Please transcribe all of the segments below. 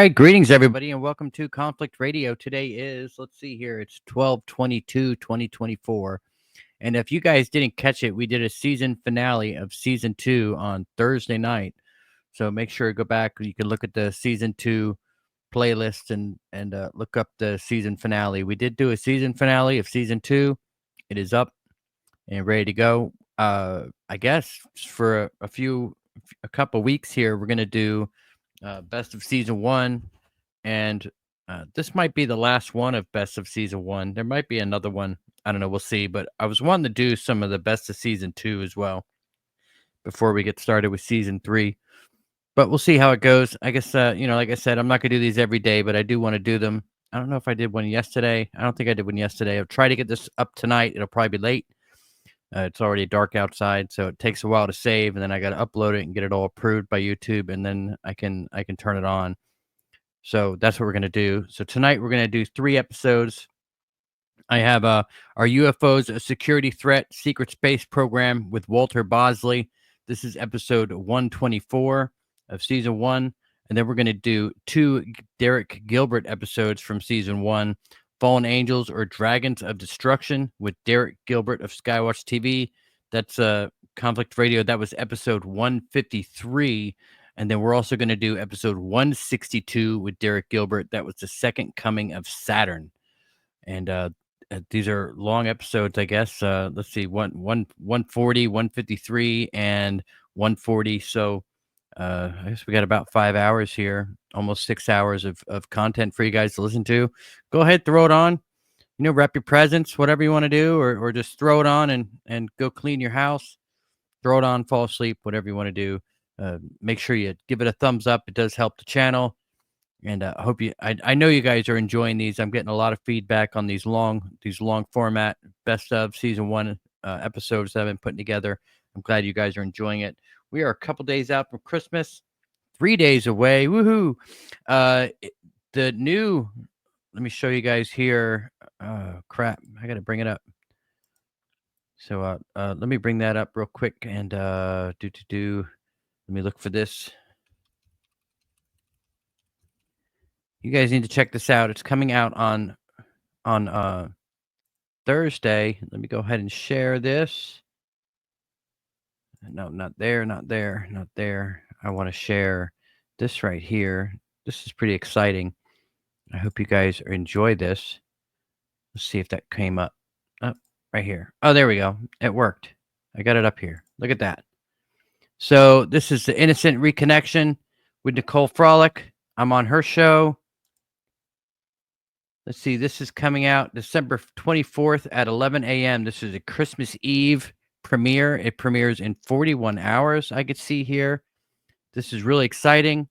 right, greetings everybody, and welcome to Conflict Radio. Today is, let's see here, it's 12/22/2024. And if you guys didn't catch it, we did a season finale of season 2 on Thursday night. So make sure to go back. You can look at the season 2 playlist and look up the season finale. We did do a season finale of season 2. It is up and ready to go. I guess for a couple weeks here, we're gonna do best of season 1, and this might be the last one of best of season 1. There might be another one. I don't know. We'll see. But I was wanting to do some of the best of season 2 as well before we get started with season 3. But we'll see how it goes. I guess, like I said, I'm not going to do these every day, but I do want to do them. I don't know if I did one yesterday. I don't think I did one yesterday. I'll try to get this up tonight. It'll probably be late. It's already dark outside, so it takes a while to save, and then I got to upload it and get it all approved by YouTube, and then I can turn it on. So that's what we're going to do. So tonight we're going to do 3 episodes. I have our UFOs, a security threat, secret space program with Walter Bosley. This is episode 124 of season 1. And then we're going to do 2 Derek Gilbert episodes from season 1, Fallen Angels or Dragons of Destruction with Derek Gilbert of SkyWatchTV. That's Conflict Radio. That was episode 153. And then we're also going to do episode 162 with Derek Gilbert. That was the second coming of Saturn. And these are long episodes, I guess. Let's see, 140, 153, and 140. So I guess we got about 5 hours here, almost 6 hours of content for you guys to listen to. Go ahead, throw it on. Wrap your presents, whatever you want to do, or just throw it on and go clean your house. Throw it on, fall asleep, whatever you want to do. Make sure you give it a thumbs up. It does help the channel. And I hope I know you guys are enjoying these. I'm getting a lot of feedback on these long format best of season 1 episodes that I've been putting together. I'm glad you guys are enjoying it. We are a couple days out from Christmas, 3 days away. Woohoo! Let me show you guys here. Crap, I got to bring it up. So let me bring that up real quick and let me look for this. You guys need to check this out. It's coming out on Thursday. Let me go ahead and share this. No, not there, not there, not there. I want to share this right here. This is pretty exciting. I hope you guys enjoy this. Let's see if that came up. Oh, right here. Oh, there we go. It worked. I got it up here. Look at that. So this is the Innocent Reconnection with Nicole Frolic. I'm on her show. Let's see. This is coming out December 24th at 11 a.m. This is a Christmas Eve premiere. It premieres in 41 hours. I could see here. This is really exciting.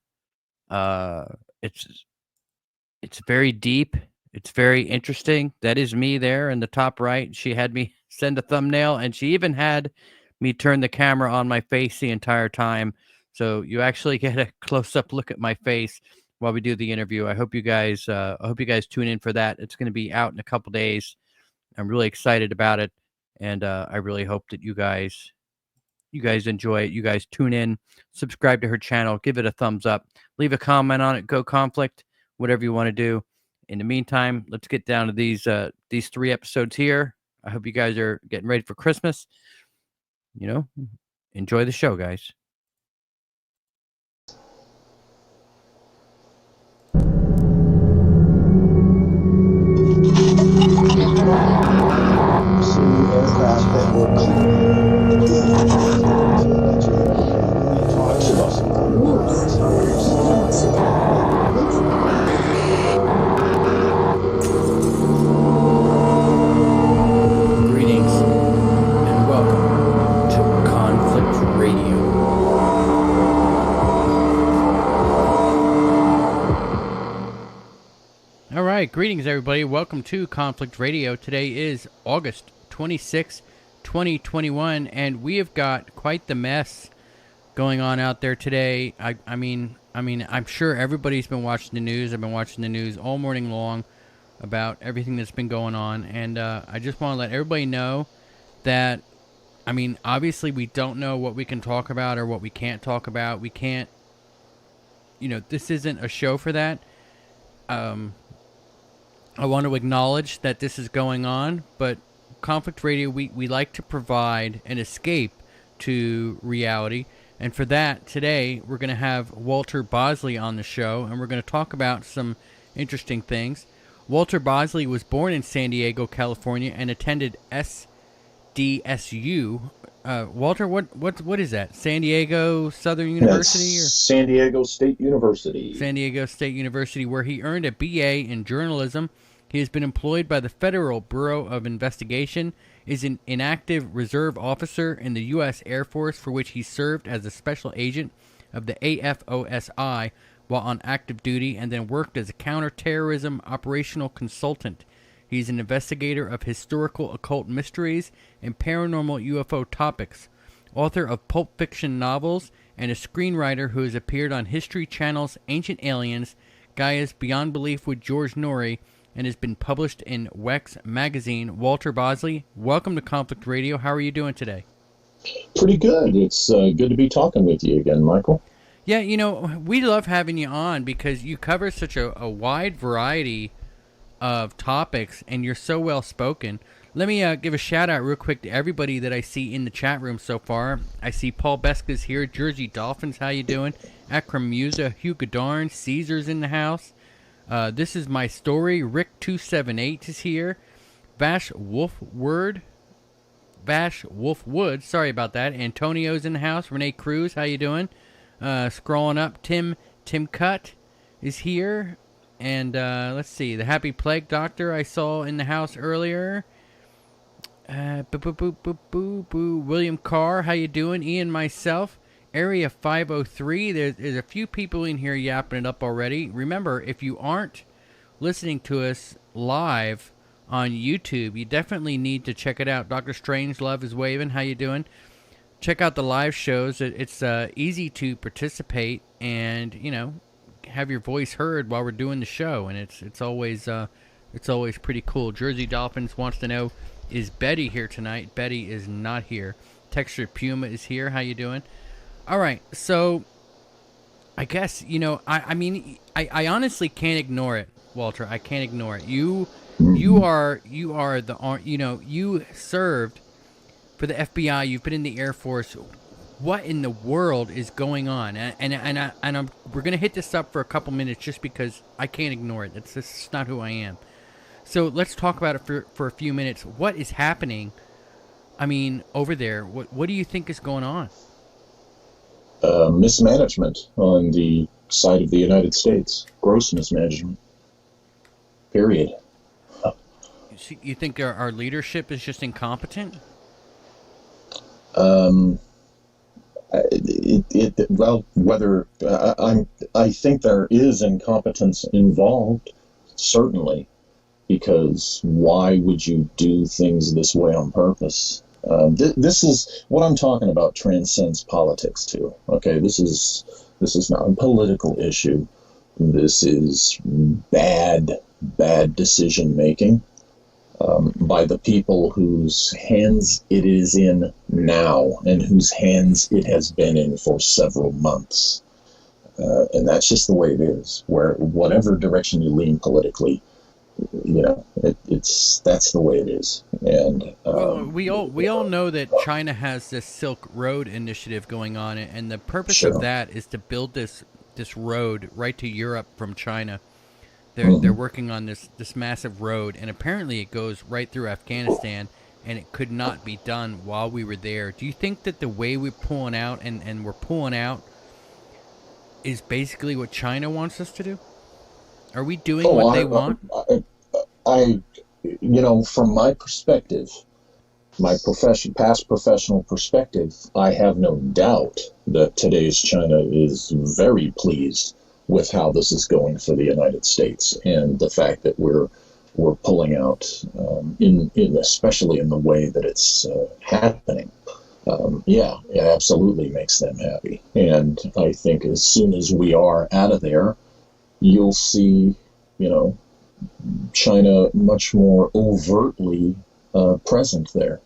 It's very deep. It's very interesting. That is me there in the top right. She had me send a thumbnail, and she even had me turn the camera on my face the entire time. So you actually get a close-up look at my face while we do the interview. I hope you guys tune in for that. It's going to be out in a couple days. I'm really excited about it, and I really hope that you guys enjoy it. You guys tune in, subscribe to her channel, give it a thumbs up, leave a comment on it, go Conflict, whatever you want to do. In the meantime, let's get down to these 3 episodes here. I hope you guys are getting ready for Christmas. Enjoy the show, guys. Greetings and welcome to Conflict Radio. All right, greetings everybody. Welcome to Conflict Radio. Today is August 26, 2021, and we have got quite the mess going on out there today. I mean, I'm sure everybody's been watching the news. I've been watching the news all morning long about everything that's been going on, and I just want to let everybody know that, obviously we don't know what we can talk about or what we can't talk about. We can't this isn't a show for that. I want to acknowledge that this is going on, but Conflict Radio, we like to provide an escape to reality. And for that, today, we're going to have Walter Bosley on the show, and we're going to talk about some interesting things. Walter Bosley was born in San Diego, California, and attended SDSU. Walter, what is that? San Diego Southern University? Or San Diego State University. San Diego State University, where he earned a BA in journalism. He has been employed by the Federal Bureau of Investigation, is an inactive reserve officer in the U.S. Air Force, for which he served as a special agent of the AFOSI while on active duty, and then worked as a counterterrorism operational consultant. He's an investigator of historical occult mysteries and paranormal UFO topics, author of pulp fiction novels, and a screenwriter who has appeared on History Channel's Ancient Aliens, Gaia's Beyond Belief with George Norrie, and has been published in Wex magazine. Walter Bosley, welcome to Conflict Radio. How are you doing today? Pretty good. It's good to be talking with you again, Michael. Yeah, we love having you on because you cover such a wide variety of topics, and you're so well spoken. Let me give a shout out real quick to everybody that I see in the chat room so far. I see Paul Beska's here, Jersey Dolphins, how you doing? Akram Musa, Hugh Godarn, Caesar's in the house. This is my story. Rick278 is here. Vash Wolfwood. Sorry about that. Antonio's in the house. Renee Cruz, how you doing? Scrolling up, Tim Cutt is here. And let's see, the Happy Plague Doctor I saw in the house earlier. William Carr, how you doing? Ian, myself. Area 503, there's a few people in here yapping it up already. Remember, if you aren't listening to us live on YouTube, you definitely need to check it out. Dr. Strangelove is waving. How you doing? Check out the live shows. It's easy to participate and, have your voice heard while we're doing the show, and it's always pretty cool. Jersey Dolphins wants to know, is Betty here tonight? Betty is not here. Textured Puma is here. How you doing? All right, so I guess, I honestly can't ignore it, Walter. I can't ignore it. You served for the FBI. You've been in the Air Force. What in the world is going on? We're gonna hit this up for a couple minutes just because I can't ignore it. It's just not who I am. So let's talk about it for a few minutes. What is happening? Over there. What do you think is going on? Mismanagement on the side of the United States. Gross mismanagement. Period. You think our leadership is just incompetent? I think there is incompetence involved, certainly, because why would you do things this way on purpose? This is what I'm talking about. Transcends politics too. Okay, this is not a political issue. This is bad decision making by the people whose hands it is in now, and whose hands it has been in for several months. And that's just the way it is. Where whatever direction you lean politically, that's the way it is. And we all know that China has this Silk Road initiative going on, and the purpose of that is to build this road right to Europe from China. They're working on this massive road, and apparently it goes right through Afghanistan, and it could not be done while we were there. Do you think that the way we're pulling out and we're pulling out is basically what China wants us to do? Are we doing what they want? From my perspective, my past professional perspective, I have no doubt that today's China is very pleased with how this is going for the United States, and the fact that we're pulling out, especially in the way that it's happening. It absolutely makes them happy. And I think as soon as we are out of there, you'll see, China much more overtly present there.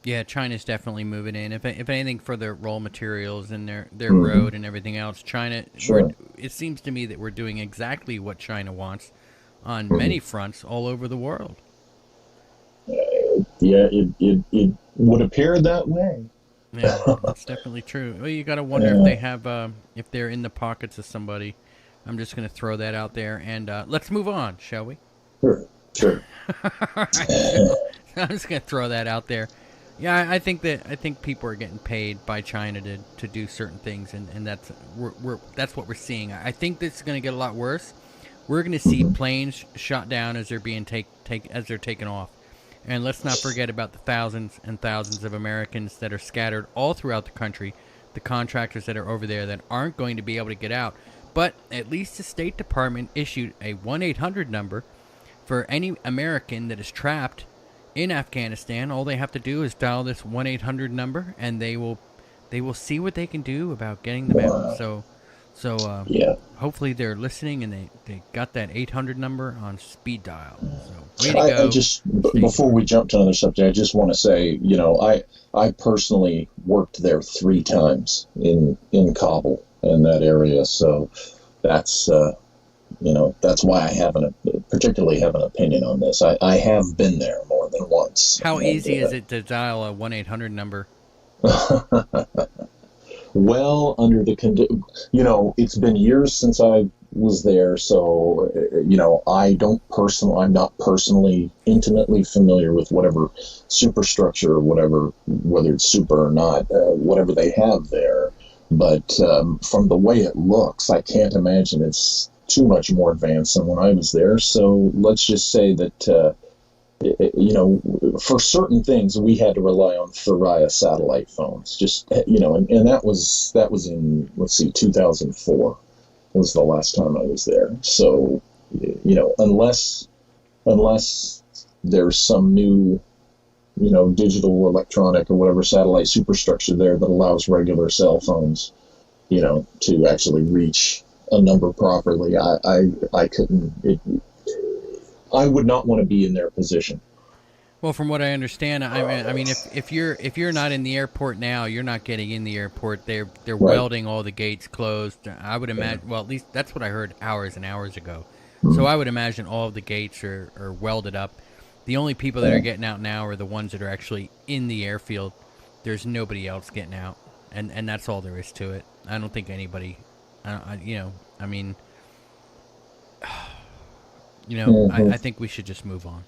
Yeah, China's definitely moving in. If anything, for their raw materials and their road and everything else, China. Sure. it seems to me that we're doing exactly what China wants on many fronts all over the world. Yeah, it would appear that way. Yeah, that's definitely true. Well, you got to wonder if they have, if they're in the pockets of somebody. I'm just going to throw that out there, and let's move on, shall we? Sure. All right, so I'm just going to throw that out there. Yeah, I think people are getting paid by China to do certain things, and that's what we're seeing. I think this is going to get a lot worse. We're going to see planes shot down as they're being taken off. And let's not forget about the thousands and thousands of Americans that are scattered all throughout the country, the contractors that are over there that aren't going to be able to get out. But at least the State Department issued a 1-800 number for any American that is trapped in Afghanistan. All they have to do is dial this 1-800 number, and they will see what they can do about getting them out. So hopefully they're listening, and they got that 800 number on speed dial. So way to go. I just, before we jump to another subject, I just want to say, I personally worked there 3 times in Kabul, in that area. So that's, that's why I particularly have an opinion on this. I have been there more than once. How easy is it to dial a 1-800 number? Well, under the it's been years since I was there, so I'm not personally intimately familiar with whatever superstructure or whether it's super or not, whatever they have there. But from the way it looks, I can't imagine it's too much more advanced than when I was there. So let's just say that for certain things, we had to rely on Thuraya satellite phones. And that was in, 2004 was the last time I was there. So, unless there's some new, digital, electronic, or whatever satellite superstructure there that allows regular cell phones, to actually reach a number properly, I couldn't. I would not want to be in their position. Well, from what I understand, I mean, if you're not in the airport now, you're not getting in the airport. They're right. Welding all the gates closed. I would imagine. Well, at least that's what I heard hours and hours ago. Mm-hmm. So I would imagine all of the gates are welded up. The only people that are getting out now are the ones that are actually in the airfield. There's nobody else getting out, and that's all there is to it. I don't think anybody. I think we should just move on.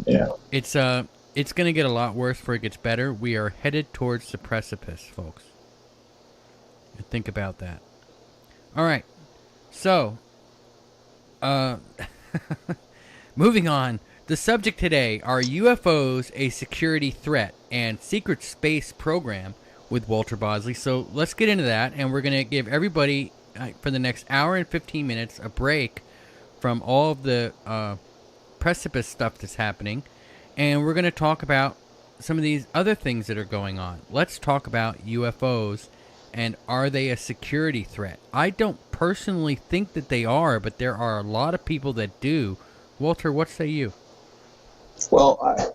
Yeah. It's going to get a lot worse before it gets better. We are headed towards the precipice, folks. Think about that. All right. So, moving on. The subject today, are UFOs a security threat and secret space program with Walter Bosley. So let's get into that, and we're going to give everybody for the next hour and 15 minutes a break from all of the precipice stuff that's happening, and we're going to talk about some of these other things that are going on. Let's talk about UFOs, and are they a security threat? I don't personally think that they are, but there are a lot of people that do. Walter, what say you? Well,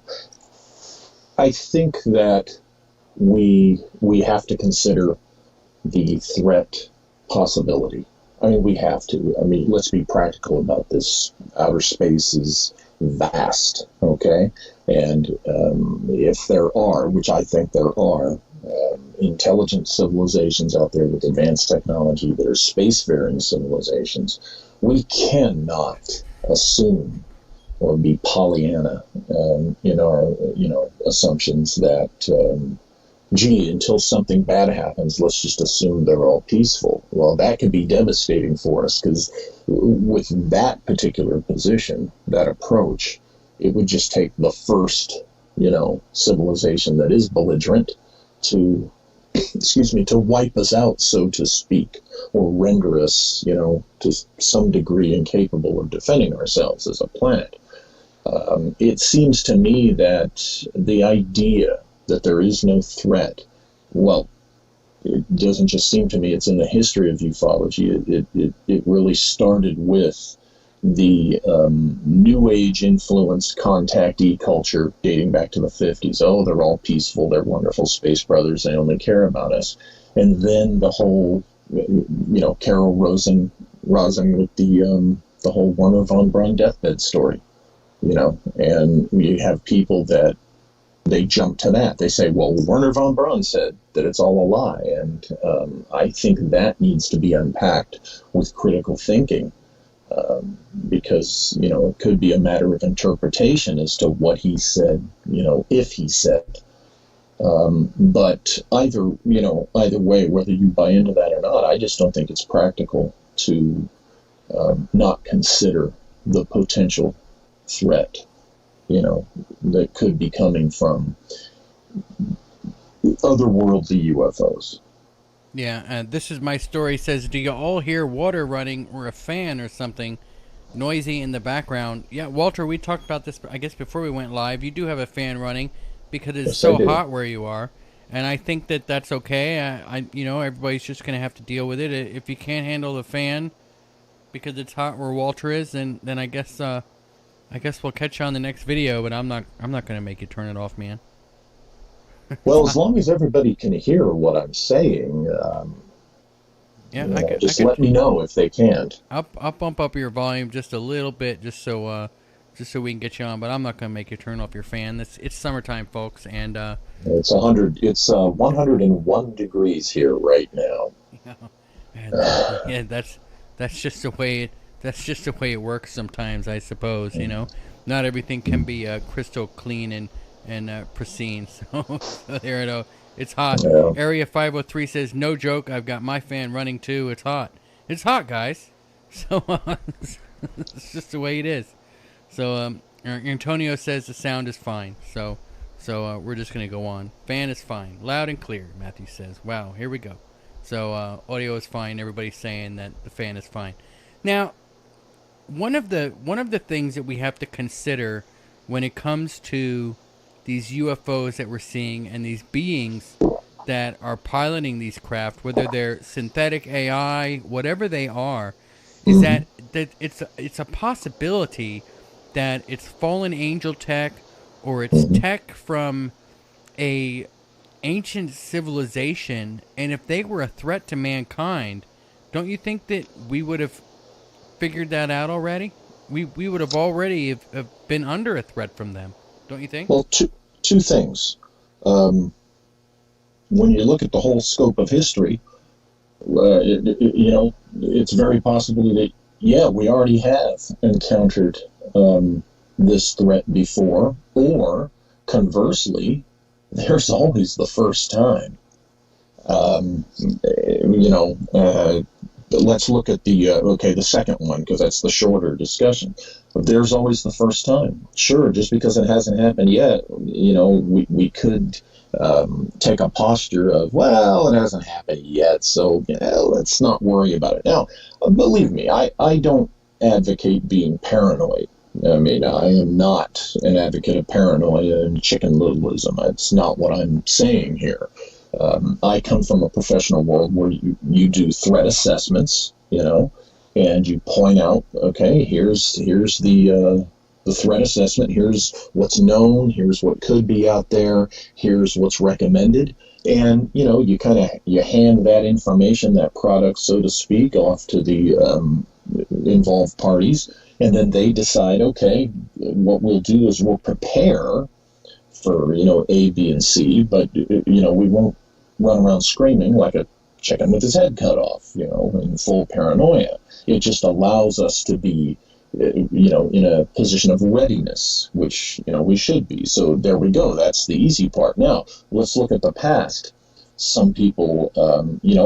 I think that we have to consider the threat possibility. I mean, we have to. I mean, let's be practical about this. Outer space is vast, okay? And if there are, which I think there are, intelligent civilizations out there with advanced technology that are spacefaring civilizations, we cannot assume or be Pollyanna in our, assumptions that, until something bad happens, let's just assume they're all peaceful. Well, that could be devastating for us, because with that particular position, that approach, it would just take the first, civilization that is belligerent to, to wipe us out, so to speak, or render us, to some degree incapable of defending ourselves as a planet. It seems to me that the idea that there is no threat, well, it doesn't just seem to me, it's in the history of ufology. It really started with the New Age influenced contactee culture dating back to the 50s. Oh, they're all peaceful, they're wonderful space brothers, they only care about us. And then the whole Carol Rosen with the whole Werner von Braun deathbed story, and you have people that they jump to that. They say, well, Werner von Braun said that it's all a lie. And I think that needs to be unpacked with critical thinking, because, it could be a matter of interpretation as to what he said, if he said. But either way, whether you buy into that or not, I just don't think it's practical to not consider the potential threat, that could be coming from otherworldly UFOs. Yeah, and this is my story. Says, do you all hear water running or a fan or something noisy in the background? Yeah, Walter, we talked about this, I guess, before we went live. You do have a fan running because it's so hot where you are, and I think that that's okay. Everybody's just going to have to deal with it. If you can't handle the fan because it's hot where Walter is, then I guess we'll catch you on the next video. But I'm not going to make you turn it off, man. Well, as long as everybody can hear what I'm saying, let me know if they can't. I'll bump up your volume just a little bit, just so we can get you on. But I'm not going to make you turn off your fan. It's summertime, folks, and it's 100. It's 101 degrees here right now. And that's just the way it works sometimes, I suppose. Not everything can be crystal clean and pristine. So there it is. It's hot. Yeah. Area 503 says, no joke, I've got my fan running too. It's hot. It's hot, guys. So it's just the way it is. So Antonio says the sound is fine. So we're just going to go on. Fan is fine. Loud and clear, Matthew says. Wow, here we go. So audio is fine. Everybody's saying that the fan is fine. Now, one of the things that we have to consider when it comes to these UFOs that we're seeing and these beings that are piloting these craft, whether they're synthetic AI, whatever they are, is that it's a possibility that it's fallen angel tech or it's tech from a ancient civilization. And if they were a threat to mankind, don't you think that we would have figured that out already? We would have already have been under a threat from them. Don't you think? Well, two things. When you look at the whole scope of history, it's very possible that, we already have encountered this threat before, or conversely, there's always the first time. Let's look at the second one, because that's the shorter discussion. There's always the first time. Sure, just because it hasn't happened yet, we could take a posture of, well, it hasn't happened yet, so let's not worry about it. Now, believe me, I don't advocate being paranoid. I mean, I am not an advocate of paranoia and chicken littleism. That's not what I'm saying here. I come from a professional world where you do threat assessments, and you point out, okay, here's the threat assessment, here's what's known, here's what could be out there, here's what's recommended, and you hand that information, that product, so to speak, off to the involved parties, and then they decide, okay, what we'll do is we'll prepare for A, B, and C, but we won't run around screaming like a chicken with his head cut off, in full paranoia. It just allows us to be, in a position of readiness, which, we should be. So there we go. That's the easy part. Now, let's look at the past. Some people,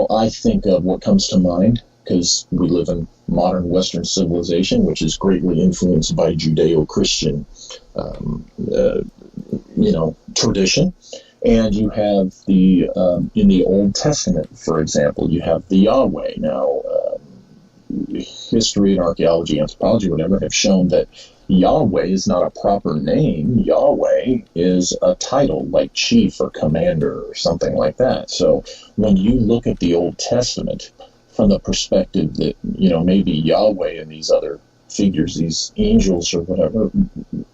I think of what comes to mind, because we live in modern Western civilization, which is greatly influenced by Judeo-Christian, tradition. And you have in the Old Testament, for example, you have the Yahweh. Now, history and archaeology, anthropology, whatever, have shown that Yahweh is not a proper name. Yahweh is a title like chief or commander or something like that. So when you look at the Old Testament from the perspective that, maybe Yahweh and these other figures, these angels or whatever,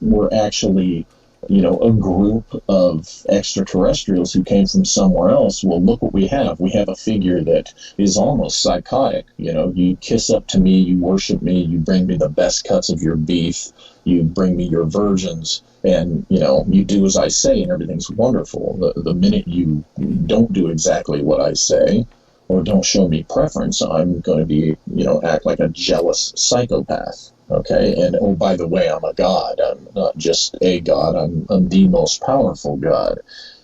were actually a group of extraterrestrials who came from somewhere else. Well, look what we have. We have a figure that is almost psychotic. You kiss up to me, you worship me, you bring me the best cuts of your beef, you bring me your virgins, and, you do as I say, and everything's wonderful. The minute you don't do exactly what I say, or don't show me preference, I'm going to be, act like a jealous psychopath. Okay, and oh, by the way, I'm a god. I'm not just a god. I'm the most powerful god.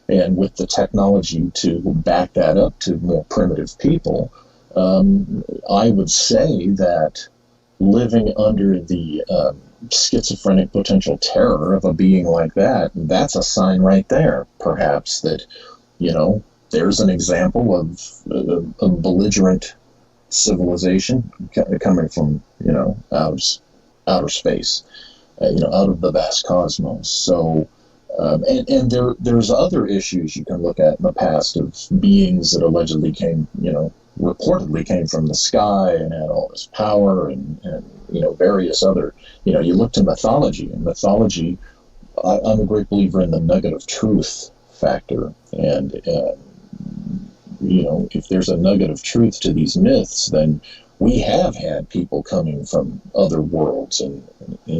And with the technology to back that up to more primitive people, I would say that living under the schizophrenic potential terror of a being like that, that's a sign right there, perhaps, that, there's an example of a belligerent civilization coming from, outer space, out of the vast cosmos. So, and there's other issues you can look at in the past of beings that allegedly came, reportedly came from the sky and had all this power and various other, you look to mythology, and mythology, I'm a great believer in the nugget of truth factor. And, if there's a nugget of truth to these myths, then we have had people coming from other worlds and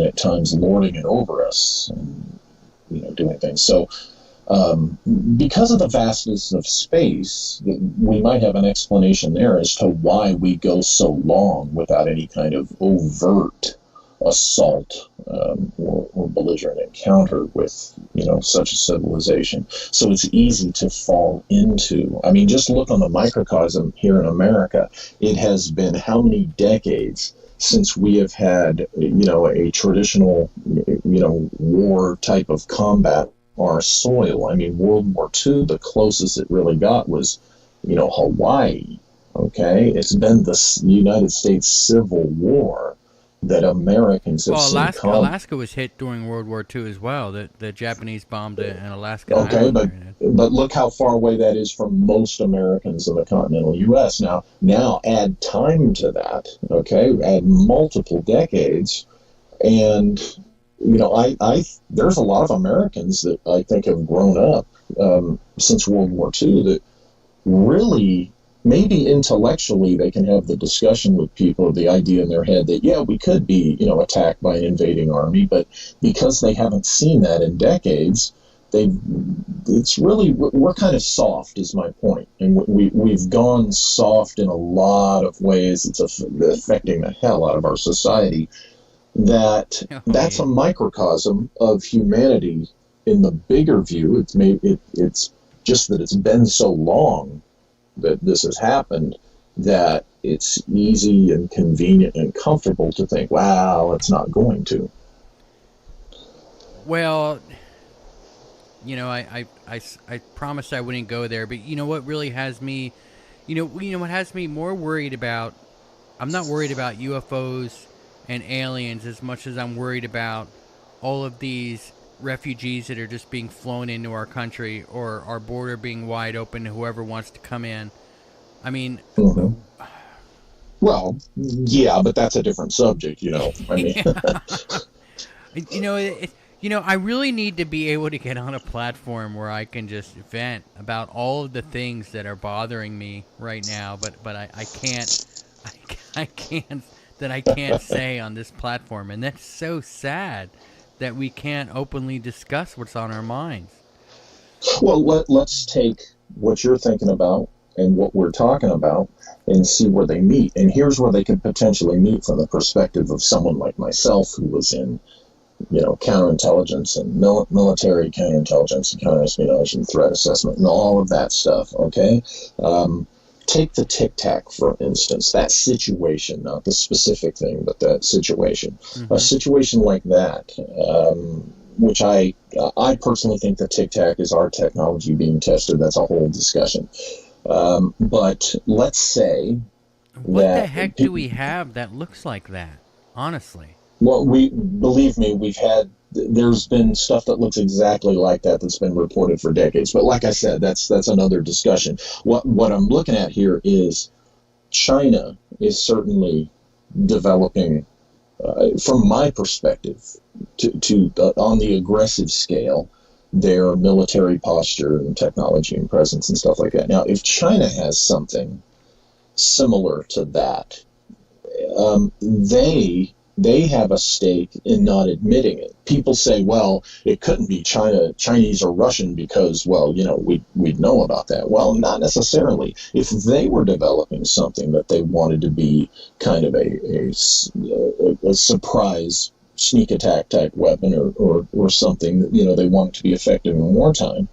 at times lording it over us and, doing things. So because of the vastness of space, we might have an explanation there as to why we go so long without any kind of overt assault or belligerent encounter with, such a civilization. So it's easy to fall into. I mean, just look on the microcosm here in America. It has been how many decades since we have had, a traditional, war type of combat our soil. I mean, World War II, the closest it really got was, Hawaii. Okay, it's been the United States Civil War that Americans have seen come. Alaska was hit during World War II as well. The Japanese bombed an Alaska Okay, island. but look how far away that is from most Americans in the continental U.S. Now add time to that. Okay, add multiple decades, and there's a lot of Americans that I think have grown up since World War II that really. Maybe intellectually they can have the discussion with people, the idea in their head that, yeah, we could be, attacked by an invading army, but because they haven't seen that in decades, we're kind of soft is my point. And we've gone soft in a lot of ways. It's affecting the hell out of our society. That's a microcosm of humanity in the bigger view. It's just that it's been so long that this has happened, that it's easy and convenient and comfortable to think, wow, it's not going to. Well, I promised I wouldn't go there, but what really has me, what has me more worried about, I'm not worried about UFOs and aliens as much as I'm worried about all of these refugees that are just being flown into our country, or our border being wide open to whoever wants to come in. I mean, well, yeah, but that's a different subject, I mean, I really need to be able to get on a platform where I can just vent about all of the things that are bothering me right now, but I can't say on this platform, and that's so sad that we can't openly discuss what's on our minds. Well, let's take what you're thinking about and what we're talking about and see where they meet. And here's where they could potentially meet from the perspective of someone like myself who was in, counterintelligence and military counterintelligence and counterespionage and threat assessment and all of that stuff, okay? Take the Tic Tac, for instance, that situation, not the specific thing, but that situation. Mm-hmm. A situation like that, which I personally think the Tic Tac is our technology being tested. That's a whole discussion. But let's say what the heck do we have that looks like that, honestly? Well, believe me, there's been stuff that looks exactly like that's been reported for decades. But like I said, that's another discussion. What I'm looking at here is China is certainly developing from my perspective, to on the aggressive scale, their military posture and technology and presence and stuff like that. Now, if China has something similar to that, they have a stake in not admitting it. People say, well, it couldn't be Chinese or Russian because, well, we'd know about that. Well, not necessarily. If they were developing something that they wanted to be kind of a surprise sneak attack type weapon or something that, they want to be effective in wartime,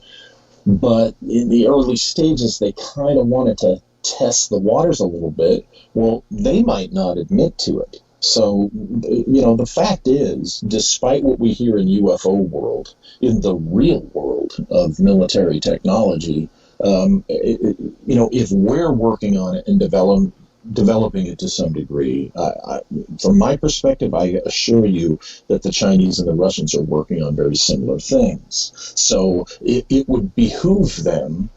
but in the early stages, they kind of wanted to test the waters a little bit, well, they might not admit to it. So, the fact is, despite what we hear in UFO world, in the real world of military technology, if we're working on it and developing it to some degree, from my perspective, I assure you that the Chinese and the Russians are working on very similar things. So it would behoove them,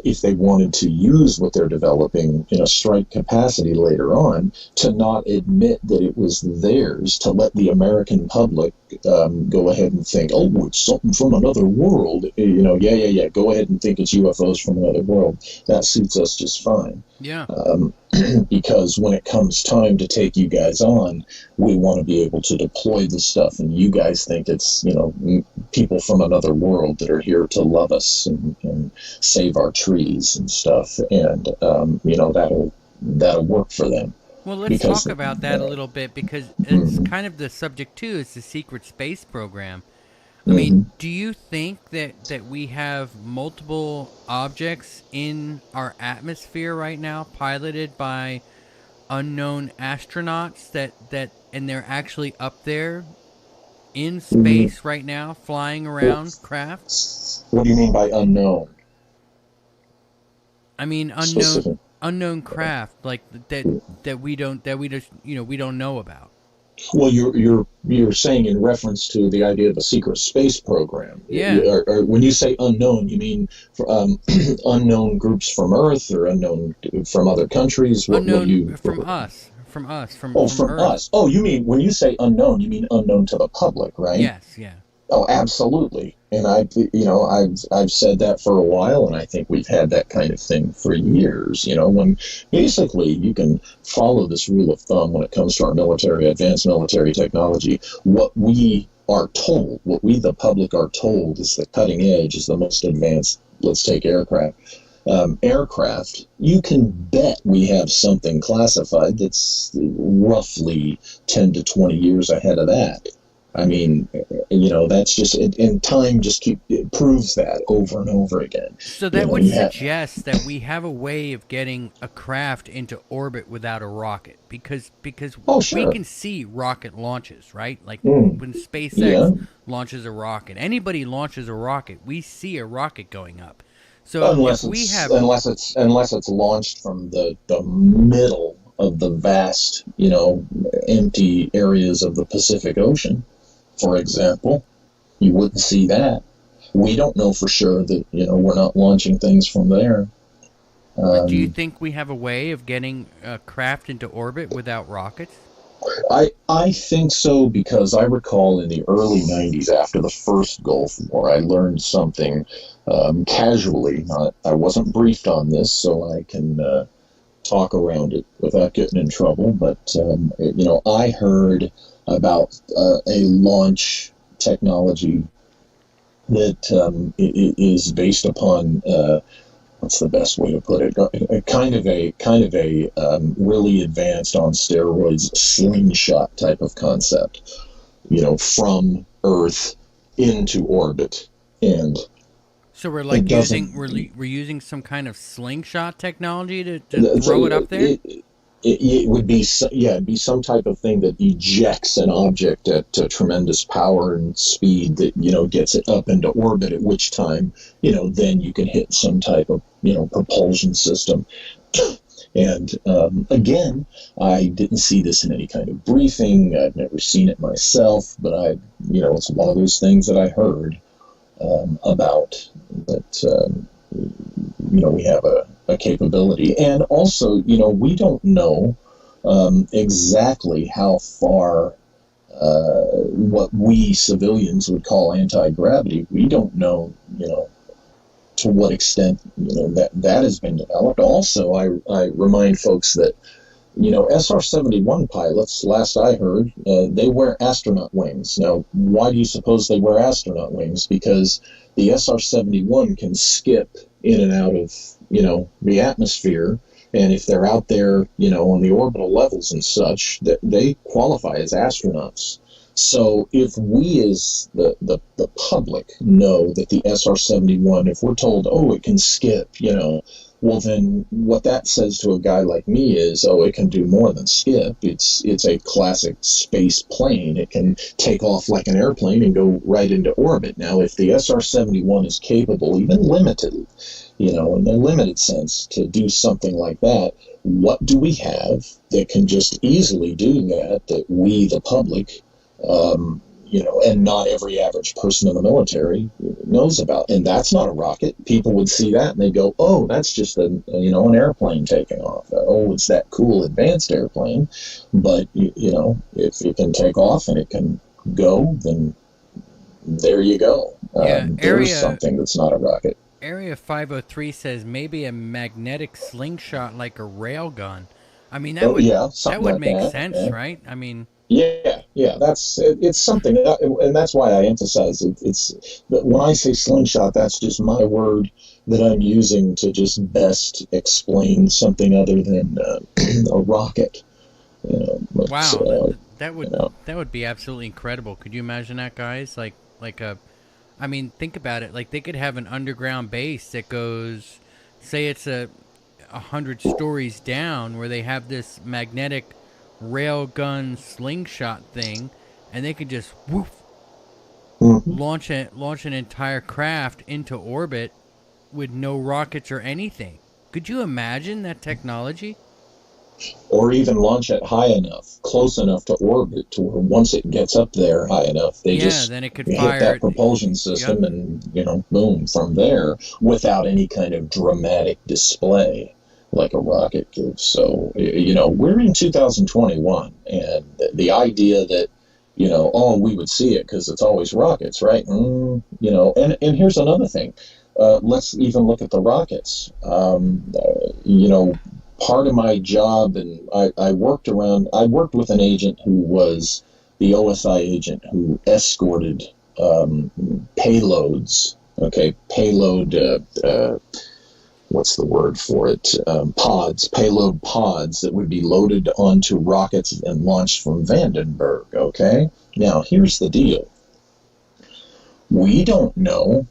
if they wanted to use what they're developing in a strike capacity later on, to not admit that it was theirs, to let the American public go ahead and think, oh, it's something from another world. Yeah, go ahead and think it's UFOs from another world. That suits us just fine. Yeah. Because when it comes time to take you guys on, we want to be able to deploy the stuff, and you guys think it's, people from another world that are here to love us and save our trees and stuff, and that'll work for them. Well, let's talk about that a little bit, because it's kind of the subject too. Is the secret space program. I mean, do you think that we have multiple objects in our atmosphere right now, piloted by unknown astronauts and they're actually up there in space right now, flying around craft? What do you mean by unknown? I mean unknown craft, like that we don't know about. Well, you're saying in reference to the idea of a secret space program. Yeah. Or when you say unknown, you mean unknown groups from Earth or unknown from other countries? From us. From Earth. Us. Oh, you mean when you say unknown, you mean unknown to the public, right? Yes. Yeah. Oh, absolutely. And I've said that for a while, and I think we've had that kind of thing for years. When basically you can follow this rule of thumb when it comes to our advanced military technology. What we are told, what we the public are told, is the cutting edge, is the most advanced. Let's take aircraft. Aircraft, you can bet we have something classified that's roughly 10 to 20 years ahead of that. I mean, that's just, and time just proves that over and over again. So that would suggest that we have a way of getting a craft into orbit without a rocket, because sure. we can see rocket launches, right? Like when SpaceX launches a rocket, anybody launches a rocket, we see a rocket going up. So unless it's launched from the middle of the vast, empty areas of the Pacific Ocean, for example, you wouldn't see that. We don't know for sure that, we're not launching things from there. Do you think we have a way of getting a craft into orbit without rockets? I think so, because I recall in the early 90s, after the first Gulf War, I learned something casually. I wasn't briefed on this, so I can talk around it without getting in trouble. But, I heard about a launch technology that is based upon what's the best way to put it? Kind of a really advanced on steroids slingshot type of concept, from Earth into orbit. And so we're like we're using some kind of slingshot technology to throw it up there. It would be it'd be some type of thing that ejects an object at tremendous power and speed that gets it up into orbit, at which time then you can hit some type of propulsion system. And again, I didn't see this in any kind of briefing. I've never seen it myself, but it's one of those things that I heard about, that we have a capability. And also, we don't know exactly how far what we civilians would call anti-gravity. We don't know, to what extent, that has been developed. Also, I remind folks that, SR-71 pilots, last I heard, they wear astronaut wings. Now, why do you suppose they wear astronaut wings? Because the SR-71 can skip in and out of, the atmosphere. And if they're out there, on the orbital levels and such, that they qualify as astronauts. So if we as the public know that the SR-71, if we're told, oh, it can skip, well, then what that says to a guy like me is, oh, it can do more than skip. It's a classic space plane. It can take off like an airplane and go right into orbit. Now, if the SR-71 is capable, even limited, in a limited sense, to do something like that, what do we have that can just easily do that we, the public, and not every average person in the military knows about? And that's not a rocket. People would see that and they go, oh, that's just an airplane taking off. Oh, it's that cool advanced airplane. But, if it can take off and it can go, then there you go. There's something that's not a rocket. Area 503 says maybe a magnetic slingshot like a rail gun. I mean, that would make sense, yeah. Right? I mean... Yeah, it's something, and that's why I emphasize it. It's when I say slingshot, that's just my word that I'm using to just best explain something other than a rocket. Wow, that would be absolutely incredible. Could you imagine that, guys? I mean, think about it. Like, they could have an underground base that goes, say, it's 100 stories down, where they have this magnetic railgun slingshot thing, and they could just launch an entire craft into orbit with no rockets or anything. Could you imagine that technology? Or even launch it high enough, close enough to orbit, to where once it gets up there high enough, they then it could hit fire that propulsion system, and boom, from there, without any kind of dramatic display like a rocket gives. So, we're in 2021, and the idea that, we would see it because it's always rockets, right? And here's another thing. Let's even look at the rockets. Part of my job, and I worked with an agent who was the OSI agent who escorted payloads, what's the word for it? Payload pods that would be loaded onto rockets and launched from Vandenberg, okay? Now, here's the deal. We don't know,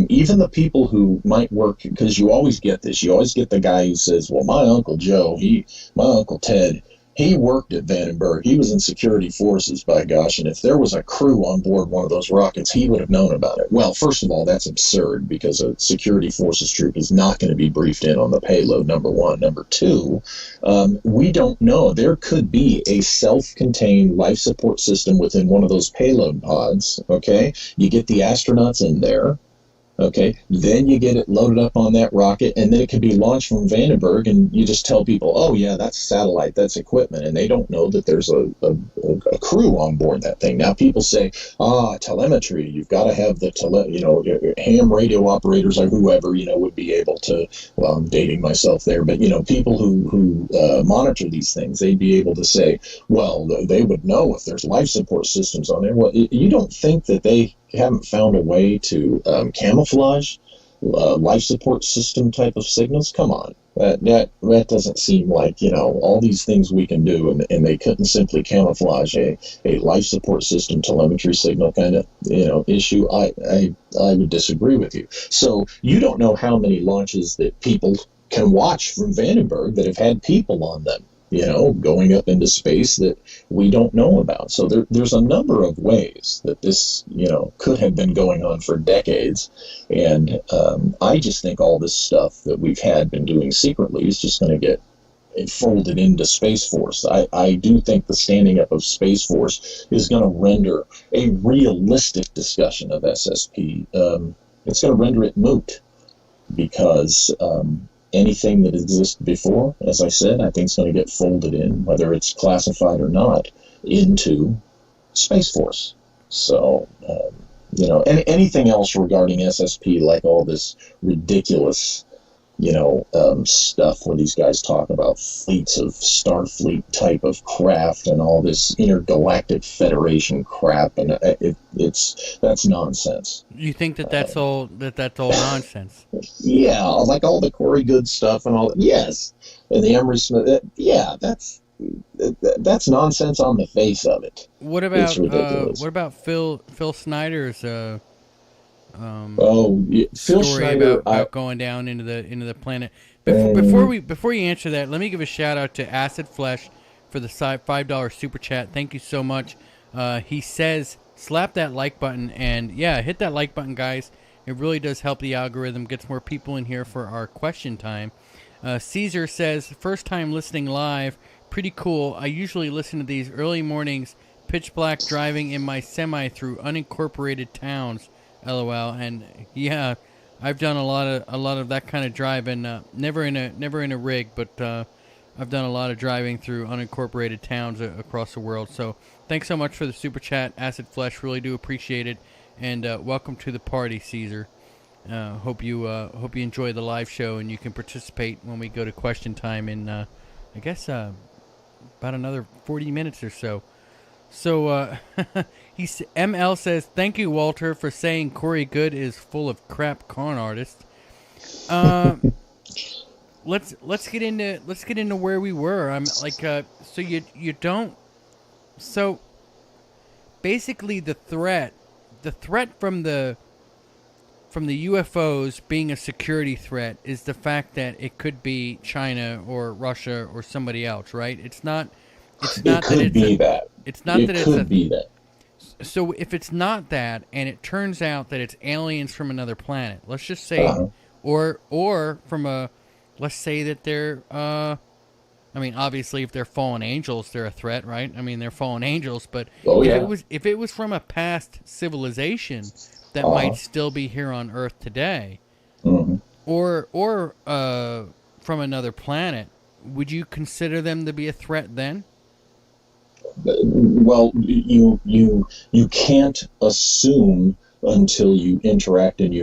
even the people who might work, because you always get this, you always get the guy who says, well, my Uncle Joe, my Uncle Ted, he worked at Vandenberg. He was in security forces, by gosh, and if there was a crew on board one of those rockets, he would have known about it. Well, first of all, that's absurd, because a security forces troop is not going to be briefed in on the payload, number one. Number two, we don't know. There could be a self-contained life support system within one of those payload pods, okay? You get the astronauts in there. Okay, then you get it loaded up on that rocket, and then it can be launched from Vandenberg, and you just tell people, oh, yeah, that's satellite, that's equipment, and they don't know that there's a crew on board that thing. Now, people say, telemetry, you've got to have the, ham radio operators or whoever, would be able to, well, I'm dating myself there, but, people who monitor these things, they'd be able to say, well, they would know if there's life support systems on there. Well, you don't think that they haven't found a way to camouflage life support system type of signals? Come on, that doesn't seem like all these things we can do, and they couldn't simply camouflage a life support system telemetry signal kind of issue. I would disagree with you. So you don't know how many launches that people can watch from Vandenberg that have had people on them, going up into space that we don't know about. So there's a number of ways that this, could have been going on for decades. And I just think all this stuff that we've been doing secretly is just going to get folded into Space Force. I do think the standing up of Space Force is going to render a realistic discussion of SSP. It's going to render it moot, because anything that existed before, as I said, I think is going to get folded in, whether it's classified or not, into Space Force. So, anything else regarding SSP, like all this ridiculous, stuff where these guys talk about fleets of Starfleet type of craft and all this intergalactic federation crap, and that's nonsense. You think that's all nonsense? Yeah, like all the Corey Good stuff and all that. Yes, and the Emery Smith. Yeah, that's nonsense on the face of it. What about Phil Snyder's Phil story Schneider, about going down into the planet? Before you answer that, let me give a shout out to Acid Flesh for the $5 super chat. Thank you so much. He says, slap that like button, and yeah, hit that like button, guys. It really does help the algorithm, gets more people in here for our question time. Caesar says, first time listening live, pretty cool. I usually listen to these early mornings, pitch black, driving in my semi through unincorporated towns. LOL. And yeah, I've done a lot of that kind of driving. Never in a rig, but I've done a lot of driving through unincorporated towns across the world. So thanks so much for the super chat, Acid Flesh. Really do appreciate it. And welcome to the party, Caesar. Hope you enjoy the live show and you can participate when we go to question time in I guess about another 40 minutes or so. So ML says, thank you, Walter, for saying Corey Good is full of crap con artists. Let's get into where we were. I'm like, so you don't. So basically, the threat from the UFOs being a security threat is the fact that it could be China or Russia or somebody else, right? It's not that it could be that. So if it's not that, and it turns out that it's aliens from another planet, let's just say, or from let's say that they're, obviously if they're fallen angels, they're a threat, right? I mean, they're fallen angels, but if it was from a past civilization that might still be here on Earth today, or from another planet, would you consider them to be a threat then? Well, you can't assume until you interact and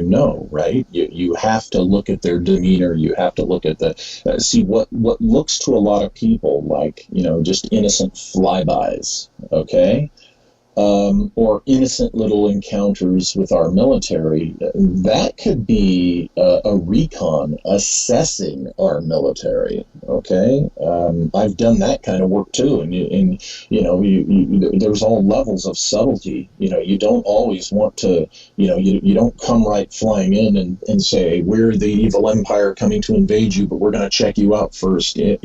right? You have to look at their demeanor. You have to look at see what looks to a lot of people like, just innocent flybys, okay? Or innocent little encounters with our military. That could be a recon assessing our military. Okay, I've done that kind of work too, and there's all levels of subtlety. You don't always want to. You don't come right flying in and say, we're the evil empire coming to invade you, but we're going to check you out first. No.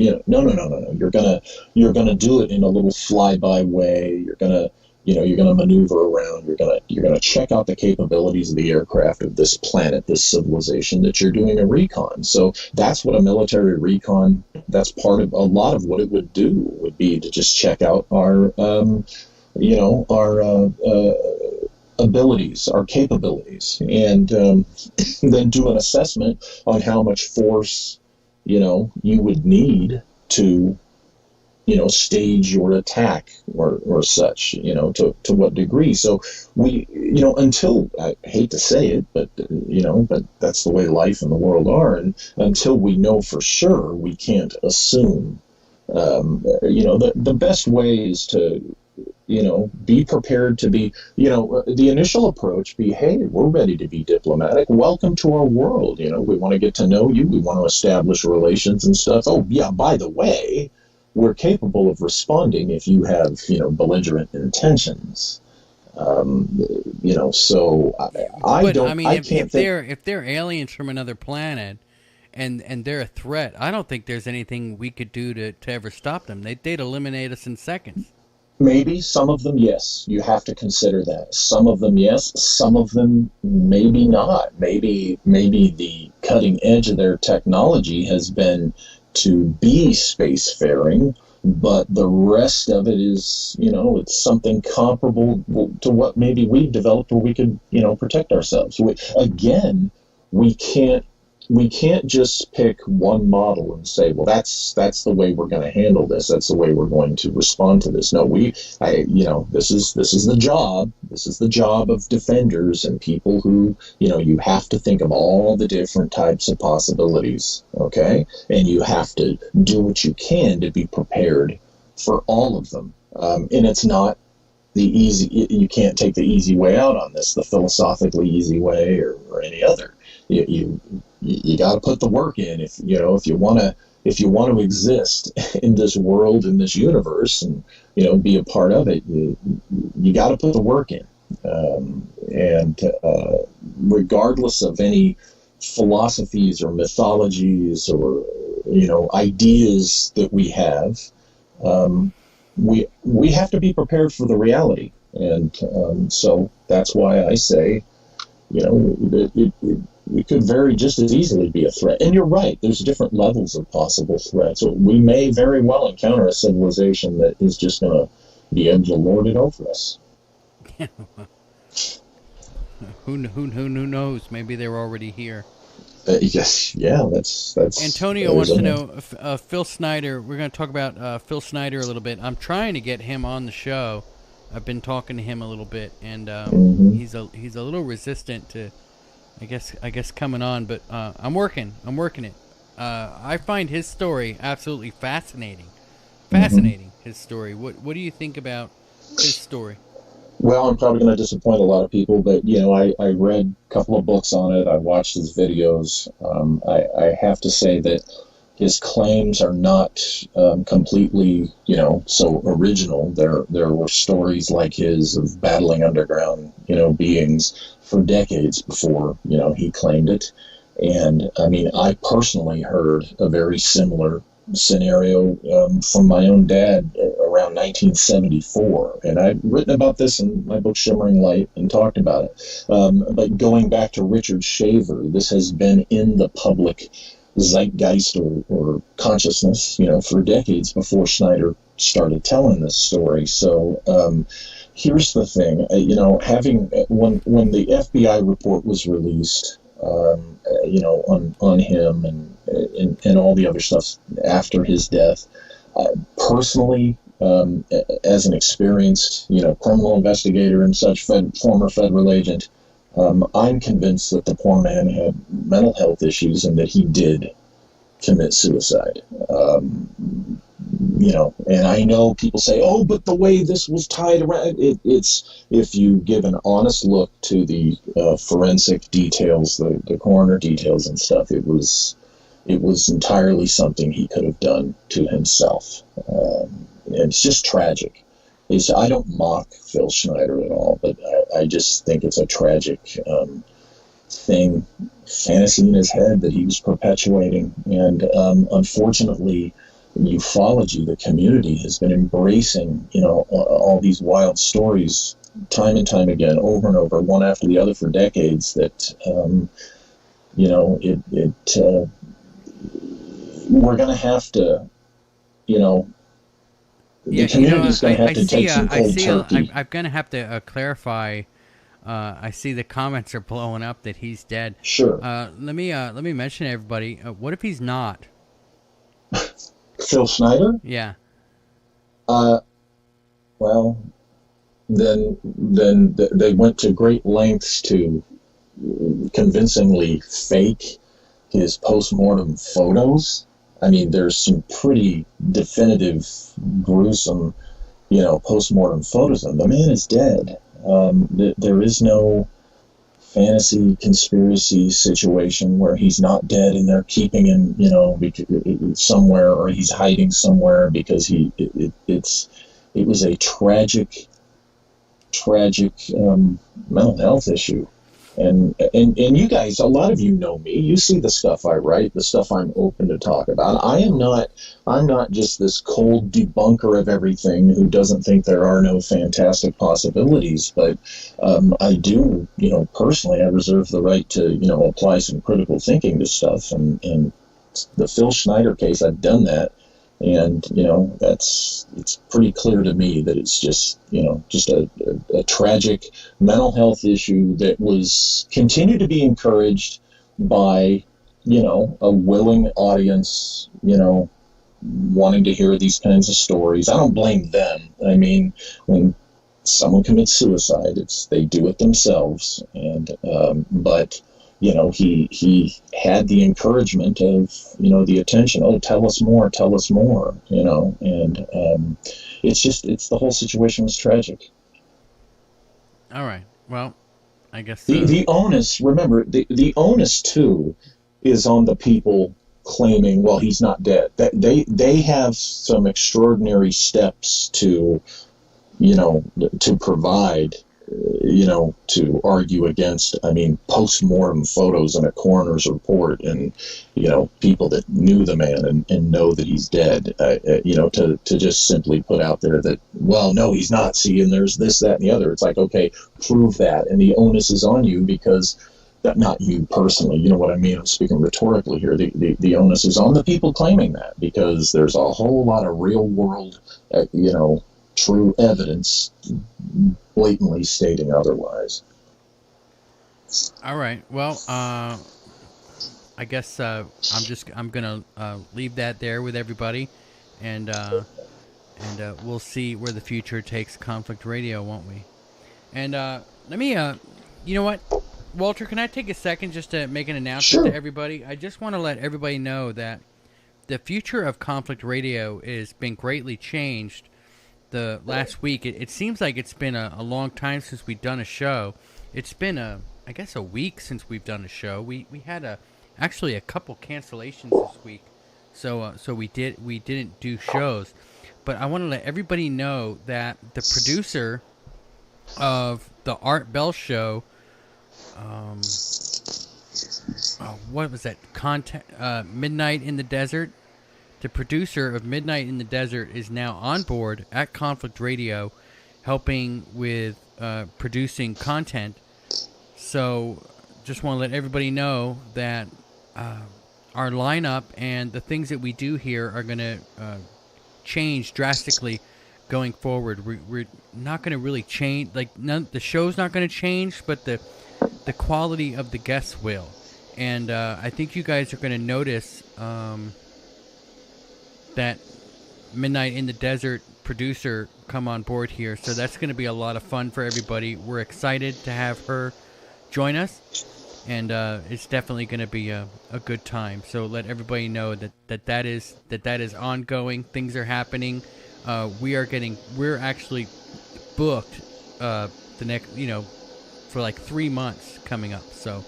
You're gonna do it in a little flyby way. You're gonna maneuver around. You're gonna check out the capabilities of the aircraft of this planet, this civilization that you're doing a recon. So that's what a military recon. That's part of a lot of what it would do. Would be to just check out our abilities, our capabilities, and then do an assessment on how much force you would need to stage your attack or such, to what degree. So we, until, I hate to say it, but that's the way life and the world are. And until we know for sure, we can't assume. The best way is to, be prepared to be, the initial approach be, hey, we're ready to be diplomatic. Welcome to our world. We want to get to know you. We want to establish relations and stuff. Oh, yeah, by the way, we're capable of responding if you have, belligerent intentions. So if they're aliens from another planet and they're a threat, I don't think there's anything we could do to ever stop them. They'd eliminate us in seconds. Maybe some of them, yes. You have to consider that. Some of them, yes. Some of them, maybe not. Maybe the cutting edge of their technology has been to be spacefaring, but the rest of it is, it's something comparable to what maybe we've developed where we could, protect ourselves. We can't we can't just pick one model and say, well, that's the way we're going to handle this. That's the way we're going to respond to this. No, this is the job. This is the job of defenders and people who, you have to think of all the different types of possibilities, okay? And you have to do what you can to be prepared for all of them. And it's not you can't take the easy way out on this, the philosophically easy way or any other. You got to put the work in if you want to exist in this world, in this universe, and be a part of it. You got to put the work in, and regardless of any philosophies or mythologies or ideas that we have, we have to be prepared for the reality, and so that's why I say, it could very just as easily be a threat. And you're right, there's different levels of possible threats. We may very well encounter a civilization that is just going to be able to lord it over us. Who knows? Maybe they're already here. Yes, yeah, that's. Antonio wants to know, Phil Schneider. We're going to talk about Phil Schneider a little bit. I'm trying to get him on the show. I've been talking to him a little bit, and he's a little resistant to, I guess coming on. But I'm working it. I find his story absolutely fascinating. His story. What do you think about his story? Well, I'm probably going to disappoint a lot of people, but I read a couple of books on it. I watched his videos. I have to say that his claims are not completely, so original. There were stories like his of battling underground, beings for decades before, he claimed it. And I mean, I personally heard a very similar scenario from my own dad around 1974, and I've written about this in my book Shimmering Light and talked about it. But going back to Richard Shaver, this has been in the public zeitgeist or consciousness, for decades before Schneider started telling this story. So here's the thing, when the FBI report was released, on him and all the other stuff after his death, personally, as an experienced, criminal investigator and such, former federal agent, I'm convinced that the poor man had mental health issues and that he did commit suicide. And I know people say, oh, but the way this was tied around, it's if you give an honest look to the forensic details, the coroner details and stuff, it was entirely something he could have done to himself. It's just tragic. I don't mock Phil Schneider at all, but I just think it's a tragic fantasy in his head that he was perpetuating. And unfortunately, ufology, the community, has been embracing, all these wild stories time and time again, over and over, one after the other for decades, that, we're going to have to, the community's going to have to take some cold turkey. I'm going to have to clarify. I see the comments are blowing up that he's dead. Sure. Let me mention to everybody. What if he's not? Phil Schneider? Yeah. Well, then they went to great lengths to convincingly fake his post-mortem photos. I mean, there's some pretty definitive, gruesome, post-mortem photos of him. The man is dead. There is no fantasy conspiracy situation where he's not dead and they're keeping him, somewhere, or he's hiding somewhere because it was a tragic mental health issue. And you guys, a lot of you know me. You see the stuff I write, the stuff I'm open to talk about. I'm not just this cold debunker of everything who doesn't think there are no fantastic possibilities. But I do, personally, I reserve the right to, apply some critical thinking to stuff. And the Phil Schneider case, I've done that. And, it's pretty clear to me that it's just a tragic mental health issue that was continued to be encouraged by a willing audience, wanting to hear these kinds of stories. I don't blame them. I mean, when someone commits suicide, they do it themselves. And but he had the encouragement of the attention. Oh, tell us more, and it's the whole situation was tragic. All right. Well, I guess the onus. Remember, the onus too is on the people claiming, well, he's not dead. That they have some extraordinary steps to provide, to argue against. I mean, post-mortem photos in a coroner's report, and people that knew the man and know that he's dead. To just simply put out there that, well, no, he's not. See, and there's this, that, and the other. It's like, okay, prove that, and the onus is on you because. Not you personally, you know what I mean? I'm speaking rhetorically here. The onus is on the people claiming that, because there's a whole lot of real world, true evidence blatantly stating otherwise. All right. Well, I guess I'm gonna leave that there with everybody, and we'll see where the future takes Conflict Radio, won't we? And let me, you know what? Walter, can I take a second just to make an announcement to everybody? I just want to let everybody know that the future of Conflict Radio has been greatly changed the last week. It seems like it's been a long time since we've done a show. It's been, I guess, a week since we've done a show. We had actually a couple cancellations this week, so we didn't do shows. But I want to let everybody know that the producer of the Art Bell show, what was that? Midnight in the Desert. The producer of Midnight in the Desert is now on board at Conflict Radio, helping with producing content. So, just want to let everybody know that our lineup and the things that we do here are going to change drastically going forward. We're not going to really change. The show's not going to change, but the quality of the guests will. And I think you guys are going to notice that Midnight in the Desert producer come on board here. So that's going to be a lot of fun for everybody. We're excited to have her join us. And it's definitely going to be a good time. So let everybody know that is ongoing. Things are happening. We're actually booked the next, for like 3 months coming up. So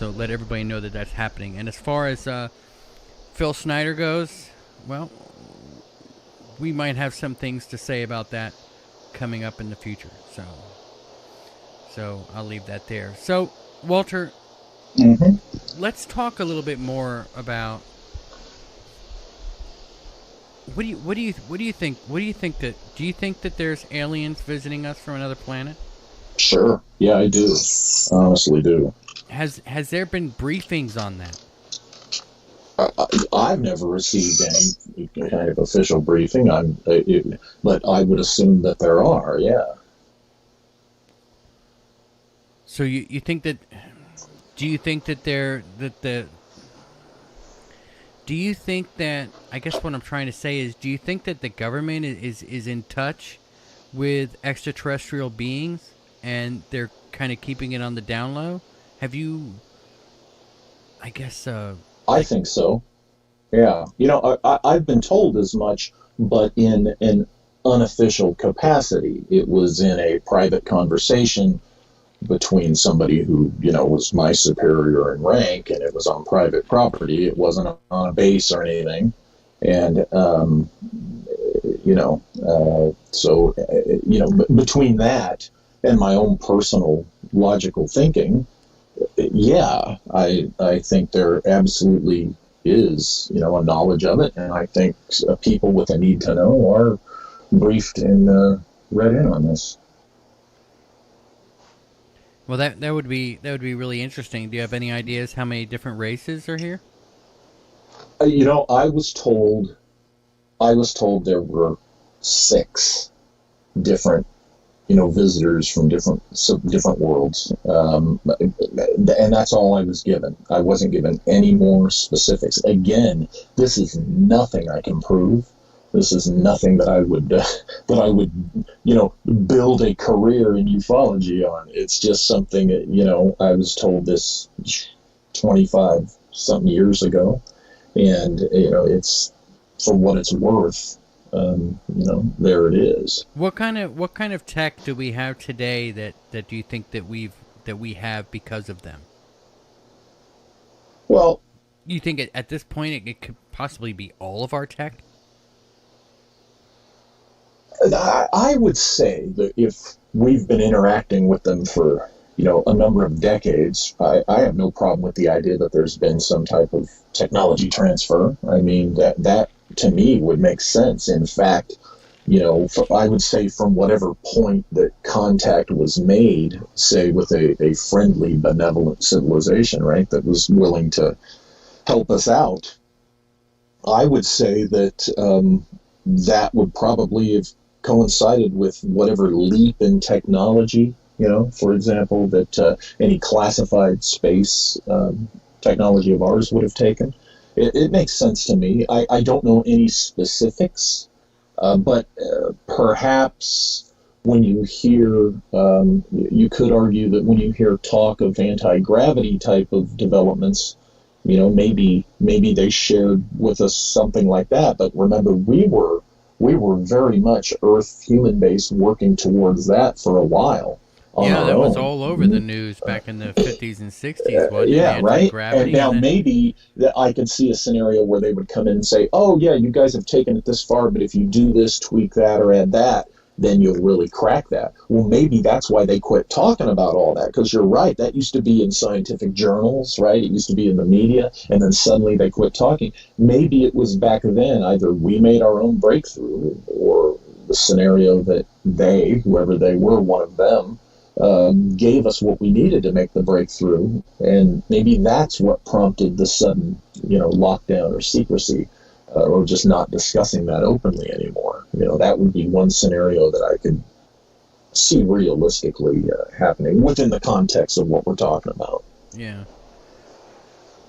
let everybody know that that's happening. And as far as Phil Schneider goes, well, we might have some things to say about that coming up in the future. So I'll leave that there. So Walter, let's talk a little bit more about what do you think that there's aliens visiting us from another planet? Sure. Yeah, I do. Honestly do. Has there been briefings on that? I've never received any kind of official briefing. But I would assume that there are. Yeah. So you think that? Do you think that Do you think that? I guess what I'm trying to say is, do you think that the government is in touch with extraterrestrial beings and they're kind of keeping it on the down low? Have you? I guess. I think so. Yeah. I've been told as much, but in an unofficial capacity. It was in a private conversation between somebody who, was my superior in rank, and it was on private property. It wasn't on a base or anything. And, so, between that and my own personal logical thinking, yeah, I think there absolutely is, a knowledge of it, and I think people with a need to know are briefed and read in on this. Well, that would be really interesting. Do you have any ideas how many different races are here? I was told there were 6 different visitors from different worlds, and that's all I was given. I wasn't given any more specifics. Again, this is nothing I can prove. This is nothing that I would build a career in ufology on. It's just something that, I was told this 25 something years ago, and it's, for what it's worth, there it is. What kind of tech do we have today that do you think that we have because of them? Well, you think at this point it could possibly be all of our tech? I would say that if we've been interacting with them for, a number of decades, I have no problem with the idea that there's been some type of technology transfer. I mean, that to me would make sense. In fact, I would say from whatever point that contact was made, say with a friendly, benevolent civilization, right, that was willing to help us out, I would say that that would probably have coincided with whatever leap in technology, for example, that any classified space technology of ours would have taken. It makes sense to me. I don't know any specifics, but perhaps when you hear, you could argue that when you hear talk of anti-gravity type of developments, maybe they shared with us something like that. But remember, we were very much Earth human-based, working towards that for a while. Yeah, that was all over the news back in the 50s and 60s, wasn't it? Yeah, right? And now maybe I could see a scenario where they would come in and say, oh, yeah, you guys have taken it this far, but if you do this, tweak that, or add that, then you'll really crack that. Well, maybe that's why they quit talking about all that, because you're right, that used to be in scientific journals, right? It used to be in the media, and then suddenly they quit talking. Maybe it was back then, either we made our own breakthrough, or the scenario that they, whoever they were, one of them, gave us what we needed to make the breakthrough, and maybe that's what prompted the sudden, lockdown or secrecy, or just not discussing that openly anymore. That would be one scenario that I could see realistically happening within the context of what we're talking about. Yeah.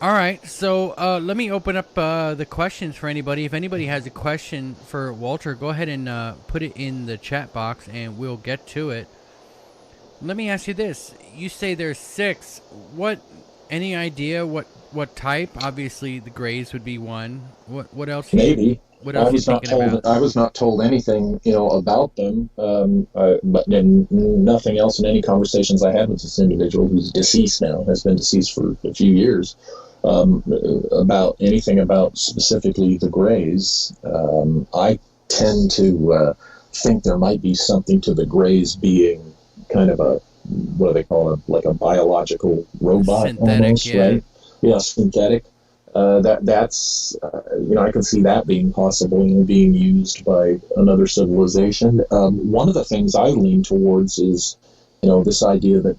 All right, so let me open up the questions for anybody. If anybody has a question for Walter, go ahead and put it in the chat box, and we'll get to it. Let me ask you this. You say there's 6. Any idea what type? Obviously, the grays would be one. What else? Maybe. What else are you thinking about? I was not told anything, about them, but then nothing else in any conversations I had with this individual, who's deceased now, has been deceased for a few years, about anything about specifically the grays. I tend to think there might be something to the grays being kind of a, what do they call it, like a biological robot, synthetic, almost, yeah. right? Yeah, synthetic. That's I can see that being possible, being used by another civilization. One of the things I lean towards is, this idea that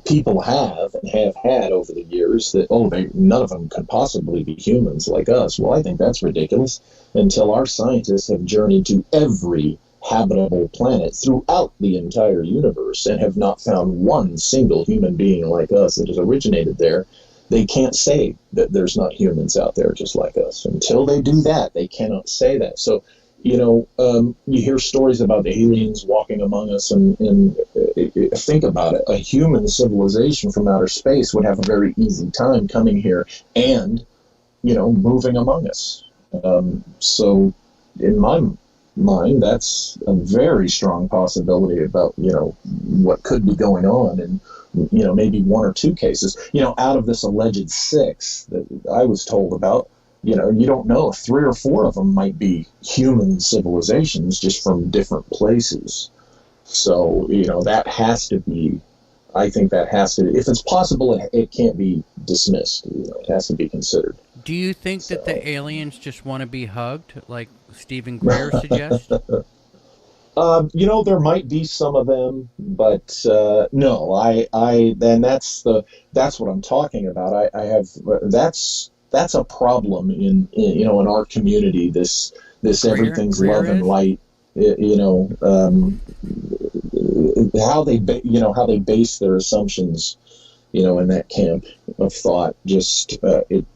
people have and have had over the years that, none of them could possibly be humans like us. Well, I think that's ridiculous until our scientists have journeyed to every habitable planet throughout the entire universe and have not found one single human being like us that has originated there. They can't say that there's not humans out there just like us. Until they do that, they cannot say that. So, you hear stories about the aliens walking among us, and think about it. A human civilization from outer space would have a very easy time coming here and, moving among us. So, in my mind, that's a very strong possibility about, what could be going on, and, maybe 1 or 2 cases, out of this alleged 6 that I was told about, you don't know. 3 or 4 of them might be human civilizations just from different places. So, that has to be, I think that has to, if it's possible, it can't be dismissed. It has to be considered. Do you think that the aliens just want to be hugged, like Stephen Greer suggests? There might be some of them, but no. Then that's what I'm talking about. I have that's a problem in our community. This everything's love and light. how they how they base their assumptions, in that camp of thought. Just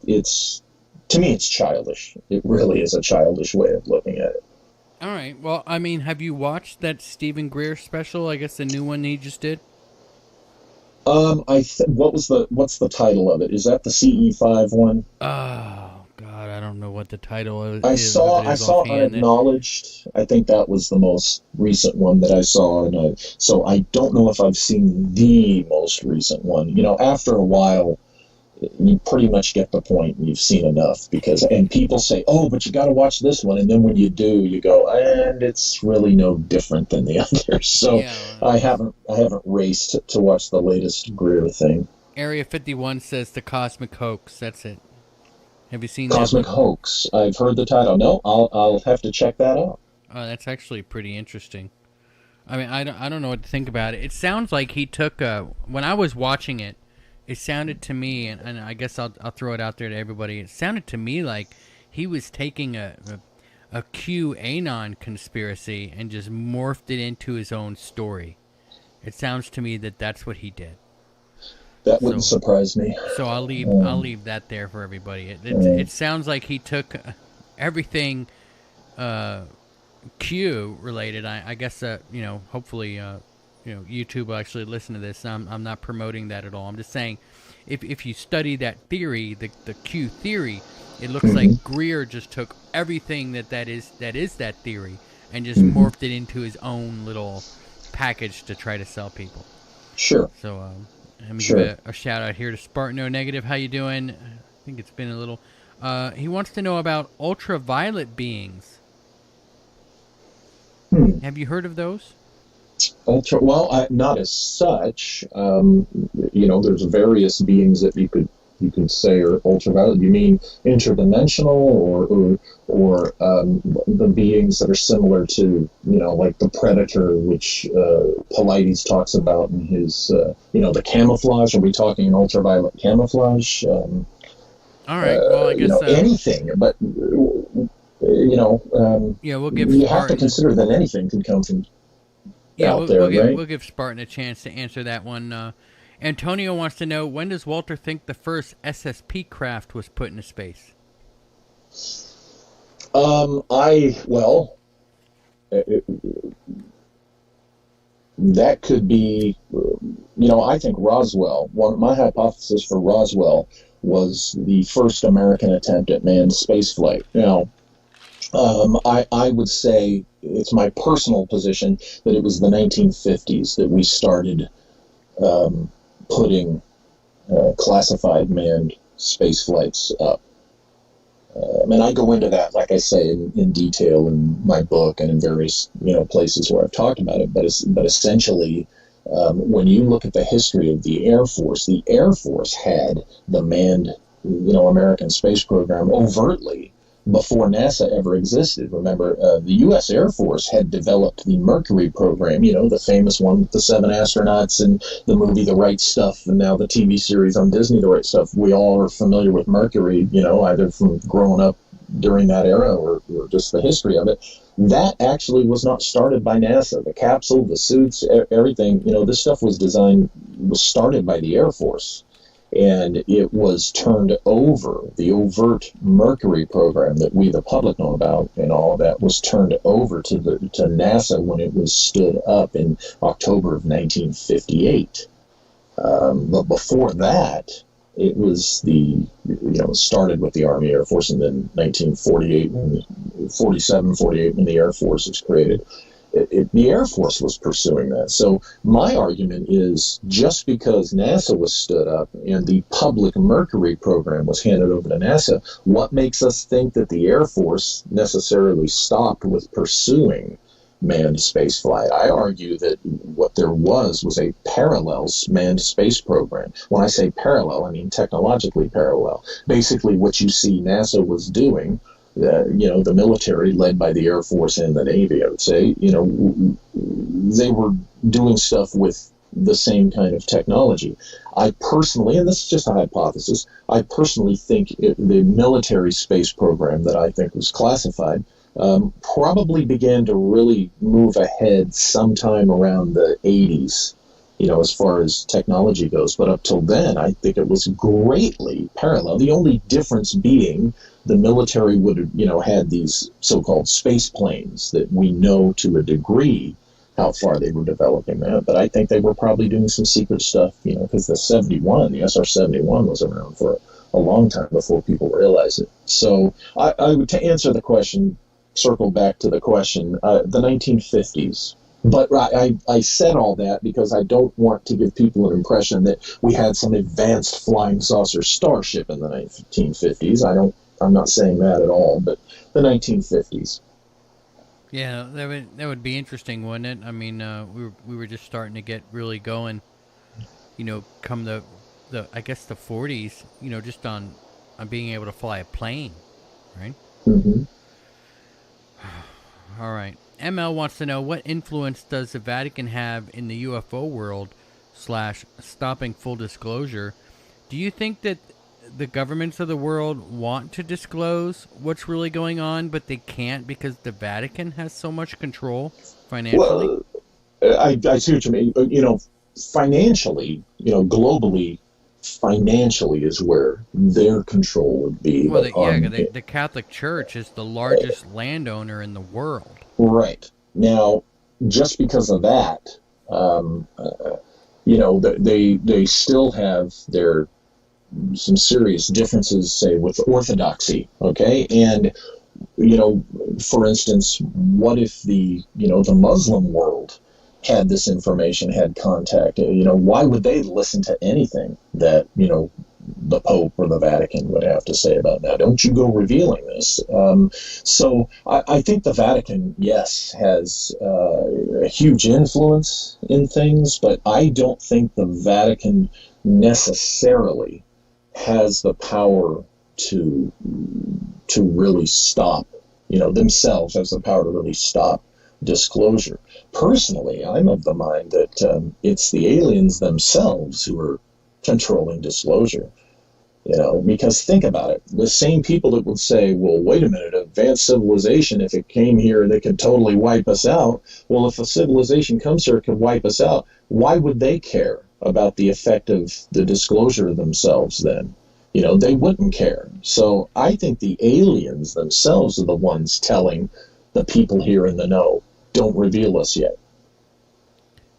it's to me, it's childish. It really is a childish way of looking at it. All right. Well, I mean, have you watched that Stephen Greer special? I guess the new one he just did. What's the title of it? Is that the CE5 one? Oh God, I don't know what the title is. I saw Unacknowledged. I think that was the most recent one that I saw, and so I don't know if I've seen the most recent one. After a while, you pretty much get the point, and you've seen enough, and people say, "Oh, but you got to watch this one," and then when you do, you go, and it's really no different than the others. So yeah. I haven't raced to watch the latest Greer thing. Area 51 says The Cosmic Hoax. That's it. Have you seen Cosmic Hoax? I've heard the title. No, I'll have to check that out. Oh, that's actually pretty interesting. I mean, I don't know what to think about it. It sounds like he took when I was watching it. It sounded to me, and I guess I'll throw it out there to everybody. It sounded to me like he was taking a QAnon conspiracy and just morphed it into his own story. It sounds to me that that's what he did. That wouldn't surprise me. So I'll leave that there for everybody. It sounds like he took everything Q related. I guess hopefully. YouTube will actually listen to this. I'm not promoting that at all. I'm just saying, if you study that theory, the Q theory, it looks like Greer just took everything that is that theory and just morphed it into his own little package to try to sell people. Sure. So let me give a shout out here to Spartan No Negative. How you doing? I think it's been a little. He wants to know about ultraviolet beings. Have you heard of those? Not as such. There's various beings that you could say are ultraviolet. You mean interdimensional, or the beings that are similar to like the Predator, which Paulides talks about in his the camouflage. Are we talking ultraviolet camouflage? All right. Well, I guess anything, but we'll give. You have to consider that anything can come from. Yeah, we'll give Spartan a chance to answer that one. Antonio wants to know, when does Walter think the first SSP craft was put into space? That could be, I think Roswell. My hypothesis for Roswell was the first American attempt at manned spaceflight. I would say it's my personal position that it was the 1950s that we started putting classified manned space flights up. And I go into that, like I say, in detail in my book and in various places where I've talked about it. But essentially, when you look at the history of the Air Force had the manned American space program overtly before NASA ever existed. Remember, the U.S. Air Force had developed the Mercury program, the famous one with the 7 astronauts and the movie The Right Stuff, and now the TV series on Disney, The Right Stuff. We all are familiar with Mercury, either from growing up during that era or just the history of it. That actually was not started by NASA. The capsule, the suits, everything, this stuff was started by the Air Force. And it was turned over, the overt Mercury program that we, the public, know about, and all of that was turned over to NASA when it was stood up in October of 1958. But before that, it was started with the Army Air Force, and then 1948, 48, when the Air Force was created. The Air Force was pursuing that. So my argument is, just because NASA was stood up and the public Mercury program was handed over to NASA, what makes us think that the Air Force necessarily stopped with pursuing manned spaceflight? I argue that what there was a parallel manned space program. When I say parallel, I mean technologically parallel. Basically, what you see NASA was doing, the military, led by the Air Force and the Navy, I would say, they were doing stuff with the same kind of technology. I personally, and this is just a hypothesis, I personally think the military space program that I think was classified probably began to really move ahead sometime around the 80s, as far as technology goes. But up till then, I think it was greatly parallel. The only difference being the military would have, had these so-called space planes that we know to a degree how far they were developing that. But I think they were probably doing some secret stuff, because the SR-71 was around for a long time before people realized it. So I would, to answer the question, circle back to the question, the 1950s. But I said all that because I don't want to give people an impression that we had some advanced flying saucer starship in the 1950s. I'm not saying that at all, but the 1950s. Yeah, that would be interesting, wouldn't it? I mean, we were just starting to get really going, come the I guess the 40s, just on being able to fly a plane, right? Mm-hmm. All right. ML wants to know, what influence does the Vatican have in the UFO world / stopping full disclosure? Do you think that the governments of the world want to disclose what's really going on, but they can't because the Vatican has so much control financially? Well, I see what you mean. Financially, globally, financially is where their control would be. Well, the Catholic Church is the largest landowner in the world. Right. Now, just because of that, they still have some serious differences, say, with orthodoxy, okay? And, for instance, what if the Muslim world had this information, had contact? Why would they listen to anything that, the Pope or the Vatican would have to say about that? Don't you go revealing this. So I think the Vatican, yes, has a huge influence in things, but I don't think the Vatican necessarily has the power to really stop, themselves has the power to really stop disclosure. Personally, I'm of the mind that it's the aliens themselves who are controlling disclosure. Because think about it. The same people that would say, well, wait a minute, advanced civilization, if it came here, they could totally wipe us out. Well, if a civilization comes here, it could wipe us out. Why would they care about the effect of the disclosure of themselves then? They wouldn't care. So I think the aliens themselves are the ones telling the people here in the know, don't reveal us yet.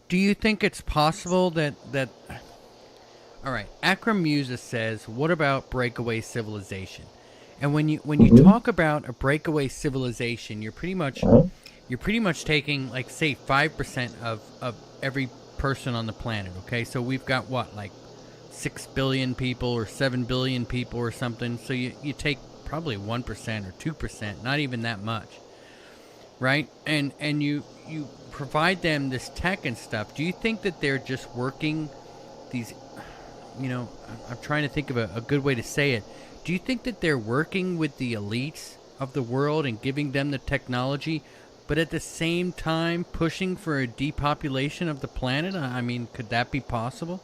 Do you think it's possible that all right, Akram Musa says, what about breakaway civilization? And when you talk about a breakaway civilization, you're pretty much taking, like, say 5% of every person on the planet, okay? So we've got what, like 6 billion people or 7 billion people or something. So you take probably 1% or 2%, not even that much. Right? And you provide them this tech and stuff. Do you think that they're just working these, I'm trying to think of a good way to say it. Do you think that they're working with the elites of the world and giving them the technology, but at the same time pushing for a depopulation of the planet? I mean, could that be possible?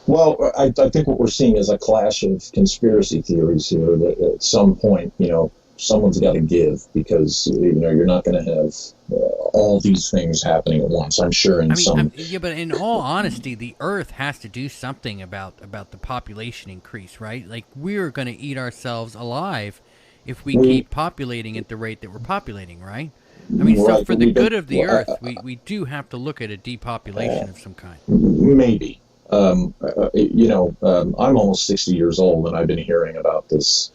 Well, I think what we're seeing is a clash of conspiracy theories here that at some point, someone's got to give, because you're not going to have all these things happening at once. I'm sure but in all honesty, the Earth has to do something about the population increase, right? Like, we're going to eat ourselves alive if we keep populating at the rate that we're populating, right? I mean, so for the good of the Earth, we do have to look at a depopulation of some kind. Maybe. I'm almost 60 years old, and I've been hearing about this,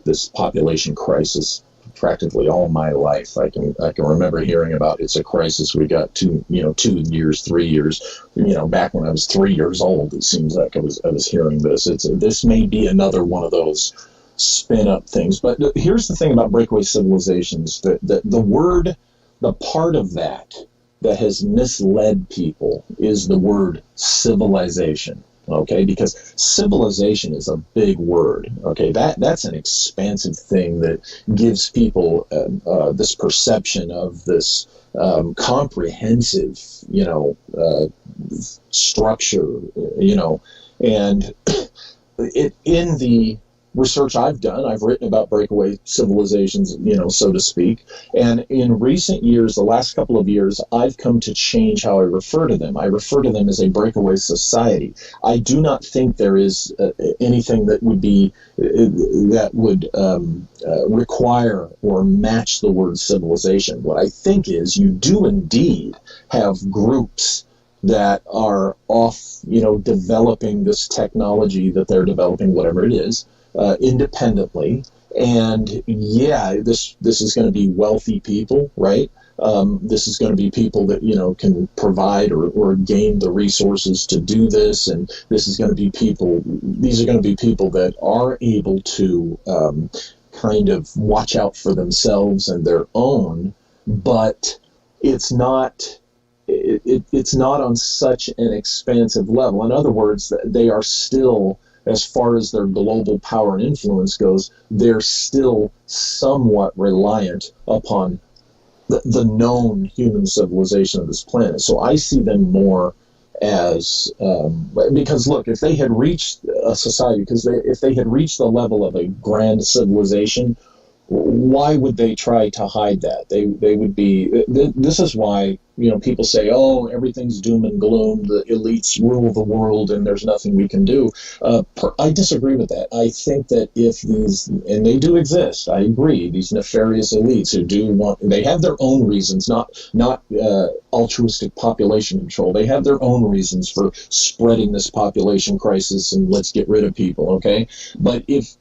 this population crisis practically all my life. I can remember hearing about it's a crisis. We got 2 years, 3 years. Back when I was 3 years old, it seems like I was hearing this. This may be another one of those spin up things. But here's the thing about breakaway civilizations: that the part of that has misled people is the word civilization. Okay, because civilization is a big word. Okay, that's an expansive thing that gives people this perception of this comprehensive, structure, and it in the research I've done. I've written about breakaway civilizations, so to speak. And in recent years, the last couple of years, I've come to change how I refer to them. I refer to them as a breakaway society. I do not think there is anything that would be require or match the word civilization. What I think is you do indeed have groups that are off, developing this technology that they're developing, whatever it is, independently. And yeah, this is going to be wealthy people, right? This is going to be people that, can provide or gain the resources to do this. And these are going to be people that are able to kind of watch out for themselves and their own, but it's not on such an expansive level. In other words, they are still, as far as their global power and influence goes, they're still somewhat reliant upon the known human civilization of this planet. So I see them more as, because look, if they had reached a society, if they had reached the level of a grand civilization, why would they try to hide that? They would be. This is why people say, "Oh, everything's doom and gloom. The elites rule the world, and there's nothing we can do." I disagree with that. I think that if these, and they do exist, I agree. These nefarious elites who they have their own reasons, not altruistic population control. They have their own reasons for spreading this population crisis and let's get rid of people. Okay, but if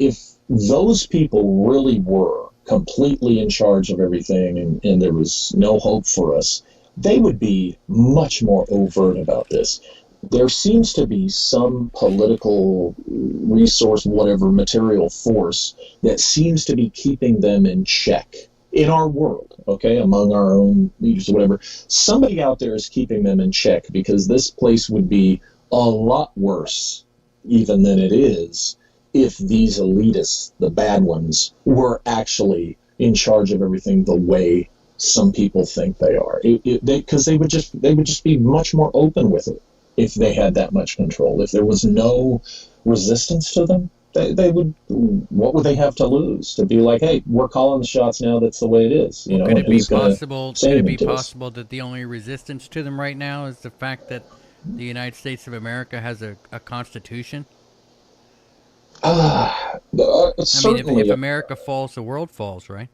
those people really were completely in charge of everything and there was no hope for us, they would be much more overt about this. There seems to be some political resource, whatever, material force that seems to be keeping them in check in our world, okay, among our own leaders or whatever. Somebody out there is keeping them in check, because this place would be a lot worse even than it is if these elitists, the bad ones, were actually in charge of everything the way some people think they are. Because they would just be much more open with it if they had that much control. If there was no resistance to them, they would. What would they have to lose? To be like, hey, we're calling the shots now. That's the way it is. Could it be possible? Could it be possible that the only resistance to them right now is the fact that the United States of America has a constitution? Certainly. If America falls, the world falls, right?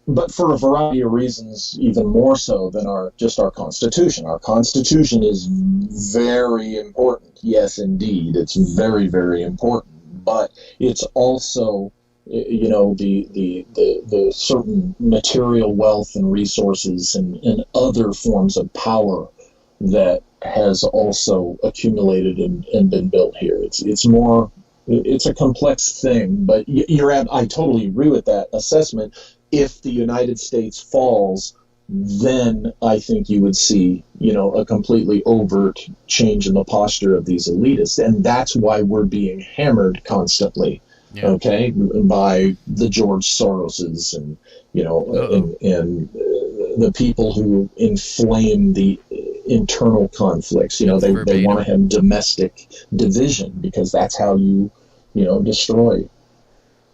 But for a variety of reasons, even more so than our Constitution. Our Constitution is very important. Yes, indeed, it's very, very important. But it's also, the certain material wealth and resources and other forms of power that has also accumulated and been built here. It's more. It's a complex thing, but I totally agree with that assessment. If the United States falls, then I think you would see, a completely overt change in the posture of these elitists. And that's why we're being hammered constantly, okay, by the George Soroses and, and the people who inflame the internal conflicts. They want to have domestic division, because that's how you destroy.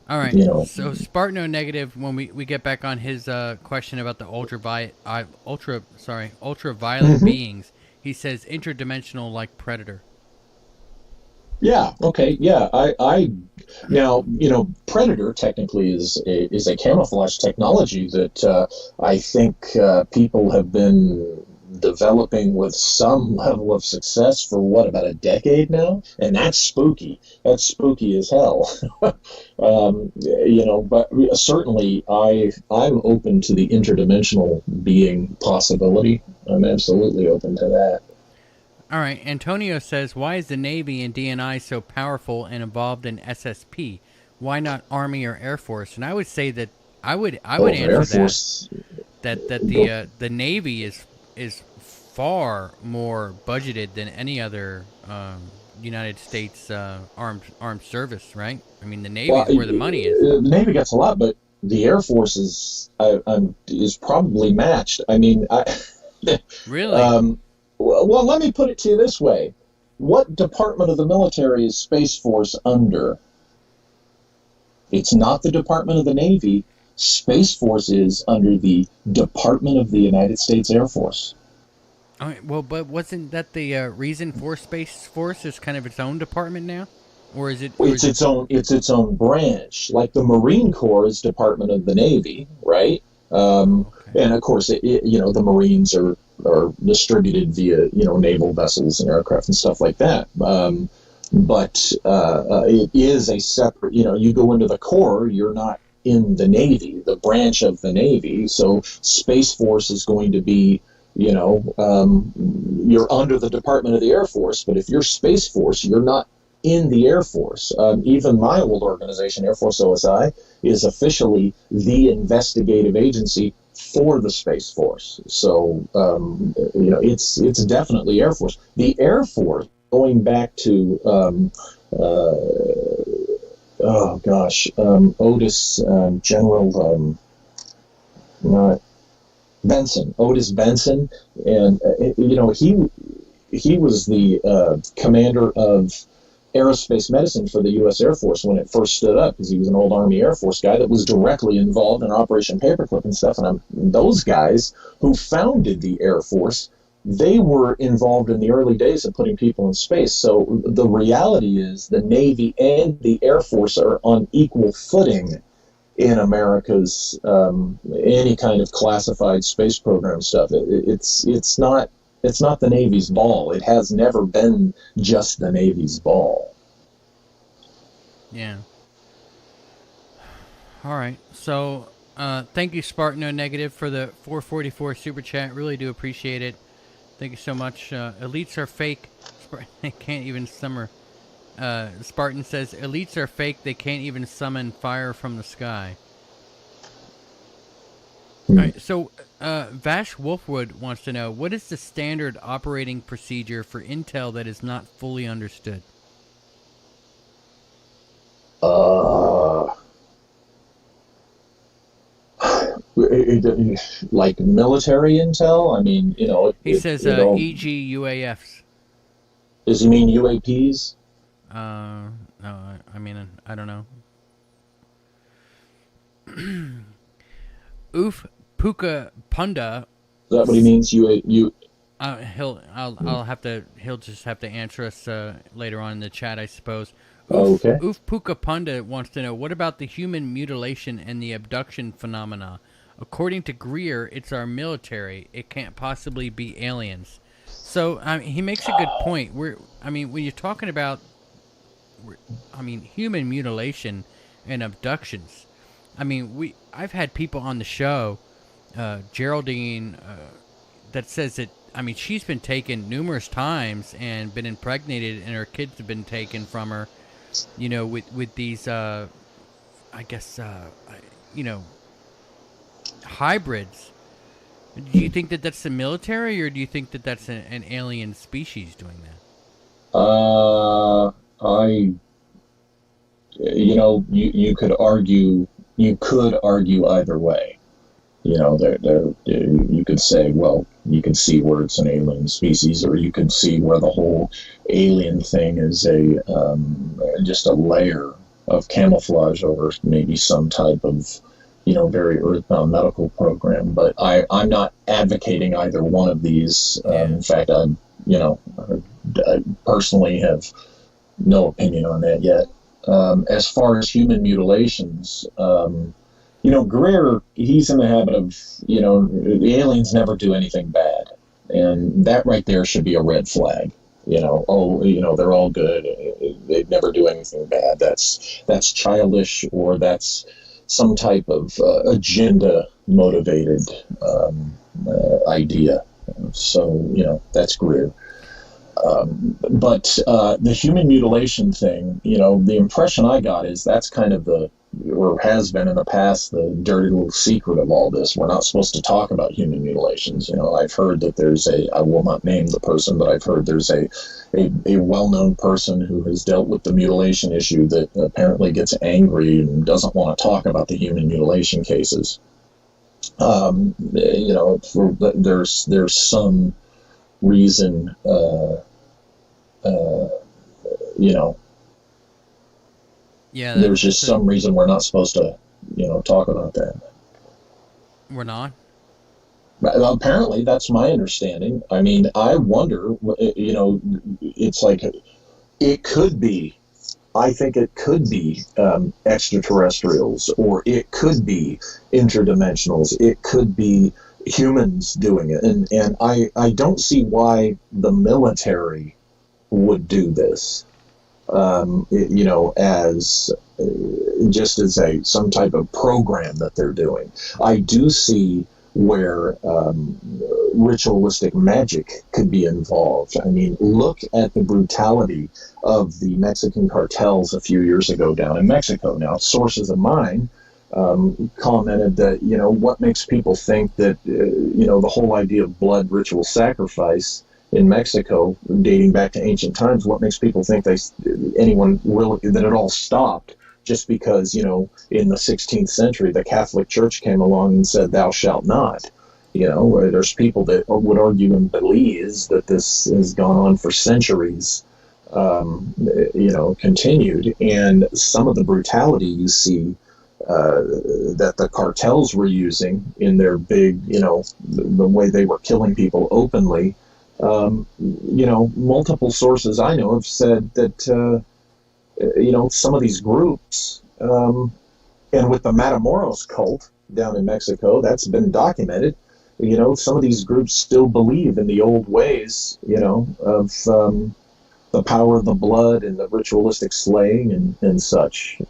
All right. So Spartano Negative, when we get back on his question about the ultraviolet beings, he says interdimensional like Predator. Yeah. Okay. Yeah. I now Predator technically is a camouflage technology that I think people have been developing with some level of success for about a decade now, and that's spooky. That's spooky as hell. But certainly I'm open to the interdimensional being possibility. I'm absolutely open to that. All right. Antonio says, why is the Navy and DNI so powerful and involved in SSP? Why not Army or Air Force? And I would say that I would answer that the Navy is far more budgeted than any other United States armed service, right? I mean, the Navy is where the money is. The Navy gets a lot, but the Air Force is probably matched. I mean, really. Well, let me put it to you this way: what department of the military is Space Force under? It's not the Department of the Navy. Space Force is under the Department of the United States Air Force. All right, well, but wasn't that the reason for Space Force is kind of its own department now, or is it? It's its own branch. Like the Marine Corps is Department of the Navy, right? Okay. And of course, the Marines are distributed via naval vessels and aircraft and stuff like that. But it is a separate. You go into the Corps, you're not in the Navy, the branch of the Navy. So Space Force is going to be, you're under the Department of the Air Force. But if you're Space Force, you're not in the Air Force. Even my old organization, Air Force OSI, is officially the investigative agency for the Space Force. So, it's definitely Air Force. The Air Force, going back to, Otis, General, Benson, Otis Benson, and, he was the commander of aerospace medicine for the U.S. Air Force when it first stood up, because he was an old Army Air Force guy that was directly involved in Operation Paperclip and stuff. And those guys who founded the Air Force, they were involved in the early days of putting people in space. So the reality is the Navy and the Air Force are on equal footing in America's any kind of classified space program stuff. It's not the Navy's ball. It has never been just the Navy's ball. Yeah. All right. So, thank you, Spartano Negative, for the 444 super chat. Really do appreciate it. Thank you so much. Elites are fake. They can't even summon. Spartan says, elites are fake. They can't even summon fire from the sky. All right, so Vash Wolfwood wants to know, what is the standard operating procedure for intel that is not fully understood? Like military intel? I mean, He says e.g. UAFs. Does he mean UAPs? No, I mean, I don't know. Oof Puka Punda. Is that what he means? He'll just have to answer us later on in the chat, I suppose. Okay. Oof Puka Punda wants to know, what about the human mutilation and the abduction phenomena? According to Greer, it's our military. It can't possibly be aliens. So he makes a good point. When you're talking about, human mutilation and abductions. I've had people on the show, Geraldine, that says that, she's been taken numerous times and been impregnated, and her kids have been taken from her, with these, hybrids. Do you think that that's the military, or do you think that that's an alien species doing that? You could argue either way. You could say, well, you can see where it's an alien species, or you can see where the whole alien thing is just a layer of camouflage over maybe some type of, very earthbound medical program. But I'm not advocating either one of these. In fact, I personally have no opinion on that yet. As far as human mutilations, Greer, he's in the habit of, the aliens never do anything bad. And that right there should be a red flag. They're all good. They never do anything bad. That's childish, or that's some type of agenda-motivated idea. So, that's Greer. But the human mutilation thing, the impression I got is that's kind of or has been in the past, the dirty little secret of all this. We're not supposed to talk about human mutilations. I've heard that I will not name the person, but I've heard there's a well-known person who has dealt with the mutilation issue that apparently gets angry and doesn't want to talk about the human mutilation cases. There's some reason, Yeah, There's just some reason we're not supposed to, talk about that. We're not? Apparently, that's my understanding. I mean, I wonder, it's like it could be. I think it could be extraterrestrials, or it could be interdimensionals. It could be humans doing it. And I don't see why the military would do this, as just as some type of program that they're doing. I do see where ritualistic magic could be involved. I mean, look at the brutality of the Mexican cartels a few years ago down in Mexico. Now, sources of mine commented that, what makes people think that, the whole idea of blood ritual sacrifice in Mexico, dating back to ancient times, what makes people think that it all stopped just because, in the 16th century, the Catholic Church came along and said, "Thou shalt not." There's people that would argue in Belize that this has gone on for centuries, continued. And some of the brutality you see that the cartels were using in their big, the way they were killing people openly, multiple sources I know have said that, some of these groups, and with the Matamoros cult down in Mexico, that's been documented, some of these groups still believe in the old ways, of the power of the blood and the ritualistic slaying and such.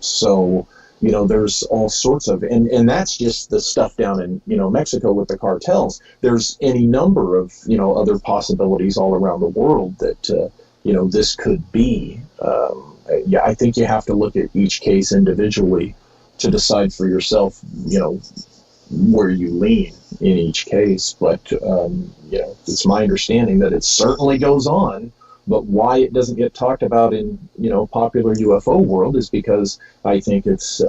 So, there's all sorts of, and that's just the stuff down in, Mexico with the cartels. There's any number of, other possibilities all around the world that, this could be. I think you have to look at each case individually to decide for yourself, where you lean in each case. But, it's my understanding that it certainly goes on. But why it doesn't get talked about in, popular UFO world is because I think it's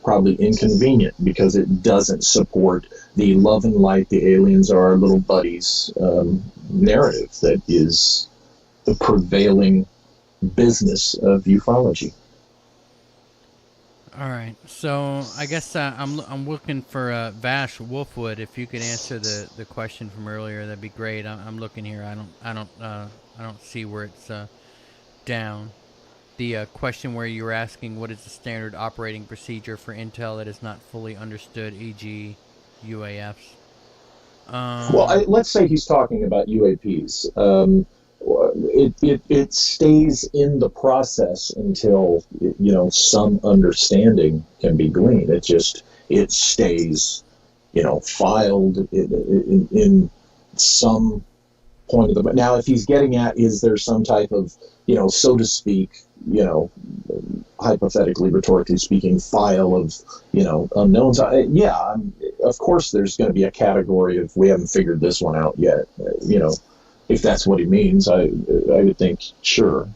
probably inconvenient, because it doesn't support the love and light, the aliens are our little buddies narrative that is the prevailing business of ufology. All right, so I guess I'm looking for Vash Wolfwood. If you could answer the question from earlier, that'd be great. I'm looking here. I don't see where it's down. The question where you were asking what is the standard operating procedure for intel that is not fully understood, e.g., UAFs. Well, let's say he's talking about UAPs. It stays in the process until some understanding can be gleaned. It stays filed in some point of the. Now, if he's getting at, is there some type of so to speak, hypothetically, rhetorically speaking, file of unknowns? Of course there's going to be a category of we haven't figured this one out yet. If that's what he means, I would think, sure.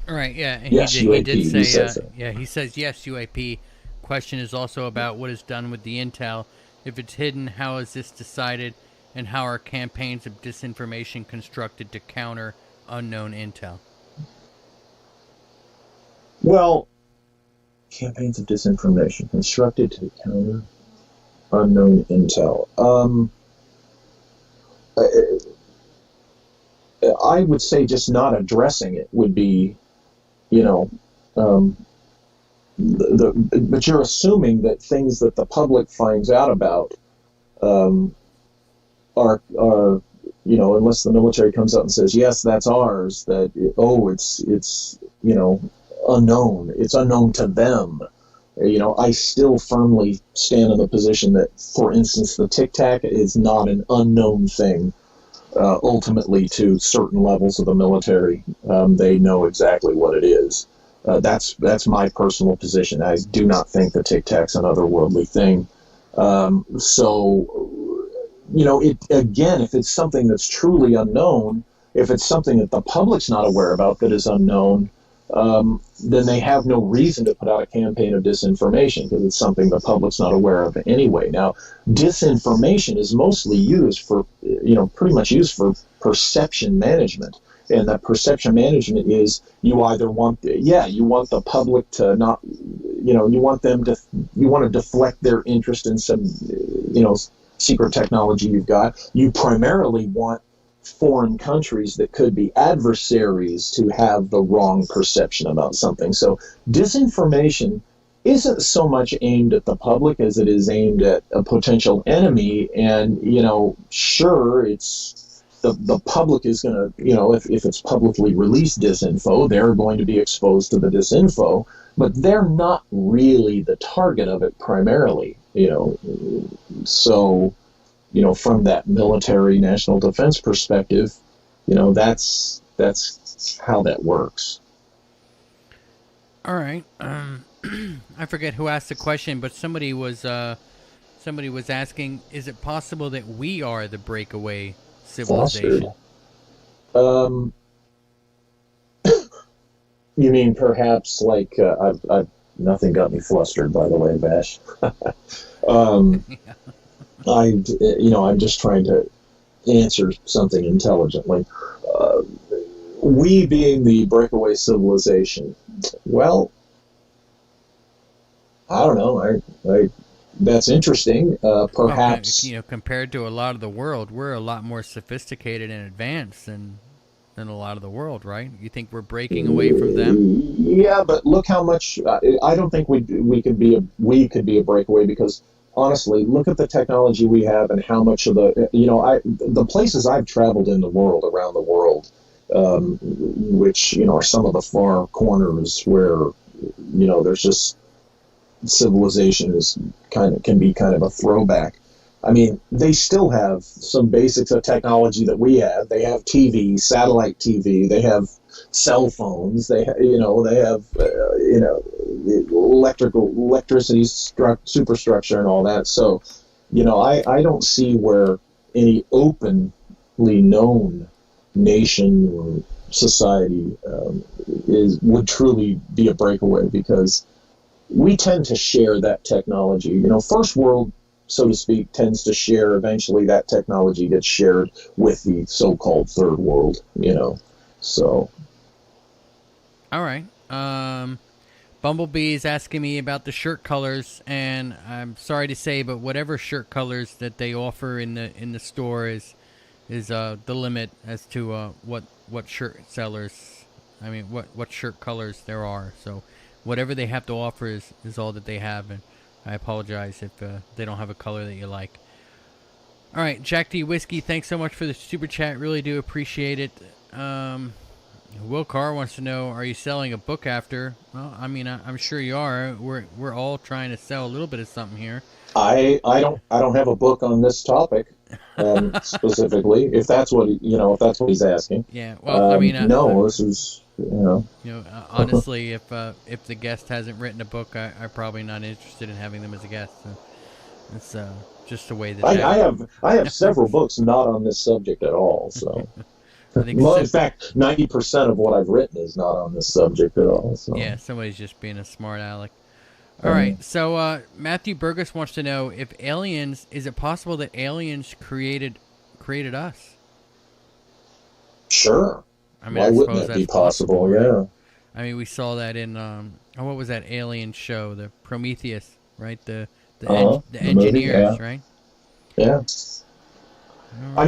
All right, yeah. And yes, he UAP, did say, he says so. Yeah, he says yes, UAP. Question is also about what is done with the intel. If it's hidden, how is this decided? And how are campaigns of disinformation constructed to counter unknown intel? Well, campaigns of disinformation constructed to counter unknown intel. I would say just not addressing it would be, but you're assuming that things that the public finds out about are unless the military comes out and says, yes, that's ours, that, it's unknown. It's unknown to them. I still firmly stand in the position that, for instance, the Tic Tac is not an unknown thing. Ultimately, to certain levels of the military, they know exactly what it is. That's my personal position. I do not think the Tic Tac's an otherworldly thing. If it's something that's truly unknown, if it's something that the public's not aware about that is unknown, then they have no reason to put out a campaign of disinformation, because it's something the public's not aware of anyway. Now, disinformation is mostly used for, pretty much used for perception management. And that perception management is you either want, you want the public to not, you want them to, you want to deflect their interest in some, secret technology you've got. You primarily want foreign countries that could be adversaries to have the wrong perception about something. So disinformation isn't so much aimed at the public as it is aimed at a potential enemy. And, sure, it's the public is going to, if it's publicly released disinfo, they're going to be exposed to the disinfo, but they're not really the target of it primarily, So, from that military national defense perspective, that's how that works. All right. I forget who asked the question, but somebody was asking, is it possible that we are the breakaway civilization? You mean perhaps like I've nothing got me flustered, by the way, Bash. I'm just trying to answer something intelligently. We being the breakaway civilization, well, I don't know. I that's interesting. Perhaps compared to a lot of the world, we're a lot more sophisticated and advanced than a lot of the world, right? You think we're breaking away from them? Yeah, but look how much. I don't think we could be a breakaway, because honestly, look at the technology we have and how much of the places I've traveled in the world, around the world, which are some of the far corners where there's just civilization can be kind of a throwback. I mean, they still have some basics of technology that we have. They have TV, satellite TV. They have cell phones. They have electricity superstructure and all that. So, I don't see where any openly known nation or society would truly be a breakaway, because we tend to share that technology. First world, so to speak, tends to share. Eventually that technology gets shared with the so-called third world, so. All right. Bumblebee is asking me about the shirt colors, and I'm sorry to say, but whatever shirt colors that they offer in the store is the limit as to what shirt sellers, what shirt colors there are. So whatever they have to offer is all that they have, and I apologize if they don't have a color that you like. All right, Jack D. Whiskey, thanks so much for the super chat. Really do appreciate it. Will Carr wants to know, are you selling a book after? Well, I'm sure you are. We're all trying to sell a little bit of something here. I don't have a book on this topic specifically. If that's what he's asking. Yeah. Well, no, this is. Honestly, if the guest hasn't written a book, I'm probably not interested in having them as a guest. So it's just the way that I have several books not on this subject at all. So, in fact, 90% of what I've written is not on this subject at all. So. Yeah, somebody's just being a smart aleck. All right, so Matthew Burgess wants to know, is it possible that aliens created us? Sure. Why wouldn't it be possible? Yeah. We saw that in what was that alien show? The Prometheus, right? The engineers, movie, yeah. right? Yeah.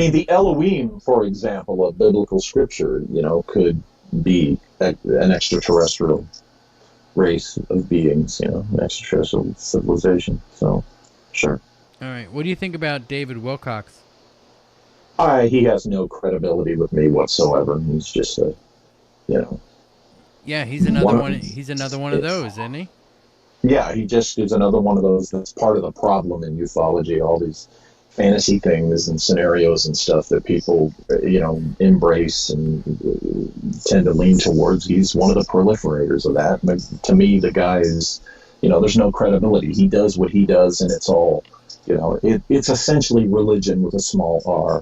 The Elohim, for example, of biblical scripture, could be an extraterrestrial race of beings, an extraterrestrial civilization. So, sure. All right. What do you think about David Wilcox? He has no credibility with me whatsoever. He's just Yeah, he's another one. He's another one of those, isn't he? Yeah, he just is another one of those. That's part of the problem in ufology. All these fantasy things and scenarios and stuff that people, embrace and tend to lean towards. He's one of the proliferators of that. But to me, the guy is, there's no credibility. He does what he does, and it's all, it's essentially religion with a small r.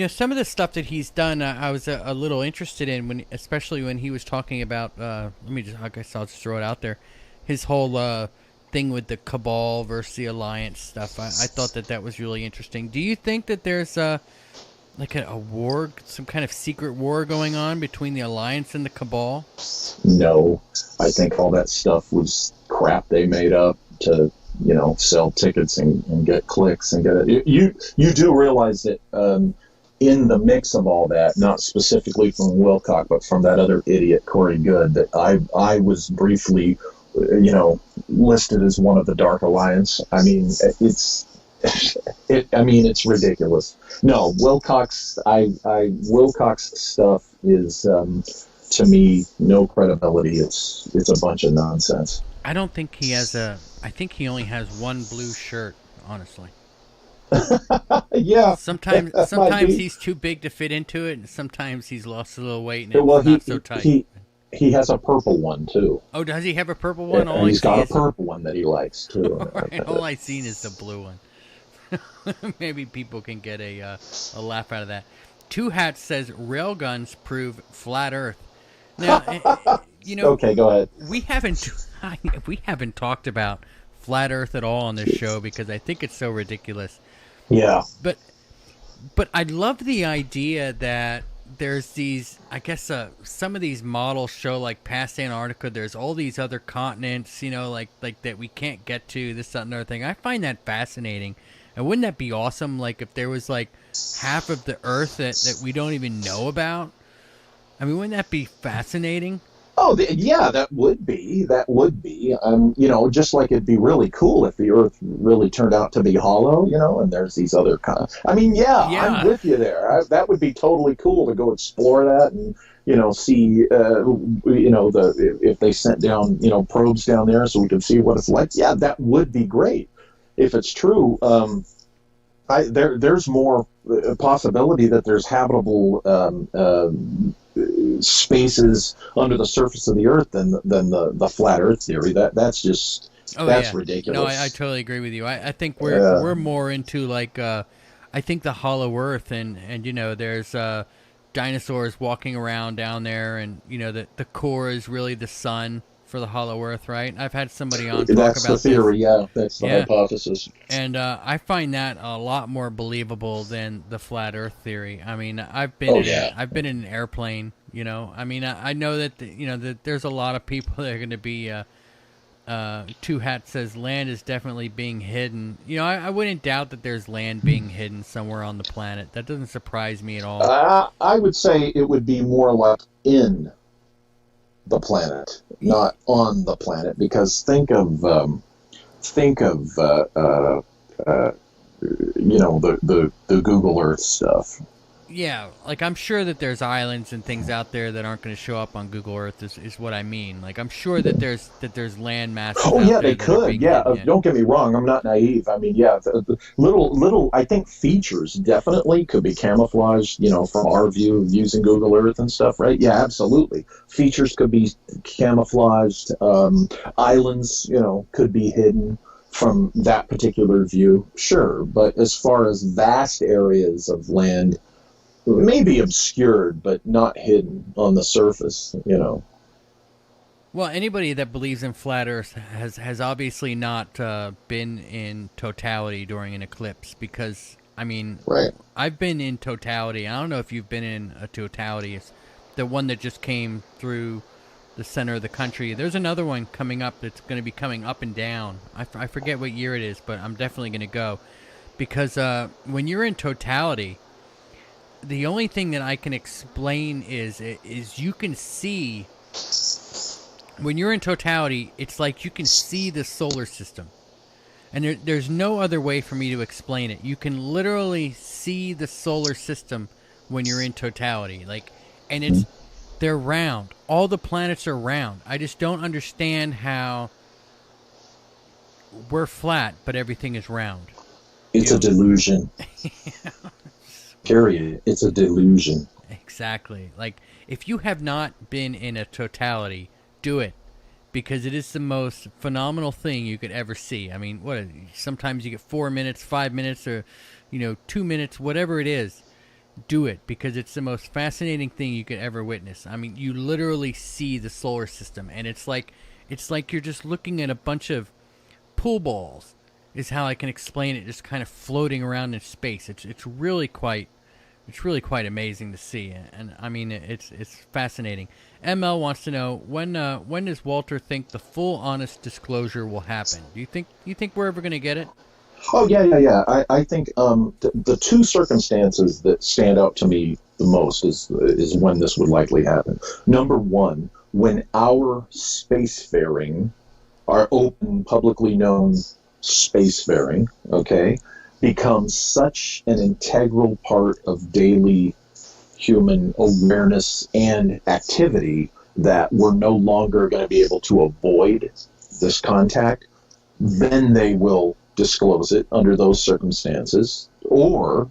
Some of the stuff that he's done, I was a little interested in, especially when he was talking about, I guess I'll just throw it out there, his whole thing with the cabal versus the alliance stuff. I thought that was really interesting. Do you think that there's like a war, some kind of secret war going on between the Alliance and the Cabal? No, I think all that stuff was crap they made up to, sell tickets and get clicks and get it. You do realize that in the mix of all that, not specifically from Wilcock, but from that other idiot Corey Good, that I was briefly, listed as one of the Dark Alliance. I mean, it's ridiculous. No, Wilcock's stuff is, to me, no credibility. It's a bunch of nonsense. I don't think he has I think he only has one blue shirt, honestly. Yeah. Sometimes he's too big to fit into it, and sometimes he's lost a little weight and it's not so tight. He has a purple one too. Oh, does he have a purple one? And he's got a purple one that he likes too. All I've seen is the blue one. Maybe people can get a laugh out of that. Two Hats says railguns prove flat Earth. Now, okay, go ahead. We haven't talked about flat Earth at all on this show because I think it's so ridiculous. Yeah. But I love the idea that there's these, I guess some of these models show, like past Antarctica, there's all these other continents, like that we can't get to, this, that, and other thing. I find that fascinating. And wouldn't that be awesome, like if there was like half of the Earth that we don't even know about? I mean, wouldn't that be fascinating? Oh, yeah, that would be. Just like it'd be really cool if the Earth really turned out to be hollow, and there's these other yeah. I'm with you there. That would be totally cool to go explore that and, see, if they sent down, probes down there so we could see what it's like. Yeah, that would be great. If it's true, there's more possibility that there's habitable spaces under the surface of the Earth than the flat Earth theory. That's ridiculous. No, I totally agree with you. I think we're more into like I think the hollow Earth and there's dinosaurs walking around down there, and the core is really the sun for the hollow Earth, right? I've had somebody on talk about that's the theory. this. Yeah, that's the hypothesis. And I find that a lot more believable than the flat Earth theory. I mean, I've been in an airplane. I mean, I know that that there's a lot of people that are going to be. Two Hats says land is definitely being hidden. I wouldn't doubt that there's land being hidden somewhere on the planet. That doesn't surprise me at all. I would say it would be more like in the planet, not on the planet, because think of the Google Earth stuff. Yeah, like I'm sure that there's islands and things out there that aren't going to show up on Google Earth. Is what I mean. Like I'm sure that there's land masses. Oh yeah, they could. Yeah, don't get me wrong. I'm not naive. I mean, yeah, the little. I think features definitely could be camouflaged. From our view of using Google Earth and stuff, right? Yeah, absolutely. Features could be camouflaged. Islands, could be hidden from that particular view. Sure, but as far as vast areas of land, maybe obscured, but not hidden on the surface, Well, anybody that believes in flat Earth has obviously not been in totality during an eclipse, because, I mean, right. I've been in totality. I don't know if you've been in a totality. It's the one that just came through the center of the country. There's another one coming up that's going to be coming up and down. I forget what year it is, but I'm definitely going to go. Because when you're in totality, the only thing that I can explain is you can see, when you're in totality, it's like you can see the solar system. And there's no other way for me to explain it. You can literally see the solar system when you're in totality. And they're round. All the planets are round. I just don't understand how we're flat, but everything is round. It's a delusion. Period. It's a delusion. Exactly. Like, if you have not been in a totality, do it, because it is the most phenomenal thing you could ever see. I mean, sometimes you get 4 minutes, 5 minutes, or 2 minutes, whatever it is. Do it, because it's the most fascinating thing you could ever witness. I mean, you literally see the solar system, and it's like you're just looking at a bunch of pool balls, is how I can explain it, just kind of floating around in space. It's really quite It's really quite amazing to see, and I mean it's fascinating. ML wants to know when does Walter think the full honest disclosure will happen? Do you think we're ever going to get it? Oh yeah. I think the two circumstances that stand out to me the most is when this would likely happen. Number one, when our spacefaring, our open, publicly known spacefaring, okay, becomes such an integral part of daily human awareness and activity that we're no longer going to be able to avoid this contact, then they will disclose it under those circumstances. Or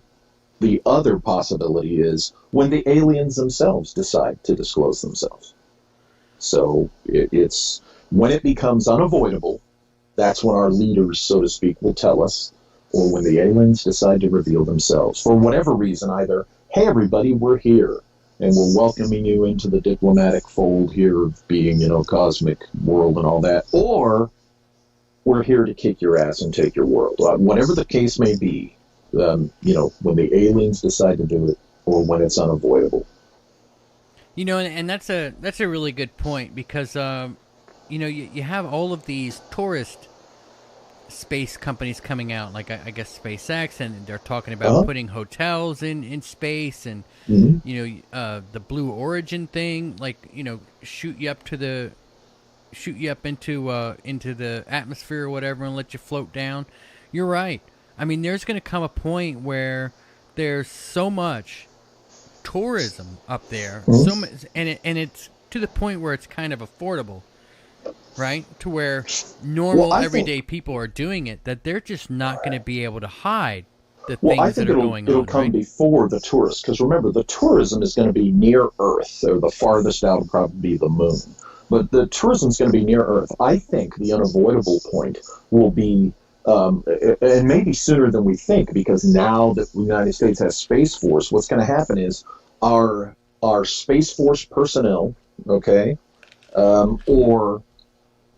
the other possibility is when the aliens themselves decide to disclose themselves. So it's when it becomes unavoidable, that's when our leaders, so to speak, will tell us, or when the aliens decide to reveal themselves. For whatever reason, either, hey, everybody, we're here, and we're welcoming you into the diplomatic fold here of being, cosmic world and all that, or we're here to kick your ass and take your world. Whatever the case may be, when the aliens decide to do it, or when it's unavoidable. And that's a really good point because, you have all of these tourist space companies coming out, like I guess SpaceX, and they're talking about putting hotels in space, and the Blue Origin thing, like shoot you up into the atmosphere or whatever and let you float down. You're right. I mean, there's going to come a point where there's so much tourism up there, so much, and it's to the point where it's kind of affordable. Right? To where normal, everyday people are doing it, that they're just not going to be able to hide the things that are going on. It'll come before the tourists, because remember, the tourism is going to be near Earth, or the farthest out will probably be the moon. But the tourism is going to be near Earth. I think the unavoidable point will be, and maybe sooner than we think, because now that the United States has Space Force, what's going to happen is our Space Force personnel, okay, or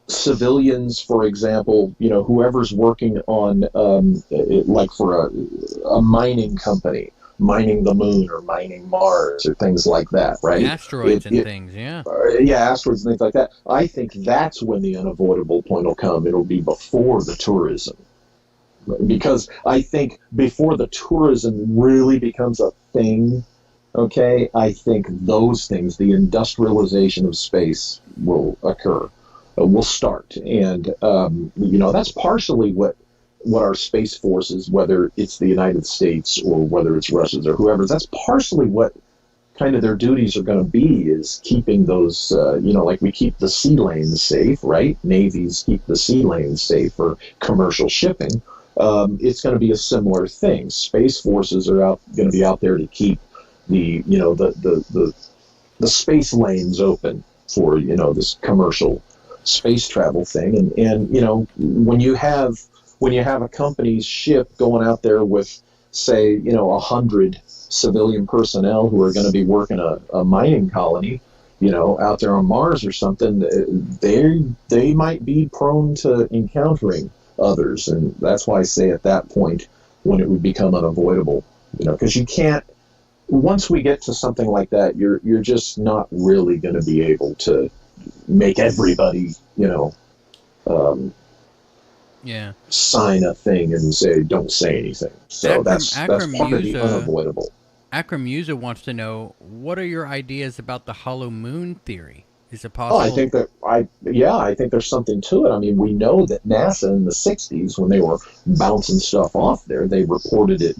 civilians, for example, whoever's working on, like for a mining company, mining the moon or mining Mars or things like that, right? Asteroids and things, yeah. Yeah, asteroids and things like that. I think that's when the unavoidable point will come. It'll be before the tourism. Because I think before the tourism really becomes a thing, okay, I think those things, the industrialization of space, will occur. Will start, and that's partially what our space forces, whether it's the United States or whether it's Russia's or whoever's, that's partially what kind of their duties are going to be, is keeping those, like we keep the sea lanes safe, right? Navies keep the sea lanes safe for commercial shipping. It's going to be a similar thing. Space forces are going to be out there to keep the space lanes open for this commercial space travel thing, and when you have a company's ship going out there with, say, 100 civilian personnel who are going to be working a mining colony, out there on Mars or something, they might be prone to encountering others, and that's why I say at that point when it would become unavoidable, because you can't. Once we get to something like that, you're just not really going to be able to make everybody, sign a thing and say, don't say anything. So that's part of the unavoidable. Akram Musa wants to know, what are your ideas about the hollow moon theory? Is it possible? I think there's something to it. I mean, we know that NASA in the 60s, when they were bouncing stuff off there, they reported it,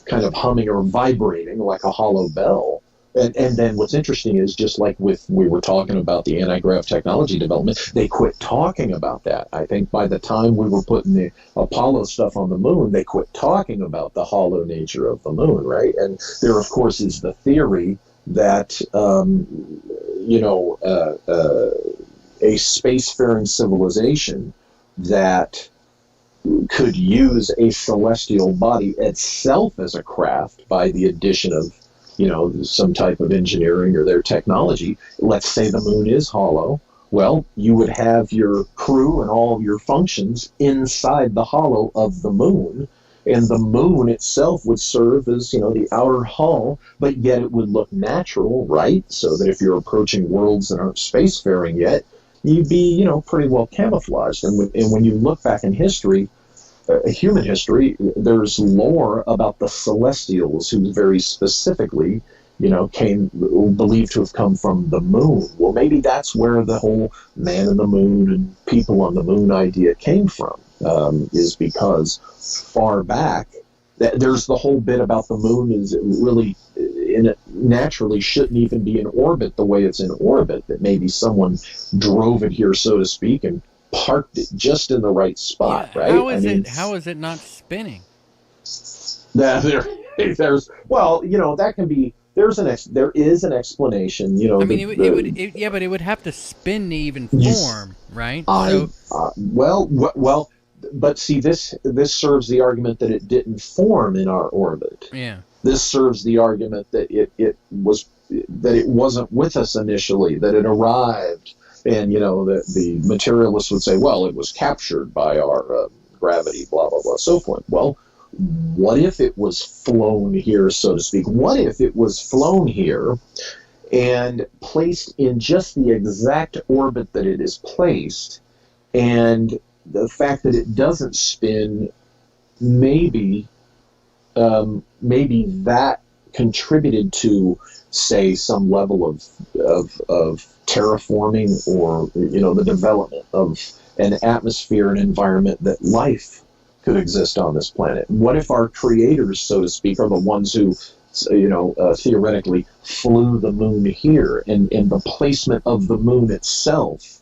kind of humming or vibrating like a hollow bell. And then what's interesting is, just like we were talking about the anti-grav technology development, they quit talking about that. I think by the time we were putting the Apollo stuff on the moon, they quit talking about the hollow nature of the moon, right? And there, of course, is the theory that, a spacefaring civilization that could use a celestial body itself as a craft by the addition of some type of engineering or their technology. Let's say the moon is hollow. Well, you would have your crew and all your functions inside the hollow of the moon, and the moon itself would serve as, the outer hull, but yet it would look natural, right? So that if you're approaching worlds that aren't spacefaring yet, you'd be, pretty well camouflaged. And when you look back in history, human history, there's lore about the Celestials who very specifically, came believed to have come from the moon. Well, maybe that's where the whole man in the moon and people on the moon idea came from, is because far back, there's the whole bit about the moon is really naturally shouldn't even be in orbit the way it's in orbit, that maybe someone drove it here, so to speak, and parked it just in the right spot, yeah, right? How is it not spinning? There's that can be. There is an explanation. I mean, but it would have to spin to even form, right? But see, this serves the argument that it didn't form in our orbit. Yeah. This serves the argument that it wasn't with us initially, that it arrived, and the materialists would say, well, it was captured by our gravity, blah blah blah, so forth. Well, what if it was flown here, so to speak? What if it was flown here and placed in just the exact orbit that it is placed, and the fact that it doesn't spin, maybe that contributed to, say, some level of terraforming, or the development of an atmosphere and environment that life could exist on this planet. What if our creators, so to speak, are the ones who, theoretically flew the moon here, and the placement of the moon itself,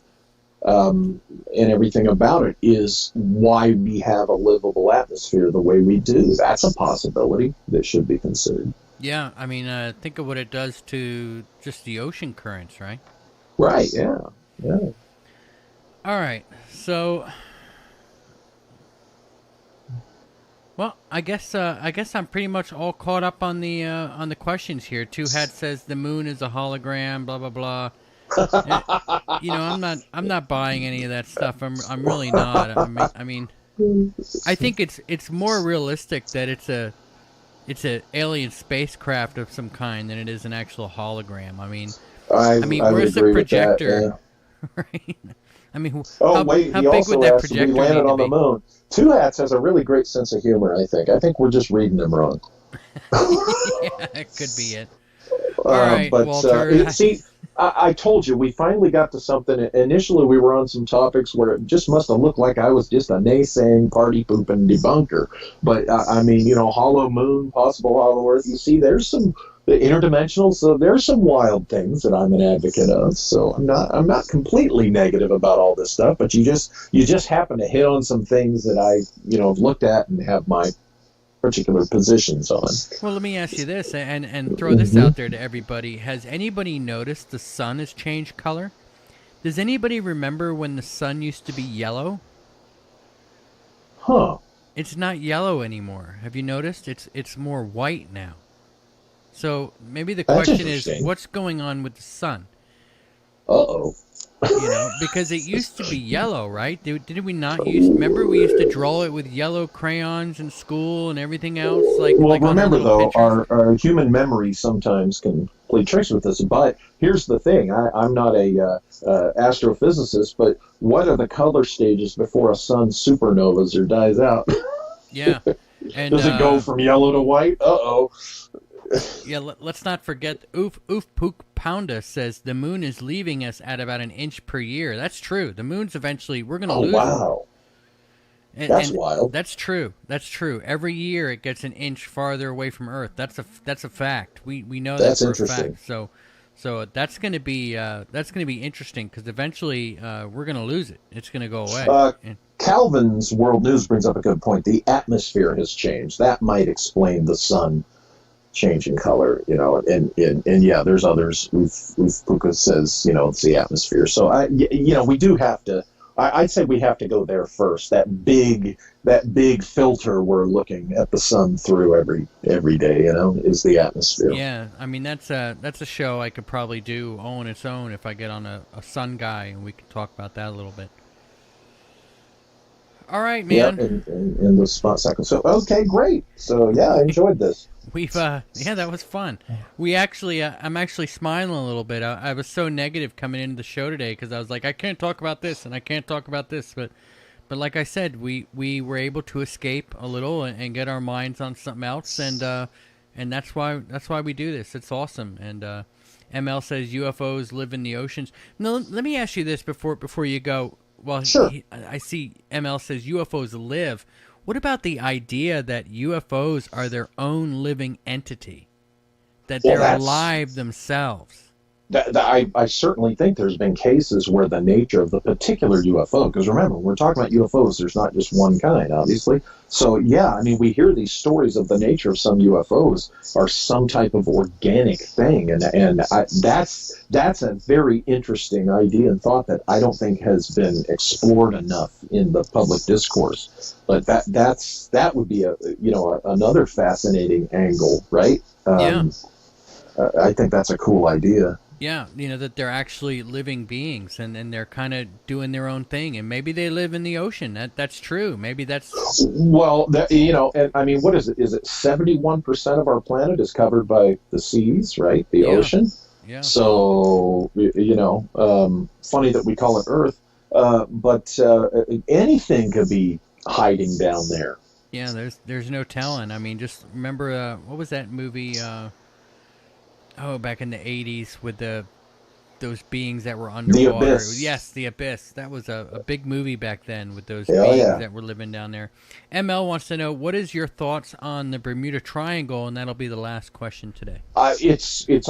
and everything about it, is why we have a livable atmosphere the way we do? That's a possibility that should be considered. Yeah, I mean, think of what it does to just the ocean currents, right? Right. Yeah. Yeah. All right. So, well, I guess I'm pretty much all caught up on the questions here. Two Hat says the moon is a hologram. Blah blah blah. I'm not buying any of that stuff. I'm really not. I mean, I think it's more realistic that it's a alien spacecraft of some kind than it is an actual hologram. I mean, where's the projector? That, yeah. Right? I mean, how big would that projector we landed on be? the moon. Two Hats has a really great sense of humor, I think. I think we're just reading him wrong. Yeah, it could be it. All right, Walter. I told you, we finally got to something. Initially, we were on some topics where it just must have looked like I was just a naysaying, party-pooping debunker. But, hollow moon, possible hollow Earth. You see, there's some interdimensional, so there's some wild things that I'm an advocate of. So I'm not completely negative about all this stuff, but you just happen to hit on some things that I, have looked at and have my particular positions on. Well, let me ask you this, and throw this out there to everybody. Has anybody noticed the sun has changed color? Does anybody remember when the sun used to be yellow? Huh. It's not yellow anymore. Have you noticed? It's more white now. So maybe the question is, what's going on with the sun? Uh-oh. Because it used to be yellow, right? Did we not remember we used to draw it with yellow crayons in school and everything else? Remember, though, our human memory sometimes can play tricks with us. But here's the thing. I'm not a astrophysicist, but what are the color stages before a sun supernovas or dies out? Yeah. And, does it go from yellow to white? Uh-oh. Yeah, let's not forget. Oof Pook Pounda says the moon is leaving us at about an inch per year. That's true. The moon's eventually, we're going to lose it. Wow. That's wild. That's true. That's true. Every year it gets an inch farther away from Earth. That's a fact. We know that for a fact. So that's going to be interesting, because eventually we're going to lose it. It's going to go away. Calvin's World News brings up a good point. The atmosphere has changed. That might explain the sun changing color, and yeah, there's others. Puka says, it's the atmosphere. So we do have to. I'd say we have to go there first. That big filter we're looking at the sun through every day, is the atmosphere. Yeah, I mean that's a show I could probably do all on its own if I get on a sun guy and we can talk about that a little bit. All right, Yep, man. in the spot cycle. So okay, great. So yeah, I enjoyed this. We've yeah, that was fun. We actually I'm actually smiling a little bit. I was so negative coming into the show today because I was like, I can't talk about this and I can't talk about this, but like I said, we were able to escape a little and get our minds on something else, and that's why we do this. It's awesome. And ML says UFOs live in the oceans. No, let me ask you this before you go. Well, Sure. I see ML says UFOs live. What about the idea that UFOs are their own living entity, that Well, they're that's alive themselves? I certainly think there's been cases where the nature of the particular UFO, because remember, when we're talking about UFOs, there's not just one kind, obviously. So, yeah, I mean, we hear these stories of the nature of some UFOs are some type of organic thing. That's a very interesting idea and thought that I don't think has been explored enough in the public discourse. But that would be another fascinating angle, right? Yeah. I think that's a cool idea. Yeah, that they're actually living beings and they're kind of doing their own thing, and maybe they live in the ocean. That's true. Maybe that's Well, and I mean, what is it? Is it 71% of our planet is covered by the seas, right? The yeah, ocean. yeah, So, funny that we call it Earth, but anything could be hiding down there. yeah. There's no telling. I mean, just remember what was that movie? Back in the '80s with those beings that were The underwater. Abyss. Yes, the Abyss. That was a big movie back then with those Hell beings yeah. that were living down there. ML wants to know, what is your thoughts on the Bermuda Triangle, and that'll be the last question today. It has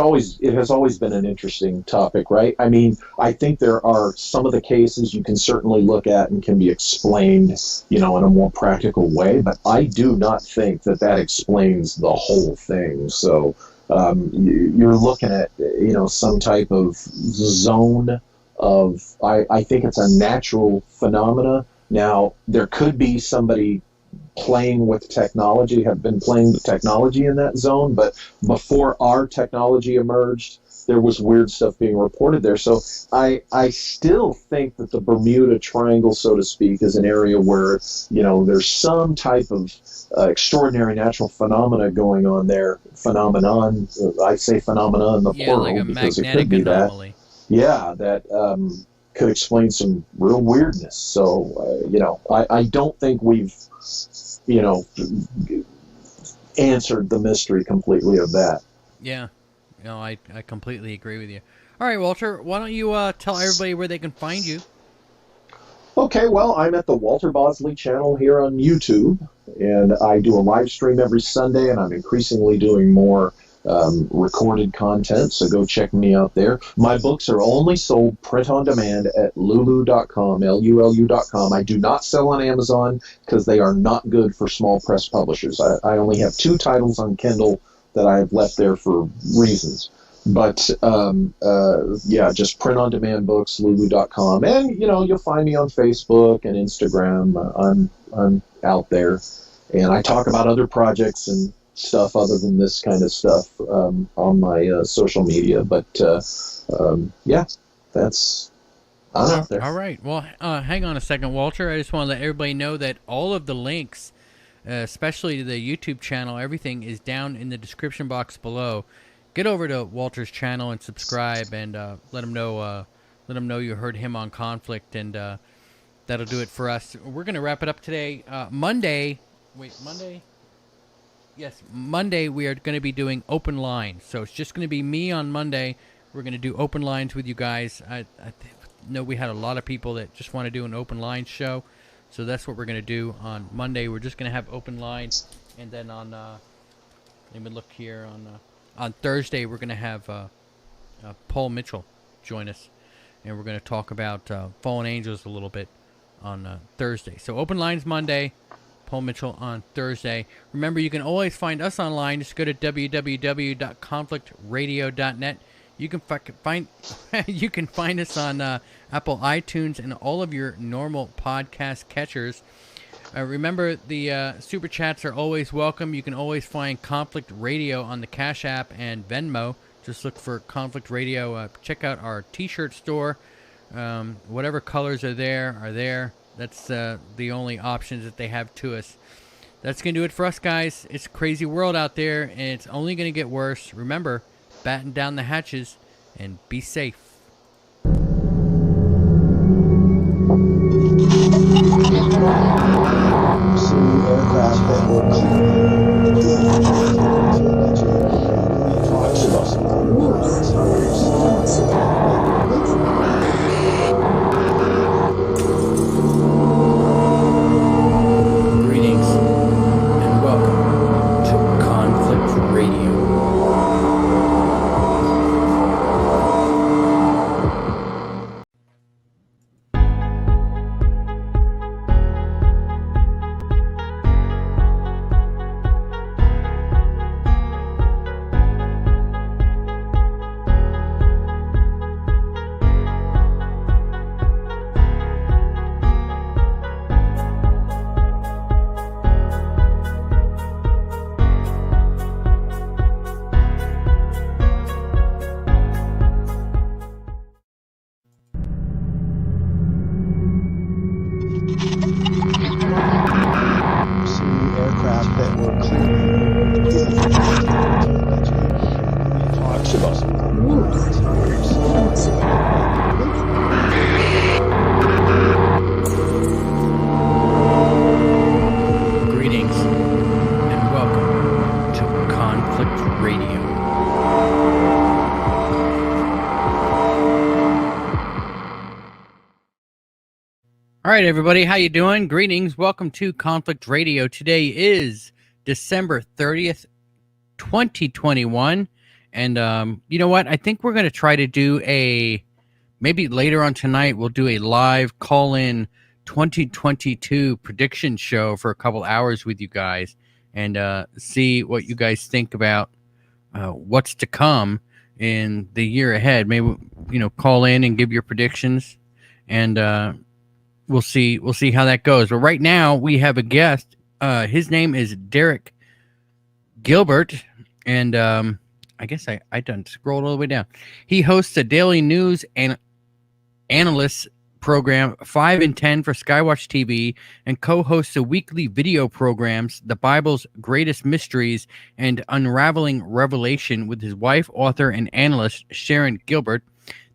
always been an interesting topic, right? I mean, I think there are some of the cases you can certainly look at and can be explained, in a more practical way, but I do not think that explains the whole thing. So you're looking at some type of zone of I think it's a natural phenomena. Now there could be somebody playing with technology, have been playing with technology in that zone, but before our technology emerged, there was weird stuff being reported there. So I still think that the Bermuda Triangle, so to speak, is an area where there's some type of extraordinary natural phenomena going on there. Phenomenon, I say phenomena in the plural like a because it magnetic could be anomaly. that. Yeah, that could explain some real weirdness. So I don't think we've answered the mystery completely of that. Yeah. No, I completely agree with you. All right, Walter, why don't you tell everybody where they can find you? Okay, well, I'm at the Walter Bosley channel here on YouTube, and I do a live stream every Sunday, and I'm increasingly doing more recorded content, so go check me out there. My books are only sold print on demand at lulu.com, Lulu.com. I do not sell on Amazon because they are not good for small press publishers. I only have 2 titles on Kindle that I have left there for reasons. But just print on demand books, lulu.com. And you'll find me on Facebook and Instagram. I'm out there, and I talk about other projects and stuff other than this kind of stuff on my social media. But that's I'm out there. All right. Well, hang on a second, Walter. I just want to let everybody know that all of the links, especially to the YouTube channel, everything is down in the description box below. Get over to Walter's channel and subscribe, and let him know you heard him on Conflict, and that'll do it for us. We're gonna wrap it up today. Monday. Yes, Monday we are going to be doing open lines. So it's just going to be me on Monday. We're going to do open lines with you guys. I know we had a lot of people that just want to do an open line show. So that's what we're going to do on Monday. We're just going to have open lines. And then on, let me look here, on Thursday we're going to have Paul Mitchell join us. And we're going to talk about fallen angels a little bit on Thursday. So open lines Monday. Paul Mitchell on Thursday. Remember, you can always find us online. Just go to www.conflictradio.net. You can find you can find us on Apple iTunes and all of your normal podcast catchers. Remember, the super chats are always welcome. You can always find Conflict Radio on the Cash App and Venmo. Just look for Conflict Radio. Check out our T-shirt store. Whatever colors are there. That's the only options that they have to us. That's going to do it for us, guys. It's a crazy world out there, and it's only going to get worse. Remember, batten down the hatches and be safe. Aircraft that were Greetings and welcome to Conflict Radio. aircraft that were Greetings and welcome to Conflict Radio. All right, everybody, how you doing? Greetings, welcome to Conflict Radio. Today is December 30th, 2021, and you know what? I think we're going to try to do maybe later on tonight, we'll do a live call-in 2022 prediction show for a couple hours with you guys and see what you guys think about what's to come in the year ahead. Maybe, call in and give your predictions, and we'll see how that goes. But right now we have a guest. His name is Derek Gilbert, and I guess I done scrolled all the way down. He hosts a daily news and analyst program 5 and 10 for SkyWatchTV and co-hosts a weekly video programs, The Bible's Greatest Mysteries and Unraveling Revelation, with his wife, author, and analyst Sharon Gilbert.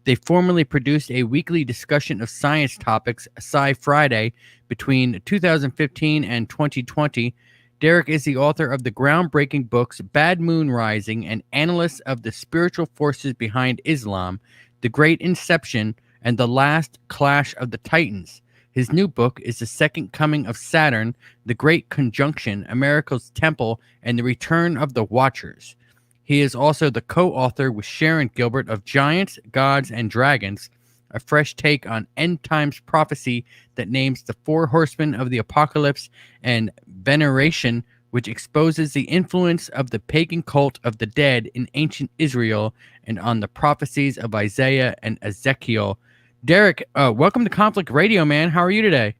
They formerly produced a weekly discussion of science topics, SciFriday, between 2015 and 2020. Derek is the author of the groundbreaking books Bad Moon Rising and analyst of the spiritual forces behind Islam, The Great Inception, and The Last Clash of the Titans. His new book is The Second Coming of Saturn, The Great Conjunction, America's Temple, and The Return of the Watchers. He is also the co-author with Sharon Gilbert of Giants, Gods, and Dragons, a fresh take on end times prophecy that names the 4 horsemen of the apocalypse, and Veneration, which exposes the influence of the pagan cult of the dead in ancient Israel and on the prophecies of Isaiah and Ezekiel. Derek, welcome to Conflict Radio, man. How are you today?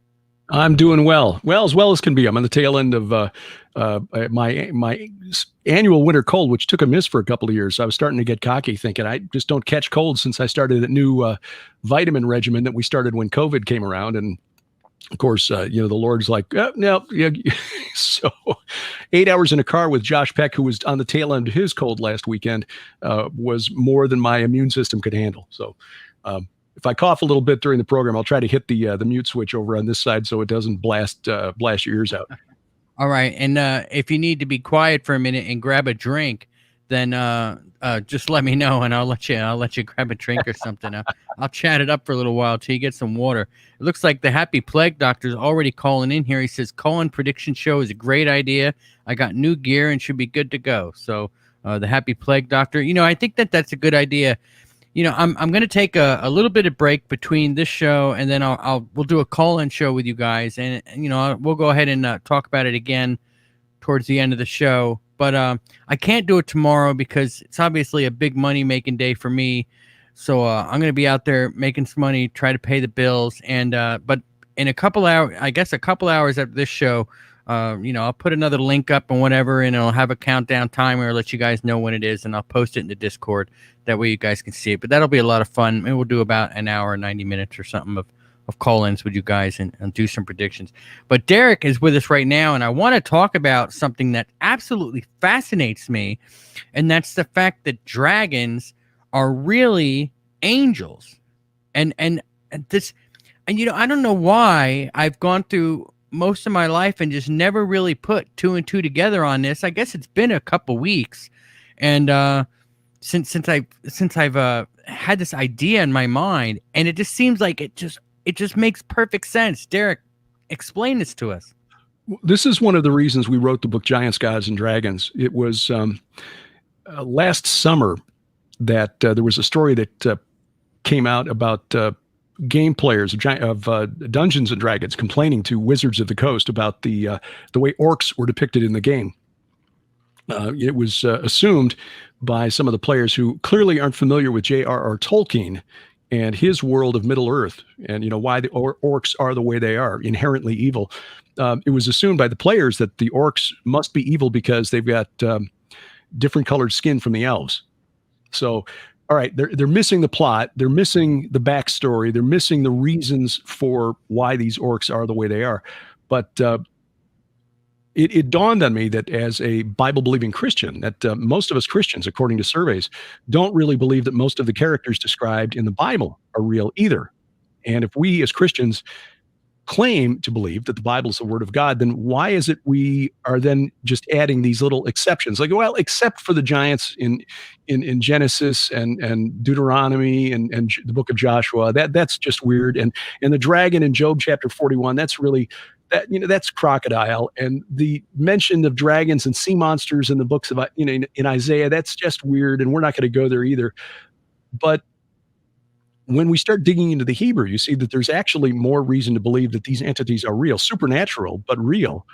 I'm doing well. Well, as well as can be. I'm on the tail end of my annual winter cold, which took a miss for a couple of years. I was starting to get cocky, thinking I just don't catch colds since I started a new vitamin regimen that we started when COVID came around. And of course, the Lord's like, no. Yeah. So 8 hours in a car with Josh Peck, who was on the tail end of his cold last weekend, was more than my immune system could handle. So if I cough a little bit during the program, I'll try to hit the mute switch over on this side so it doesn't blast your ears out. All right, and if you need to be quiet for a minute and grab a drink, then just let me know, and I'll let you grab a drink or something. I'll chat it up for a little while till you get some water. It looks like the Happy Plague Doctor is already calling in here. He says, call-in prediction show is a great idea. I got new gear and should be good to go. So the Happy Plague Doctor, I think that's a good idea. I'm going to take a little bit of break between this show, and then we'll do a call-in show with you guys, and we'll go ahead and talk about it again towards the end of the show. But I can't do it tomorrow because it's obviously a big money-making day for me. So I'm going to be out there making some money, try to pay the bills, and but in a couple hours after this show, I'll put another link up and whatever, and I'll have a countdown timer, let you guys know when it is, and I'll post it in the Discord. That way you guys can see it. But that'll be a lot of fun. Maybe we'll do about an hour, 90 minutes or something call-ins with you guys and do some predictions. But Derek is with us right now, and I want to talk about something that absolutely fascinates me, and that's the fact that dragons are really angels. And this, and I don't know why I've gone through most of my life and just never really put two and two together on this. I guess it's been a couple weeks, and since I've had this idea in my mind, and it just seems like it just makes perfect sense. Derek, explain this to us. This is one of the reasons we wrote the book Giants, Gods, and Dragons. It was last summer that there was a story that came out about game players of Dungeons and Dragons complaining to Wizards of the Coast about the way orcs were depicted in the game. It was assumed by some of the players who clearly aren't familiar with J.R.R. Tolkien and his world of Middle Earth, and why the orcs are the way they are, inherently evil. It was assumed by the players that the orcs must be evil because they've got different colored skin from the elves. So, all right, they're missing the plot, they're missing the backstory, they're missing the reasons for why these orcs are the way they are. But it dawned on me that as a Bible-believing Christian, that most of us Christians, according to surveys, don't really believe that most of the characters described in the Bible are real either. And if we as Christians claim to believe that the Bible is the Word of God, then why is it we are then just adding these little exceptions? Like, well, except for the giants in Genesis and Deuteronomy and the book of Joshua, that's just weird. And the dragon in Job chapter 41, that's really... that's crocodile, and the mention of dragons and sea monsters in the books of in Isaiah, that's just weird, and we're not going to go there either. But when we start digging into the Hebrew, you see that there's actually more reason to believe that these entities are real, supernatural, but real,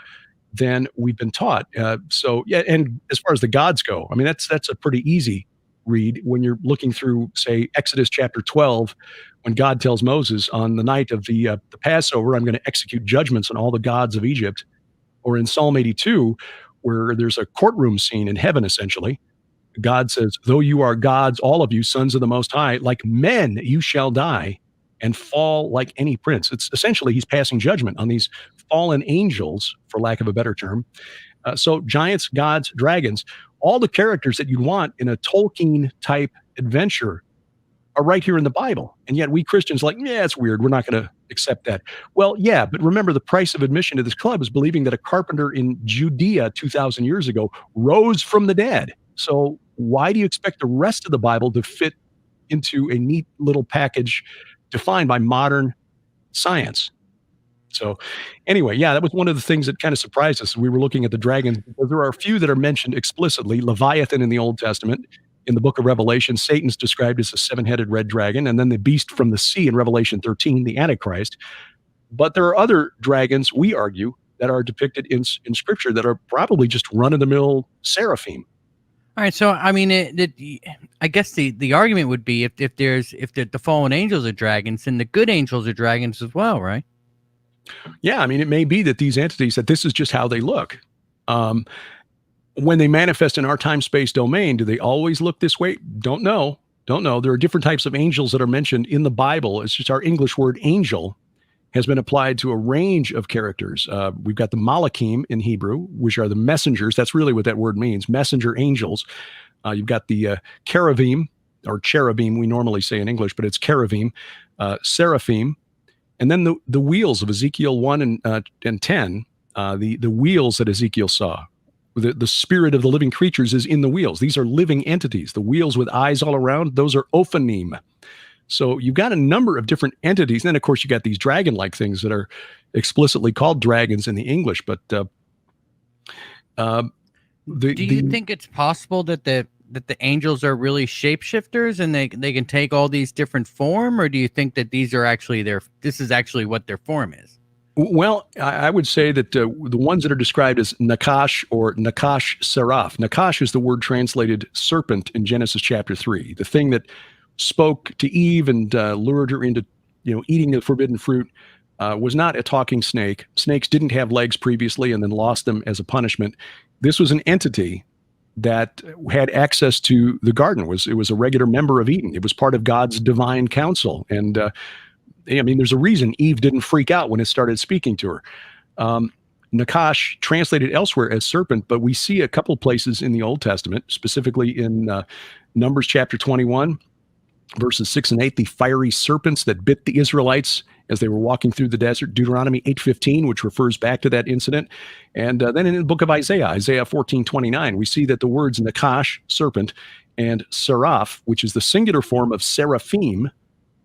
than we've been taught. So yeah, and as far as the gods go, I mean that's a pretty easy read when you're looking through, say, Exodus chapter 12. When God tells Moses, on the night of the Passover, I'm going to execute judgments on all the gods of Egypt. Or in Psalm 82, where there's a courtroom scene in heaven, essentially, God says, though you are gods, all of you, sons of the Most High, like men you shall die and fall like any prince. It's essentially, he's passing judgment on these fallen angels, for lack of a better term. So giants, gods, dragons, all the characters that you'd want in a Tolkien-type adventure are right here in the Bible. And yet we Christians yeah, it's weird. We're not going to accept that. Well, yeah, but remember, the price of admission to this club is believing that a carpenter in Judea 2,000 years ago rose from the dead. So why do you expect the rest of the Bible to fit into a neat little package defined by modern science? So anyway, yeah, that was one of the things that kind of surprised us. We were looking at the dragons because there are a few that are mentioned explicitly. Leviathan in the Old Testament. In the book of Revelation, Satan's described as a seven-headed red dragon, and then the beast from the sea in Revelation 13, the Antichrist. But there are other dragons, we argue, that are depicted in Scripture that are probably just run-of-the-mill seraphim. All right, so I mean, I guess the argument would be if the fallen angels are dragons, then the good angels are dragons as well, right? Yeah, I mean, it may be that these entities, that this is just how they look. When they manifest in our time-space domain, do they always look this way? Don't know. There are different types of angels that are mentioned in the Bible. It's just our English word angel has been applied to a range of characters. We've got the Malachim in Hebrew, which are the messengers. That's really what that word means, messenger angels. You've got the cherubim, or cherubim, we normally say in English, but it's cherubim, seraphim. And then the wheels of Ezekiel 1 and 10, the wheels that Ezekiel saw. The spirit of the living creatures is in the wheels. These are living entities. The wheels with eyes all around, those are ophanim. So you've got a number of different entities. And then, of course, you got these dragon-like things that are explicitly called dragons in the English. But do you think it's possible that the angels are really shapeshifters and they can take all these different form, or do you think that these are actually this is actually what their form is? Well, I would say that the ones that are described as Nakash or Nakash Seraph. Nakash is the word translated serpent in Genesis chapter 3. The thing that spoke to Eve and lured her into eating the forbidden fruit was not a talking snake. Snakes didn't have legs previously and then lost them as a punishment. This was an entity that had access to the garden. It was a regular member of Eden. It was part of God's divine counsel. And I mean, there's a reason Eve didn't freak out when it started speaking to her. Nakash translated elsewhere as serpent, but we see a couple places in the Old Testament, specifically in Numbers chapter 21, verses 6 and 8, the fiery serpents that bit the Israelites as they were walking through the desert, Deuteronomy 8:15, which refers back to that incident. And then in the book of Isaiah, Isaiah 14:29, we see that the words Nakash, serpent, and seraph, which is the singular form of seraphim,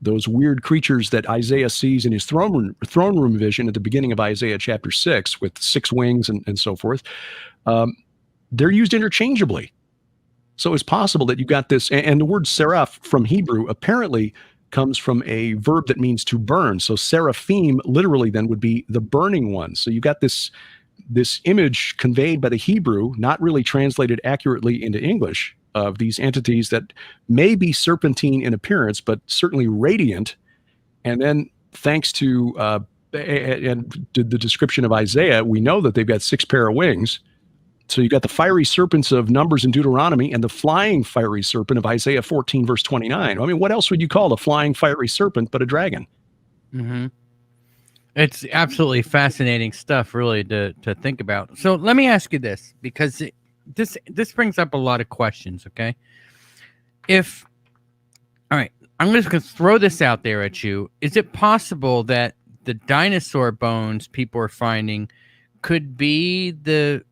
those weird creatures that Isaiah sees in his throne room vision at the beginning of Isaiah chapter 6 with 6 wings and so forth, they're used interchangeably. So it's possible that you got this, and the word seraph from Hebrew apparently comes from a verb that means to burn. So seraphim literally then would be the burning one. So you got this image conveyed by the Hebrew, not really translated accurately into English, of these entities that may be serpentine in appearance, but certainly radiant. And then thanks to the description of Isaiah, we know that they've got 6 pair of wings. So you got the fiery serpents of Numbers and Deuteronomy and the flying fiery serpent of Isaiah 14, verse 29. I mean, what else would you call a flying fiery serpent but a dragon? Mm-hmm. It's absolutely fascinating stuff, really, to think about. So let me ask you this, because this brings up a lot of questions, okay? All right, I'm just going to throw this out there at you. Is it possible that the dinosaur bones people are finding could be the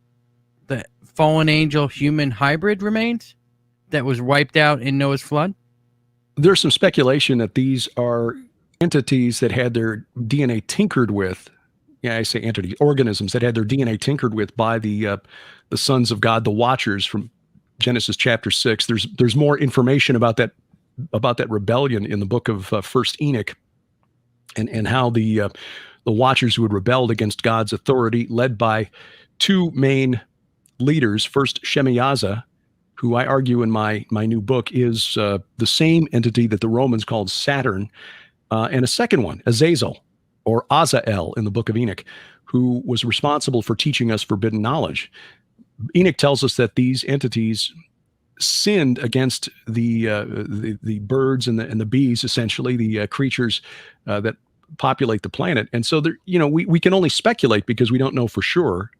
fallen angel human hybrid remains that was wiped out in Noah's flood? There's some speculation that these are entities that had their DNA tinkered with. Yeah, I say entities, organisms that had their DNA tinkered with by the sons of God, the Watchers from Genesis chapter 6. There's more information about that rebellion in the book of First Enoch, and how the Watchers who had rebelled against God's authority, led by 2 main leaders. First, Shemyaza, who I argue in my new book is the same entity that the Romans called Saturn, and a second one, Azazel, or Azael in the book of Enoch, who was responsible for teaching us forbidden knowledge. Enoch tells us that these entities sinned against the birds and the bees, essentially the creatures that populate the planet. And so there, we can only speculate because we don't know for sure.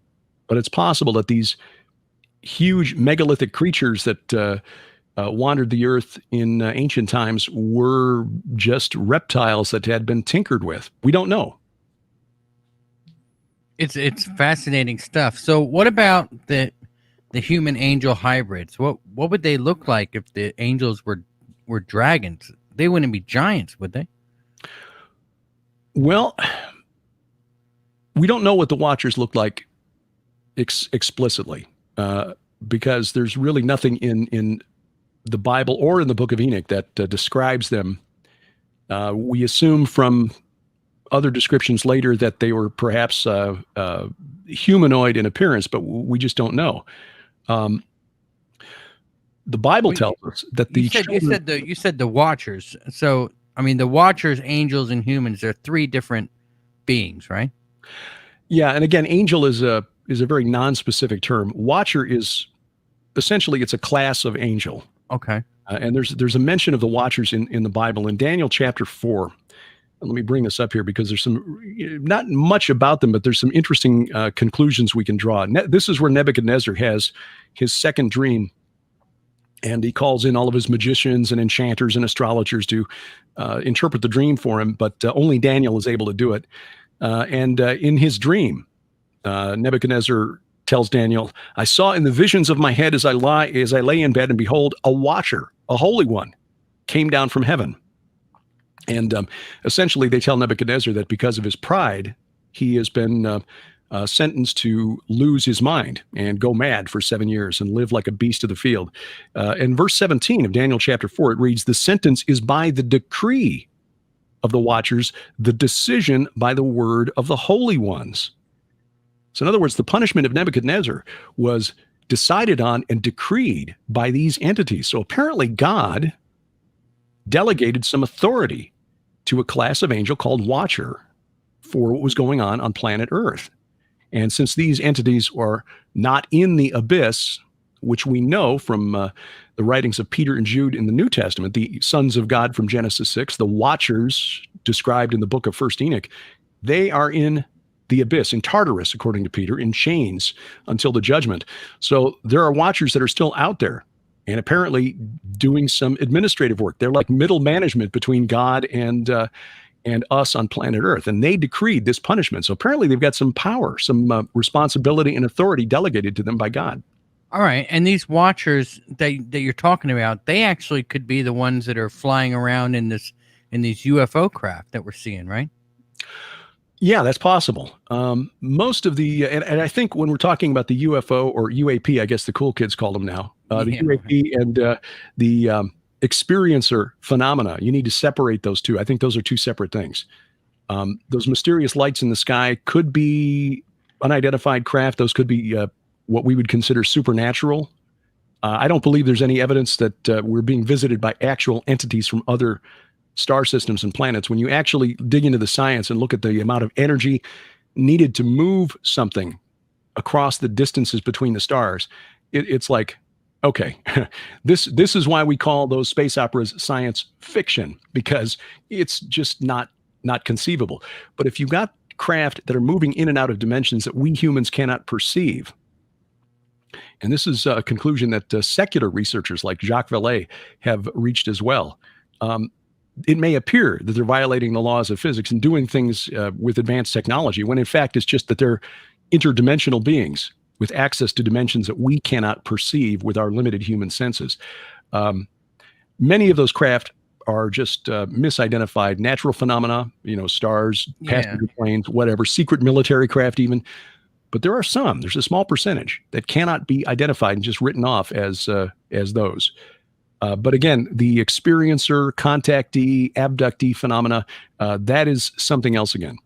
But it's possible that these huge megalithic creatures that wandered the earth in ancient times were just reptiles that had been tinkered with. We don't know. It's fascinating stuff. So what about the human angel hybrids? What would they look like if the angels were dragons? They wouldn't be giants, would they? Well, we don't know what the Watchers look like explicitly, because there's really nothing in the Bible or in the book of Enoch that describes them. We assume from other descriptions later that they were perhaps humanoid in appearance, but we just don't know. The Bible tells us that you said the Watchers. So I mean, the Watchers, angels, and humans are 3 different beings, right? Yeah, and again, angel is a very non-specific term. Watcher is essentially, it's a class of angel. Okay. And there's a mention of the Watchers in the Bible in Daniel chapter 4. Let me bring this up here because there's not much about them, but there's some interesting conclusions we can draw. This is where Nebuchadnezzar has his second dream, and he calls in all of his magicians and enchanters and astrologers to interpret the dream for him, but only Daniel is able to do it. And in his dream, Nebuchadnezzar tells Daniel, "I saw in the visions of my head as I lay in bed, and behold, a watcher, a holy one, came down from heaven." And essentially, they tell Nebuchadnezzar that because of his pride, he has been sentenced to lose his mind and go mad for 7 years and live like a beast of the field. In verse 17 of Daniel chapter 4, it reads, "The sentence is by the decree of the Watchers, the decision by the word of the holy ones." So in other words, the punishment of Nebuchadnezzar was decided on and decreed by these entities. So apparently God delegated some authority to a class of angel called Watcher for what was going on planet Earth. And since these entities are not in the abyss, which we know from the writings of Peter and Jude in the New Testament, the sons of God from Genesis 6, the watchers described in the book of 1st Enoch, they are in the abyss, in Tartarus, according to Peter, in chains until the judgment. So there are watchers that are still out there and apparently doing some administrative work. They're like middle management between God and us on planet Earth. And they decreed this punishment. So apparently they've got some power, some responsibility and authority delegated to them by God. All right, and these watchers that you're talking about, they actually could be the ones that are flying around in these UFO craft that we're seeing, right? Yeah, that's possible. Most of the, and I think when we're talking about the UFO or UAP, I guess the cool kids call them now, the UAP and the experiencer phenomena, you need to separate those two. I think those are two separate things. Those mysterious lights in the sky could be unidentified craft. Those could be what we would consider supernatural. I don't believe there's any evidence that we're being visited by actual entities from other star systems and planets. When you actually dig into the science and look at the amount of energy needed to move something across the distances between the stars, it's like, okay, this is why we call those space operas science fiction, because it's just not conceivable. But if you've got craft that are moving in and out of dimensions that we humans cannot perceive, and this is a conclusion that secular researchers like Jacques Vallée have reached as well. It may appear that they're violating the laws of physics and doing things with advanced technology, when in fact it's just that they're interdimensional beings with access to dimensions that we cannot perceive with our limited human senses. Many of those craft are just misidentified natural phenomena, stars, passenger planes, whatever, secret military craft even. But there are some, there's a small percentage that cannot be identified and just written off as those. But again, the experiencer, contactee, abductee phenomena, that is something else again.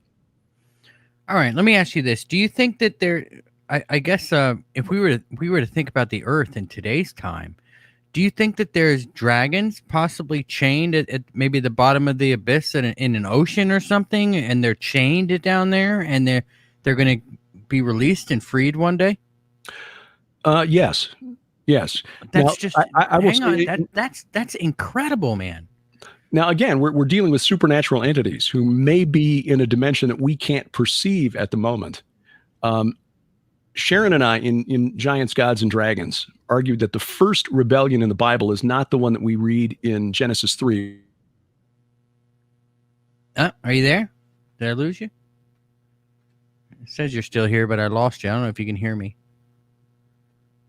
All right, let me ask you this. Do you think that I guess if we were to think about the Earth in today's time, do you think that there's dragons possibly chained at maybe the bottom of the abyss in an ocean or something, and they're chained down there, and they're going to be released and freed one day? Yes. That's now, just I will hang on. That's incredible, man. Now, again, we're dealing with supernatural entities who may be in a dimension that we can't perceive at the moment. Sharon and I, in Giants, Gods, and Dragons, argued that the first rebellion in the Bible is not the one that we read in Genesis 3. Are you there? Did I lose you? It says you're still here, but I lost you. I don't know if you can hear me.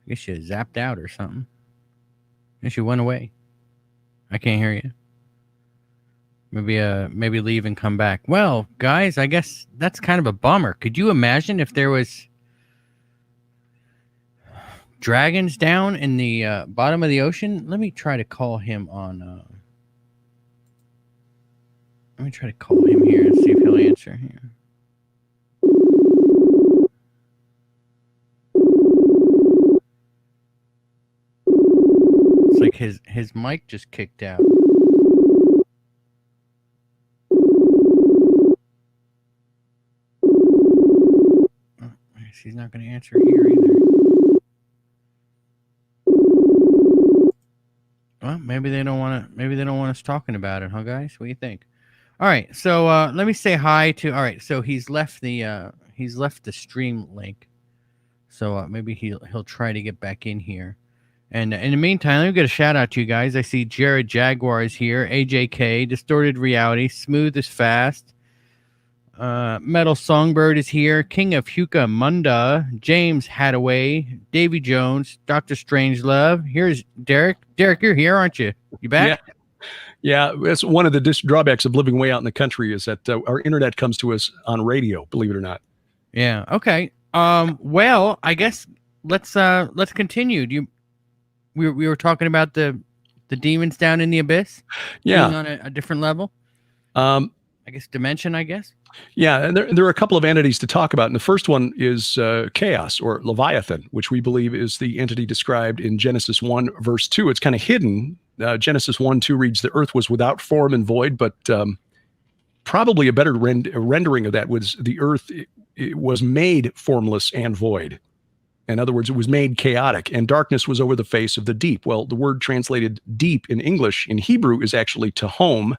I guess you zapped out or something. I guess you went away. I can't hear you. Maybe leave and come back. Well, guys, I guess that's kind of a bummer. Could you imagine if there was dragons down in the bottom of the ocean? Let me try to call him on. Let me try to call him here and see if he'll answer here. It's like his mic just kicked out. He's not going to answer here either. Well, maybe they don't want to. Maybe they don't want us talking about it, huh, guys? What do you think? All right, so let me say hi to. All right, so he's left the stream link. So maybe he'll try to get back in here. And in the meantime, let me get a shout out to you guys. I see Jared Jaguar is here. AJK, Distorted Reality, Smooth is Fast. Metal Songbird is here. King of Huka Munda, James Hadaway, Davy Jones, Dr. Strangelove. Here's Derek. Derek, you're here, aren't you? You back? Yeah, that's one of the drawbacks of living way out in the country is that our internet comes to us on radio, believe it or not. Yeah. Okay. Well, I guess let's continue. We were talking about the demons down in the abyss. Yeah. Being on a different level. I guess dimension, I guess. Yeah, and there are a couple of entities to talk about. And the first one is Chaos, or Leviathan, which we believe is the entity described in Genesis 1, verse 2. It's kind of hidden. Genesis 1:2 reads, the earth was without form and void, but probably a better rendering of that was the earth it was made formless and void. In other words, it was made chaotic, and darkness was over the face of the deep. Well, the word translated deep in English, in Hebrew, is actually Tehom,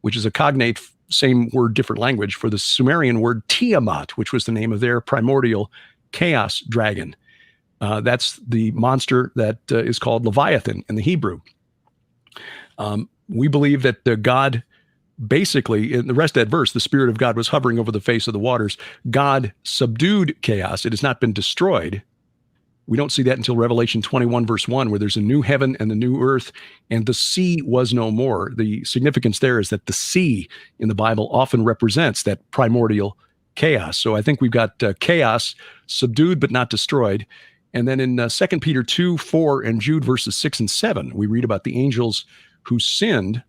which is a cognate, same word, different language, for the Sumerian word Tiamat, which was the name of their primordial chaos dragon. That's the monster that is called Leviathan in the Hebrew. We believe that the God, basically, in the rest of that verse, the Spirit of God was hovering over the face of the waters. God subdued chaos. It has not been destroyed. We don't see that until Revelation 21, verse 1, where there's a new heaven and a new earth, and the sea was no more. The significance there is that the sea in the Bible often represents that primordial chaos. So I think we've got chaos subdued but not destroyed. And then in 2 Peter 2, 4, and Jude verses 6 and 7, we read about the angels who sinned.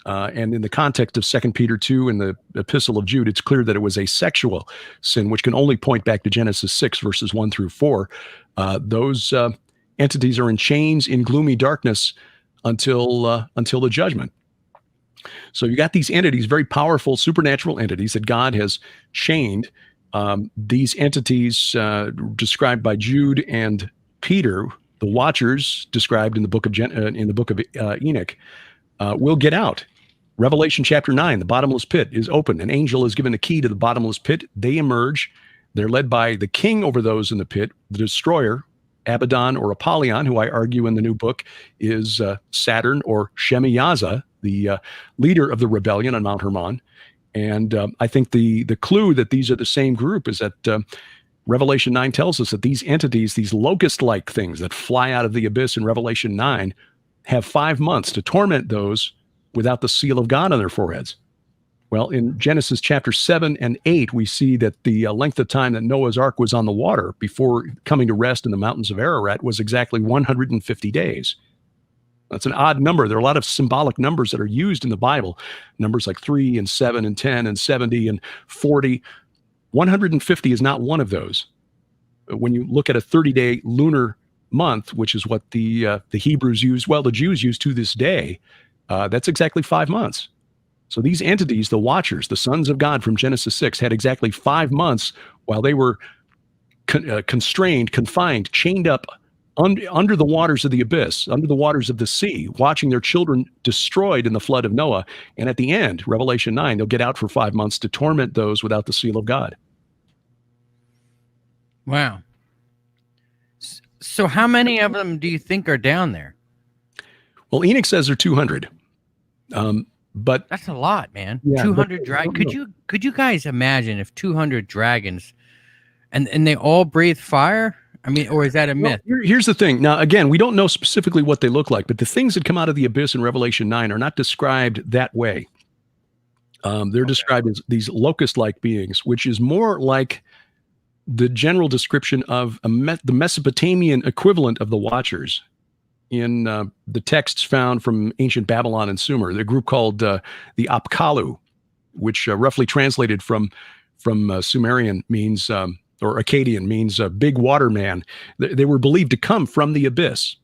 And in the context of 2 Peter 2 and the epistle of Jude, it's clear that it was a sexual sin, which can only point back to Genesis 6, verses 1 through 4. Those entities are in chains in gloomy darkness until the judgment. So you got these entities, very powerful supernatural entities that God has chained. These entities described by Jude and Peter, the Watchers described in the book of Enoch, will get out. Revelation chapter 9, the bottomless pit is open. An angel is given the key to the bottomless pit. They emerge. They're led by the king over those in the pit, the destroyer, Abaddon or Apollyon, who I argue in the new book is Saturn or Shemiyaza, the leader of the rebellion on Mount Hermon. And I think the clue that these are the same group is that Revelation 9 tells us that these entities, these locust-like things that fly out of the abyss in Revelation 9, have 5 months to torment those without the seal of God on their foreheads. Well, in Genesis chapter 7 and 8, we see that the length of time that Noah's ark was on the water before coming to rest in the mountains of Ararat was exactly 150 days. That's an odd number. There are a lot of symbolic numbers that are used in the Bible, numbers like 3 and 7 and 10 and 70 and 40. 150 is not one of those. When you look at a 30-day lunar month, which is what the Hebrews use, well, the Jews use to this day, that's exactly 5 months. So these entities, the Watchers, the sons of God from Genesis 6, had exactly 5 months while they were constrained, confined, chained up under the waters of the abyss, under the waters of the sea, watching their children destroyed in the flood of Noah. And at the end, Revelation 9, they'll get out for 5 months to torment those without the seal of God. Wow. So how many of them do you think are down there? Well, Enoch says there are 200. But that's a lot, man. Yeah, 200 dragons. Could you guys imagine if 200 dragons and they all breathe fire? I mean, or is that a myth? Here's the thing. Now, again, we don't know specifically what they look like, but the things that come out of the abyss in Revelation 9 are not described that way. They're described as these locust-like beings, which is more like the general description of the Mesopotamian equivalent of the Watchers in the texts found from ancient Babylon and Sumer. The group called the Apkallu, which roughly translated from Sumerian means, or Akkadian means big water man. They were believed to come from the abyss.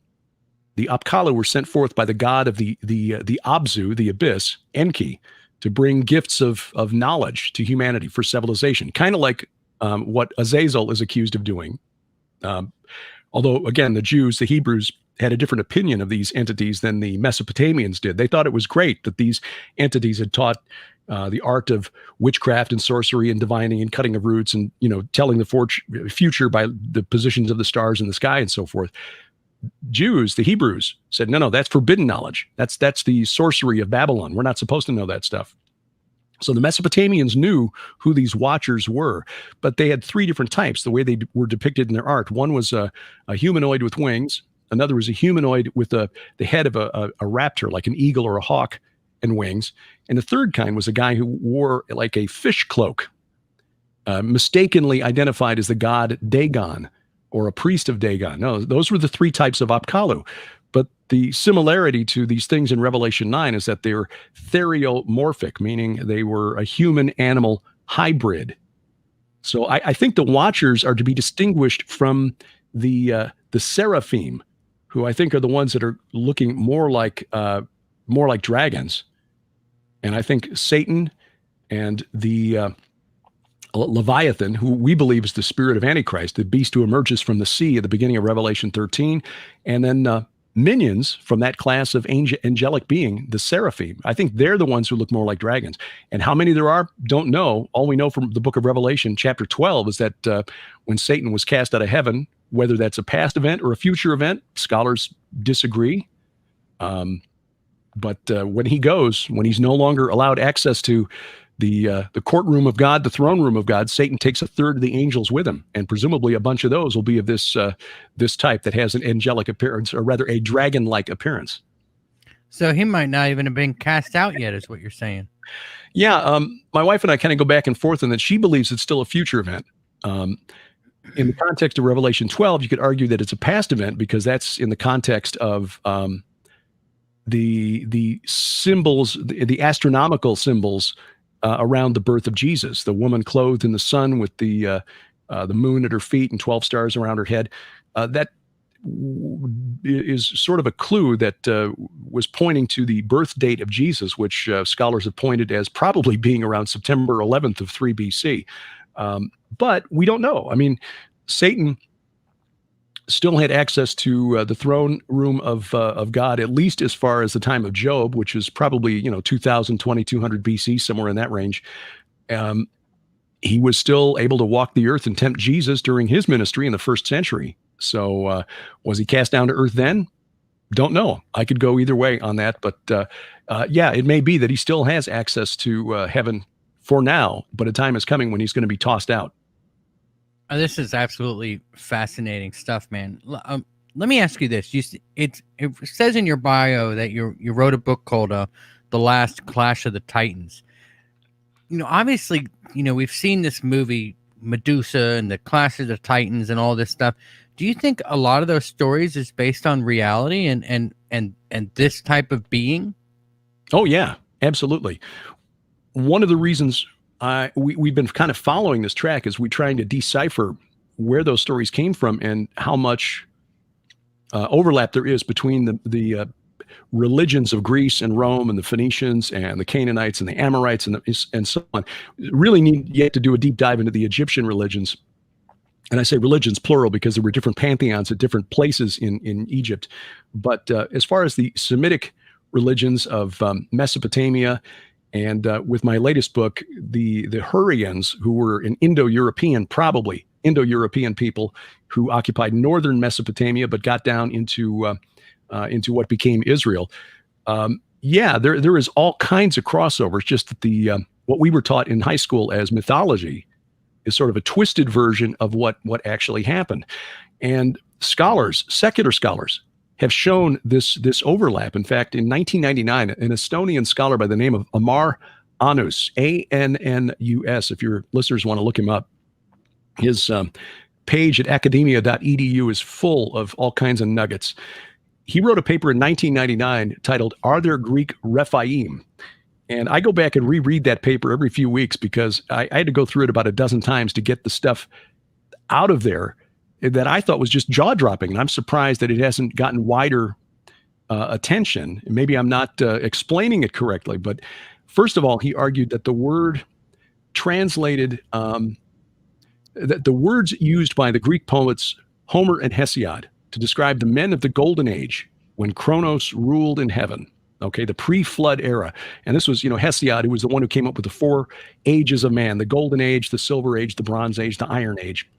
The Apkallu were sent forth by the god of the Abzu, the abyss, Enki, to bring gifts of knowledge to humanity for civilization, kind of like what Azazel is accused of doing. Although, again, the Jews, the Hebrews, had a different opinion of these entities than the Mesopotamians did. They thought it was great that these entities had taught the art of witchcraft and sorcery and divining and cutting of roots and, telling the future by the positions of the stars in the sky and so forth. Jews, the Hebrews, said, no, that's forbidden knowledge. That's the sorcery of Babylon. We're not supposed to know that stuff. So the Mesopotamians knew who these Watchers were, but they had 3 different types, the way they were depicted in their art. One was a humanoid with wings. Another was a humanoid with the head of a raptor, like an eagle or a hawk, and wings. And the third kind was a guy who wore like a fish cloak, mistakenly identified as the god Dagon or a priest of Dagon. No, those were the 3 types of Apkallu. But the similarity to these things in Revelation 9 is that they're theriomorphic, meaning they were a human-animal hybrid. So I think the Watchers are to be distinguished from the seraphim, who I think are the ones that are looking more like dragons. And I think Satan and the Leviathan, who we believe is the spirit of Antichrist, the beast who emerges from the sea at the beginning of Revelation 13, and then minions from that class of angelic being, the seraphim. I think they're the ones who look more like dragons. And how many there are, don't know. All we know from the book of Revelation, chapter 12, is that when Satan was cast out of heaven, whether that's a past event or a future event, scholars disagree. But when he's no longer allowed access to the courtroom of God, the throne room of God, Satan takes a third of the angels with him, and presumably a bunch of those will be of this type that has an angelic appearance, or rather a dragon-like appearance. So he might not even have been cast out yet, is what you're saying. Yeah, my wife and I kind of go back and forth on that. She believes it's still a future event. In the context of Revelation 12, you could argue that it's a past event because that's in the context of the symbols, the astronomical symbols around the birth of Jesus. The woman clothed in the sun with the moon at her feet and 12 stars around her head. That is sort of a clue that was pointing to the birth date of Jesus, which scholars have pointed as probably being around September 11th of 3 BC. But we don't know. I mean, Satan still had access to the throne room of God, at least as far as the time of Job, which is probably 2000, 2200 BC, somewhere in that range. He was still able to walk the earth and tempt Jesus during his ministry in the 1st century. So was he cast down to earth then? Don't know. I could go either way on that, but yeah, it may be that he still has access to heaven for now, but a time is coming when he's going to be tossed out. This is absolutely fascinating stuff, man. Let me ask you this. It says in your bio that you wrote a book called The Last Clash of the Titans. Obviously, we've seen this movie, Medusa and the Clash of the Titans and all this stuff. Do you think a lot of those stories is based on reality and this type of being? Oh, yeah, absolutely. One of the reasons we've been kind of following this track is we're trying to decipher where those stories came from and how much overlap there is between the religions of Greece and Rome and the Phoenicians and the Canaanites and the Amorites and so on. Really need yet to do a deep dive into the Egyptian religions. And I say religions plural because there were different pantheons at different places in Egypt. But as far as the Semitic religions of Mesopotamia, and with my latest book, the Hurrians, who were an Indo-European people who occupied northern Mesopotamia, but got down into what became Israel. Yeah, there is all kinds of crossovers. Just that what we were taught in high school as mythology is sort of a twisted version of what actually happened. And scholars, secular scholars, have shown this overlap. In fact, in 1999, an Estonian scholar by the name of Amar Annus, Annus, if your listeners want to look him up, his page at academia.edu is full of all kinds of nuggets. He wrote a paper in 1999 titled, "Are There Greek Rephaim?" And I go back and reread that paper every few weeks because I had to go through it about a dozen times to get the stuff out of there that I thought was just jaw-dropping. And I'm surprised that it hasn't gotten wider attention. Maybe I'm not explaining it correctly. But first of all, he argued that the word translated, that the words used by the Greek poets Homer and Hesiod to describe the men of the Golden Age when Kronos ruled in heaven, okay, the pre-flood era. And this was, Hesiod, who was the one who came up with the 4 ages of man, the Golden Age, the Silver Age, the Bronze Age, the Iron Age.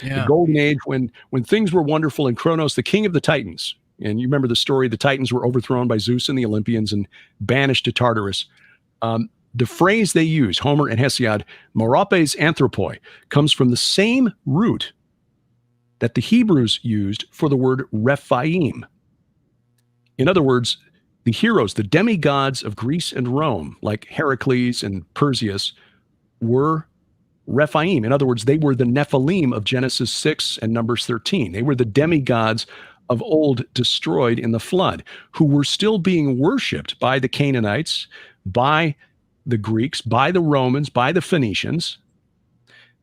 Yeah. The Golden Age, when things were wonderful, and Kronos, the king of the Titans, and you remember the story, the Titans were overthrown by Zeus and the Olympians and banished to Tartarus. The phrase they use, Homer and Hesiod, moropes anthropoi, comes from the same root that the Hebrews used for the word Rephaim. In other words, the heroes, the demigods of Greece and Rome, like Heracles and Perseus, were Rephaim. In other words, they were the Nephilim of Genesis 6 and Numbers 13. They were the demigods of old destroyed in the flood, who were still being worshipped by the Canaanites, by the Greeks, by the Romans, by the Phoenicians.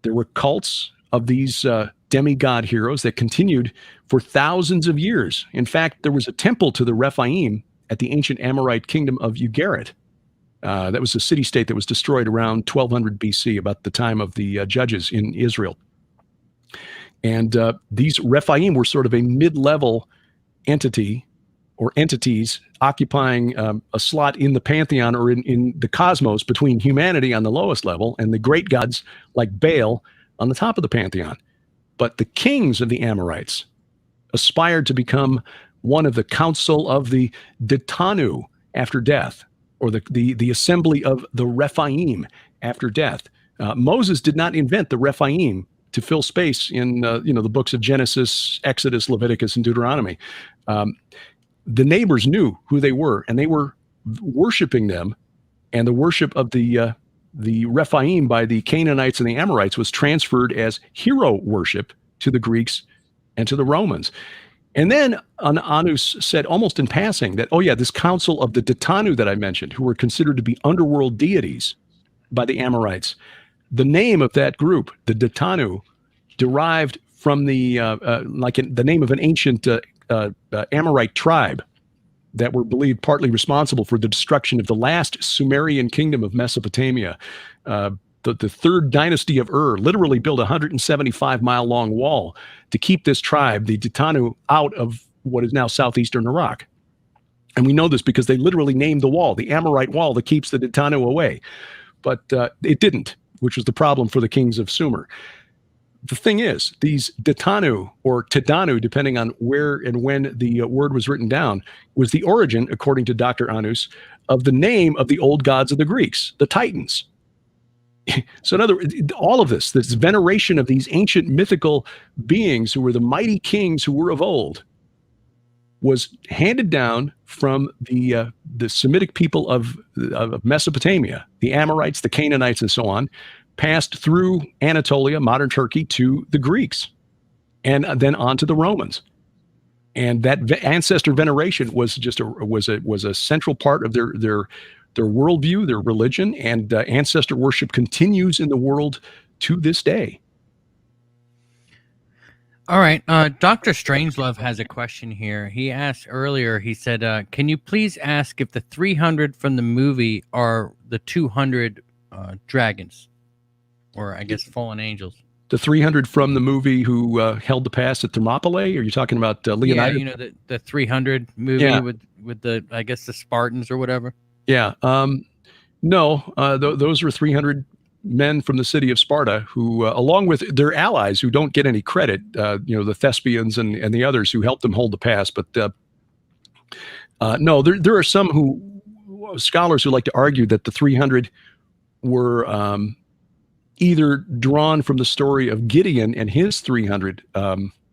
There were cults of these demigod heroes that continued for thousands of years. In fact, there was a temple to the Rephaim at the ancient Amorite kingdom of Ugarit. That was a city-state that was destroyed around 1200 BC, about the time of the judges in Israel. And these Rephaim were sort of a mid-level entity or entities occupying a slot in the pantheon or in the cosmos between humanity on the lowest level and the great gods like Baal on the top of the pantheon. But the kings of the Amorites aspired to become one of the council of the Ditanu after death, or the assembly of the Rephaim after death. Moses did not invent the Rephaim to fill space in the books of Genesis, Exodus, Leviticus, and Deuteronomy. The neighbors knew who they were, and they were worshiping them. And the worship of the Rephaim by the Canaanites and the Amorites was transferred as hero worship to the Greeks and to the Romans. And then Anus said, almost in passing, that, this council of the Ditanu that I mentioned, who were considered to be underworld deities by the Amorites, the name of that group, the Ditanu, derived from the name of an ancient Amorite tribe that were believed partly responsible for the destruction of the last Sumerian kingdom of Mesopotamia. The third dynasty of Ur literally built a 175-mile-long wall to keep this tribe, the Ditanu, out of what is now southeastern Iraq. And we know this because they literally named the wall, the Amorite wall that keeps the Ditanu away. But it didn't, which was the problem for the kings of Sumer. The thing is, these Ditanu, or Tidanu, depending on where and when the word was written down, was the origin, according to Dr. Anus, of the name of the old gods of the Greeks, the Titans. So in other words, all of this veneration of these ancient mythical beings who were the mighty kings who were of old, was handed down from the Semitic people of Mesopotamia, the Amorites, the Canaanites, and so on, passed through Anatolia, modern Turkey, to the Greeks, and then on to the Romans. And that ancestor veneration was just a central part of their worldview, their religion, and ancestor worship continues in the world to this day. All right. Dr. Strangelove has a question here. He asked earlier, he said, can you please ask if the 300 from the movie are the 200 dragons, or I guess fallen angels? The 300 from the movie who held the pass at Thermopylae? Are you talking about Leonidas? Yeah, the 300 movie with the, I guess, the Spartans or whatever. Yeah. No, those were 300 men from the city of Sparta who, along with their allies who don't get any credit, the Thespians and the others who helped them hold the pass. But no, there are some scholars who like to argue that the 300 were either drawn from the story of Gideon and his 300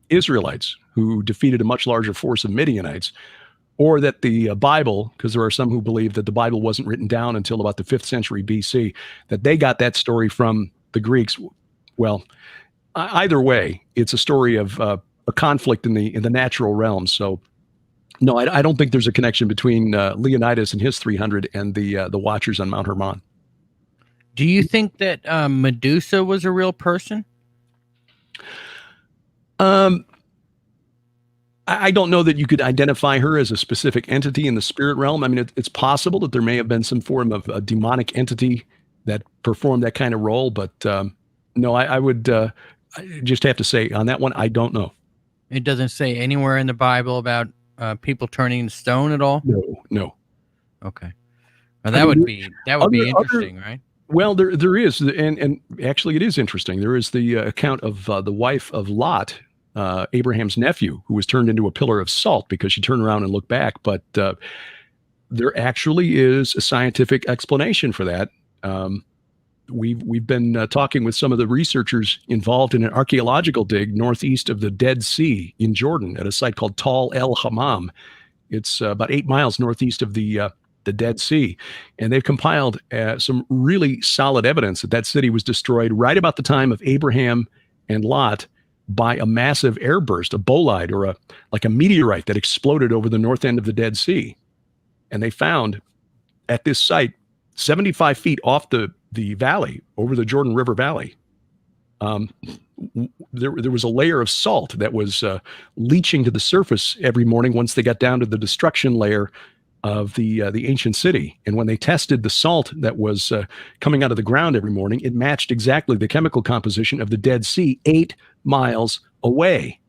Israelites who defeated a much larger force of Midianites, or that the Bible, because there are some who believe that the Bible wasn't written down until about the 5th century BC, that they got that story from the Greeks. Well, either way, it's a story of a conflict in the natural realm. So, no, I don't think there's a connection between Leonidas and his 300 and the Watchers on Mount Hermon. Do you think that Medusa was a real person? I don't know that you could identify her as a specific entity in the spirit realm. I mean, it's possible that there may have been some form of a demonic entity that performed that kind of role, but no, I would I just have to say on that one, I don't know. It doesn't say anywhere in the Bible about people turning to stone at all? No. Okay. Well, that would be interesting, right? Well, there is, and actually it is interesting. There is the account of the wife of Lot, Abraham's nephew, who was turned into a pillar of salt because she turned around and looked back. But there actually is a scientific explanation for that. We've been talking with some of the researchers involved in an archaeological dig northeast of the Dead Sea in Jordan at a site called Tal El Hammam. It's about 8 miles northeast of the Dead Sea. And they've compiled some really solid evidence that city was destroyed right about the time of Abraham and Lot by a massive airburst, a bolide, or like a meteorite that exploded over the north end of the Dead Sea. And they found at this site, 75 feet off the valley, over the Jordan River Valley, there was a layer of salt that was leaching to the surface every morning once they got down to the destruction layer of the ancient city. And when they tested the salt that was coming out of the ground every morning, it matched exactly the chemical composition of the Dead Sea 8 miles away.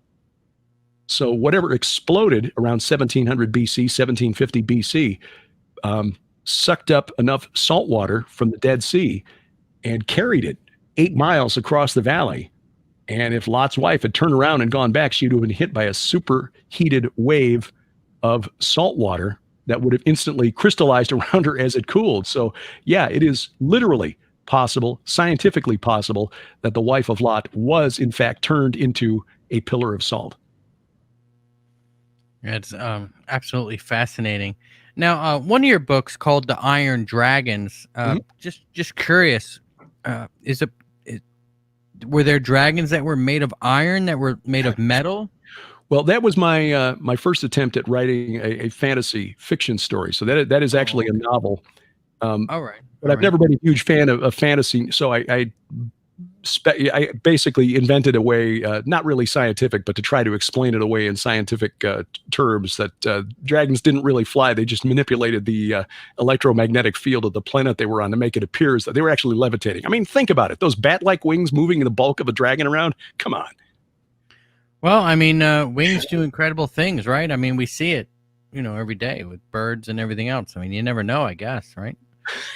So whatever exploded around 1700 BC, 1750 BC, sucked up enough salt water from the Dead Sea and carried it 8 miles across the valley. And if Lot's wife had turned around and gone back, she would have been hit by a superheated wave of salt water that would have instantly crystallized around her as it cooled. So yeah, it is literally possible, scientifically possible, that the wife of Lot was in fact turned into a pillar of salt. It's absolutely fascinating. Now, one of your books called "The Iron Dragons." Just curious, were there dragons that were made of iron, that were made of metal? Well, that was my my first attempt at writing a fantasy fiction story. So that is actually a novel. All right. But I've never been a huge fan of fantasy, so I basically invented a way, not really scientific, but to try to explain it away in scientific terms, that dragons didn't really fly. They just manipulated the electromagnetic field of the planet they were on to make it appear as that they were actually levitating. I mean, think about it. Those bat-like wings moving the bulk of a dragon around. Come on. Well, I mean, wings do incredible things, right? I mean, we see it, every day with birds and everything else. I mean, you never know, I guess, right?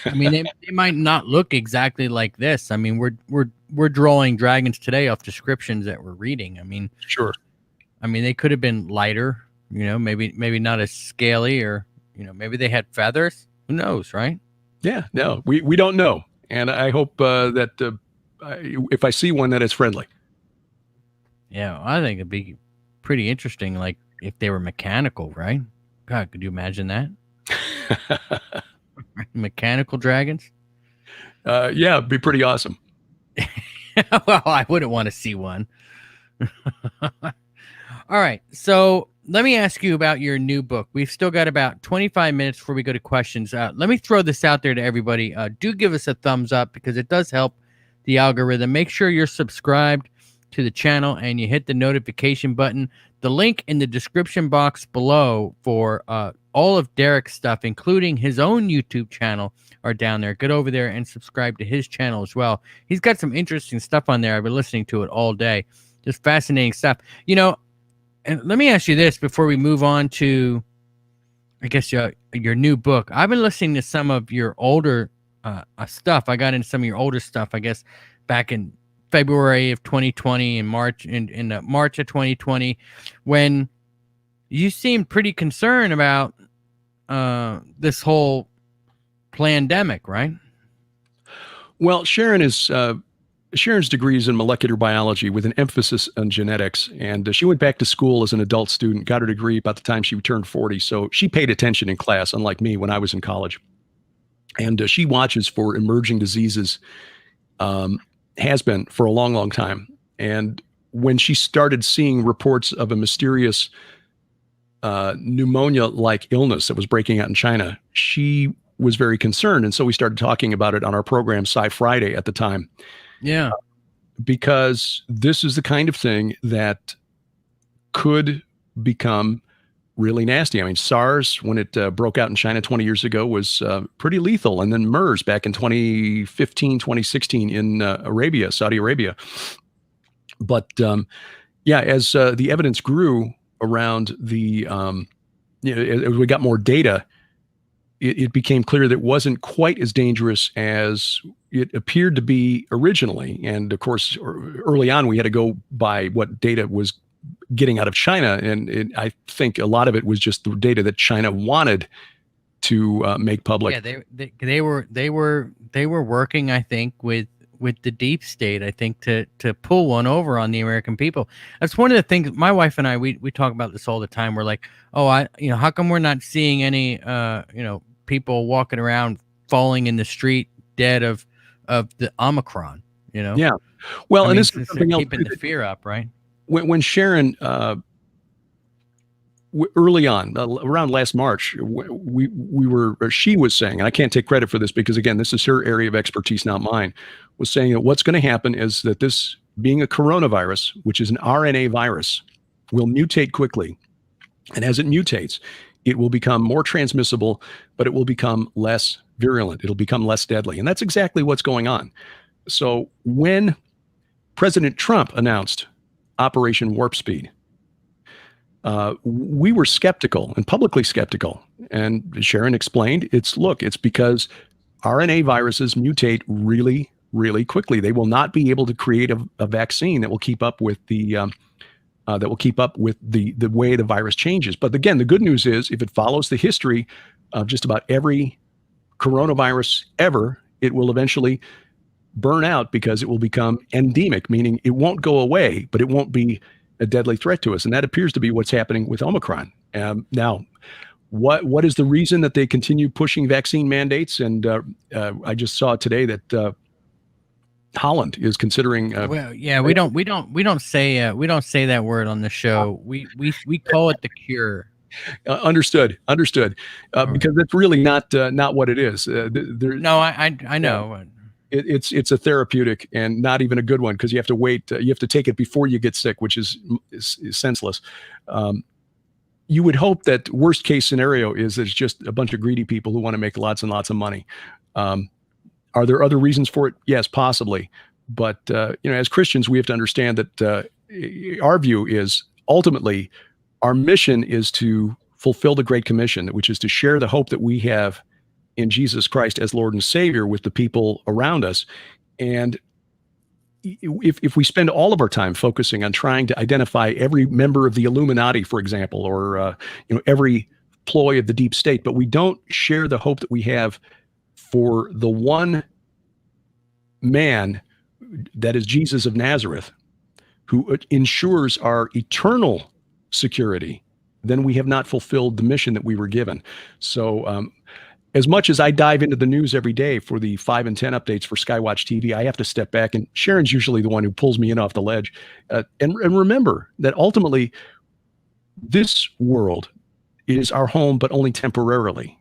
I mean, they might not look exactly like this. I mean, we're drawing dragons today off descriptions that we're reading. I mean, sure. I mean, they could have been lighter, maybe not as scaly, or maybe they had feathers. Who knows, right? Yeah, no, we don't know, and I hope that if I see one, that it's friendly. Yeah, I think it'd be pretty interesting, like if they were mechanical, right? God, could you imagine that? Mechanical dragons? Yeah, it'd be pretty awesome. Well, I wouldn't want to see one. All right, so let me ask you about your new book. We've still got about 25 minutes before we go to questions. Let me throw this out there to everybody. Do give us a thumbs up, because it does help the algorithm. Make sure you're subscribed to the channel and you hit the notification button. The link in the description box below for all of Derek's stuff, including his own YouTube channel, are down there. Get over there and subscribe to his channel as well. He's got some interesting stuff on there. I've been listening to it all day. Just fascinating stuff. And let me ask you this before we move on to, I guess, your new book. I've been listening to some of your older stuff. I got into some of your older stuff, I guess, back in February of 2020 and March of 2020, when you seemed pretty concerned about this whole pandemic, right? Well, Sharon's degree is in molecular biology with an emphasis on genetics, and she went back to school as an adult student, got her degree about the time she turned 40. So she paid attention in class, unlike me when I was in college. And she watches for emerging diseases. Has been for a long, long time. And when she started seeing reports of a mysterious pneumonia-like illness that was breaking out in China, she was very concerned. And so we started talking about it on our program, SciFriday, at the time. Yeah. Because this is the kind of thing that could become really nasty. I mean, SARS, when it broke out in China 20 years ago, was pretty lethal. And then MERS back in 2015, 2016 in Saudi Arabia. But yeah, as the evidence grew around as we got more data, it became clear that it wasn't quite as dangerous as it appeared to be originally. And of course, early on, we had to go by what data was getting out of China, and I think a lot of it was just the data that China wanted to make public. Yeah, they were working, I think, with the deep state, I think, to pull one over on the American people. That's one of the things. My wife and I, we talk about this all the time. We're like, how come we're not seeing any people walking around falling in the street dead of the Omicron? Yeah. Well, and this is something else, keeping the fear up, right? When Sharon, early on, around last March, she was saying, and I can't take credit for this because, again, this is her area of expertise, not mine, was saying that what's going to happen is that this, being a coronavirus, which is an RNA virus, will mutate quickly. And as it mutates, it will become more transmissible, but it will become less virulent. It'll become less deadly. And that's exactly what's going on. So when President Trump announced Operation Warp Speed, we were skeptical and publicly skeptical. And Sharon explained, it's because RNA viruses mutate really, really quickly. They will not be able to create a vaccine that will keep up with the way the virus changes. But again, the good news is if it follows the history of just about every coronavirus ever, it will eventually burn out because it will become endemic, meaning it won't go away, but it won't be a deadly threat to us. And that appears to be what's happening with Omicron. Now, what is the reason that they continue pushing vaccine mandates? And I just saw today that Holland is considering. Well, yeah, we don't say that word on the show. We call it the cure. Understood. Because that's really not what it is. No, I know. It's a therapeutic and not even a good one because you have to wait. You have to take it before you get sick, which is senseless. You would hope that worst case scenario is there's just a bunch of greedy people who want to make lots and lots of money. Are there other reasons for it? Yes, possibly. But as Christians, we have to understand that our view is ultimately our mission is to fulfill the Great Commission, which is to share the hope that we have in Jesus Christ as Lord and Savior with the people around us. And if we spend all of our time focusing on trying to identify every member of the Illuminati, for example, or every ploy of the deep state, but we don't share the hope that we have for the one man that is Jesus of Nazareth, who ensures our eternal security, then we have not fulfilled the mission that we were given. So as much as I dive into the news every day for the 5 and 10 updates for SkyWatchTV, I have to step back, and Sharon's usually the one who pulls me in off the ledge. And remember that ultimately this world is our home, but only temporarily.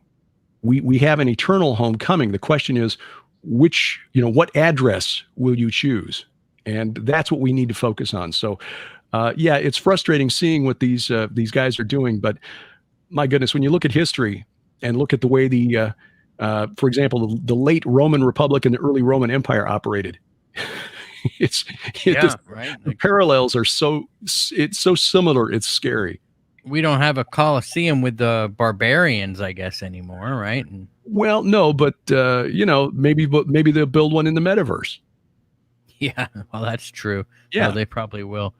We have an eternal home coming. The question is, what address will you choose? And that's what we need to focus on. So, it's frustrating seeing what these guys are doing. But my goodness, when you look at history and look at the way for example, the late Roman Republic and the early Roman Empire operated, right. The parallels are so similar. It's scary. We don't have a Colosseum with the barbarians, I guess, anymore, right? Well, no, but maybe they'll build one in the metaverse. Yeah, well, that's true. Yeah, they probably will.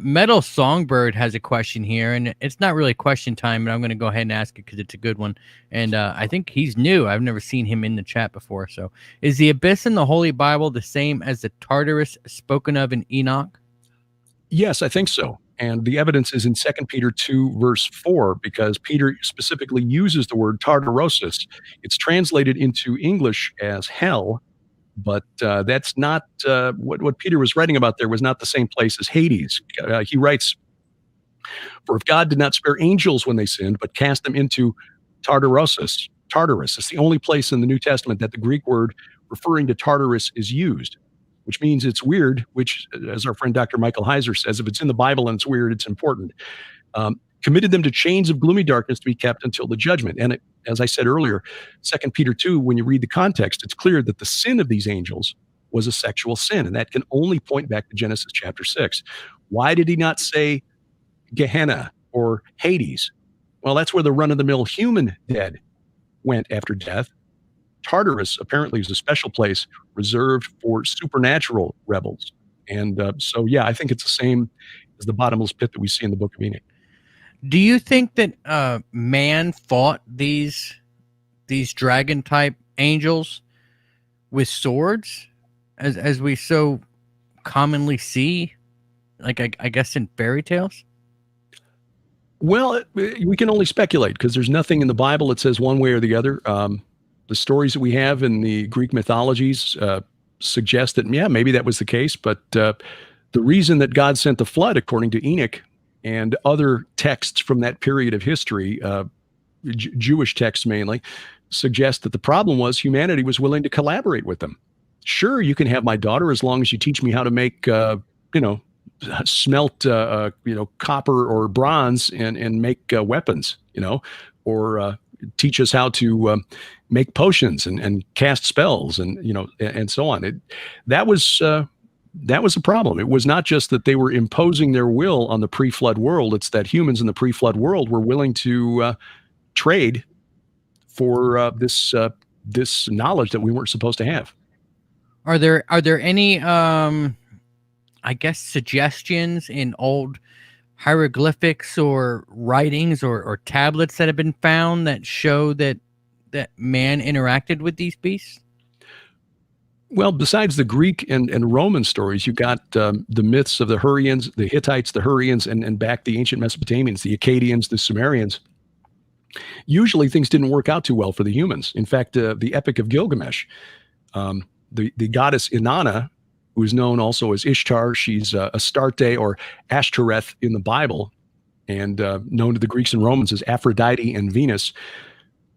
Metal Songbird has a question here, and it's not really question time, but I'm going to go ahead and ask it because it's a good one. And I think he's new. I've never seen him in the chat before. So, is the Abyss in the Holy Bible the same as the Tartarus spoken of in Enoch? Yes, I think so. And the evidence is in 2 Peter 2, verse 4, because Peter specifically uses the word Tartarosis. It's translated into English as hell, but that's not what Peter was writing about there was not the same place as Hades. He writes, "For if God did not spare angels when they sinned, but cast them into Tartarus, it's the only place in the New Testament that the Greek word referring to Tartarus is used, which means it's weird, which, as our friend Dr. Michael Heiser says, if it's in the Bible and it's weird, it's important. Committed them to chains of gloomy darkness to be kept until the judgment." And as I said earlier, 2 Peter 2, when you read the context, it's clear that the sin of these angels was a sexual sin, and that can only point back to Genesis chapter 6. Why did he not say Gehenna or Hades? Well, that's where the run-of-the-mill human dead went after death. Tartarus apparently is a special place reserved for supernatural rebels. And I think it's the same as the bottomless pit that we see in the book of Enoch. Do you think that man fought these dragon type angels with swords, as we so commonly see, like I guess in fairy tales? Well, we can only speculate because there's nothing in the Bible that says one way or the other. The stories that we have in the Greek mythologies suggest that, maybe that was the case. But the reason that God sent the flood, according to Enoch and other texts from that period of history, Jewish texts mainly, suggest that the problem was humanity was willing to collaborate with them. Sure, you can have my daughter as long as you teach me how to make, smelt copper or bronze and make weapons, or teach us how to make potions and cast spells and so on. That was a problem. It was not just that they were imposing their will on the pre-flood world. It's that humans in the pre-flood world were willing to trade for this knowledge that we weren't supposed to have. Are there any I guess suggestions in old hieroglyphics or writings or tablets that have been found that show that man interacted with these beasts? Well, besides the Greek and Roman stories, you got the myths of the Hurrians, the Hittites, the Hurrians, and back the ancient Mesopotamians, the Akkadians, the Sumerians. Usually things didn't work out too well for the humans. In fact, the Epic of Gilgamesh, the goddess Inanna, who is known also as Ishtar, she's Astarte or Ashtoreth in the Bible, and known to the Greeks and Romans as Aphrodite and Venus.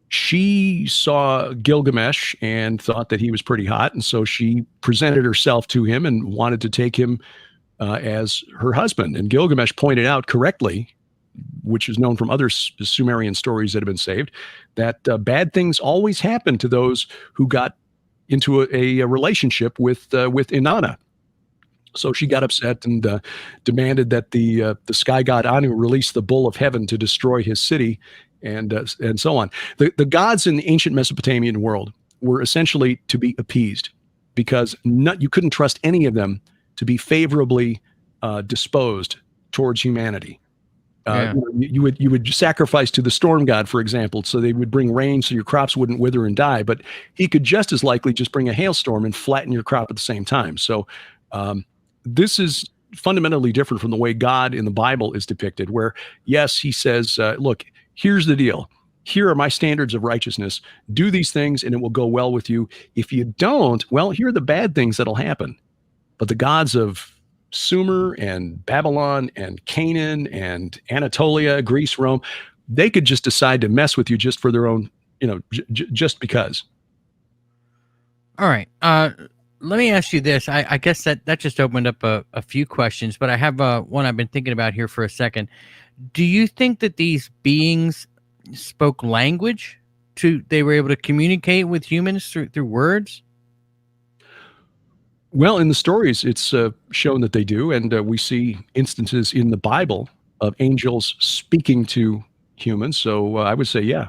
She saw Gilgamesh and thought that he was pretty hot, and so she presented herself to him and wanted to take him as her husband. And Gilgamesh pointed out correctly, which is known from other Sumerian stories that have been saved, that bad things always happen to those who got into a relationship with Inanna. So she got upset and demanded that the sky god Anu release the bull of heaven to destroy his city, and so on. The gods in the ancient Mesopotamian world were essentially to be appeased, because you couldn't trust any of them to be favorably disposed towards humanity. You would sacrifice to the storm god, for example, so they would bring rain so your crops wouldn't wither and die. But he could just as likely just bring a hailstorm and flatten your crop at the same time. So this is fundamentally different from the way God in the Bible is depicted, where, yes, he says, look, here's the deal. Here are my standards of righteousness. Do these things and it will go well with you. If you don't, well, here are the bad things that'll happen. But the gods of Sumer and Babylon and Canaan and Anatolia, Greece, Rome, they could just decide to mess with you just for their own, just because. All right. Let me ask you this. I guess that just opened up a few questions, but I have one I've been thinking about here for a second. Do you think that these beings spoke language? They were able to communicate with humans through words? Well, in the stories, it's shown that they do, and we see instances in the Bible of angels speaking to humans. So I would say, yeah.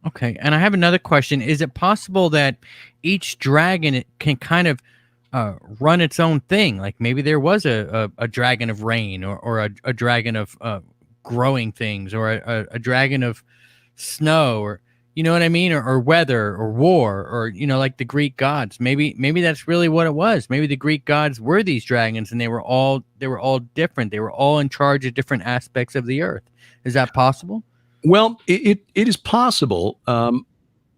Okay, and I have another question. Is it possible that each dragon can kind of run its own thing? Like maybe there was a dragon of rain, or a dragon of growing things, or a dragon of snow, or you know what I mean, or weather, or war, or like the Greek gods. Maybe that's really what it was. Maybe the Greek gods were these dragons, and they were all different. They were all in charge of different aspects of the earth. Is that possible? Well, it is possible.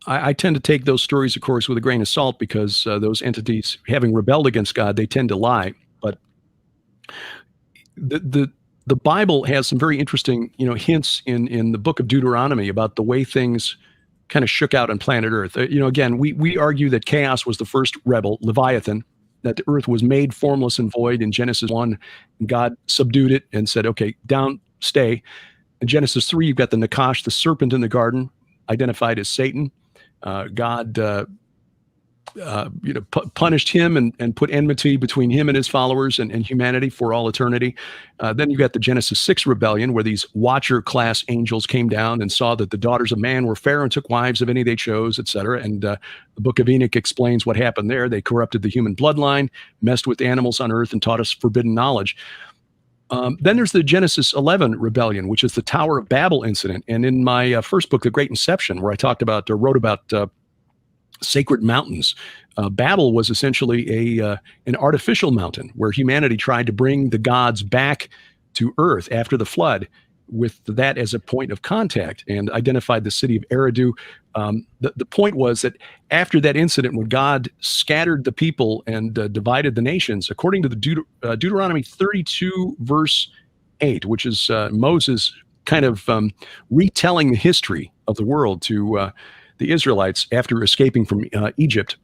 I tend to take those stories, of course, with a grain of salt, because those entities, having rebelled against God, they tend to lie. But the Bible has some very interesting, hints in the book of Deuteronomy about the way things kind of shook out on planet Earth. Again, we argue that chaos was the first rebel, Leviathan, that the earth was made formless and void in Genesis 1. And God subdued it and said, okay, down, stay. In Genesis 3, you've got the Nakash, the serpent in the garden, identified as Satan. God punished him and put enmity between him and his followers and humanity for all eternity. Then you got the Genesis 6 rebellion, where these watcher class angels came down and saw that the daughters of man were fair and took wives of any they chose, etc. And the book of Enoch explains what happened there. They corrupted the human bloodline, messed with animals on earth, and taught us forbidden knowledge. Then there's the Genesis 11 rebellion, which is the Tower of Babel incident. And in my first book, The Great Inception, where I wrote about sacred mountains, Babel was essentially an artificial mountain where humanity tried to bring the gods back to earth after the flood, with that as a point of contact, and identified the city of Eridu. The point was that after that incident, when God scattered the people and divided the nations, according to the Deuteronomy 32 verse 8, which is Moses kind of retelling the history of the world to the Israelites after escaping from Egypt.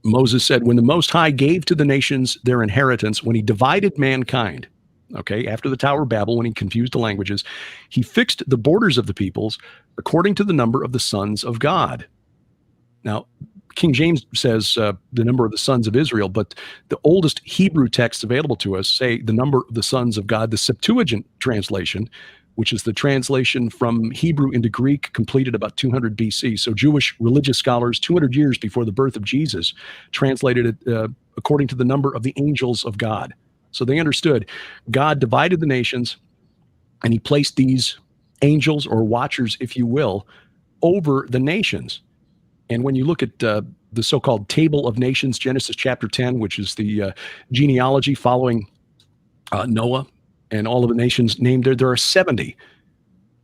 Moses said, when the Most High gave to the nations their inheritance, when he divided mankind, okay, after the Tower of Babel, when he confused the languages, he fixed the borders of the peoples according to the number of the sons of God. Now, King James says the number of the sons of Israel, but the oldest Hebrew texts available to us say the number of the sons of God. The Septuagint translation, which is the translation from Hebrew into Greek, completed about 200 BC. So Jewish religious scholars, 200 years before the birth of Jesus, translated it according to the number of the angels of God. So they understood God divided the nations, and he placed these angels, or watchers, if you will, over the nations. And when you look at the so-called Table of Nations, Genesis chapter 10, which is the genealogy following Noah and all of the nations named there are 70.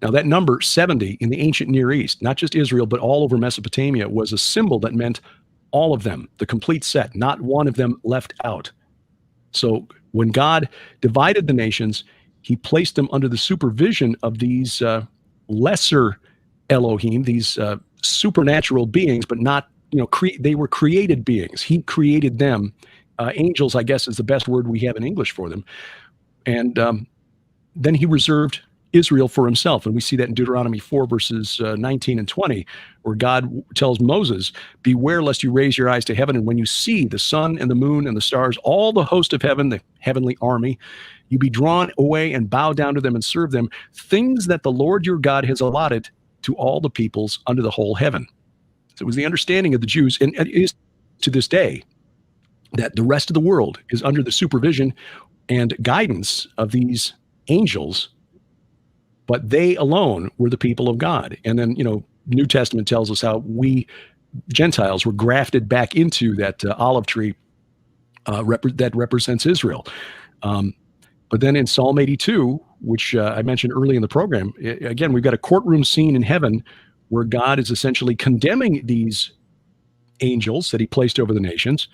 Now, that number 70 in the ancient Near East, not just Israel, but all over Mesopotamia, was a symbol that meant all of them, the complete set, not one of them left out. So when God divided the nations, he placed them under the supervision of these lesser Elohim, these supernatural beings, but not, they were created beings. He created them. Angels, I guess, is the best word we have in English for them. And then he reserved Israel for himself. And we see that in Deuteronomy 4, verses 19 and 20, where God tells Moses, beware lest you raise your eyes to heaven, and when you see the sun and the moon and the stars, all the host of heaven, the heavenly army, you be drawn away and bow down to them and serve them, things that the Lord your God has allotted to all the peoples under the whole heaven. So it was the understanding of the Jews, and it is to this day, that the rest of the world is under the supervision and guidance of these angels, but they alone were the people of God. And then, New Testament tells us how we Gentiles were grafted back into that olive tree that represents Israel. But then in Psalm 82, which I mentioned early in the program, again, we've got a courtroom scene in heaven where God is essentially condemning these angels that he placed over the nations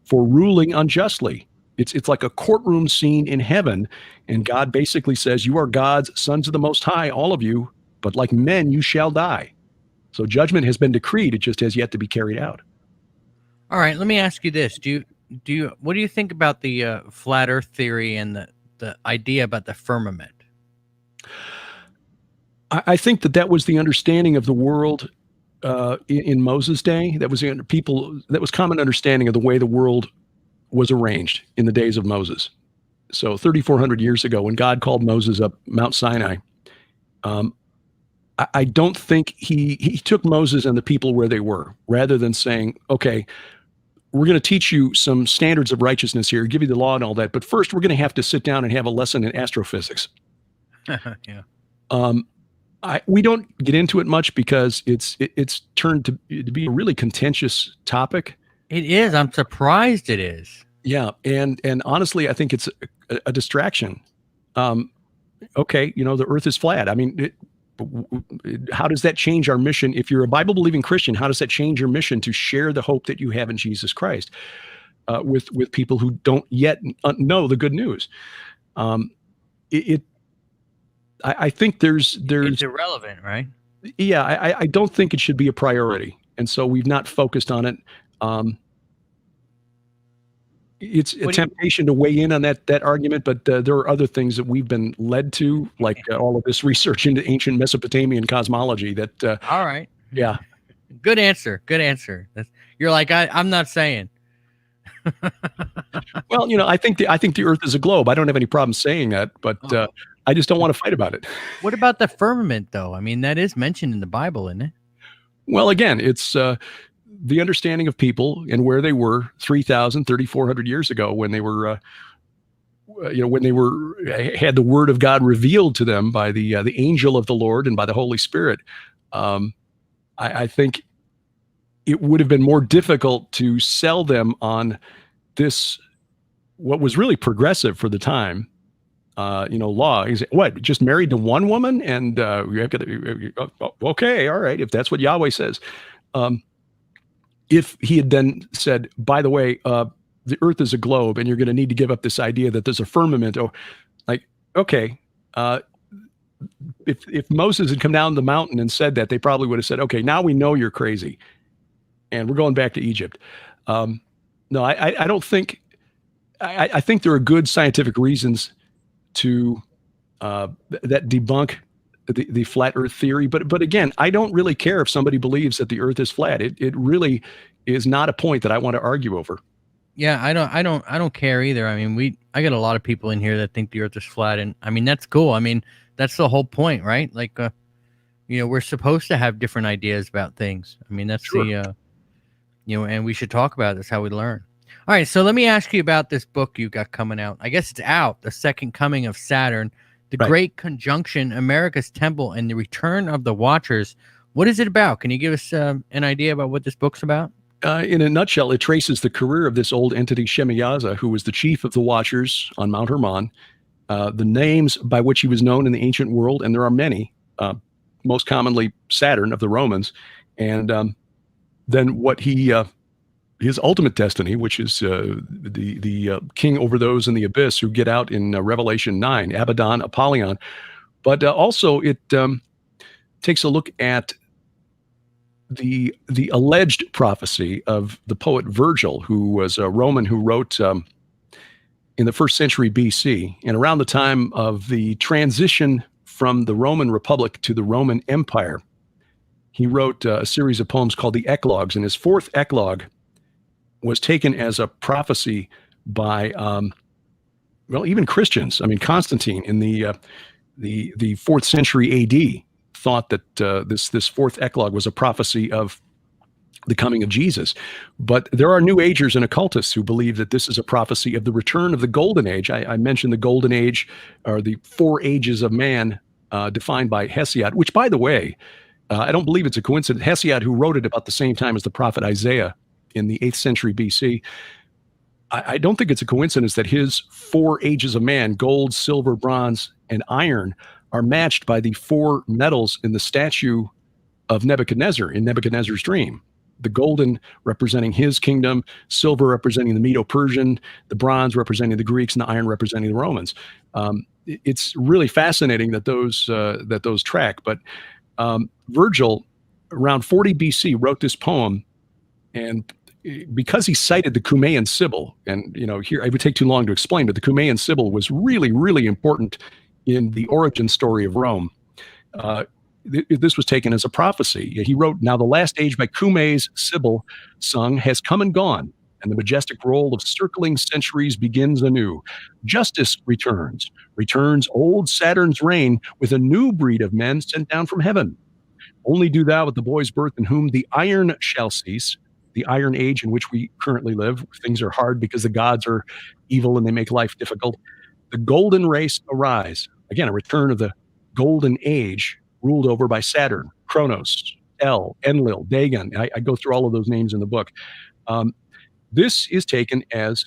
for ruling unjustly. It's like a courtroom scene in heaven, and God basically says, you are God's sons of the Most High, all of you, but like men you shall die. So judgment has been decreed, it just has yet to be carried out. All right, let me ask you this. What do you think about the flat earth theory and the idea about the firmament? I think that was the understanding of the world in Moses' day. That was common understanding of the way the world was arranged in the days of Moses. So 3,400 years ago, when God called Moses up Mount Sinai, I don't think he took Moses and the people where they were, rather than saying, okay, we're going to teach you some standards of righteousness here, give you the law and all that, but first we're going to have to sit down and have a lesson in astrophysics. Yeah. We don't get into it much because it's turned to be a really contentious topic. It is. I'm surprised it is. Yeah, and honestly, I think it's a distraction. Okay, the Earth is flat. I mean, how does that change our mission? If you're a Bible-believing Christian, how does that change your mission to share the hope that you have in Jesus Christ with people who don't yet know the good news? I think there's it's irrelevant, right? Yeah, I don't think it should be a priority, and so we've not focused on it. It's a temptation to weigh in on that argument, but there are other things that we've been led to, like all of this research into ancient Mesopotamian cosmology. That all right, yeah, good answer. You're like I'm not saying. Well, I think the Earth is a globe. I don't have any problem saying that, but I just don't want to fight about it. What about the firmament, though? I mean, that is mentioned in the Bible, isn't it? Well, again, it's the understanding of people and where they were 3,400 years ago when they were, had the word of God revealed to them by the angel of the Lord and by the Holy Spirit. I think it would have been more difficult to sell them on this, what was really progressive for the time, law. He's what, just married to one woman, and you have to, okay, all right, if that's what Yahweh says. If he had then said, by the way, the Earth is a globe, and you're going to need to give up this idea that there's a firmament, or like, okay, if Moses had come down the mountain and said that, they probably would have said, okay, now we know you're crazy, and we're going back to Egypt. No, I don't think. I think there are good scientific reasons to that debunk the flat Earth theory. But again, I don't really care if somebody believes that the Earth is flat. It really is not a point that I want to argue over. Yeah, I don't care either. I mean, I got a lot of people in here that think the Earth is flat, and I mean that's cool. I mean that's the whole point, right? Like, we're supposed to have different ideas about things. I mean that's Sure. and we should talk about it. That's how we learn. All right, so let me ask you about this book you got coming out. I guess it's out, The Second Coming of Saturn, The Right. Great Conjunction, America's Temple, and the Return of the Watchers. What is it about? Can you give us an idea about what this book's about? In a nutshell, it traces the career of this old entity, Shemayaza, who was the chief of the Watchers on Mount Hermon, the names by which he was known in the ancient world, and there are many, most commonly Saturn of the Romans, and then what his ultimate destiny, which is the king over those in the abyss who get out in Revelation 9, Abaddon, Apollyon. But also it takes a look at the alleged prophecy of the poet Virgil, who was a Roman who wrote in the 1st century BC, and around the time of the transition from the Roman Republic to the Roman Empire. He wrote a series of poems called the Eclogues, and his 4th eclogue was taken as a prophecy by, even Christians. I mean, Constantine in the 4th century AD thought that this 4th eclogue was a prophecy of the coming of Jesus. But there are New Agers and occultists who believe that this is a prophecy of the return of the Golden Age. I mentioned the Golden Age, or the 4 ages of man defined by Hesiod, which, by the way, I don't believe it's a coincidence. Hesiod, who wrote it about the same time as the prophet Isaiah in the 8th century BC, I don't think it's a coincidence that his 4 ages of man, gold, silver, bronze, and iron, are matched by the 4 metals in the statue of Nebuchadnezzar in Nebuchadnezzar's dream. The golden representing his kingdom, silver representing the Medo-Persian, the bronze representing the Greeks, and the iron representing the Romans. It's really fascinating that those track. But Virgil, around 40 BC, wrote this poem, and because he cited the Cumaean Sibyl, and here I would take too long to explain, but the Cumaean Sibyl was really, really important in the origin story of Rome. This was taken as a prophecy. He wrote, "Now the last age by Cumae's Sibyl sung has come and gone, and the majestic roll of circling centuries begins anew. Justice returns old Saturn's reign with a new breed of men sent down from heaven. Only do thou with the boy's birth in whom the iron shall cease," the iron age in which we currently live. Things are hard because the gods are evil and they make life difficult. "The golden race arise." Again, a return of the golden age ruled over by Saturn, Kronos, El, Enlil, Dagon. I go through all of those names in the book. This is taken as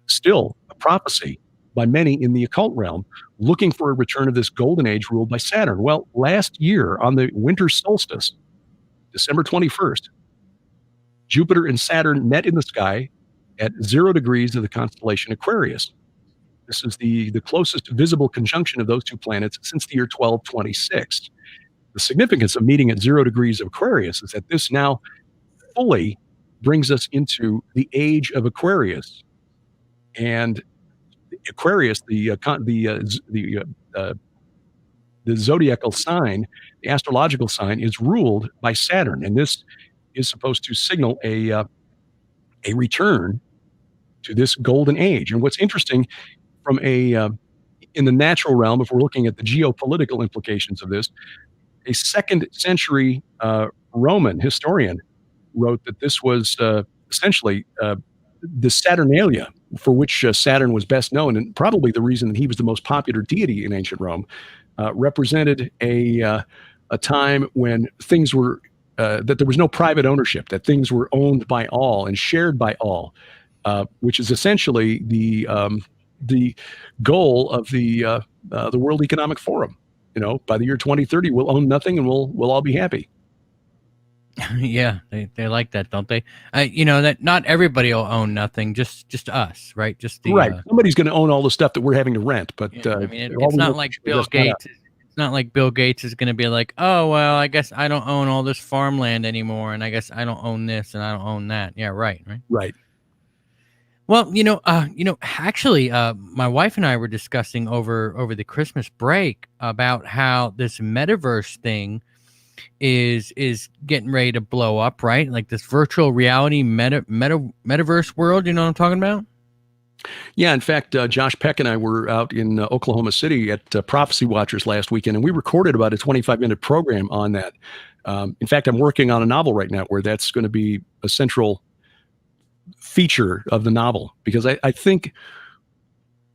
still a prophecy by many in the occult realm, looking for a return of this golden age ruled by Saturn. Well, last year on the winter solstice, December 21st, Jupiter and Saturn met in the sky at 0 degrees of the constellation Aquarius. This is the closest visible conjunction of those 2 planets since the year 1226. The significance of meeting at 0 degrees of Aquarius is that this now fully brings us into the age of Aquarius. And Aquarius, the zodiacal sign, the astrological sign, is ruled by Saturn, and this is supposed to signal a return to this golden age. And what's interesting, from in the natural realm, if we're looking at the geopolitical implications of this, a 2nd century Roman historian wrote that this was essentially the Saturnalia, for which Saturn was best known, and probably the reason that he was the most popular deity in ancient Rome, represented a time when things were that there was no private ownership, that things were owned by all and shared by all, which is essentially the goal of the World Economic Forum. By the year 2030, we'll own nothing and we'll all be happy. Yeah, they like that, don't they? That not everybody will own nothing, just us, right? Just Right. Somebody's going to own all the stuff that we're having to rent, but it's not like Bill Gates. It's not like Bill Gates is going to be like, oh, well, I guess I don't own all this farmland anymore, and I guess I don't own this and I don't own that. Yeah, right. Right. Well, actually, my wife and I were discussing over the Christmas break about how this metaverse thing is getting ready to blow up, right? Like this virtual reality metaverse world. You know what I'm talking about? Yeah, in fact, Josh Peck and I were out in Oklahoma City at Prophecy Watchers last weekend, and we recorded about a 25-minute program on that. In fact, I'm working on a novel right now where that's going to be a central feature of the novel, because I think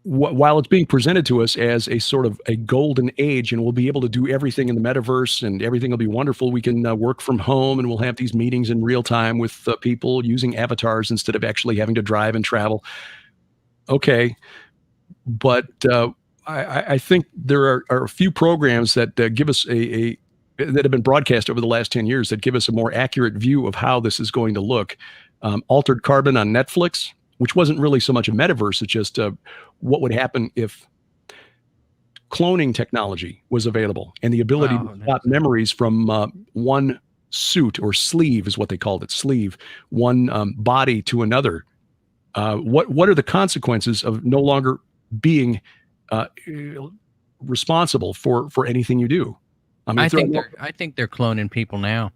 while it's being presented to us as a sort of a golden age and we'll be able to do everything in the metaverse and everything will be wonderful, we can work from home and we'll have these meetings in real time with people using avatars instead of actually having to drive and travel. Okay, but I think there are a few programs that give us that have been broadcast over the last 10 years that give us a more accurate view of how this is going to look. Altered Carbon on Netflix, which wasn't really so much a metaverse, it's just what would happen if cloning technology was available and the ability to swap memories from one suit, or sleeve is what they called it, sleeve, one body to another. What are the consequences of no longer being responsible for anything you do? I mean, I think they're cloning people now.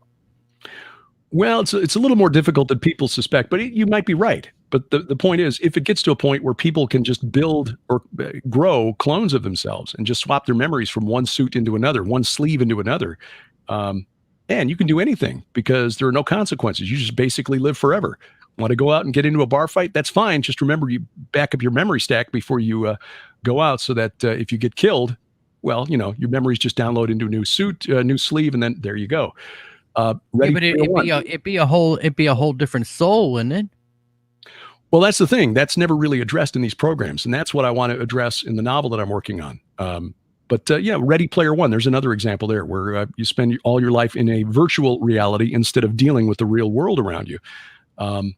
Well, it's a little more difficult than people suspect, but you might be right. But the point is, if it gets to a point where people can just build or grow clones of themselves and just swap their memories from one suit into another, one sleeve into another, and you can do anything because there are no consequences. You just basically live forever. Want to go out and get into a bar fight? That's fine. Just remember, you back up your memory stack before you go out, so that if you get killed, well, your memories just download into a new suit, a new sleeve, and then there you go. But it'd be a whole different soul, wouldn't it? Well, that's the thing. That's never really addressed in these programs, and that's what I want to address in the novel that I'm working on. But Ready Player One, there's another example there where you spend all your life in a virtual reality instead of dealing with the real world around you. Well,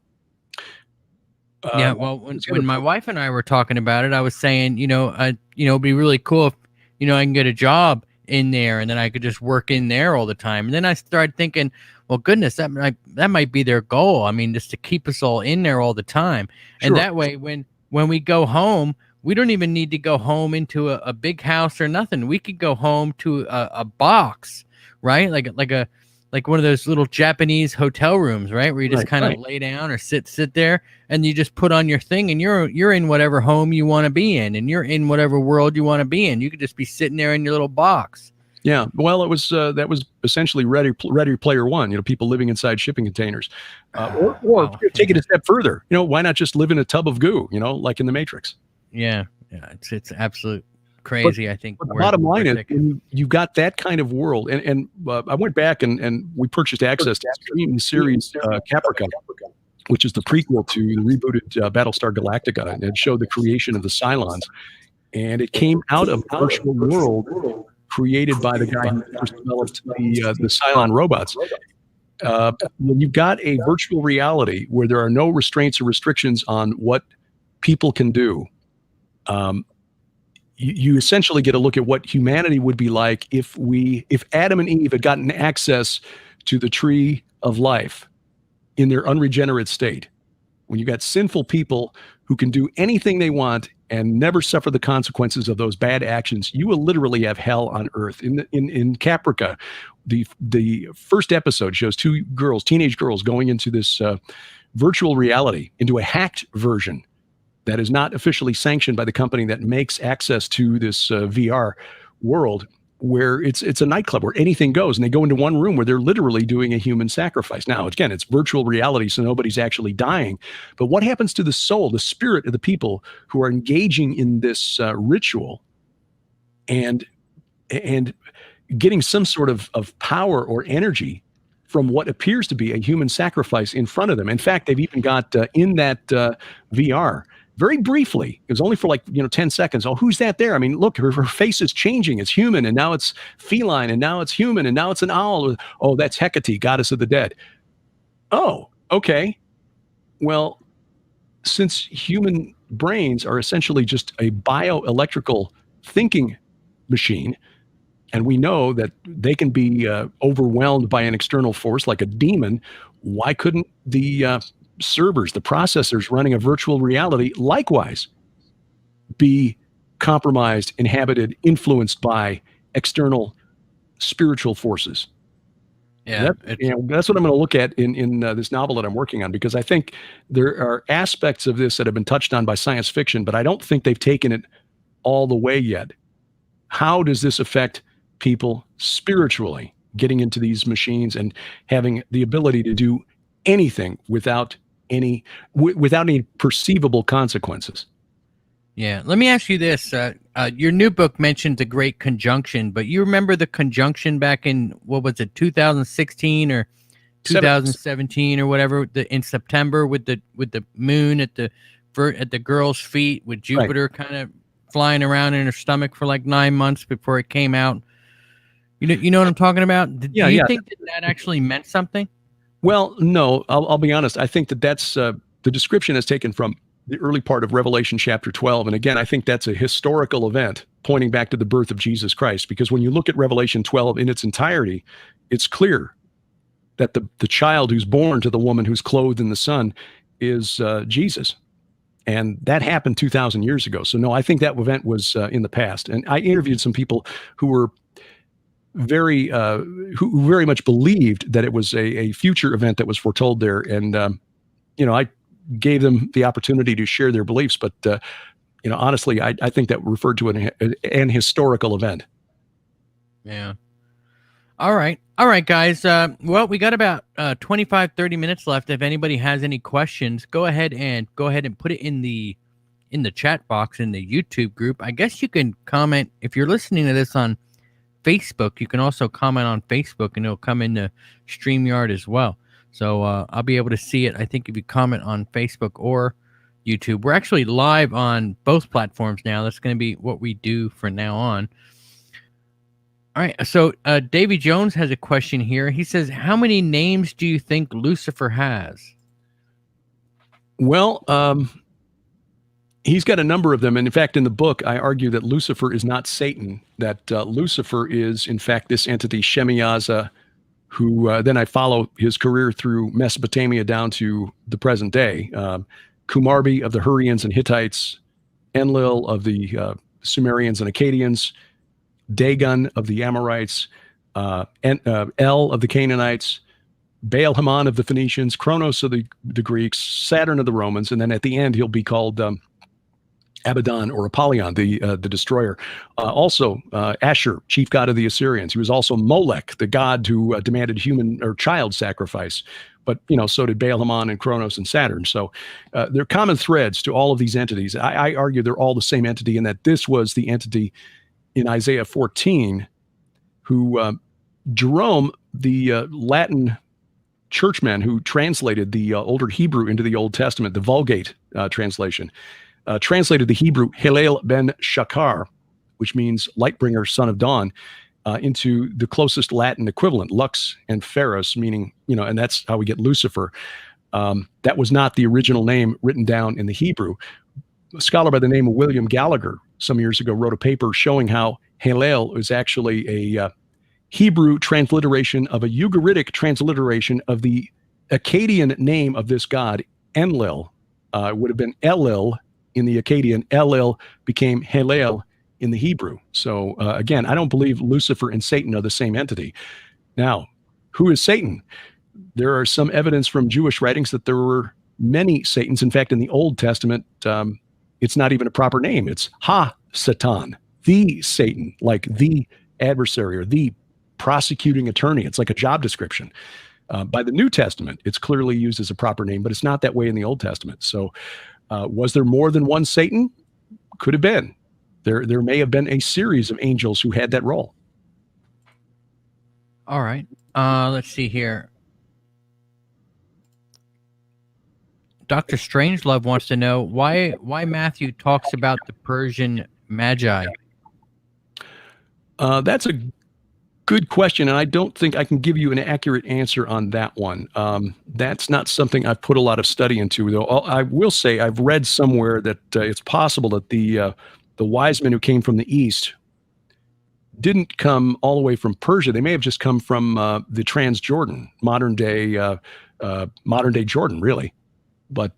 when my wife and I were talking about it, I was saying, it'd be really cool if, I can get a job in there and then I could just work in there all the time. And then I started thinking, well, goodness, that might be their goal. I mean, just to keep us all in there all the time. Sure. And that way, when we go home, we don't even need to go home into a big house or nothing. We could go home to a box, right? Like one of those little Japanese hotel rooms, right? Where you just kind of lay down or sit there, and you just put on your thing, and you're in whatever home you want to be in, and you're in whatever world you want to be in. You could just be sitting there in your little box. Yeah, well, it was that was essentially Ready Player One. People living inside shipping containers, or take it a step further. Why not just live in a tub of goo? Like in the Matrix. Yeah, it's absolute crazy. But, I think the bottom line is, when you've got that kind of world, and I went back and we purchased access to the series Caprica, which is the prequel to the rebooted Battlestar Galactica, and it showed the creation of the Cylons, and it came out of a virtual world created by the guy who first developed the Cylon robots. When you've got a virtual reality where there are no restraints or restrictions on what people can do, you essentially get a look at what humanity would be like if Adam and Eve had gotten access to the tree of life in their unregenerate state. When you got sinful people who can do anything they want and never suffer the consequences of those bad actions, you will literally have hell on earth. In Caprica, the first episode shows two girls, teenage girls, going into this virtual reality, into a hacked version that is not officially sanctioned by the company that makes access to this VR world, where it's a nightclub where anything goes, and they go into one room where they're literally doing a human sacrifice. Now, again, it's virtual reality, so nobody's actually dying. But what happens to the soul, the spirit of the people who are engaging in this ritual and getting some sort of power or energy from what appears to be a human sacrifice in front of them? In fact, they've even got in that VR, very briefly, it was only for 10 seconds. Oh, who's that there? I mean, look, her face is changing. It's human, and now it's feline, and now it's human, and now it's an owl. Oh, that's Hecate, goddess of the dead. Oh, okay. Well, since human brains are essentially just a bioelectrical thinking machine, And we know that they can be overwhelmed by an external force like a demon. Why couldn't the servers, the processors running a virtual reality, likewise be compromised, inhabited, influenced by external spiritual forces? Yeah, that's what I'm going to look at in this novel that I'm working on, because I think there are aspects of this that have been touched on by science fiction, but I don't think they've taken it all the way yet. How does this affect people spiritually, getting into these machines and having the ability to do anything without any perceivable consequences? Yeah. Let me ask you this. Your new book mentioned the Great Conjunction, but you remember the conjunction back in, what was it, 2016 or 2017 or whatever, in September with the moon at the girl's feet, with Jupiter kind of flying around in her stomach for like 9 months before it came out. You know what I'm talking about? Do you think that actually meant something? Well, no, I'll be honest. I think that's the description is taken from the early part of Revelation chapter 12. And again, I think that's a historical event pointing back to the birth of Jesus Christ, because when you look at Revelation 12 in its entirety, it's clear that the child who's born to the woman who's clothed in the sun is Jesus. And that happened 2,000 years ago. So no, I think that event was in the past. And I interviewed some people who were who very much believed that it was a future event that was foretold there. And, I gave them the opportunity to share their beliefs, but honestly, I think that referred to an historical event. Yeah. All right, guys. Well, we got about 25, 30 minutes left. If anybody has any questions, go ahead and put it in the chat box in the YouTube group. I guess you can comment if you're listening to this on Facebook. You can also comment on Facebook, and it'll come into StreamYard as well. So I'll be able to see it, I think, if you comment on Facebook or YouTube. We're actually live on both platforms now. That's going to be what we do from now on. All right. So Davy Jones has a question here. He says, how many names do you think Lucifer has? Well, he's got a number of them. And in fact, in the book, I argue that Lucifer is not Satan, that Lucifer is, in fact, this entity, Shemiyaza, who then I follow his career through Mesopotamia down to the present day. Kumarbi of the Hurrians and Hittites, Enlil of the Sumerians and Akkadians, Dagon of the Amorites, El of the Canaanites, Baal-Hamon of the Phoenicians, Kronos of the Greeks, Saturn of the Romans, and then at the end he'll be called Abaddon or Apollyon, the destroyer. Also, Ashur, chief god of the Assyrians. He was also Molech, the god who demanded human or child sacrifice. But, so did Baal-Hamon and Kronos and Saturn. So there are common threads to all of these entities. I argue they're all the same entity, and that this was the entity in Isaiah 14 who Jerome, the Latin churchman who translated the older Hebrew into the Old Testament, the Vulgate translation, translated the Hebrew Hillel ben Shakar, which means lightbringer, son of dawn, into the closest Latin equivalent, lux and pharos, meaning, and that's how we get Lucifer. That was not the original name written down in the Hebrew. A scholar by the name of William Gallagher some years ago wrote a paper showing how Hillel is actually a Hebrew transliteration of a Ugaritic transliteration of the Akkadian name of this god, Enlil. It would have been Elil in the Akkadian. Elil became Hillel in the Hebrew. So again, I don't believe Lucifer and Satan are the same entity. Now, who is Satan? There are some evidence from Jewish writings that there were many Satans. In fact, in the Old Testament, it's not even a proper name. It's Ha-Satan, the Satan, like the adversary or the prosecuting attorney. It's like a job description. By the New Testament, it's clearly used as a proper name, but it's not that way in the Old Testament. So was there more than one Satan? Could have been. There may have been a series of angels who had that role. All right. Let's see here. Dr. Strangelove wants to know why Matthew talks about the Persian Magi. That's a good question, and I don't think I can give you an accurate answer on that one. That's not something I've put a lot of study into, though. I will say I've read somewhere that it's possible that the wise men who came from the east didn't come all the way from Persia. They may have just come from the Transjordan, modern day Jordan, really. But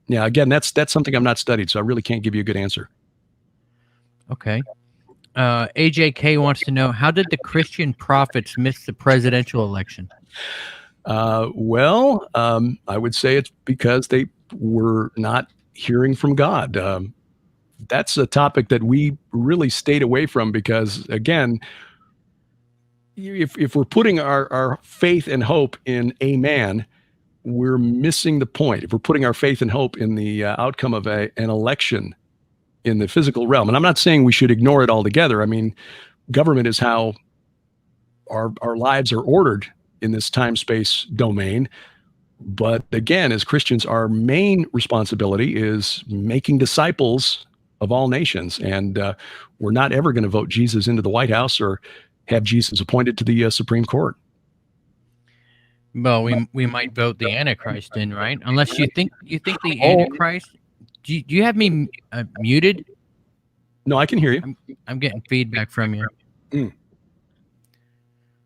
yeah, again, that's something I've not studied, so I really can't give you a good answer. Okay. AJK wants to know, how did the Christian prophets miss the presidential election? Well, I would say it's because they were not hearing from God. That's a topic that we really stayed away from because, again, if we're putting our faith and hope in a man, we're missing the point. If we're putting our faith and hope in the outcome of an election in the physical realm, and I'm not saying we should ignore it altogether. I mean, government is how our lives are ordered in this time-space domain. But again, as Christians, our main responsibility is making disciples of all nations. And we're not ever going to vote Jesus into the White House or have Jesus appointed to the Supreme Court. Well, we might vote the Antichrist in, right? Unless you think the Antichrist. Do you have me muted? No, I can hear you. I'm getting feedback from you. Mm.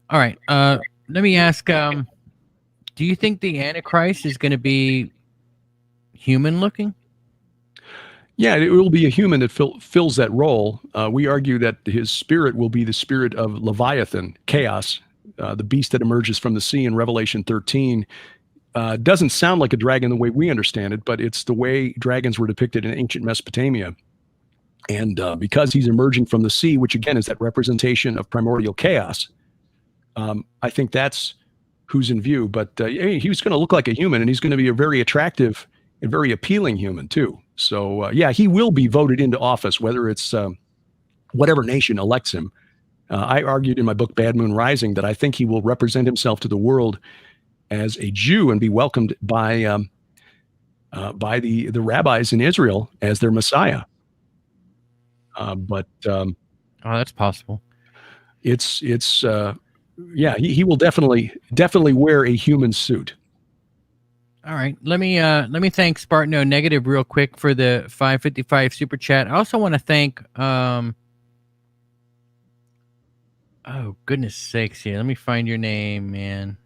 All right. Let me ask. Do you think the Antichrist is going to be human looking? Yeah, it will be a human that fills that role. We argue that his spirit will be the spirit of Leviathan, chaos, the beast that emerges from the sea in Revelation 13. Doesn't sound like a dragon the way we understand it, but it's the way dragons were depicted in ancient Mesopotamia. And because he's emerging from the sea, which again is that representation of primordial chaos, I think that's who's in view. But he was going to look like a human, and he's going to be a very attractive and very appealing human too. So yeah, he will be voted into office, whether it's whatever nation elects him. I argued in my book, Bad Moon Rising, that I think he will represent himself to the world as a Jew and be welcomed by the rabbis in Israel as their Messiah. But oh, that's possible. It's yeah, he will definitely wear a human suit. All right, let me thank Spartano Negative real quick for the 555 super chat. I also want to thank oh goodness sakes, here. Let me find your name, man.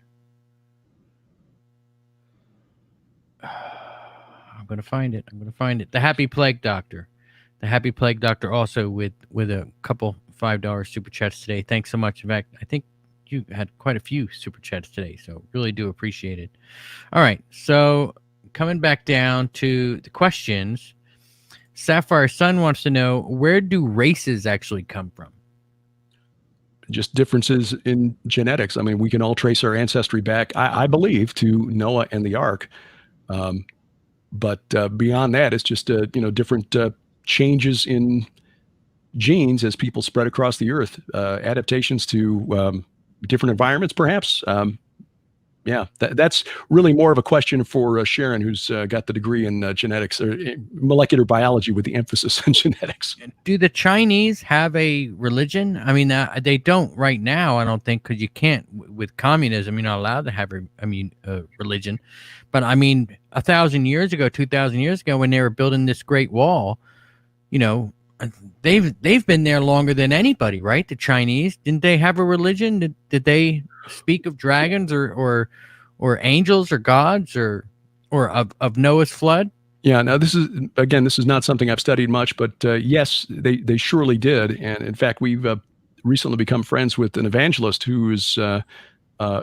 I'm gonna find it. The Happy Plague Doctor. The Happy Plague Doctor also with a couple $5 super chats today. Thanks so much. In fact, I think you had quite a few super chats today, so really do appreciate it. All right, so coming back down to the questions, Sapphire Sun wants to know, where do races actually come from? Just differences in genetics. I mean, we can all trace our ancestry back, I believe, to Noah and the Ark. But beyond that, it's just different changes in genes as people spread across the earth, adaptations to different environments, perhaps. Yeah, that's really more of a question for Sharon, who's got the degree in genetics or molecular biology with the emphasis on genetics. Do the Chinese have a religion? I mean, they don't right now, I don't think, because you can't, with communism, you're not allowed to have a religion. But I mean, 1,000 years ago, 2,000 years ago, when they were building this Great Wall, they've been there longer than anybody, right? The Chinese, didn't they have a religion? Did they speak of dragons or angels or gods or of Noah's flood? Yeah, now this is not something I've studied much, but yes, they surely did. And in fact, we've recently become friends with an evangelist who is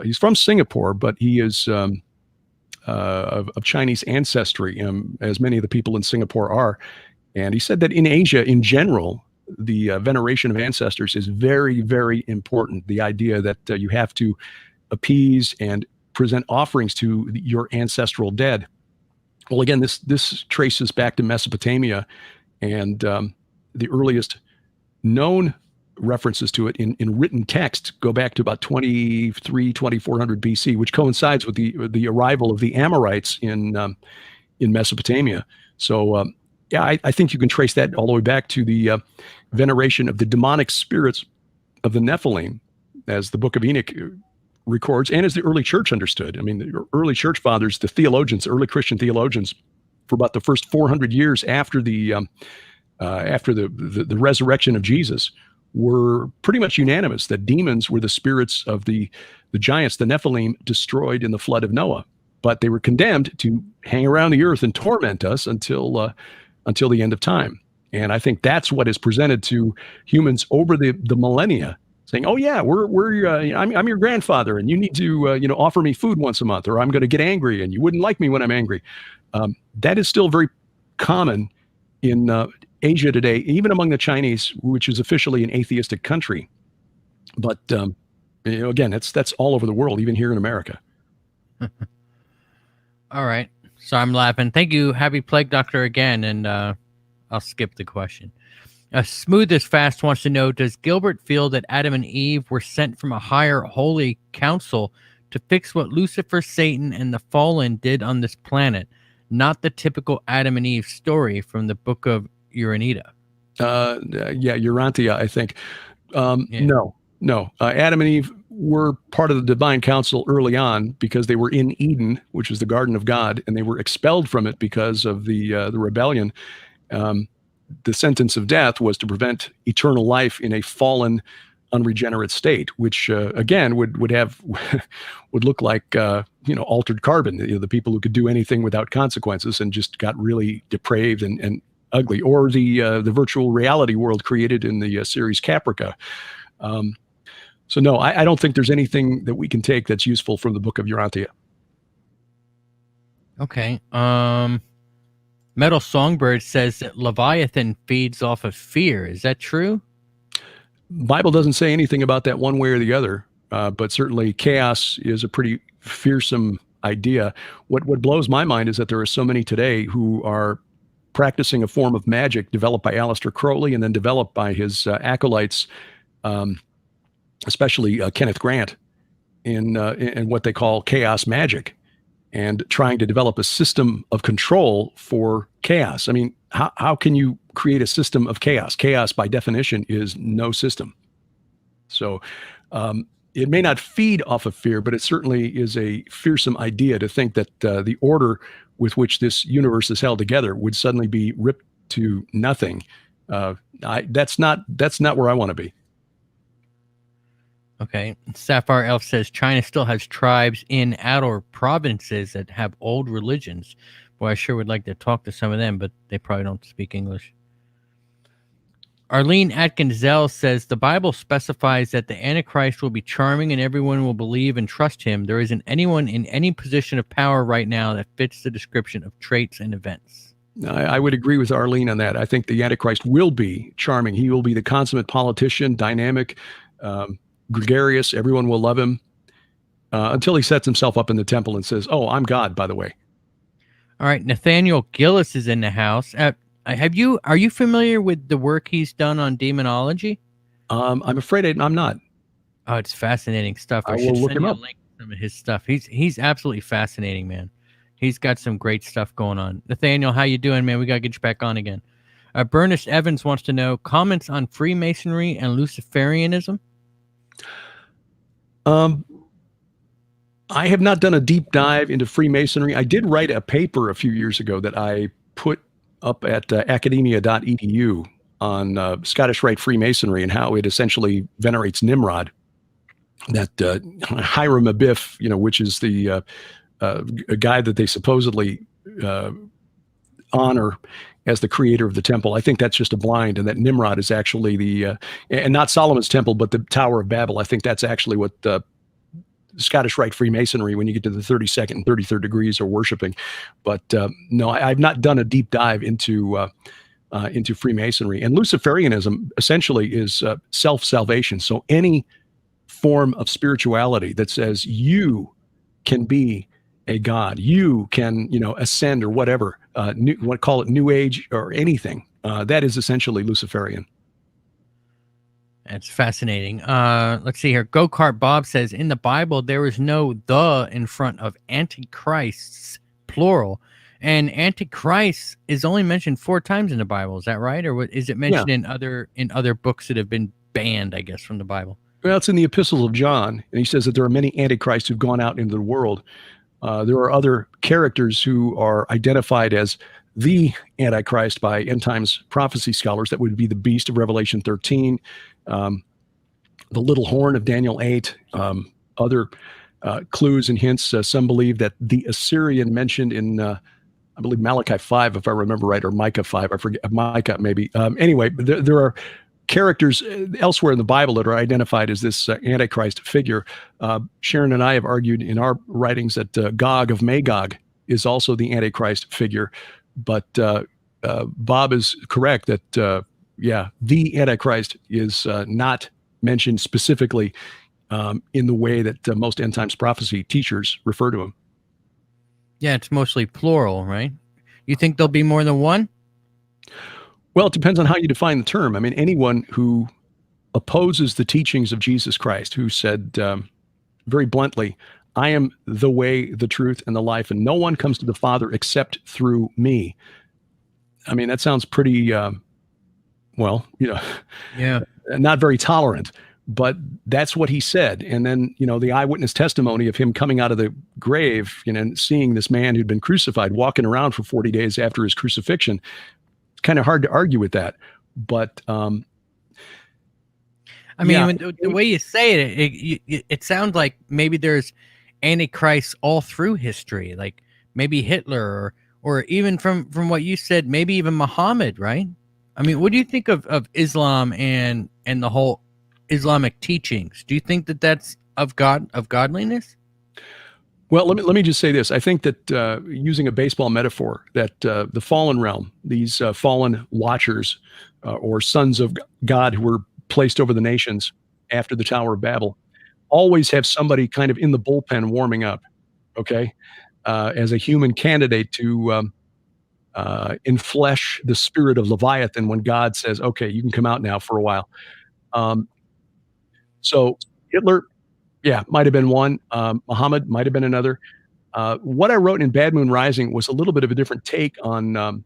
he's from Singapore, but he is of Chinese ancestry, as many of the people in Singapore are. And he said that in Asia, in general, the veneration of ancestors is very, very important. The idea that you have to appease and present offerings to your ancestral dead. Well, again, this traces back to Mesopotamia, and the earliest known references to it in written text go back to about 2400 BC, which coincides with the arrival of the Amorites in Mesopotamia. So yeah, I think you can trace that all the way back to the veneration of the demonic spirits of the Nephilim, as the Book of Enoch records, and as the early church understood. I mean, the early church fathers, the theologians, early Christian theologians, for about the first 400 years after the resurrection of Jesus, were pretty much unanimous that demons were the spirits of the giants, the Nephilim, destroyed in the flood of Noah. But they were condemned to hang around the earth and torment us until the end of time. And I think that's what is presented to humans over the millennia, saying, "Oh yeah, I'm your grandfather, and you need to offer me food once a month, or I'm going to get angry, and you wouldn't like me when I'm angry." That is still very common in Asia today, even among the Chinese, which is officially an atheistic country. But again, that's all over the world, even here in America. All right. So I'm laughing. Thank you, Happy Plague Doctor, again, and I'll skip the question. Smooth as Fast wants to know, does Gilbert feel that Adam and Eve were sent from a higher holy council to fix what Lucifer, Satan, and the fallen did on this planet, not the typical Adam and Eve story from the book of Urantia? Urantia, I think. No. Adam and Eve were part of the divine council early on because they were in Eden, which is the garden of God, and they were expelled from it because of the rebellion. The sentence of death was to prevent eternal life in a fallen, unregenerate state, which again would look like altered carbon. The people who could do anything without consequences and just got really depraved and ugly, or the virtual reality world created in the series Caprica. So no, I don't think there's anything that we can take that's useful from the book of Urantia. Okay. Metal Songbird says that Leviathan feeds off of fear. Is that true? Bible doesn't say anything about that one way or the other, but certainly chaos is a pretty fearsome idea. What blows my mind is that there are so many today who are practicing a form of magic developed by Aleister Crowley and then developed by his acolytes, especially Kenneth Grant, in what they call chaos magic, and trying to develop a system of control for chaos. I mean, how can you create a system of chaos? Chaos, by definition, is no system. So it may not feed off of fear, but it certainly is a fearsome idea to think that the order with which this universe is held together would suddenly be ripped to nothing. That's not where I want to be. Okay. Sapphire Elf says China still has tribes in outer provinces that have old religions. Boy, I sure would like to talk to some of them, but they probably don't speak English. Arlene Atkinzel says the Bible specifies that the Antichrist will be charming and everyone will believe and trust him. There isn't anyone in any position of power right now that fits the description of traits and events. I would agree with Arlene on that. I think the Antichrist will be charming. He will be the consummate politician, dynamic, gregarious. Everyone will love him until he sets himself up in the temple and says, "Oh, I'm God, by the way." All right. Nathaniel Gillis is in the house. Are you familiar with the work he's done on demonology? I'm afraid I'm not. Oh, it's fascinating stuff. I will look him up. Link to some of his stuff. He's absolutely fascinating, man. He's got some great stuff going on. Nathaniel, how you doing, man? We got to get you back on again. Bernest Evans wants to know comments on Freemasonry and Luciferianism. I have not done a deep dive into Freemasonry. I did write a paper a few years ago that I put up at academia.edu on Scottish Rite Freemasonry and how it essentially venerates Nimrod. That Hiram Abiff, which is the a guy that they supposedly honor as the creator of the temple. I think that's just a blind, and that Nimrod is actually and not Solomon's temple, but the Tower of Babel. I think that's actually what Scottish Rite Freemasonry, when you get to the 32nd and 33rd degrees, are worshiping. But no, I've not done a deep dive into Freemasonry. And Luciferianism essentially is self-salvation. So any form of spirituality that says you can be a god, you can, ascend or whatever, call it New Age or anything, that is essentially Luciferian. That's fascinating. Let's see here. Go-Kart Bob says, in the Bible, there is no "the" in front of antichrists, plural. And antichrist is only mentioned 4 times in the Bible. Is that right? Or is it mentioned in other books that have been banned, I guess, from the Bible? Well, it's in the epistles of John. And he says that there are many antichrists who've gone out into the world. There are other characters who are identified as the Antichrist by end times prophecy scholars. That would be the beast of Revelation 13. the little horn of Daniel 8, other clues and hints. Some believe that the Assyrian mentioned in, I believe, Malachi 5, if I remember right, or Micah 5, I forget, Micah maybe. Anyway, there are characters elsewhere in the Bible that are identified as this Antichrist figure. Sharon and I have argued in our writings that Gog of Magog is also the Antichrist figure. But Bob is correct that, the Antichrist is not mentioned specifically in the way that most end times prophecy teachers refer to him. Yeah, it's mostly plural, right? You think there'll be more than one? Well, it depends on how you define the term. I mean, anyone who opposes the teachings of Jesus Christ, who said very bluntly, I am the way, the truth, and the life, and no one comes to the Father except through me. I mean, that sounds pretty, not very tolerant, but that's what he said. And then, the eyewitness testimony of him coming out of the grave, and seeing this man who'd been crucified walking around for 40 days after his crucifixion. It's kind of hard to argue with that. But, the way you say it sounds like maybe there's Antichrist all through history, like maybe Hitler or even from what you said, maybe even Muhammad, right? I mean, what do you think of Islam and the whole Islamic teachings? Do you think that that's of godliness? Well, let me just say this. I think that using a baseball metaphor, that the fallen realm, these fallen watchers or sons of God who were placed over the nations after the Tower of Babel, always have somebody kind of in the bullpen warming up, okay, as a human candidate to enflesh the spirit of Leviathan when God says, okay, you can come out now for a while. So Hitler, might have been one. Muhammad might have been another. What I wrote in Bad Moon Rising was a little bit of a different take on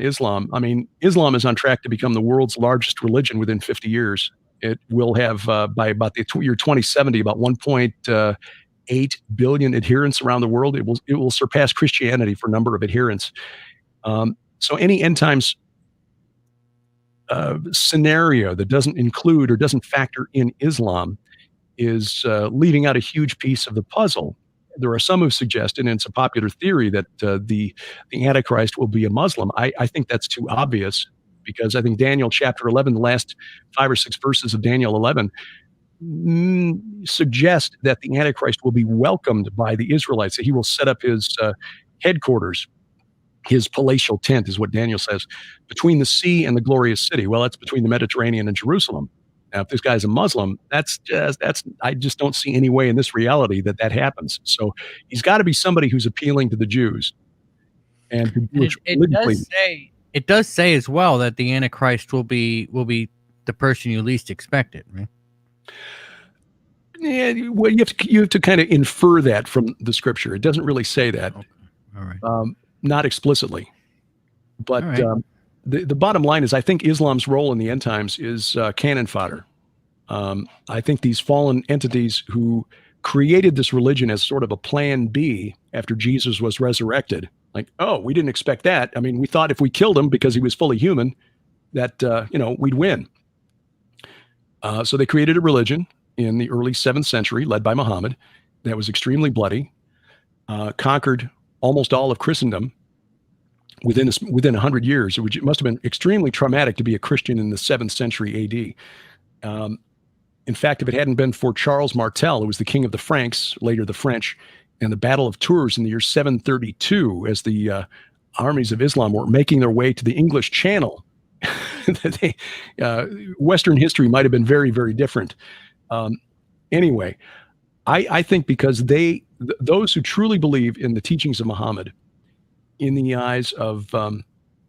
Islam. I mean, Islam is on track to become the world's largest religion within 50 years. It will have, by about the year 2070, about 1.8 billion adherents around the world. It will surpass Christianity for number of adherents. So any end times scenario that doesn't include or doesn't factor in Islam is leaving out a huge piece of the puzzle. There are some who suggested, and it's a popular theory, that the Antichrist will be a Muslim. I think that's too obvious, because I think Daniel chapter 11, the last 5 or 6 verses of Daniel 11, suggest that the Antichrist will be welcomed by the Israelites, that he will set up his headquarters, his palatial tent, is what Daniel says, between the sea and the glorious city. Well, that's between the Mediterranean and Jerusalem. Now, if this guy's a Muslim, I just don't see any way in this reality that happens. So he's got to be somebody who's appealing to the Jews. And it does say as well that the Antichrist will be the person you least expected, right? Yeah, well, you have to kind of infer that from the scripture. It doesn't really say that. Okay. All right. Not explicitly. But the bottom line is, I think Islam's role in the end times is cannon fodder. I think these fallen entities who created this religion as sort of a plan B after Jesus was resurrected, like, oh, we didn't expect that. I mean, we thought if we killed him because he was fully human, that, we'd win. So they created a religion in the early 7th century, led by Muhammad, that was extremely bloody, conquered almost all of Christendom within 100 years. It must have been extremely traumatic to be a Christian in the 7th century AD. In fact, if it hadn't been for Charles Martel, who was the king of the Franks, later the French, and the Battle of Tours in the year 732, as the armies of Islam were making their way to the English Channel, Western history might have been very, very different. Anyway, I think because those who truly believe in the teachings of Muhammad, in the eyes of,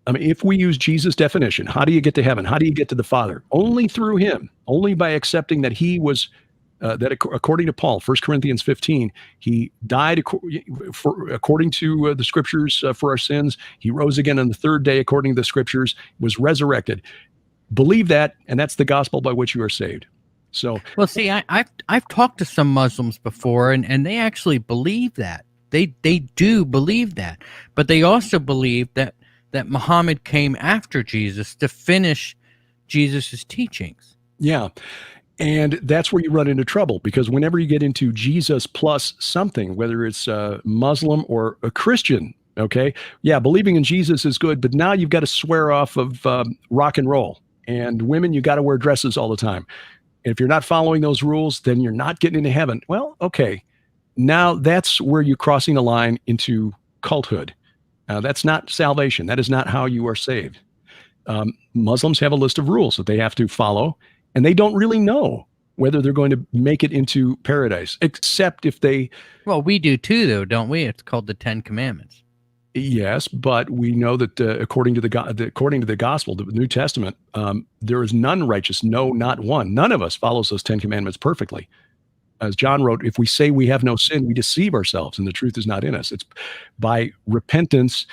if we use Jesus' definition, how do you get to heaven? How do you get to the Father? Only through him, only by accepting that he was, that according to Paul, 1 Corinthians 15, he died according to the scriptures for our sins. He rose again on the 3rd day, according to the scriptures, was resurrected. Believe that, and that's the gospel by which you are saved. So, well, see, I've talked to some Muslims before, and they actually believe that. They do believe that, but they also believe that Muhammad came after Jesus to finish Jesus's teachings. Yeah. And that's where you run into trouble, because whenever you get into Jesus plus something, whether it's a Muslim or a Christian, okay, yeah, believing in Jesus is good, but now you've got to swear off of rock and roll. And women, you got to wear dresses all the time. If you're not following those rules, then you're not getting into heaven. Well, okay. Now that's where you're crossing the line into culthood. That's not salvation. That is not how you are saved. Muslims have a list of rules that they have to follow, and they don't really know whether they're going to make it into paradise, except if they... Well, we do too, though, don't we? It's called the Ten Commandments. Yes, but we know that according to the gospel, the New Testament, there is none righteous, no, not one. None of us follows those 10 commandments perfectly. As John wrote, if we say we have no sin, we deceive ourselves, and the truth is not in us. It's by repentance.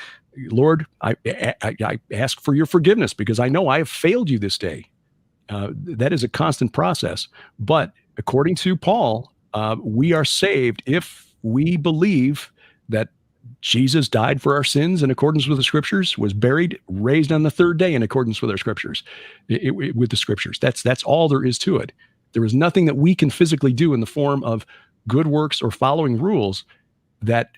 Lord, I ask for your forgiveness because I know I have failed you this day. That is a constant process. But according to Paul, we are saved if we believe that Jesus died for our sins in accordance with the scriptures, was buried, raised on the third day in accordance with our scriptures, with the scriptures. That's all there is to it. There is nothing that we can physically do in the form of good works or following rules that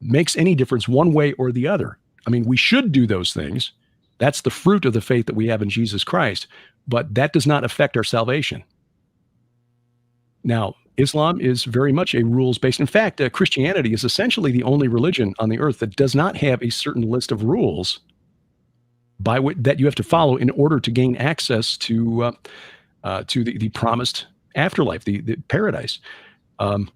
makes any difference one way or the other. I mean, we should do those things. That's the fruit of the faith that we have in Jesus Christ, but that does not affect our salvation. Now, Islam is very much a rules-based. In fact, Christianity is essentially the only religion on the earth that does not have a certain list of rules that you have to follow in order to gain access to the promised afterlife, the paradise. And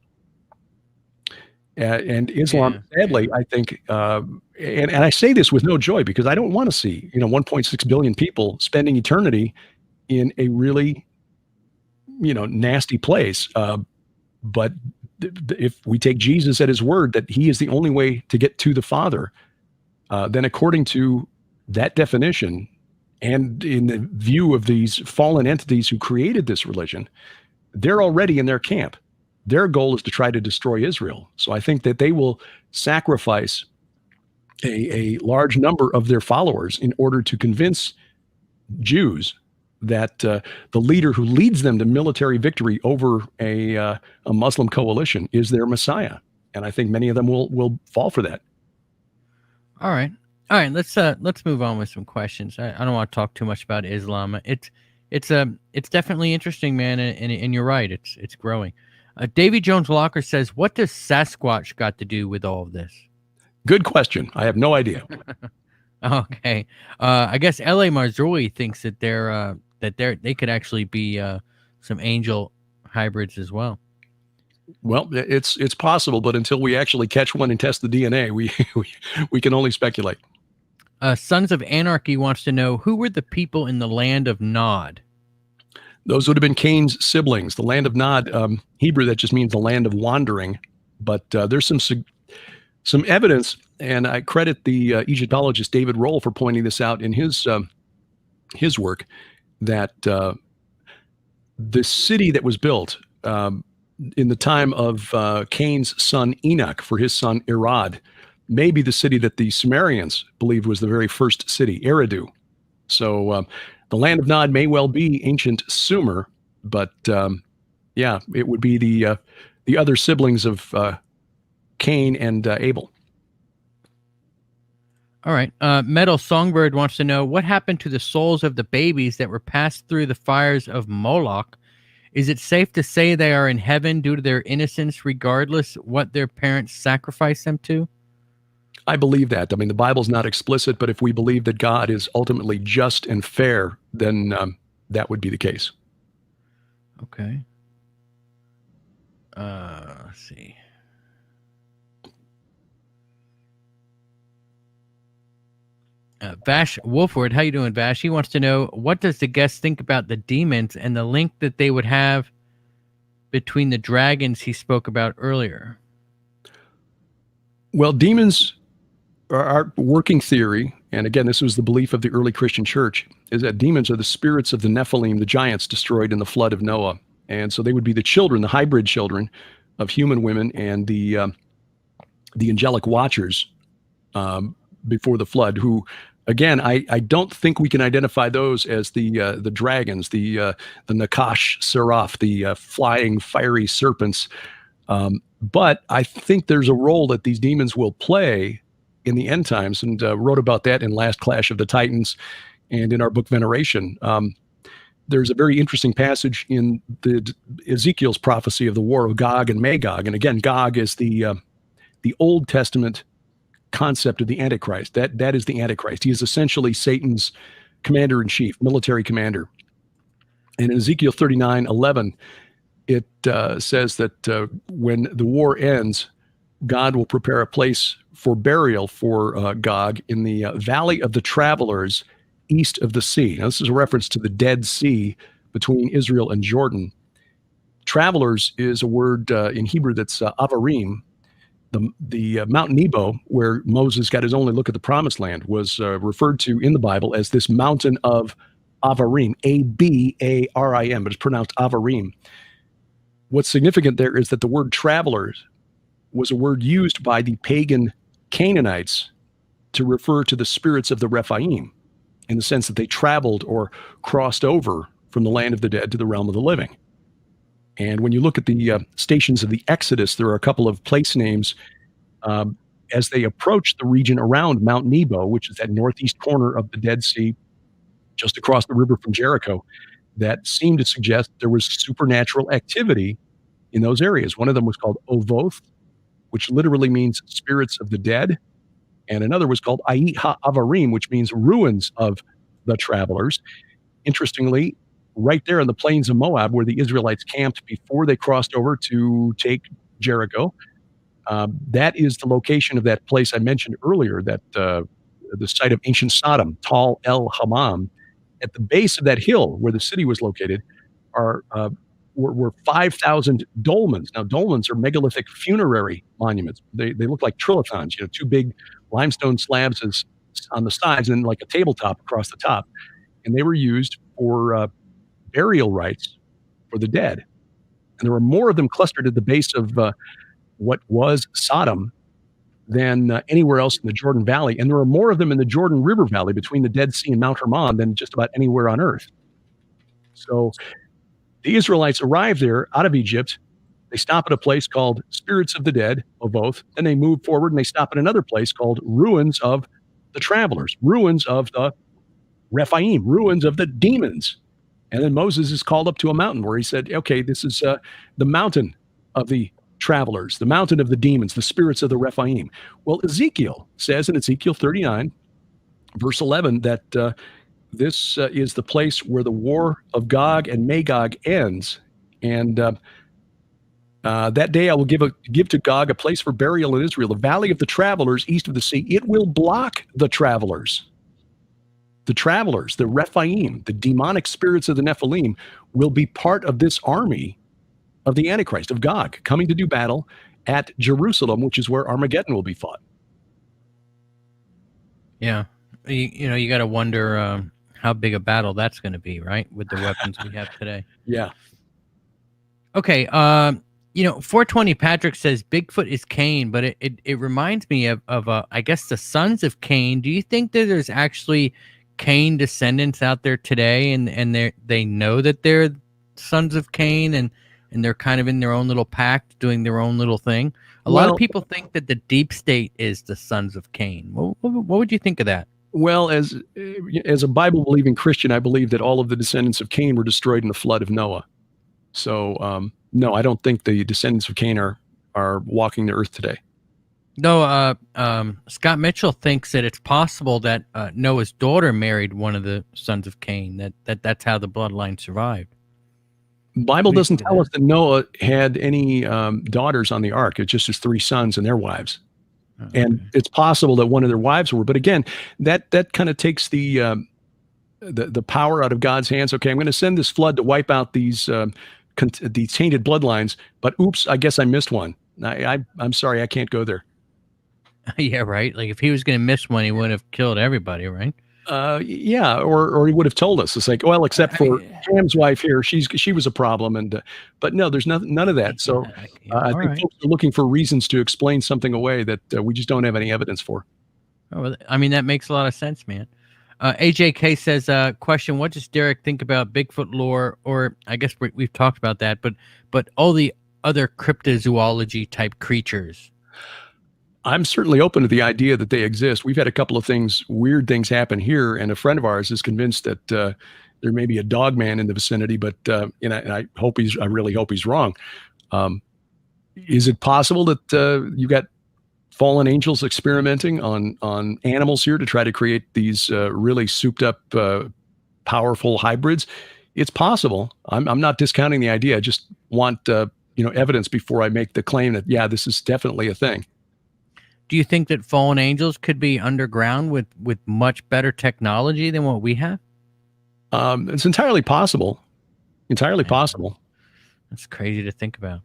Islam, sadly, I think, and I say this with no joy because I don't want to see 1.6 billion people spending eternity in a really nasty place. But if we take Jesus at his word that he is the only way to get to the Father, then according to that definition, and in the view of these fallen entities who created this religion, they're already in their camp. Their goal is to try to destroy Israel. So I think that they will sacrifice a large number of their followers in order to convince Jews that the leader who leads them to military victory over a Muslim coalition is their Messiah. And I think many of them will fall for that. All right. Let's move on with some questions. I don't want to talk too much about Islam. It's definitely interesting, man, and you're right. It's growing. Davy Jones Locker says, "What does Sasquatch got to do with all of this?" Good question. I have no idea. Okay. I guess L.A. Marzulli thinks that they could actually be some angel hybrids as well. Well, it's possible, but until we actually catch one and test the DNA, we can only speculate. Sons of Anarchy wants to know, who were the people in the land of Nod? Those would have been Cain's siblings. The land of Nod, Hebrew, that just means the land of wandering. But there's some evidence, and I credit the Egyptologist David Roll for pointing this out in his work, that the city that was built in the time of Cain's son Enoch for his son Irad may be the city that the Sumerians believed was the very first city, Eridu. So the land of Nod may well be ancient Sumer, but it would be the other siblings of Cain and Abel. All right. Metal Songbird wants to know, what happened to the souls of the babies that were passed through the fires of Moloch? Is it safe to say they are in heaven due to their innocence, regardless what their parents sacrificed them to? I believe that. I mean, the Bible's not explicit, but if we believe that God is ultimately just and fair, then that would be the case. Okay. Let's see. Vash Wolford, how you doing, Vash? He wants to know, what does the guest think about the demons and the link that they would have between the dragons he spoke about earlier? Well, demons are our working theory, and again, this was the belief of the early Christian church, is that demons are the spirits of the Nephilim, the giants destroyed in the flood of Noah. And so they would be the children, the hybrid children of human women and the angelic watchers before the flood, who Again, I don't think we can identify those as the dragons, the Nakash Seraph, the flying fiery serpents. But I think there's a role that these demons will play in the end times, and wrote about that in Last Clash of the Titans and in our book Veneration. There's a very interesting passage in the Ezekiel's prophecy of the war of Gog and Magog. And again, Gog is the Old Testament concept of the Antichrist. That is the Antichrist. He is essentially Satan's commander-in-chief, military commander. And in Ezekiel 39:11, it says that when the war ends, God will prepare a place for burial for Gog in the Valley of the Travelers east of the sea. Now, this is a reference to the Dead Sea between Israel and Jordan. Travelers is a word in Hebrew that's avarim. The Mount Nebo, where Moses got his only look at the promised land, was referred to in the Bible as this mountain of Avarim, Abarim, but it's pronounced Avarim. What's significant there is that the word travelers was a word used by the pagan Canaanites to refer to the spirits of the Rephaim, in the sense that they traveled or crossed over from the land of the dead to the realm of the living. And when you look at the stations of the Exodus, there are a couple of place names as they approach the region around Mount Nebo, which is that northeast corner of the Dead Sea, just across the river from Jericho, that seemed to suggest there was supernatural activity in those areas. One of them was called Ovoth, which literally means spirits of the dead. And another was called Ait HaAvarim, which means ruins of the travelers. Interestingly, right there in the plains of Moab, where the Israelites camped before they crossed over to take Jericho, that is the location of that place I mentioned earlier, that the site of ancient Sodom, Tal El Hammam. At the base of that hill where the city was located were 5,000 dolmens. Now, dolmens are megalithic funerary monuments. They look like trilithons, two big limestone slabs on the sides and like a tabletop across the top. And they were used for burial rites for the dead. And there were more of them clustered at the base of what was Sodom than anywhere else in the Jordan Valley. And there are more of them in the Jordan River Valley between the Dead Sea and Mount Hermon than just about anywhere on earth. So the Israelites arrived there out of Egypt. They stop at a place called Spirits of the Dead, Ovoth. Then they move forward and they stop at another place called Ruins of the Travelers, ruins of the Rephaim, ruins of the demons. And then Moses is called up to a mountain where he said, okay, this is the mountain of the travelers, the mountain of the demons, the spirits of the Rephaim. Well, Ezekiel says in Ezekiel 39, verse 11, that this is the place where the war of Gog and Magog ends. And that day I will give to Gog a place for burial in Israel, the valley of the travelers east of the sea. It will block the travelers. The travelers, the Rephaim, the demonic spirits of the Nephilim, will be part of this army of the Antichrist, of Gog, coming to do battle at Jerusalem, which is where Armageddon will be fought. Yeah. You got to wonder how big a battle that's going to be, right? With the weapons we have today. Yeah. Okay. 420 Patrick says Bigfoot is Cain, but it reminds me of I guess the sons of Cain. Do you think that there's actually Cain descendants out there today, and they know that they're sons of Cain, and they're kind of in their own little pact doing their own little thing? A lot of people think that the deep state is the sons of Cain. What would you think of that? Well, as a Bible-believing Christian, I believe that all of the descendants of Cain were destroyed in the flood of Noah. So, no, I don't think the descendants of Cain are walking the earth today. No, Scott Mitchell thinks that it's possible that Noah's daughter married one of the sons of Cain, that's how the bloodline survived. The Bible doesn't tell us that Noah had any daughters on the ark. It's just his 3 sons and their wives. Okay. And it's possible that one of their wives were, but again, that kind of takes the power out of God's hands. Okay, I'm going to send this flood to wipe out these tainted bloodlines, but oops, I guess I missed one. I'm sorry, I can't go there. Yeah, right. Like if he was going to miss one, he would have killed everybody, right? Yeah, or he would have told us. It's like, well, except for Ham's wife here, she was a problem, but no, there's none of that. So I think folks are looking for reasons to explain something away that we just don't have any evidence for. Oh, well, I mean, that makes a lot of sense, man. AJK says, question, what does Derek think about Bigfoot lore? Or I guess we've talked about that, but all the other cryptozoology type creatures. I'm certainly open to the idea that they exist. We've had a couple of weird things happen here, and a friend of ours is convinced that there may be a dog man in the vicinity, but and I really hope he's wrong. Is it possible that you got fallen angels experimenting on animals here to try to create these really souped up, powerful hybrids? It's possible. I'm not discounting the idea. I just want evidence before I make the claim that this is definitely a thing. Do you think that fallen angels could be underground with much better technology than what we have? It's entirely possible. Entirely possible. That's crazy to think about.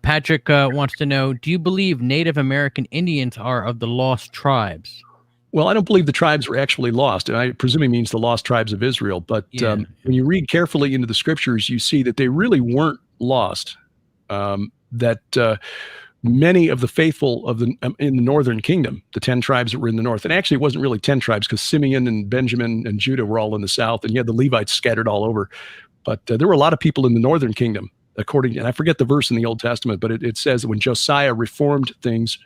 Patrick wants to know, do you believe Native American Indians are of the lost tribes? Well, I don't believe the tribes were actually lost. And I presume he means the lost tribes of Israel. But when you read carefully into the scriptures, you see that they really weren't lost. That many of the faithful in the northern kingdom, the 10 tribes that were in the north, and actually it wasn't really 10 tribes because Simeon and Benjamin and Judah were all in the south, and you had the Levites scattered all over. But there were a lot of people in the northern kingdom, and I forget the verse in the Old Testament, but it says that when Josiah reformed things,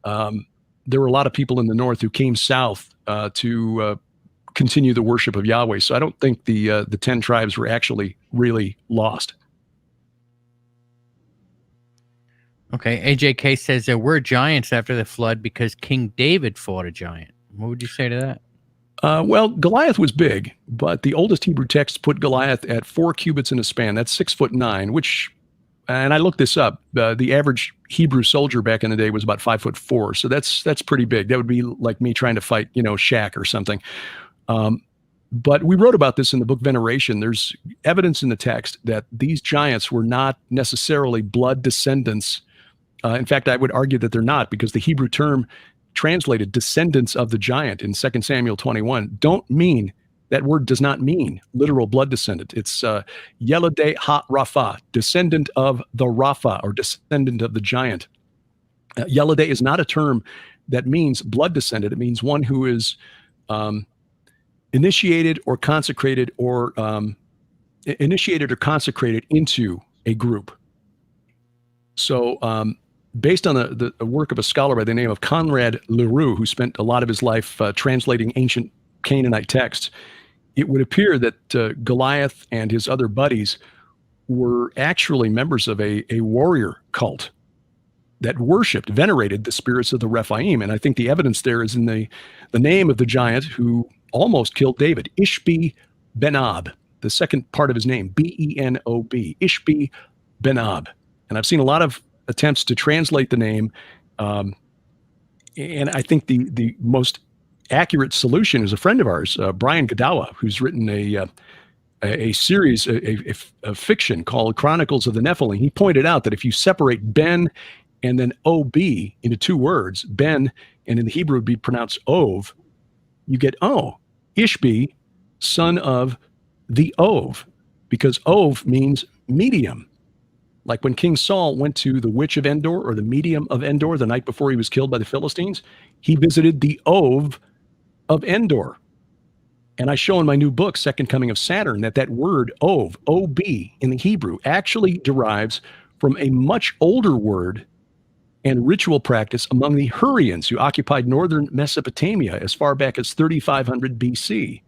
there were a lot of people in the north who came south to continue the worship of Yahweh. So I don't think the 10 tribes were actually really lost. Okay, AJK says there were giants after the flood because King David fought a giant. What would you say to that? Well, Goliath was big, but the oldest Hebrew texts put Goliath at 4 cubits in a span. That's 6'9", which, and I looked this up, the average Hebrew soldier back in the day was about 5'4". So that's pretty big. That would be like me trying to fight, Shaq or something. But we wrote about this in the book Veneration. There's evidence in the text that these giants were not necessarily blood descendants. In fact, I would argue that they're not, because the Hebrew term translated descendants of the giant in 2 Samuel 21 that word does not mean literal blood descendant. It's Yeladei ha-Rapha, descendant of the Rapha, or descendant of the giant. Yeladei is not a term that means blood descendant. It means one who is initiated or consecrated into a group. So based on the work of a scholar by the name of Conrad Leroux, who spent a lot of his life translating ancient Canaanite texts, it would appear that Goliath and his other buddies were actually members of a warrior cult that venerated the spirits of the Rephaim. And I think the evidence there is in the name of the giant who almost killed David, Ishbi Benob, the second part of his name, B-E-N-O-B, Ishbi Benob. And I've seen a lot of attempts to translate the name. And I think the most accurate solution is a friend of ours, Brian Godawa, who's written a series, a fiction called Chronicles of the Nephilim. He pointed out that if you separate Ben and then O-B into two words, Ben, and in the Hebrew would be pronounced Ov, you get Ishbi, son of the Ov, because Ov means medium. Like when King Saul went to the witch of Endor, or the medium of Endor, the night before he was killed by the Philistines, he visited the Ov of Endor. And I show in my new book, Second Coming of Saturn, that word Ov, O-B, in the Hebrew actually derives from a much older word and ritual practice among the Hurrians, who occupied northern Mesopotamia as far back as 3500 BC,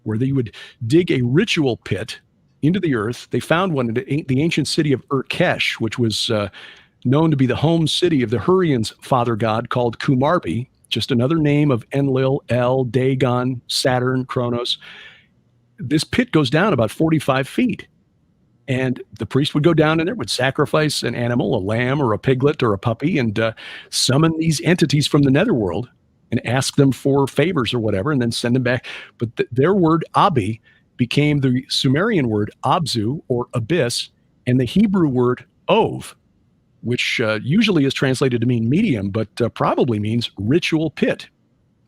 where they would dig a ritual pit into the earth. They found one in the ancient city of Urkesh, which was known to be the home city of the Hurrians' father god called Kumarbi, just another name of Enlil, El, Dagon, Saturn, Kronos. This pit goes down about 45 feet. And the priest would go down in there, would sacrifice an animal, a lamb or a piglet or a puppy, and summon these entities from the netherworld and ask them for favors or whatever, and then send them back. But their word Abi became the Sumerian word Abzu, or abyss, and the Hebrew word Ov, which usually is translated to mean medium, but probably means ritual pit.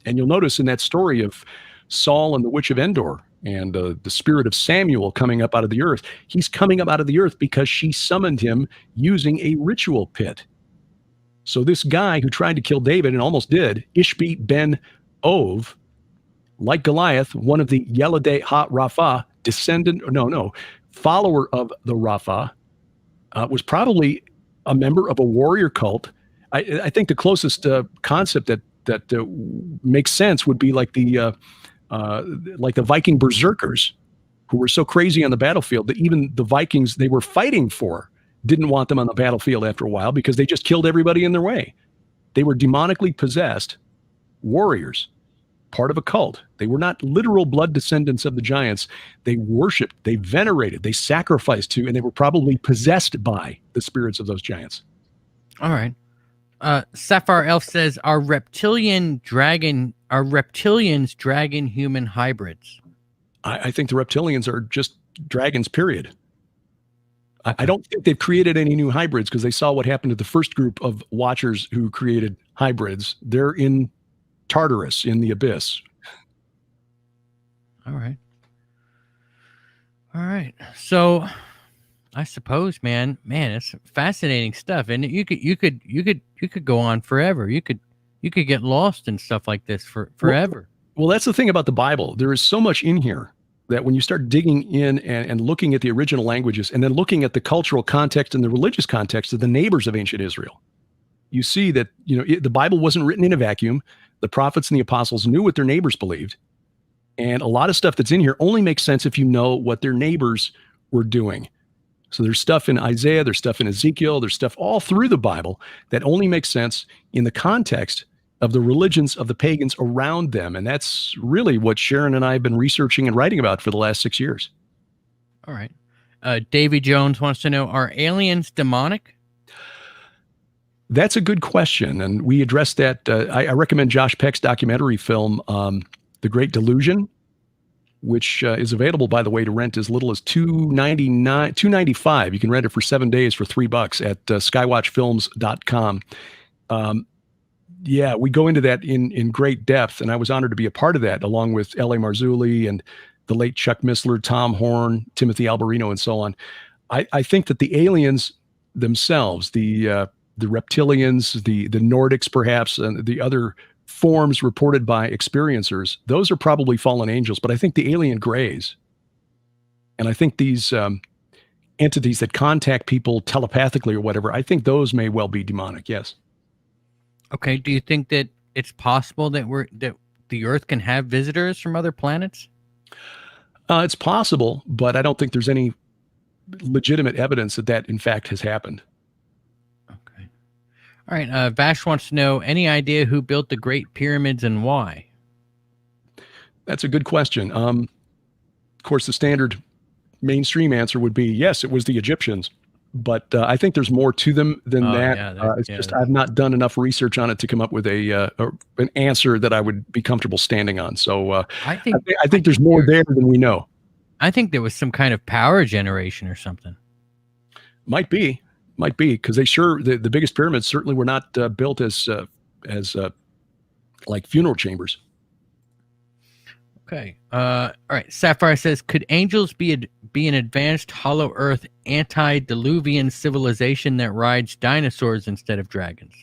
And you'll notice in that story of Saul and the witch of Endor, and the spirit of Samuel coming up out of the earth, he's coming up out of the earth because she summoned him using a ritual pit. So this guy who tried to kill David and almost did, Ishbi ben Ov, like Goliath, one of the Yeladei Ha-Rapha, follower of the Rapha, was probably a member of a warrior cult. I think the closest concept that makes sense would be like the Viking berserkers, who were so crazy on the battlefield that even the Vikings they were fighting for didn't want them on the battlefield after a while because they just killed everybody in their way. They were demonically possessed warriors, part of a cult. They were not literal blood descendants of the giants. They worshipped, they venerated, they sacrificed to, and they were probably possessed by the spirits of those giants. All right. Sapphire Elf says, are reptilians dragon human hybrids? I think the reptilians are just dragons, period. I don't think they've created any new hybrids because they saw what happened to the first group of watchers who created hybrids. They're in Tartarus, in the Abyss. All right. So I suppose, man, it's fascinating stuff. And you could go on forever. You could get lost in stuff like this forever. Well, that's the thing about the Bible. There is so much in here that when you start digging in and looking at the original languages and then looking at the cultural context and the religious context of the neighbors of ancient Israel, you see that, the Bible wasn't written in a vacuum. The prophets and the apostles knew what their neighbors believed. And a lot of stuff that's in here only makes sense if you know what their neighbors were doing. So there's stuff in Isaiah, there's stuff in Ezekiel, there's stuff all through the Bible that only makes sense in the context of the religions of the pagans around them. And that's really what Sharon and I have been researching and writing about for the last 6 years. All right. Davy Jones wants to know, are aliens demonic? That's a good question. And we addressed that. I recommend Josh Peck's documentary film, The Great Delusion, which is available, by the way, to rent as little as $2.95. You can rent it for 7 days for $3 at skywatchfilms.com. Yeah, we go into that in great depth, and I was honored to be a part of that, along with L.A. Marzulli and the late Chuck Missler, Tom Horn, Timothy Alberino, and so on. I think that the aliens themselves, the reptilians, the Nordics perhaps, and the other forms reported by experiencers, those are probably fallen angels. But I think the alien grays, and I think these entities that contact people telepathically or whatever, I think those may well be demonic, yes. Okay. Do you think that it's possible that the Earth can have visitors from other planets? It's possible, but I don't think there's any legitimate evidence that in fact has happened. Okay. All right. Vash wants to know, any idea who built the Great Pyramids and why? That's a good question. Of course, the standard mainstream answer would be, yes, it was the Egyptians. But I think there's more to them than that. Yeah, it's just I've not done enough research on it to come up with an answer that I would be comfortable standing on. So I think there's more there than we know. I think there was some kind of power generation or something. Might be, because the biggest pyramids certainly were not built as like funeral chambers. Okay. All right. Sapphire says, could angels be an advanced Hollow Earth antediluvian civilization that rides dinosaurs instead of dragons?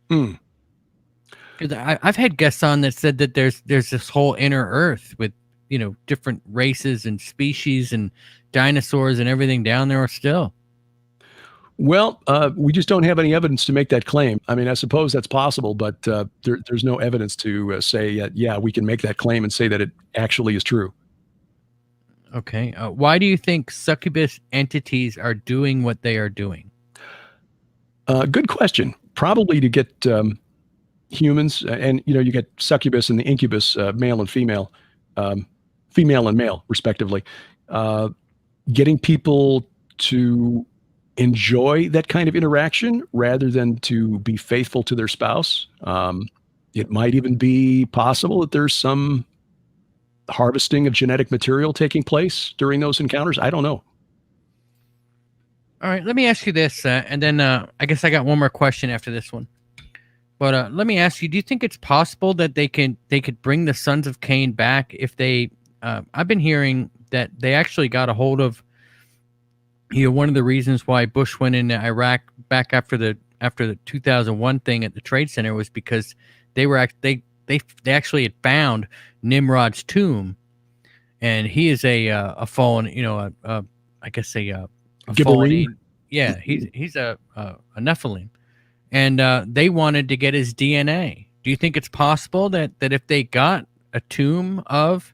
Because I've had guests on that said that there's this whole inner Earth with different races and species and dinosaurs and everything down there still. Well, we just don't have any evidence to make that claim. I mean, I suppose that's possible, but there's no evidence to say, yeah, we can make that claim and say that it actually is true. Okay. Why do you think succubus entities are doing what they are doing? Good question. Probably to get humans, and you get succubus and the incubus, male and female, female and male, respectively, getting people to enjoy that kind of interaction rather than to be faithful to their spouse. It might even be possible that there's some harvesting of genetic material taking place during those encounters. I don't know. All right, let me ask you this, and then I guess I got one more question after this one. But let me ask you: do you think it's possible that they could bring the sons of Cain back if they? I've been hearing that they actually got a hold of. One of the reasons why Bush went into Iraq back after the after the 2001 thing at the Trade Center was because they actually had found Nimrod's tomb, and he is a fallen, I guess a fallen. Yeah, he's a Nephilim, and they wanted to get his DNA. Do you think it's possible that if they got a tomb of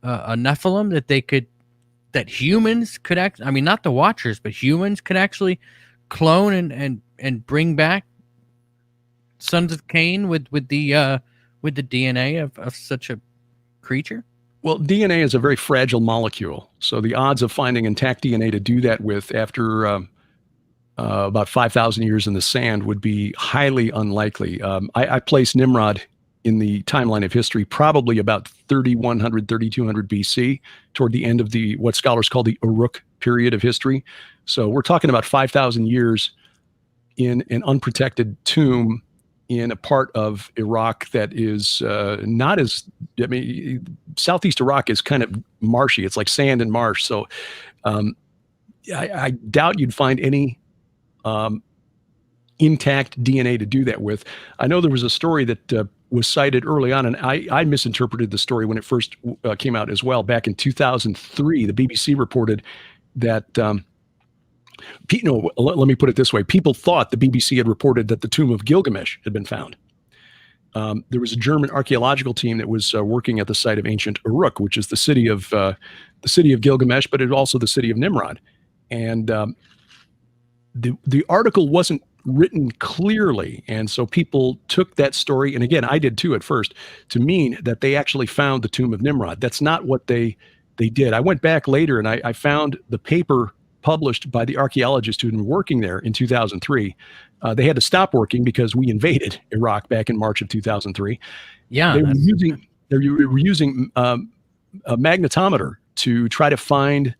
a Nephilim, that humans could I mean, not the Watchers, but humans could actually clone and bring back sons of Cain with the DNA of such a creature? Well, DNA is a very fragile molecule, so the odds of finding intact DNA to do that with after about 5,000 years in the sand would be highly unlikely. I place Nimrod in the timeline of history probably about 3,100, 3,200 BC, toward the end of what scholars call the Uruk period of history. So we're talking about 5,000 years in an unprotected tomb in a part of Iraq that is not as, Southeast Iraq is kind of marshy. It's like sand and marsh. So I doubt you'd find any intact DNA to do that with. I know there was a story that was cited early on, and I misinterpreted the story when it first came out as well. Back in 2003, the BBC reported that, let me put it this way. People thought the BBC had reported that the tomb of Gilgamesh had been found. There was a German archaeological team that was working at the site of ancient Uruk, which is the city of Gilgamesh, but it's also the city of Nimrod. And the article wasn't written clearly, and so people took that story, and again, I did too at first, to mean that they actually found the tomb of Nimrod. That's not what they did. I went back later and I found the paper published by the archaeologists who had been working there in 2003. They had to stop working because we invaded Iraq back in March of 2003. Yeah, they were using a magnetometer to try to find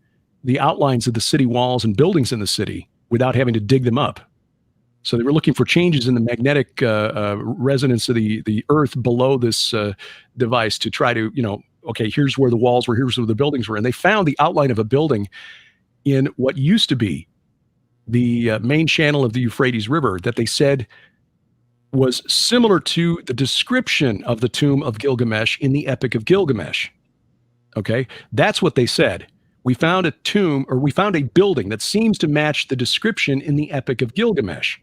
the outlines of the city walls and buildings in the city without having to dig them up. So they were looking for changes in the magnetic resonance of the earth below this device to try to, okay, here's where the walls were, here's where the buildings were. And they found the outline of a building in what used to be the main channel of the Euphrates River that they said was similar to the description of the tomb of Gilgamesh in the Epic of Gilgamesh. Okay, that's what they said. We found a tomb, or we found a building that seems to match the description in the Epic of Gilgamesh.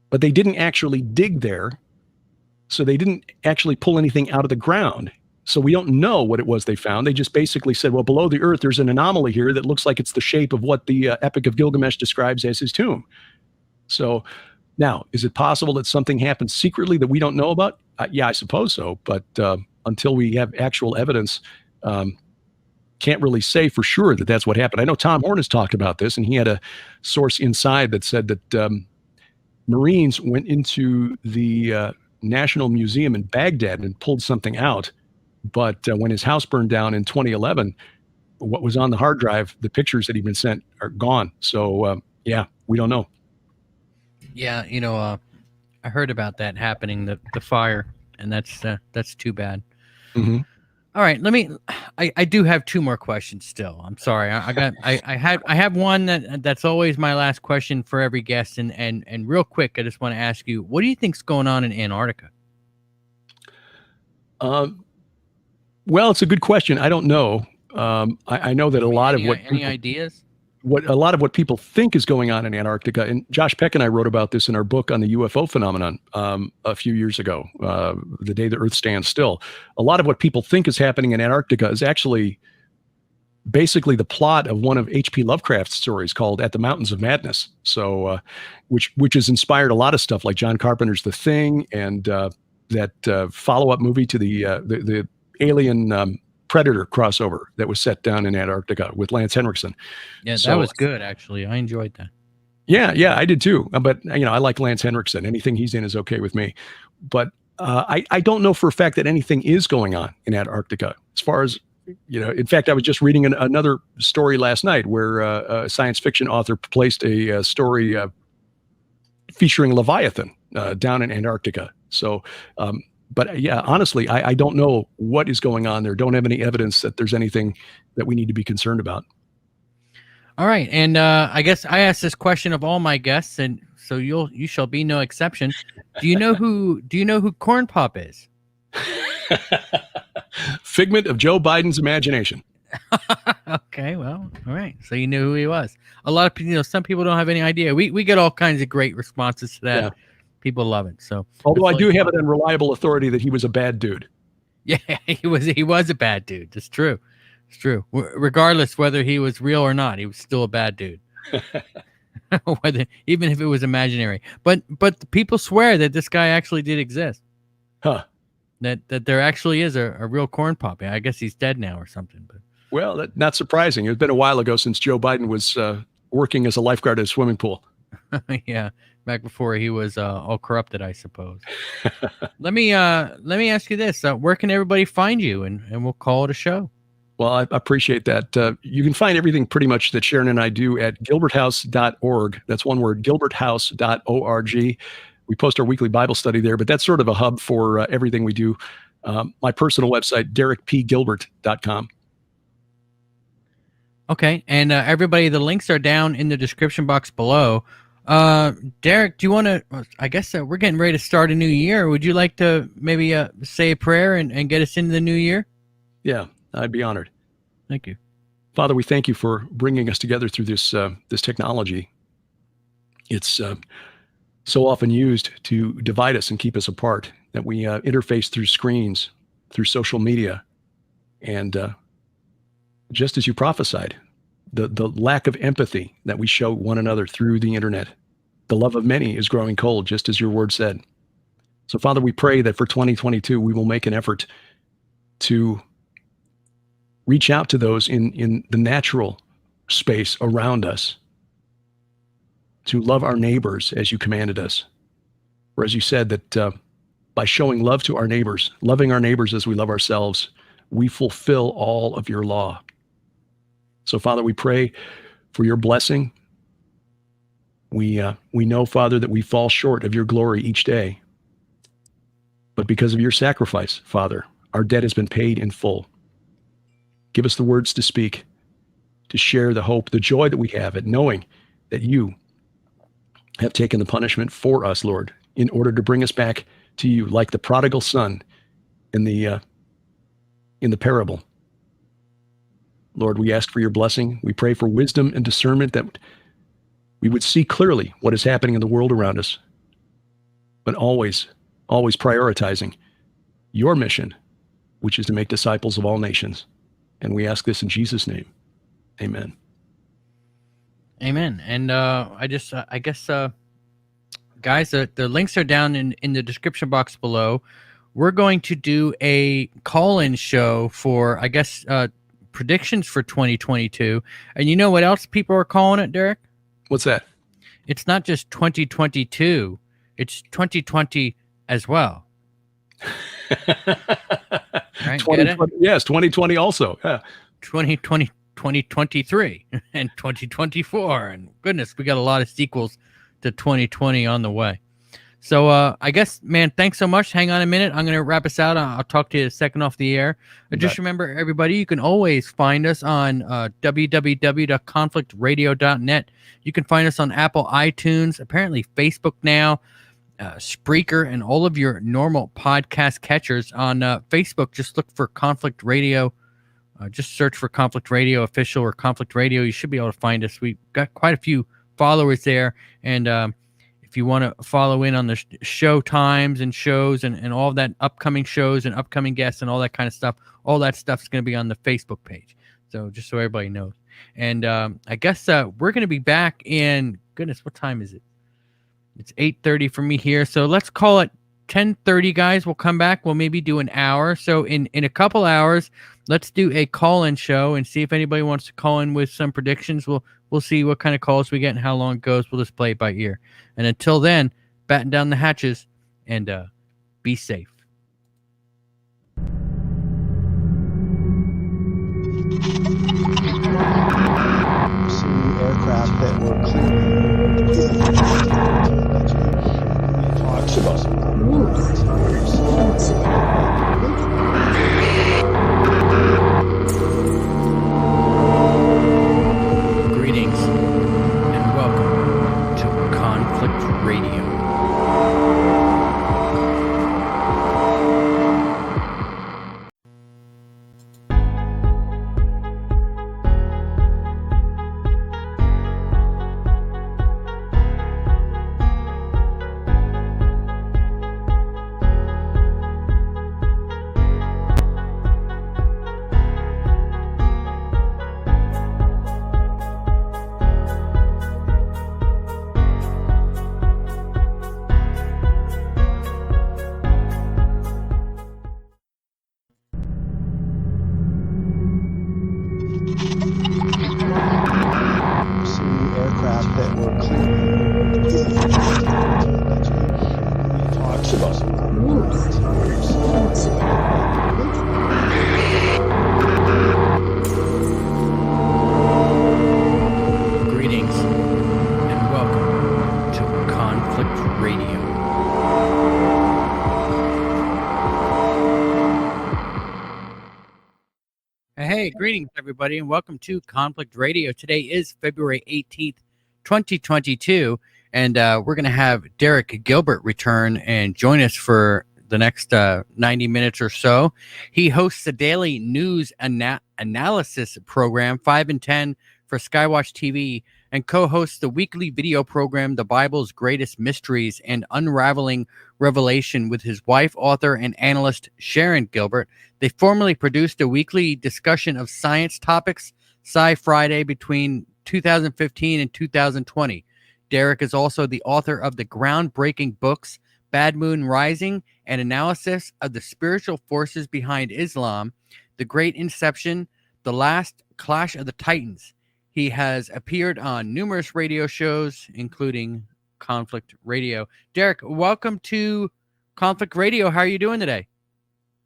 But they didn't actually dig there, so they didn't actually pull anything out of the ground. So we don't know what it was they found. They just basically said, well, below the earth, there's an anomaly here that looks like it's the shape of what the Epic of Gilgamesh describes as his tomb. So now, is it possible that something happened secretly that we don't know about? Yeah, I suppose so. But until we have actual evidence, can't really say for sure that that's what happened. I know Tom Horn has talked about this, and he had a source inside that said that Marines went into the National Museum in Baghdad and pulled something out. But when his house burned down in 2011, what was on the hard drive, the pictures that he'd been sent, are gone. So, yeah, we don't know. Yeah, I heard about that happening, the fire, and that's too bad. Mm-hmm. All right, I do have two more questions still. I'm sorry. I have one that's always my last question for every guest, and real quick, I just want to ask you, what do you think's going on in Antarctica? Well, it's a good question. I don't know. I know that a lot of any ideas? A lot of what people think is going on in Antarctica, and Josh Peck and I wrote about this in our book on the UFO phenomenon a few years ago, The Day the Earth Stands Still. A lot of what people think is happening in Antarctica is actually basically the plot of one of H.P. Lovecraft's stories called At the Mountains of Madness. So, which has inspired a lot of stuff like John Carpenter's The Thing and that follow-up movie to the Alien Predator crossover that was set down in Antarctica with Lance Henriksen. Yeah, that was good, actually. I enjoyed that. Yeah, I did too. But I like Lance Henriksen. Anything he's in is okay with me. But I don't know for a fact that anything is going on in Antarctica. As far as in fact, I was just reading another story last night where a science fiction author placed a story featuring Leviathan down in Antarctica. So. But yeah, honestly, I don't know what is going on there. Don't have any evidence that there's anything that we need to be concerned about. All right. And I guess I asked this question of all my guests, and so you shall be no exception. Do you know who Corn Pop is? Figment of Joe Biden's imagination. Okay, well, all right. So you knew who he was. A lot of people, some people don't have any idea. We get all kinds of great responses to that. Yeah. People love it. So, although I do have it on reliable authority that he was a bad dude. Yeah, he was a bad dude. It's true. It's true. Regardless whether he was real or not, he was still a bad dude. Even if it was imaginary. But the people swear that this guy actually did exist. Huh. That there actually is a real Corn Pop. I guess he's dead now or something. But well, not surprising. It's been a while ago since Joe Biden was working as a lifeguard at a swimming pool. Yeah, back before he was all corrupted, I suppose. Let me ask you this: where can everybody find you, and we'll call it a show? Well, I appreciate that. You can find everything pretty much that Sharon and I do at gilberthouse.org. That's one word, gilberthouse.org. We post our weekly Bible study there, but that's sort of a hub for everything we do. My personal website, derekpgilbert.com. Okay, and everybody, the links are down in the description box below. Derek, do you want to, I guess we're getting ready to start a new year. Would you like to maybe say a prayer and get us into the new year? Yeah, I'd be honored. Thank you. Father, we thank you for bringing us together through this technology. It's so often used to divide us and keep us apart, that we interface through screens, through social media, and just as you prophesied, the lack of empathy that we show one another through the internet. The love of many is growing cold, just as your word said. So, Father, we pray that for 2022, we will make an effort to reach out to those in the natural space around us, to love our neighbors as you commanded us. Or as you said, that by showing love to our neighbors, loving our neighbors as we love ourselves, we fulfill all of your law. So, Father, we pray for your blessing. We know, Father, that we fall short of your glory each day. But because of your sacrifice, Father, our debt has been paid in full. Give us the words to speak, to share the hope, the joy that we have at knowing that you have taken the punishment for us, Lord, in order to bring us back to you, like the prodigal son in the parable. Lord, we ask for your blessing. We pray for wisdom and discernment, that we would see clearly what is happening in the world around us, but always prioritizing your mission, which is to make disciples of all nations. And we ask this in Jesus' name. Amen. Amen. And I guess, guys, the links are down in the description box below. We're going to do a call-in show for, I guess, predictions for 2022. And you know what else people are calling it, Derek? What's that? It's not just 2022. It's 2020 as well. Right? 2020, yes, 2020 also. Yeah. 2020, 2023, and 2024. And goodness, we got a lot of sequels to 2020 on the way. So I guess, man, thanks so much. Hang on a minute. I'm going to wrap us out. I'll talk to you a second off the air. Just remember, everybody, you can always find us on www.conflictradio.net. You can find us on Apple iTunes, apparently Facebook now, Spreaker, and all of your normal podcast catchers. On Facebook, just look for Conflict Radio. Just search for Conflict Radio Official or Conflict Radio. You should be able to find us. We've got quite a few followers there. And if you want to follow in on the show times and shows and all of that, upcoming shows and upcoming guests and all that kind of stuff, all that stuff is going to be on the Facebook page. So just so everybody knows. And I guess we're going to be back in, goodness, what time is it? It's 8:30 for me here. So let's call it 10:30, guys. We'll come back. We'll maybe do an hour. So in a couple hours, let's do a call-in show and see if anybody wants to call in with some predictions. We'll see what kind of calls we get and how long it goes. We'll just play it by ear. And until then, batten down the hatches and be safe. Some aircraft that were clearing. Greetings and welcome to Conflict Greetings, everybody, and welcome to Conflict Radio. Today is February 18th, 2022, and we're going to have Derek Gilbert return and join us for the next 90 minutes or so. He hosts the daily news analysis program, 5 and 10, for SkyWatchTV, and co-hosts the weekly video program, The Bible's Greatest Mysteries and Unraveling Revelation, with his wife, author, and analyst, Sharon Gilbert. They formerly produced a weekly discussion of science topics, SciFriday, between 2015 and 2020. Derek is also the author of the groundbreaking books, Bad Moon Rising, an analysis of the spiritual forces behind Islam, The Great Inception, The Last Clash of the Titans. He has appeared on numerous radio shows, including Conflict Radio. Derek, welcome to Conflict Radio. How are you doing today?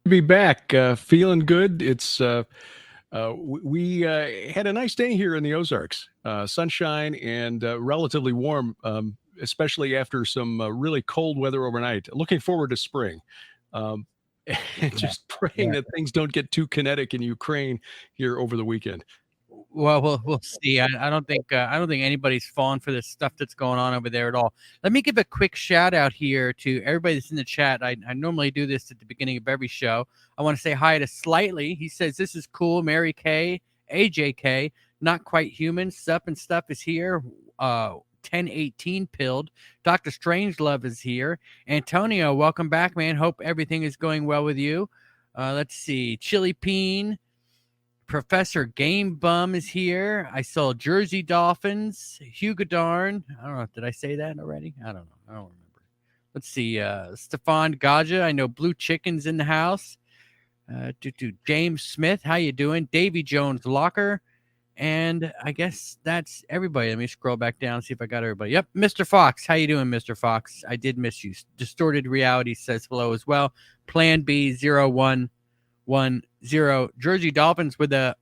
Be back, feeling good. It's we had a nice day here in the Ozarks, sunshine and relatively warm, especially after some really cold weather overnight. Looking forward to spring. And just praying that things don't get too kinetic in Ukraine here over the weekend. Well, we'll see. I don't think anybody's falling for this stuff that's going on over there at all. Let me give a quick shout out here to everybody that's in the chat. I normally do this at the beginning of every show. I want to say hi to Slightly. He says, "This is cool." Mary K, AJK, Not Quite Human, Sup and Stuff is here. 1018 Pilled. Dr. Strangelove is here. Antonio, welcome back, man. Hope everything is going well with you. Let's see. Chili Peen. Professor Game Bum is here. I saw Jersey Dolphins. Hugo Darn. I don't know. Did I say that already? I don't know. I don't remember. Let's see. Stefan Gaja. I know Blue Chicken's in the house. James Smith. How you doing? Davy Jones Locker. And I guess that's everybody. Let me scroll back down, see if I got everybody. Yep, Mr. Fox. How you doing, Mr. Fox? I did miss you. Distorted Reality says hello as well. Plan B 0110. Jersey Dolphins with a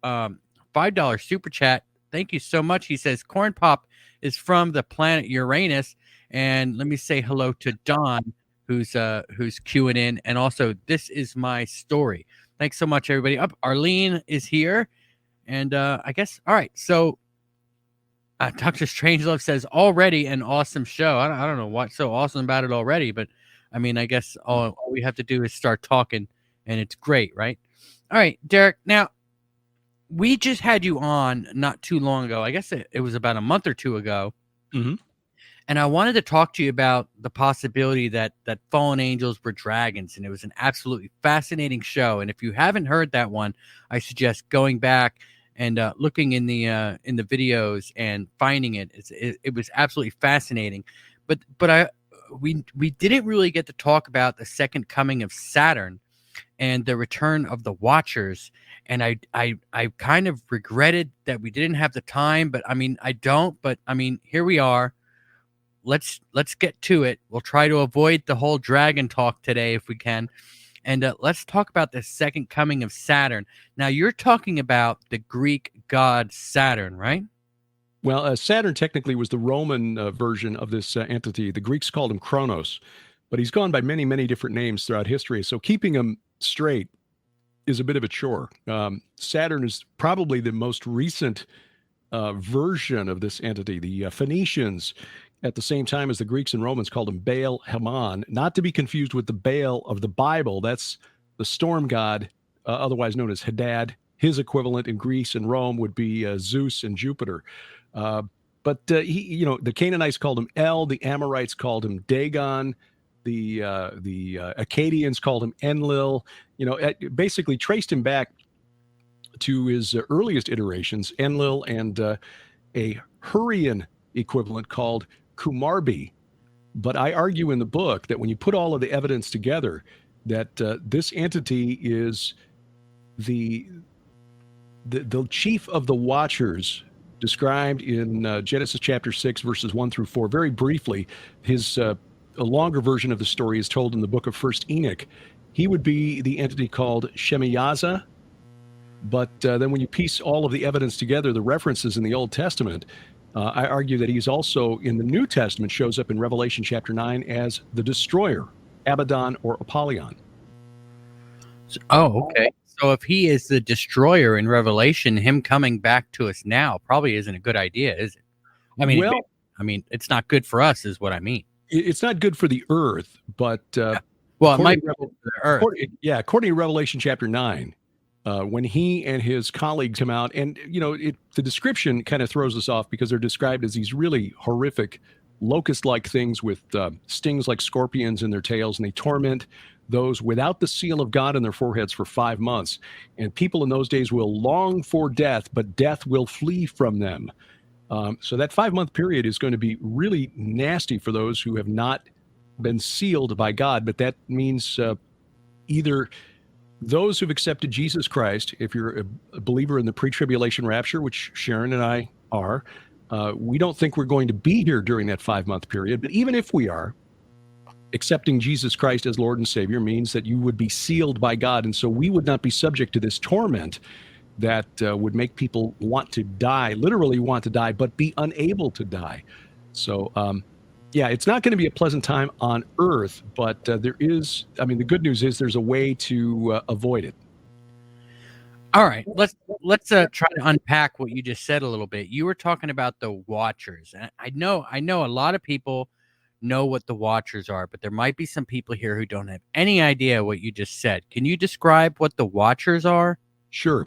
$5 super chat. Thank you so much. He says Corn Pop is from the planet Uranus. And let me say hello to Don, who's queuing in. And also, this is my story. Thanks so much, everybody. Arlene is here. And I guess, all right. So Dr. Strangelove says, already an awesome show. I don't know what's so awesome about it already, but I mean, I guess all we have to do is start talking and it's great, right? All right, Derek. Now, we just had you on not too long ago. I guess it was about a month or two ago. Mm-hmm. And I wanted to talk to you about the possibility that fallen angels were dragons. And it was an absolutely fascinating show. And if you haven't heard that one, I suggest going back and looking in the videos and finding it. It was absolutely fascinating. But we didn't really get to talk about the second coming of Saturn and the return of the Watchers. And I kind of regretted that we didn't have the time, but I mean, I don't, but I mean, here we are. Let's get to it. We'll try to avoid the whole dragon talk today if we can. And let's talk about the second coming of Saturn. Now, you're talking about the Greek god Saturn, right? Well, Saturn technically was the Roman version of this entity. The Greeks called him Kronos, but he's gone by many, many different names throughout history. So keeping him straight is a bit of a chore. Saturn is probably the most recent version of this entity. The Phoenicians, at the same time as the Greeks and Romans, called him Baal Haman, not to be confused with the Baal of the Bible. That's the storm god, otherwise known as Hadad. His equivalent in Greece and Rome would be Zeus and Jupiter. But the Canaanites called him El, the Amorites called him Dagon, the Akkadians called him Enlil. Basically traced him back to his earliest iterations, Enlil, and a Hurrian equivalent called Kumarbi. But I argue in the book that when you put all of the evidence together, that this entity is the chief of the Watchers, described in Genesis chapter 6, verses 1 through 4. Very briefly, a longer version of the story is told in the book of First Enoch. He would be the entity called Shemiyaza. But then when you piece all of the evidence together, the references in the Old Testament, I argue that he's also in the New Testament, shows up in Revelation chapter 9 as the destroyer, Abaddon or Apollyon. Oh, okay. So if he is the destroyer in Revelation, him coming back to us now probably isn't a good idea, is it? I mean, it's not good for us, is what I mean. It's not good for the earth, but well, it might be for the earth. According to Revelation chapter 9, when he and his colleagues come out, and the description kind of throws us off because they're described as these really horrific locust-like things with stings like scorpions in their tails, and they torment those without the seal of God on their foreheads for 5 months. And people in those days will long for death, but death will flee from them. So that 5-month period is going to be really nasty for those who have not been sealed by God. But that means either those who've accepted Jesus Christ, if you're a believer in the pre-tribulation rapture, which Sharon and I are, we don't think we're going to be here during that 5-month period. But even if we are, accepting Jesus Christ as Lord and Savior means that you would be sealed by God. And so we would not be subject to this torment that would make people want to die, literally want to die, but be unable to die. So, it's not going to be a pleasant time on Earth, but there is, the good news is there's a way to avoid it. All right, let's try to unpack what you just said a little bit. You were talking about the Watchers, and I know a lot of people know what the Watchers are, but there might be some people here who don't have any idea what you just said. Can you describe what the Watchers are? Sure.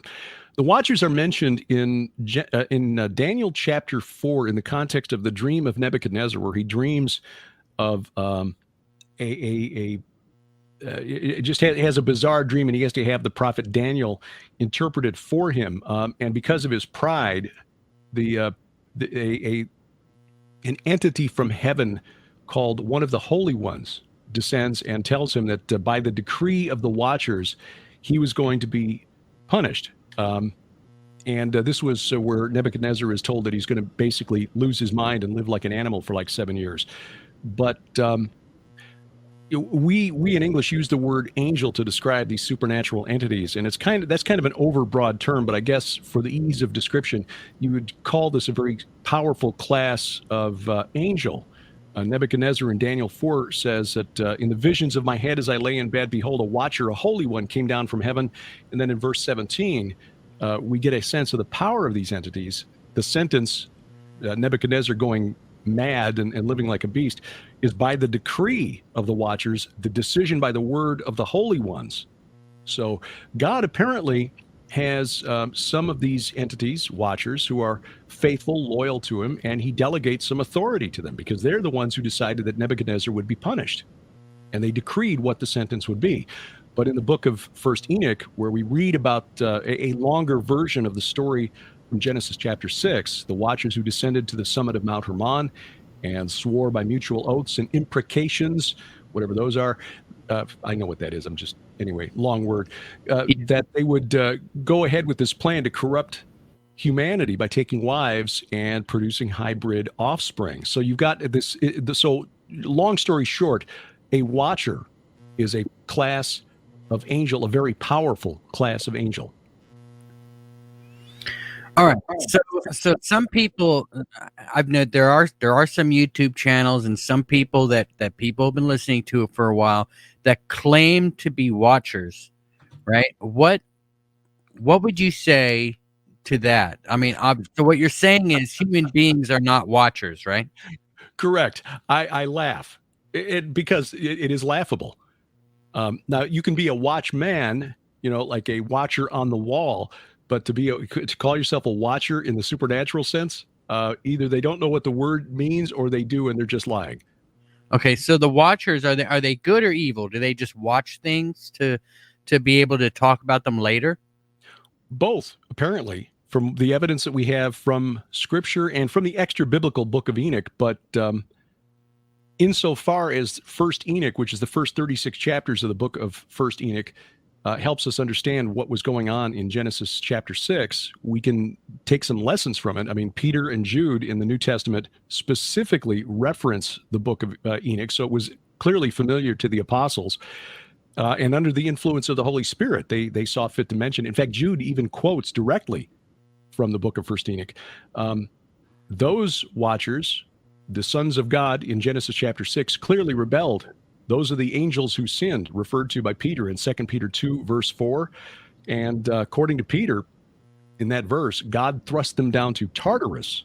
The Watchers are mentioned in Daniel chapter 4 in the context of the dream of Nebuchadnezzar, where he dreams of it just has a bizarre dream, and he has to have the prophet Daniel interpret it for him. And because of his pride, an entity from heaven called one of the holy ones descends and tells him that by the decree of the Watchers, he was going to be punished. And this was where Nebuchadnezzar is told that he's going to basically lose his mind and live like an animal for like 7 years. But we in English use the word angel to describe these supernatural entities, and that's kind of an overbroad term. But I guess for the ease of description, you would call this a very powerful class of angel. Nebuchadnezzar in Daniel 4 says that in the visions of my head as I lay in bed, behold, a watcher, a holy one, came down from heaven. And then in verse 17, we get a sense of the power of these entities. The sentence, Nebuchadnezzar going mad and living like a beast, is by the decree of the Watchers, the decision by the word of the holy ones. So God apparently has some of these entities, Watchers, who are faithful, loyal to him, and he delegates some authority to them because they're the ones who decided that Nebuchadnezzar would be punished, and they decreed what the sentence would be. But in the book of First Enoch, where we read about a longer version of the story from Genesis chapter 6, the Watchers who descended to the summit of Mount Hermon and swore by mutual oaths and imprecations, whatever those are, I know what that is. Anyway, long word, that they would go ahead with this plan to corrupt humanity by taking wives and producing hybrid offspring. So you've got this. So long story short, a Watcher is a class of angel, a very powerful class of angel. All right. So some people, I've known there are some YouTube channels and some people that people have been listening to for a while that claim to be Watchers, right? What would you say to that? I mean, so what you're saying is human beings are not Watchers, right? Correct. I laugh because it is laughable. Now you can be a watchman, like a watcher on the wall. But to call yourself a Watcher in the supernatural sense, either they don't know what the word means or they do and they're just lying. Okay, so the Watchers, are they good or evil? Do they just watch things to be able to talk about them later? Both, apparently, from the evidence that we have from Scripture and from the extra biblical book of Enoch. But insofar as First Enoch, which is the first 36 chapters of the book of First Enoch, helps us understand what was going on in Genesis chapter 6, we can take some lessons from it. I mean, Peter and Jude in the New Testament specifically reference the book of Enoch, so it was clearly familiar to the apostles. And under the influence of the Holy Spirit, they saw fit to mention. In fact, Jude even quotes directly from the book of First Enoch. Those Watchers, the sons of God in Genesis chapter 6, clearly rebelled. Those are the angels who sinned, referred to by Peter in 2 Peter 2, verse 4. And according to Peter, in that verse, God thrust them down to Tartarus.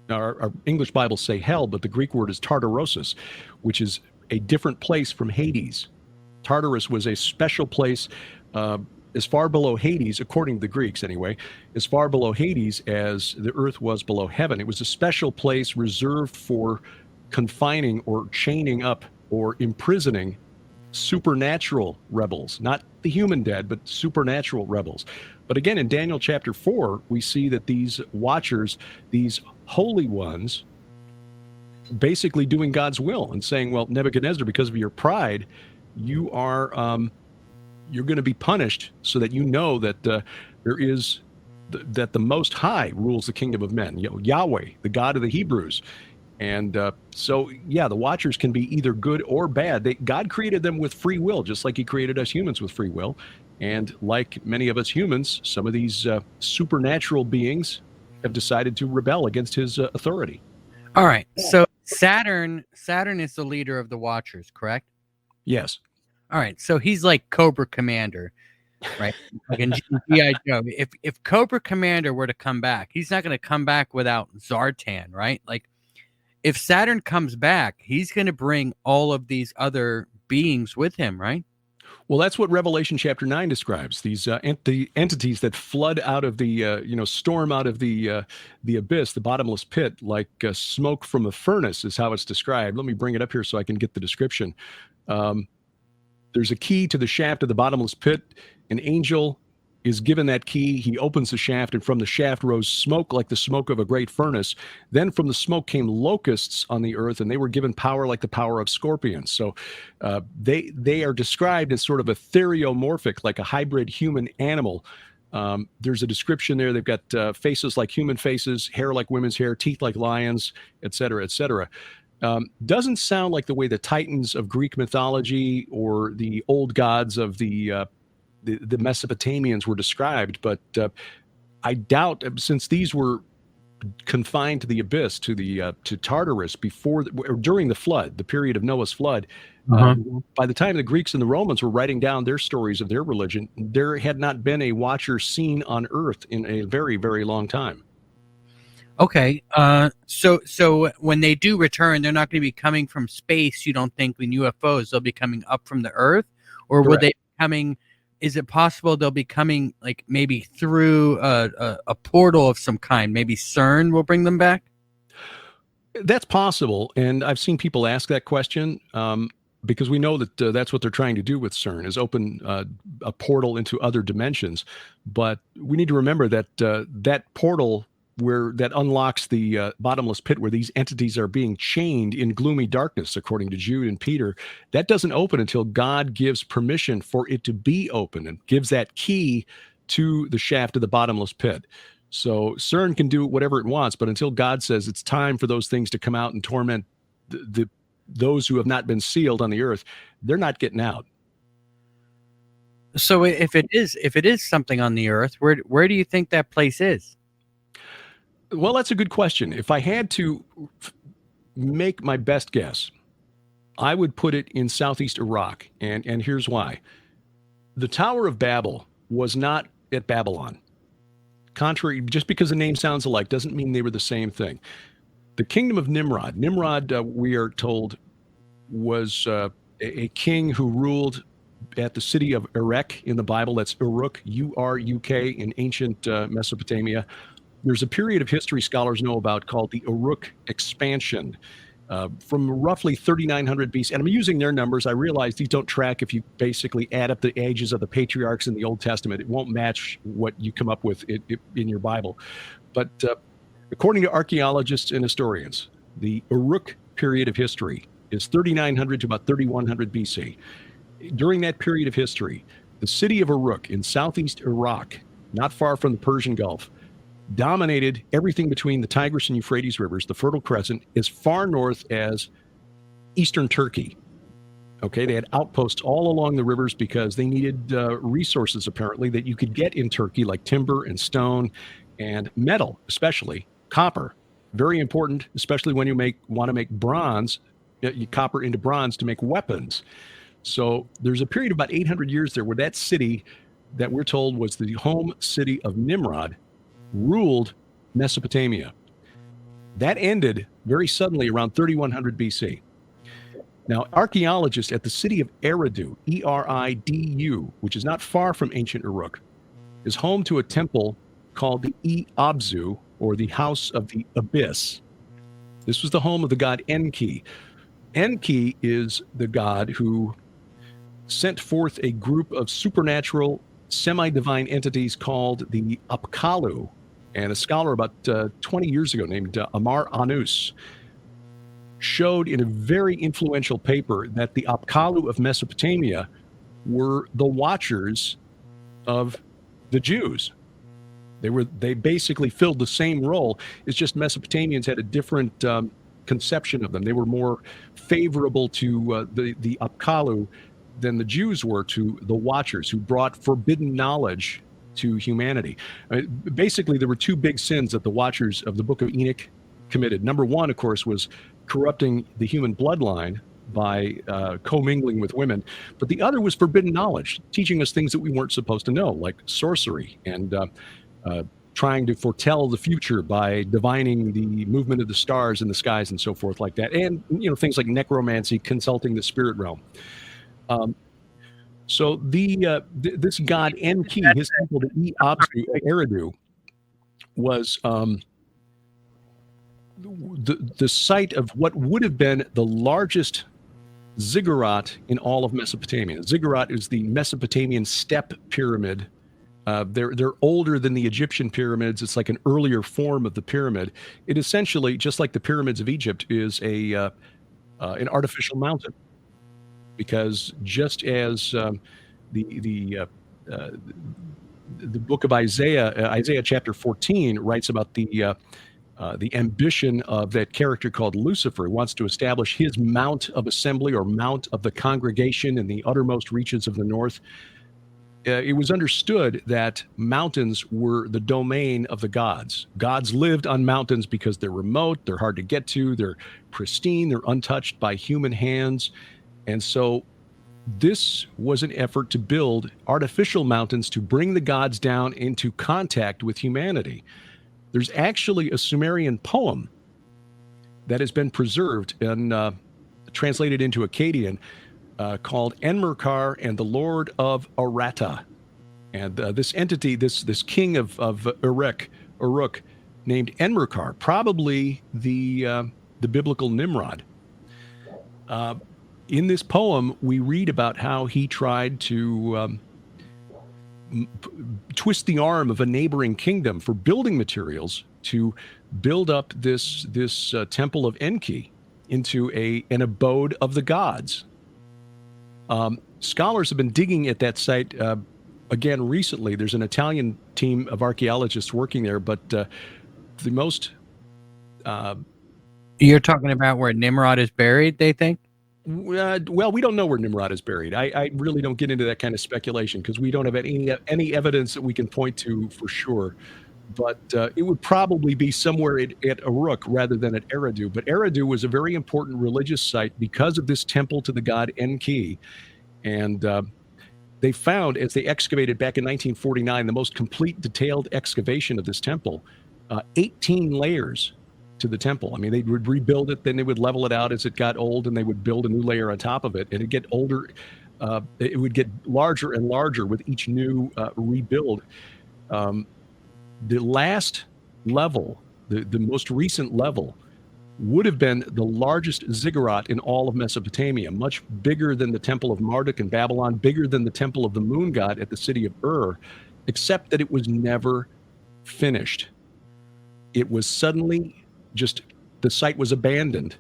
Our English Bibles say hell, but the Greek word is Tartarosus, which is a different place from Hades. Tartarus was a special place as far below Hades, according to the Greeks anyway, as far below Hades as the earth was below heaven. It was a special place reserved for confining or chaining up or imprisoning supernatural rebels, not the human dead, but supernatural rebels. But again, in Daniel chapter 4, we see that these watchers, these holy ones, basically doing God's will and saying, well, Nebuchadnezzar, because of your pride, you are you're going to be punished, so that you know that that the Most High rules the kingdom of men, Yahweh, the God of the Hebrews. And so, yeah, the watchers can be either good or bad. God created them with free will, just like he created us humans with free will. And like many of us humans, some of these supernatural beings have decided to rebel against his authority. All right. So Saturn is the leader of the watchers, correct? Yes. All right. So he's like Cobra Commander, right? Like in G.I. Joe. If Cobra Commander were to come back, he's not going to come back without Zartan, right? Like, if Saturn comes back, he's going to bring all of these other beings with him, right? Well, that's what Revelation chapter 9 describes. These entities that flood out of the, storm out of the abyss, the bottomless pit, like smoke from a furnace is how it's described. Let me bring it up here so I can get the description. There's a key to the shaft of the bottomless pit. An angel is given that key. He opens the shaft, and from the shaft rose smoke like the smoke of a great furnace. Then from the smoke came locusts on the earth, and they were given power like the power of scorpions. So they are described as sort of ethereomorphic, like a hybrid human animal. There's a description there. They've got faces like human faces, hair like women's hair, teeth like lions, et cetera, et cetera. Doesn't sound like the way the Titans of Greek mythology or the old gods of the Mesopotamians were described, but I doubt, since these were confined to the abyss, to Tartarus before or during the flood, the period of Noah's flood. By the time the Greeks and the Romans were writing down their stories of their religion, there had not been a watcher seen on Earth in a very, very long time. Okay, so when they do return, they're not going to be coming from space. You don't think, in UFOs they'll be coming up from the Earth, or will they be coming? Is it possible they'll be coming, like, maybe through a portal of some kind? Maybe CERN will bring them back? That's possible, and I've seen people ask that question because we know that that's what they're trying to do with CERN, is open a portal into other dimensions. But we need to remember that that portal that unlocks the bottomless pit where these entities are being chained in gloomy darkness, according to Jude and Peter, that doesn't open until God gives permission for it to be open and gives that key to the shaft of the bottomless pit. So CERN can do whatever it wants, but until God says it's time for those things to come out and torment those who have not been sealed on the earth, they're not getting out. So if it is something on the earth, where do you think that place is? Well, that's a good question. If I had to make my best guess, I would put it in southeast Iraq, and here's why. The Tower of Babel was not at Babylon. Contrary, just because the name sounds alike doesn't mean they were the same thing. The kingdom of Nimrod, we are told, was a king who ruled at the city of Erech in the Bible. That's Uruk, U-R-U-K, in ancient Mesopotamia. There's a period of history scholars know about called the Uruk expansion from roughly 3900 BC. And I'm using their numbers. I realize these don't track if you basically add up the ages of the patriarchs in the Old Testament. It won't match what you come up with in your Bible. But according to archaeologists and historians, the Uruk period of history is 3900 to about 3100 BC. During that period of history, the city of Uruk in southeast Iraq, not far from the Persian Gulf, dominated everything between the Tigris and Euphrates rivers, the Fertile Crescent, as far north as eastern Turkey. Okay, they had outposts all along the rivers because they needed resources, apparently, that you could get in Turkey, like timber and stone and metal, especially copper. Very important, especially when you want to make bronze, copper into bronze to make weapons. So there's a period of about 800 years there where that city that we're told was the home city of Nimrod, ruled Mesopotamia. That ended very suddenly around 3100 BC. Now, archaeologists at the city of Eridu, E-R-I-D-U, which is not far from ancient Uruk, is home to a temple called the E-Abzu, or the House of the Abyss. This was the home of the god Enki. Enki is the god who sent forth a group of supernatural, semi-divine entities called the Apkallu. And a scholar about 20 years ago named Amar Anus showed in a very influential paper that the Apkallu of Mesopotamia were the watchers of the Jews. They basically filled the same role. It's just Mesopotamians had a different conception of them. They were more favorable to the Apkallu than the Jews were to the watchers, who brought forbidden knowledge to humanity. Basically, there were two big sins that the watchers of the Book of Enoch committed. Number one, of course, was corrupting the human bloodline by commingling with women. But the other was forbidden knowledge, teaching us things that we weren't supposed to know, like sorcery and trying to foretell the future by divining the movement of the stars in the skies and so forth like that. And, things like necromancy, consulting the spirit realm. So this god Enki, his temple, the E-Abzu Eridu, was the site of what would have been the largest ziggurat in all of Mesopotamia. Ziggurat is the Mesopotamian step pyramid. They're older than the Egyptian pyramids. It's like an earlier form of the pyramid. It essentially, just like the pyramids of Egypt, is an artificial mountain. Because just as the book of Isaiah chapter 14 writes about the ambition of that character called Lucifer, who wants to establish his mount of assembly or mount of the congregation in the uttermost reaches of the north. It was understood that mountains were the domain of the gods. Gods lived on mountains because they're remote, they're hard to get to, they're pristine, they're untouched by human hands. And so this was an effort to build artificial mountains to bring the gods down into contact with humanity. There's actually a Sumerian poem that has been preserved and translated into Akkadian called Enmerkar and the Lord of Aratta. And this entity, this king of Uruk, named Enmerkar, probably the biblical Nimrod. In this poem, we read about how he tried to twist the arm of a neighboring kingdom for building materials to build up this temple of Enki into an abode of the gods. Scholars have been digging at that site again recently. There's an Italian team of archaeologists working there, but the most... You're talking about where Nimrod is buried, they think? Well, we don't know where Nimrod is buried. I really don't get into that kind of speculation because we don't have any evidence that we can point to for sure. But it would probably be somewhere at Uruk rather than at Eridu. But Eridu was a very important religious site because of this temple to the god Enki. And they found, as they excavated back in 1949, the most complete detailed excavation of this temple, 18 layers to the temple. I mean, they would rebuild it, then they would level it out as it got old, and they would build a new layer on top of it. And it'd get older. It would get larger and larger with each new rebuild. The last level, the most recent level, would have been the largest ziggurat in all of Mesopotamia, much bigger than the Temple of Marduk in Babylon, bigger than the Temple of the Moon God at the city of Ur, except that it was never finished. It was suddenly the site was abandoned.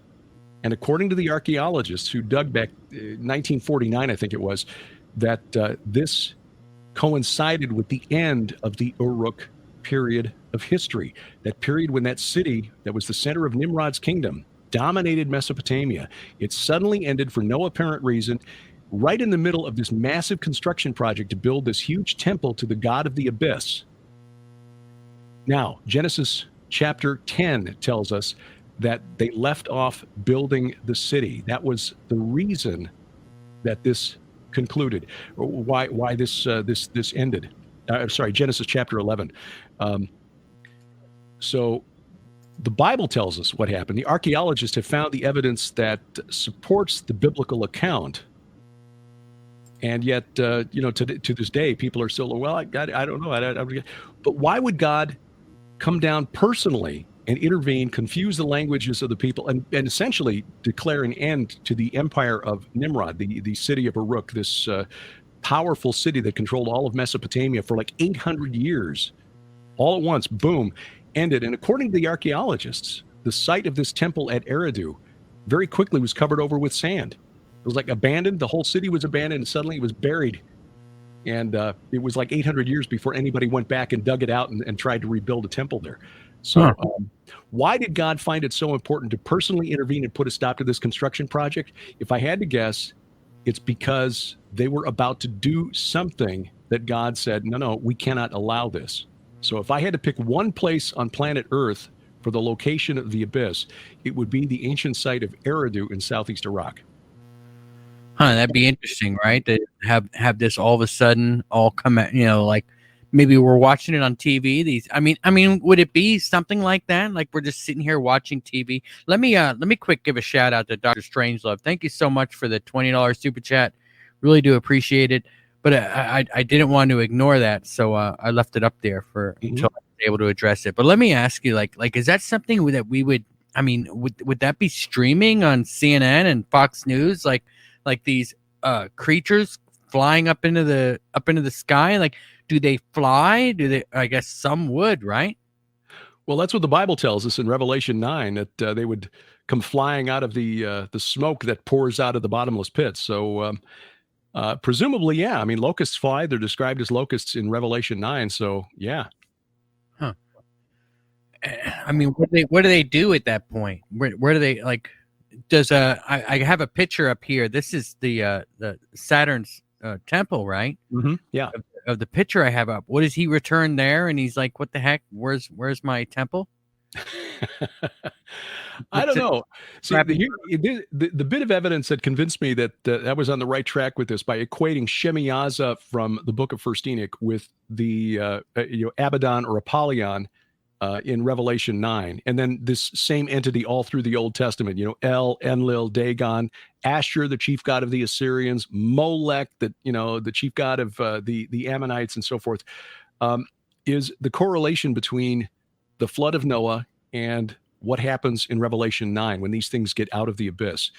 And according to the archaeologists who dug back 1949, I think it was, that this coincided with the end of the Uruk period of history, that period when that city that was the center of Nimrod's kingdom dominated Mesopotamia. It suddenly ended for no apparent reason, right in the middle of this massive construction project to build this huge temple to the god of the abyss. Now, Genesis chapter 10 tells us that they left off building the city. That was the reason that this concluded, or why this ended. Sorry, Genesis chapter 11. So the Bible tells us what happened. The archaeologists have found the evidence that supports the biblical account. And yet, to this day, people are still, well, I don't know. But why would God come down personally and intervene, confuse the languages of the people, and essentially declare an end to the empire of Nimrod, the city of Uruk, this powerful city that controlled all of Mesopotamia for like 800 years, all at once, boom, ended. And according to the archaeologists, the site of this temple at Eridu very quickly was covered over with sand. It was like abandoned. The whole city was abandoned, and suddenly it was buried. And it was like 800 years before anybody went back and dug it out and tried to rebuild a temple there. So why did God find it so important to personally intervene and put a stop to this construction project? If I had to guess, it's because they were about to do something that God said, no, we cannot allow this. So if I had to pick one place on planet Earth for the location of the abyss, it would be the ancient site of Eridu in southeast Iraq. That'd be interesting, right? To have this all of a sudden all come out, like maybe we're watching it on TV. I mean, would it be something like that? Like we're just sitting here watching TV. Let me quick give a shout out to Dr. Strangelove. Thank you so much for the $20 super chat. Really do appreciate it. But I didn't want to ignore that, so I left it up there for until I was able to address it. But let me ask you, like, is that something that we would? I mean, would that be streaming on CNN and Fox News? Like these creatures flying up into the sky? Like, do they fly? Do they? I guess some would, right? Well, that's what the Bible tells us in Revelation 9, that they would come flying out of the smoke that pours out of the bottomless pit. So presumably, yeah. I mean, locusts fly. They're described as locusts in Revelation 9. So, yeah. Huh. I mean, what do they do at that point? Where do they like? Does I have a picture up here. This is the Saturn's temple, right? Mm-hmm. Yeah. Of the picture I have up. What does he return there? And he's like, "What the heck? Where's my temple?" I don't know. See, the bit of evidence that convinced me that I was on the right track with this by equating Shemiyaza from the Book of First Enoch with the Abaddon or Apollyon in Revelation 9, and then this same entity all through the Old Testament. El, Enlil, Dagon, Ashur, the chief god of the Assyrians, Molech, the chief god of the Ammonites, and so forth, is the correlation between the flood of Noah and what happens in Revelation 9 when these things get out of the abyss.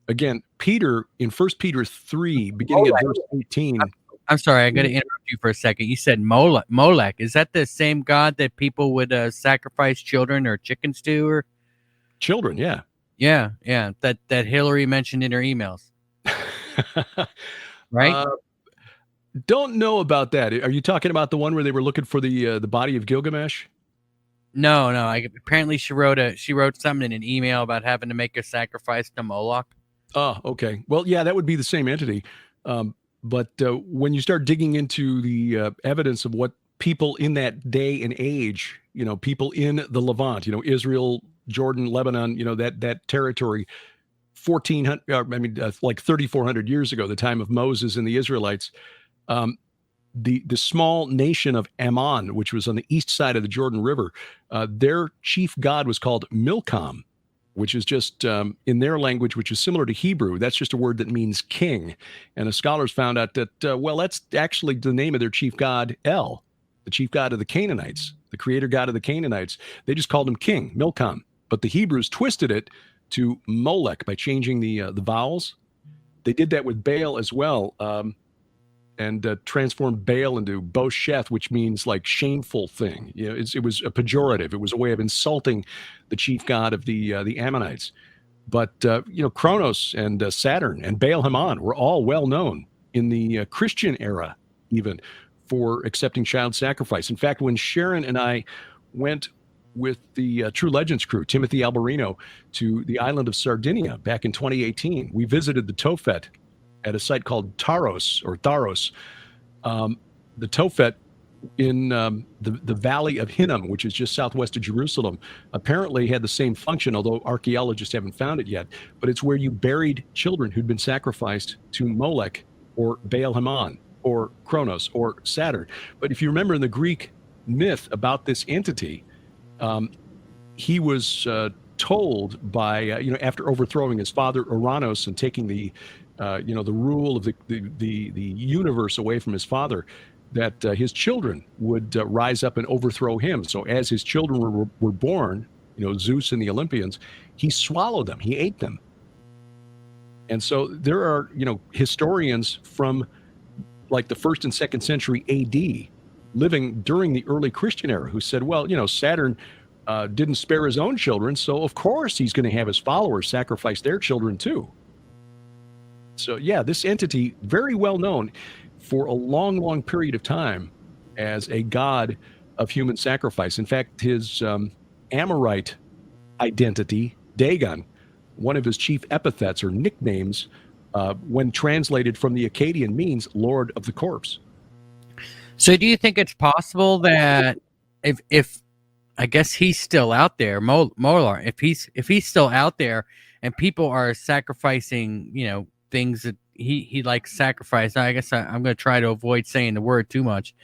Again, Peter, in 1 Peter 3, beginning at verse 18. I'm sorry, I got to interrupt you for a second. You said Molech. Is that the same god that people would sacrifice children or chickens to? Or children, yeah. Yeah. That Hillary mentioned in her emails. Right? Don't know about that. Are you talking about the one where they were looking for the body of Gilgamesh? No. Apparently, she wrote something in an email about having to make a sacrifice to Moloch. Oh, okay. Well, yeah, that would be the same entity. But when you start digging into the evidence of what people in that day and age, people in the Levant, Israel, Jordan, Lebanon, that territory, 3,400 years ago, the time of Moses and the Israelites, the small nation of Ammon, which was on the east side of the Jordan River, their chief god was called Milcom, which is just in their language, which is similar to Hebrew. That's just a word that means king. And the scholars found out that, that's actually the name of their chief god, El, the chief god of the Canaanites, the creator god of the Canaanites. They just called him King, Milcom. But the Hebrews twisted it to Molech by changing the vowels. They did that with Baal as well, and transformed Baal into Bosheth, which means like shameful thing. It was a pejorative. It was a way of insulting the chief god of the Ammonites. But Kronos and Saturn and Baal Haman were all well known in the Christian era, even for accepting child sacrifice. In fact, when Sharon and I went with the True Legends crew, Timothy Alberino, to the island of Sardinia back in 2018, we visited the Tophet at a site called Taros. The Tophet in the Valley of Hinnom, which is just southwest of Jerusalem, apparently had the same function, although archaeologists haven't found it yet. But it's where you buried children who'd been sacrificed to Molech or Baal-Hamon, or Kronos, or Saturn. But if you remember in the Greek myth about this entity, he was told by, after overthrowing his father Uranus and taking the rule of the universe away from his father, that his children would rise up and overthrow him. So as his children were born, Zeus and the Olympians, he swallowed them, he ate them. And so there are, historians from like the 1st and 2nd century AD living during the early Christian era who said, well, Saturn didn't spare his own children, so of course he's going to have his followers sacrifice their children too. So yeah, this entity, very well known for a long, long period of time as a god of human sacrifice. In fact, his Amorite identity, Dagon, one of his chief epithets or nicknames, when translated from the Akkadian, means Lord of the Corpse. So do you think it's possible that if I guess he's still out there, Molar, if he's still out there and people are sacrificing, things that he likes sacrifice. Now, I guess I'm going to try to avoid saying the word too much,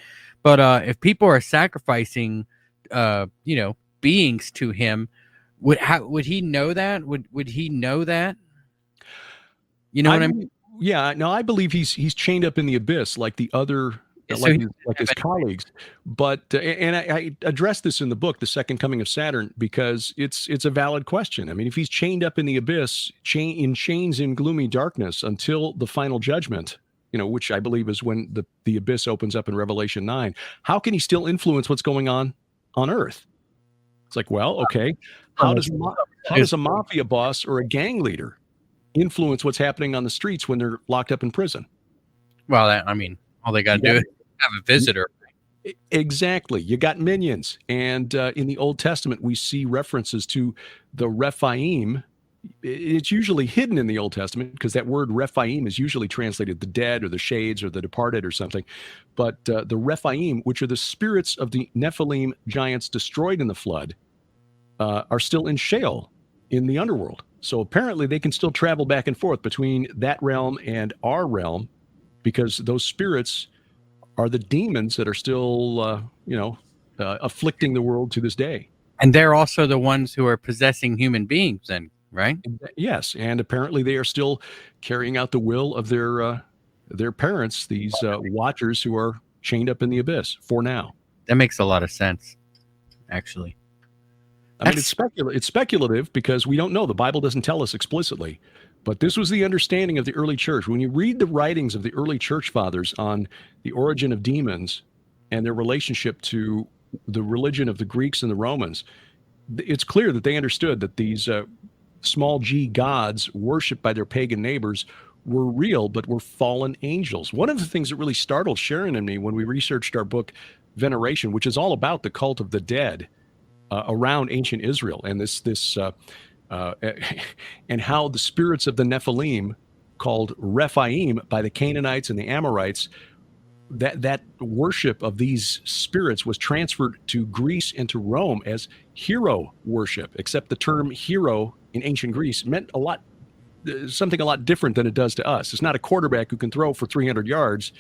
but if people are sacrificing, beings to him, would he know that? Would he know that? You know what I mean? Yeah. No, I believe he's chained up in the abyss like the other. Like his colleagues, but and I address this in the book, The Second Coming of Saturn, because it's a valid question. I mean, if he's chained up in the abyss, in chains in gloomy darkness until the final judgment, which I believe is when the abyss opens up in Revelation 9, how can he still influence what's going on Earth? It's like, well, okay, how does a mafia boss or a gang leader influence what's happening on the streets when they're locked up in prison? Well, all they got to do is have a visitor. Exactly. You got minions. And in the Old Testament, we see references to the Rephaim. It's usually hidden in the Old Testament because that word Rephaim is usually translated the dead or the shades or the departed or something. But the Rephaim, which are the spirits of the Nephilim giants destroyed in the flood, are still in Sheol in the underworld. So apparently they can still travel back and forth between that realm and our realm, because those spirits are the demons that are still, afflicting the world to this day. And they're also the ones who are possessing human beings then, right? Yes. And apparently they are still carrying out the will of their parents, these watchers who are chained up in the abyss for now. That makes a lot of sense, actually. It's speculative because we don't know. The Bible doesn't tell us explicitly. But this was the understanding of the early church. When you read the writings of the early church fathers on the origin of demons and their relationship to the religion of the Greeks and the Romans, it's clear that they understood that these small g gods worshipped by their pagan neighbors were real, but were fallen angels. One of the things that really startled Sharon and me when we researched our book, Veneration, which is all about the cult of the dead around ancient Israel, and and how the spirits of the Nephilim, called Rephaim by the Canaanites and the Amorites, that worship of these spirits was transferred to Greece and to Rome as hero worship, except the term hero in ancient Greece meant something a lot different than it does to us. It's not a quarterback who can throw for 300 yards.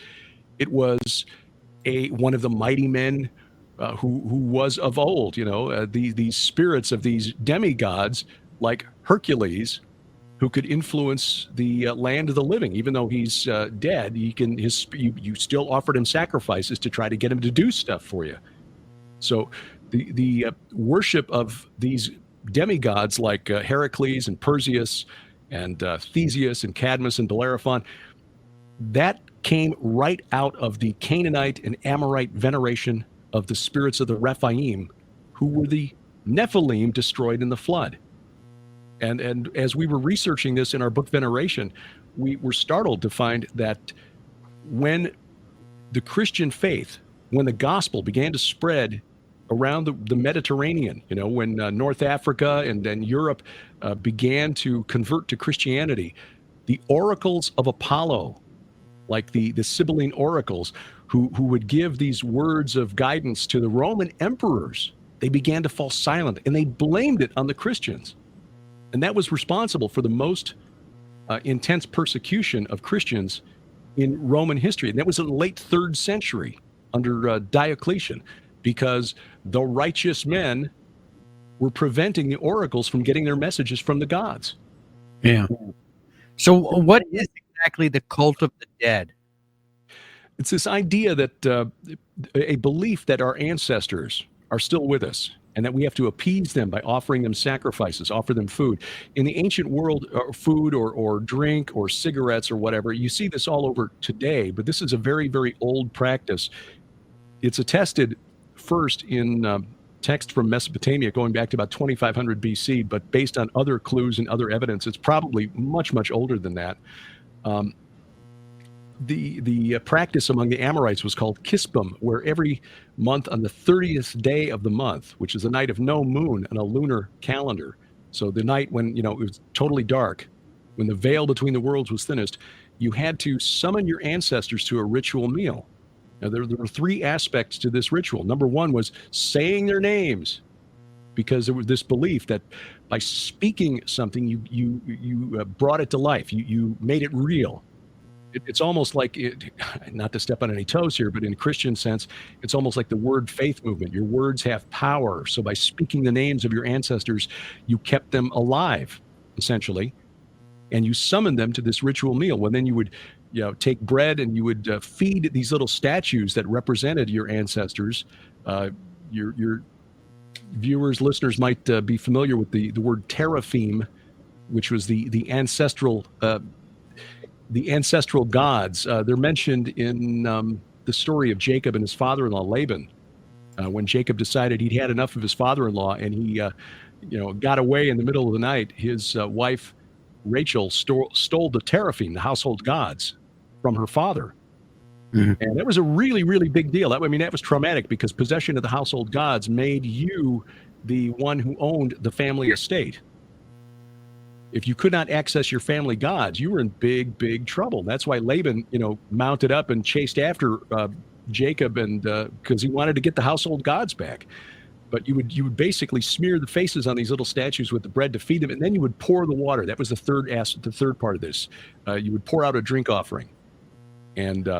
It was one of the mighty men who was of old, these spirits of these demigods, like Hercules, who could influence the land of the living. Even though he's dead, you still offered him sacrifices to try to get him to do stuff for you. So the worship of these demigods like Heracles and Perseus and Theseus and Cadmus and Bellerophon, that came right out of the Canaanite and Amorite veneration of the spirits of the Rephaim, who were the Nephilim destroyed in the flood. And as we were researching this in our book Veneration, we were startled to find that when the Christian faith, when the gospel began to spread around the Mediterranean, when North Africa and then Europe began to convert to Christianity, the oracles of Apollo, like the Sibylline oracles, who would give these words of guidance to the Roman emperors, they began to fall silent, and they blamed it on the Christians. And that was responsible for the most intense persecution of Christians in Roman history. And that was in the late 3rd century under Diocletian, because the righteous men were preventing the oracles from getting their messages from the gods. Yeah. So what is exactly the cult of the dead? It's this idea that a belief that our ancestors are still with us and that we have to appease them by offering them sacrifices, offer them food. In the ancient world, food or drink or cigarettes or whatever, you see this all over today, but this is a very, very old practice. It's attested first in text from Mesopotamia going back to about 2500 BC, but based on other clues and other evidence, it's probably much, much older than that. The practice among the Amorites was called Kispum, where every month on the 30th day of the month, which is the night of no moon on a lunar calendar, so the night when it was totally dark, when the veil between the worlds was thinnest, you had to summon your ancestors to a ritual meal. Now, there were 3 aspects to this ritual. Number 1 was saying their names, because there was this belief that by speaking something, you brought it to life. You made it real. It's almost like, not to step on any toes here, but in a Christian sense, it's almost like the word faith movement. Your words have power. So by speaking the names of your ancestors, you kept them alive, essentially, and you summoned them to this ritual meal. Well, then you would take bread and you would feed these little statues that represented your ancestors. Your viewers, listeners might be familiar with the word teraphim, which was the ancestral gods. They're mentioned in the story of Jacob and his father-in-law Laban. When Jacob decided he'd had enough of his father-in-law and he got away in the middle of the night, his wife Rachel stole the teraphim, the household gods, from her father. Mm-hmm. And that was a really, really big deal. That was traumatic, because possession of the household gods made you the one who owned the family estate. If you could not access your family gods, you were in big, big trouble. That's why Laban, mounted up and chased after Jacob, and because he wanted to get the household gods back. But you would basically smear the faces on these little statues with the bread to feed them, and then you would pour the water. That was the third part of this. You would pour out a drink offering, and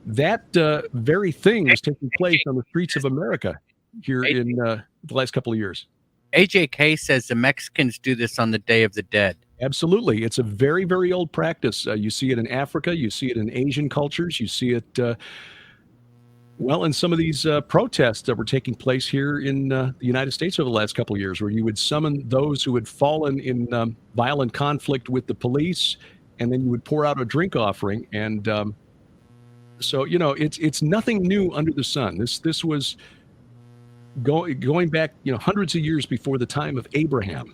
that very thing was taking place on the streets of America here in the last couple of years. AJK says the Mexicans do this on the Day of the Dead. Absolutely. It's a very, very old practice. You see it in Africa. You see it in Asian cultures. You see it, in some of these protests that were taking place here in the United States over the last couple of years, where you would summon those who had fallen in violent conflict with the police, and then you would pour out a drink offering. And so, it's nothing new under the sun. This was going back, hundreds of years before the time of Abraham.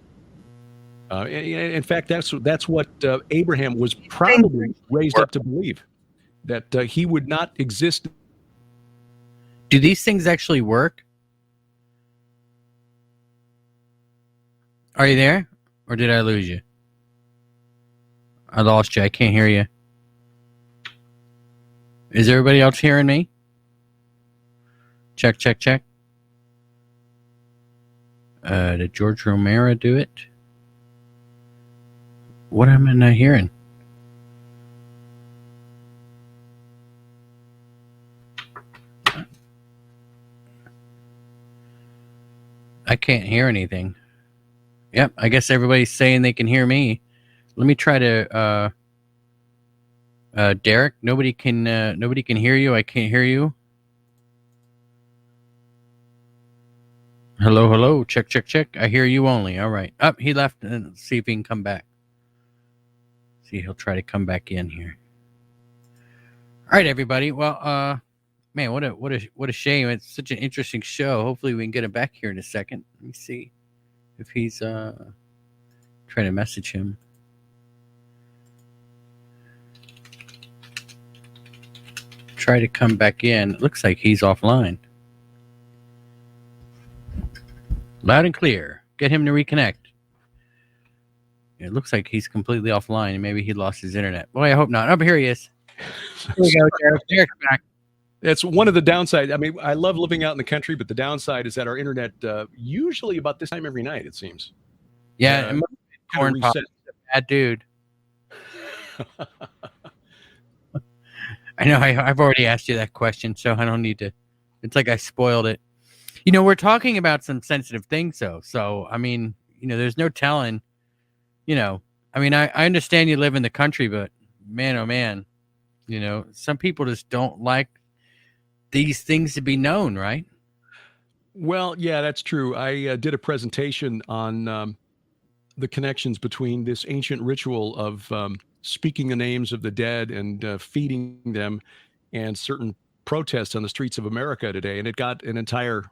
In fact, that's what Abraham was probably raised up to believe, that he would not exist. Do these things actually work? Are you there? Or did I lose you? I lost you. I can't hear you. Is everybody else hearing me? Check, check, check. Did George Romero do it? What am I not hearing? I can't hear anything. Yep, I guess everybody's saying they can hear me. Let me try to Derek, nobody can hear you. I can't hear you. Hello. Check, check, check. I hear you only. All right. Up, he left. Let's see if he can come back. See, he'll try to come back in here. All right, everybody. Well, man, what a shame. It's such an interesting show. Hopefully we can get him back here in a second. Let me see if he's trying to message him. Try to come back in. It looks like he's offline. Loud and clear. Get him to reconnect. It looks like he's completely offline, and maybe he lost his internet. Boy, I hope not. Oh, here he is. Here we go, Derek. Derek's back. That's one of the downsides. I mean, I love living out in the country, but the downside is that our internet, usually about this time every night, it seems. Yeah, Corn Pop is a bad dude. I know I've already asked you that question, so I don't need to. It's like I spoiled it. We're talking about some sensitive things, though. So, I mean, there's no telling, I understand you live in the country, but man, oh man, some people just don't like these things to be known, right? Well, yeah, that's true. I did a presentation on the connections between this ancient ritual of speaking the names of the dead and feeding them and certain protests on the streets of America today. And it got an entire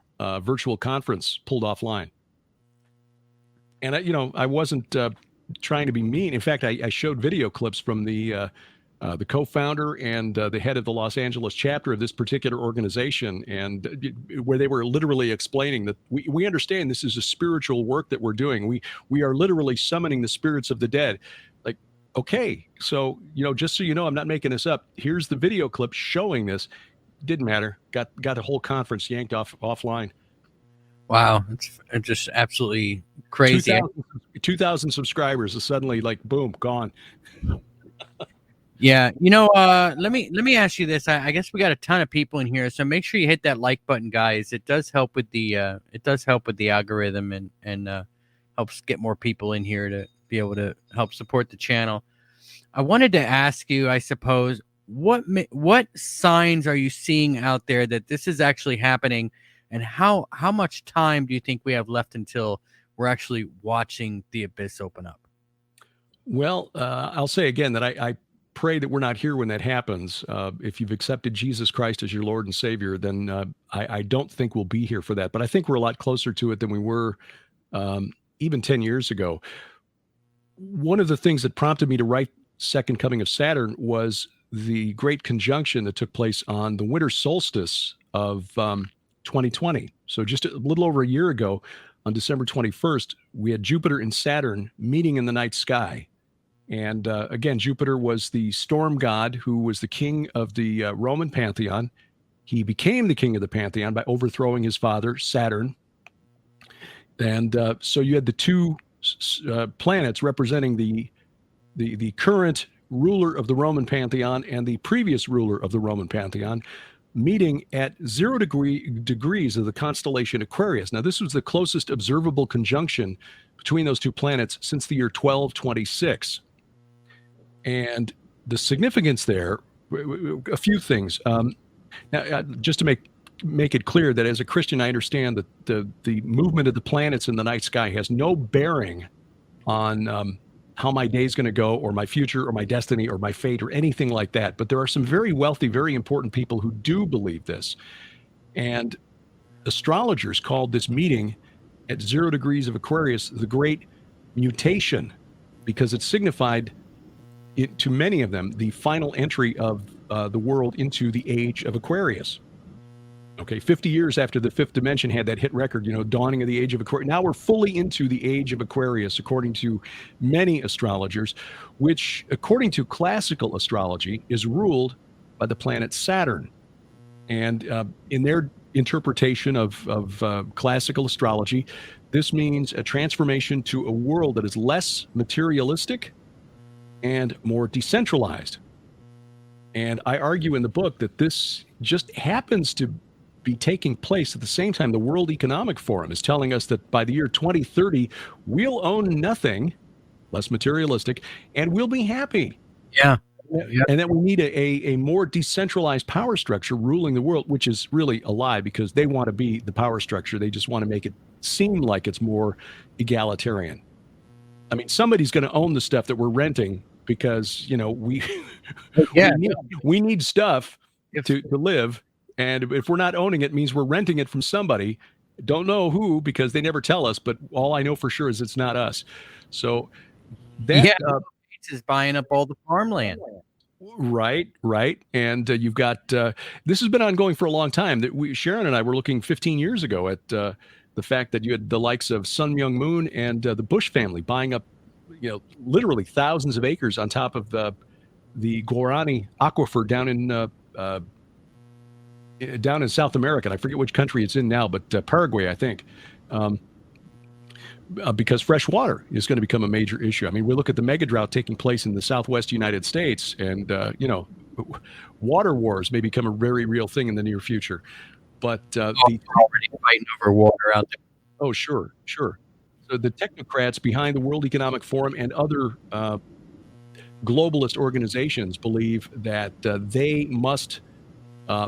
virtual conference pulled offline. And, I wasn't trying to be mean. In fact, I showed video clips from the co-founder and the head of the Los Angeles chapter of this particular organization, and where they were literally explaining that we understand this is a spiritual work that we're doing. We are literally summoning the spirits of the dead. Like, okay, so just so you know, I'm not making this up. Here's the video clip showing this. Didn't matter. Got the whole conference yanked offline. Wow, it's just absolutely crazy. 2,000 subscribers is suddenly like boom, gone. Yeah, let me ask you this. I guess we got a ton of people in here, so make sure you hit that like button, guys. It does help with the algorithm and helps get more people in here to be able to help support the channel. I wanted to ask you, I suppose, what signs are you seeing out there that this is actually happening, and how much time do you think we have left until we're actually watching the abyss open up? Well, I'll say again that I pray that we're not here when that happens. If you've accepted Jesus Christ as your Lord and Savior, then I don't think we'll be here for that. But I think we're a lot closer to it than we were even 10 years ago. One of the things that prompted me to write Second Coming of Saturn was the great conjunction that took place on the winter solstice of 2020. So just a little over a year ago, on December 21st, we had Jupiter and Saturn meeting in the night sky. And again, Jupiter was the storm god who was the king of the Roman pantheon. He became the king of the pantheon by overthrowing his father, Saturn. And so you had the two planets representing the current ruler of the Roman pantheon and the previous ruler of the Roman pantheon, meeting at 0 degrees of the constellation Aquarius. Now, this was the closest observable conjunction between those two planets since the year 1226. And the significance there, a few things. Now, just to make it clear that as a Christian, I understand that the movement of the planets in the night sky has no bearing on how my day is going to go, or my future, or my destiny, or my fate, or anything like that. But there are some very wealthy, very important people who do believe this. And astrologers called this meeting at 0 degrees of Aquarius the Great Mutation, because it signified, to many of them, the final entry of the world into the Age of Aquarius. Okay, 50 years after the Fifth Dimension had that hit record, dawning of the Age of Aquarius. Now we're fully into the Age of Aquarius, according to many astrologers, which, according to classical astrology, is ruled by the planet Saturn. And in their interpretation of classical astrology, this means a transformation to a world that is less materialistic and more decentralized. And I argue in the book that this just happens to be taking place at the same time the World Economic Forum is telling us that by the year 2030, we'll own nothing, less materialistic, and we'll be happy. Yeah. And that we need a more decentralized power structure ruling the world, which is really a lie, because they want to be the power structure. They just want to make it seem like it's more egalitarian. I mean, somebody's going to own the stuff that we're renting, because, we need stuff to live. And if we're not owning it, means we're renting it from somebody. Don't know who, because they never tell us, but all I know for sure is it's not us. So that is buying up all the farmland. Right. And you've got, this has been ongoing for a long time. That Sharon and I were looking 15 years ago at the fact that you had the likes of Sun Myung Moon and the Bush family buying up, literally thousands of acres on top of the Guarani aquifer down in South America. And I forget which country it's in now, but Paraguay, I think, because fresh water is going to become a major issue. I mean, we look at the mega drought taking place in the Southwest United States, and water wars may become a very real thing in the near future. But We're already fighting over water out there. oh, sure. So the technocrats behind the World Economic Forum and other globalist organizations believe that they must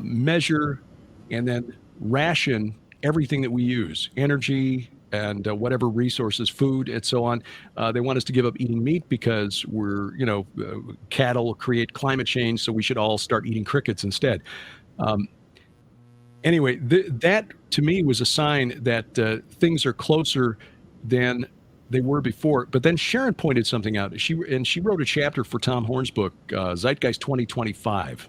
measure and then ration everything that we use, energy and whatever resources, food and so on. They want us to give up eating meat because we're, cattle create climate change, so we should all start eating crickets instead. Anyway, that to me was a sign that things are closer than they were before. But then Sharon pointed something out. She wrote a chapter for Tom Horn's book, Zeitgeist 2025.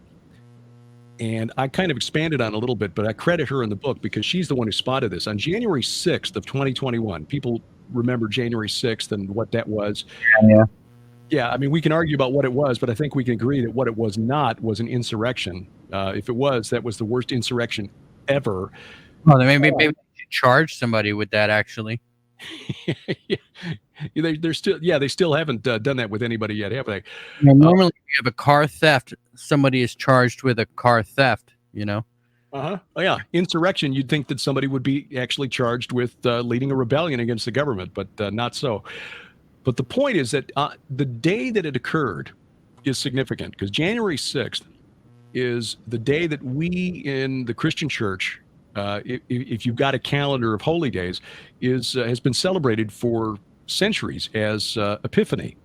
And I kind of expanded on it a little bit, but I credit her in the book because she's the one who spotted this. On January 6th of 2021, people remember January 6th and what that was. Yeah. Yeah, I mean, we can argue about what it was, but I think we can agree that what it was not was an insurrection. If it was, that was the worst insurrection ever. Well, then maybe they should charge somebody with that, actually. They still haven't done that with anybody yet, have they? Normally, if you have a car theft, somebody is charged with a car theft, Oh, yeah. Insurrection, you'd think that somebody would be actually charged with leading a rebellion against the government, but not so. But the point is that the day that it occurred is significant because January 6th is the day that we in the Christian church, if you've got a calendar of holy days, has been celebrated for centuries as Epiphany,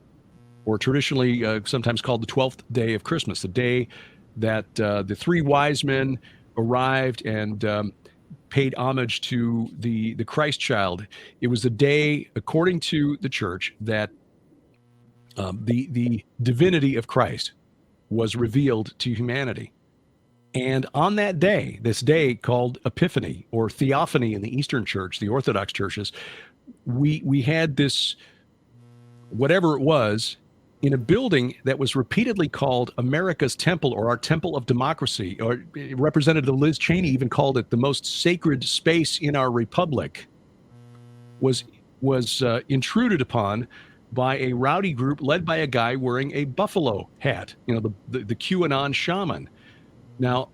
or traditionally sometimes called the 12th day of Christmas, the day that the three wise men arrived and paid homage to the Christ child. It was the day, according to the church, that the divinity of Christ was revealed to humanity. And on that day, this day called Epiphany or Theophany in the Eastern Church, the Orthodox churches, we had this, whatever it was, in a building that was repeatedly called America's Temple or our Temple of Democracy, or Representative Liz Cheney even called it the most sacred space in our republic, was intruded upon by a rowdy group led by a guy wearing a buffalo hat, the QAnon shaman. Now,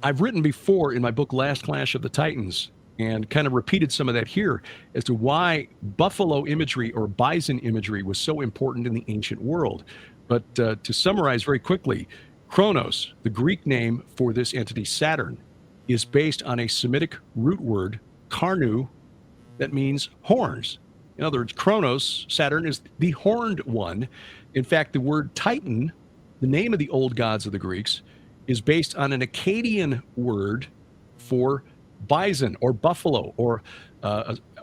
I've written before in my book, Last Clash of the Titans, and kind of repeated some of that here as to why buffalo imagery or bison imagery was so important in the ancient world. But to summarize very quickly, Kronos, the Greek name for this entity, Saturn, is based on a Semitic root word, karnu, that means horns. In other words, Kronos, Saturn, is the horned one. In fact, the word Titan, the name of the old gods of the Greeks, is based on an Akkadian word for bison or buffalo or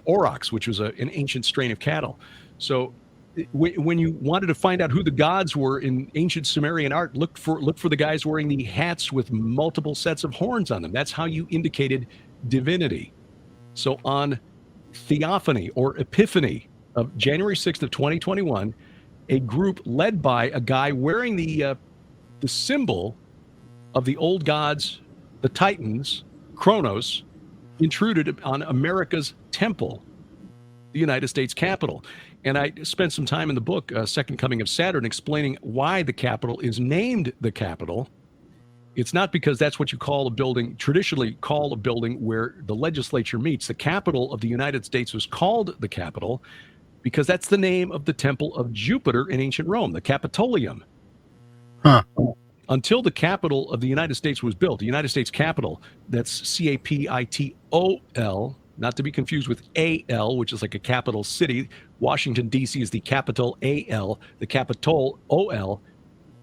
aurochs, which was an ancient strain of cattle. So when you wanted to find out who the gods were in ancient Sumerian art, look for the guys wearing the hats with multiple sets of horns on them. That's how you indicated divinity. So on Theophany or Epiphany of January 6th of 2021, a group led by a guy wearing the symbol of the old gods, the Titans, Kronos, intruded on America's temple, the United States Capitol. And I spent some time in the book, Second Coming of Saturn, explaining why the Capitol is named the Capitol. It's not because that's what you call a building, traditionally call a building where the legislature meets. The capital of the United States was called the Capitol because that's the name of the temple of Jupiter in ancient Rome, the Capitolium. Huh. Until the capital of the United States was built, the United States Capitol, that's CAPITOL, not to be confused with AL, which is like a capital city. Washington, D.C. is the capital AL. The Capitol, OL,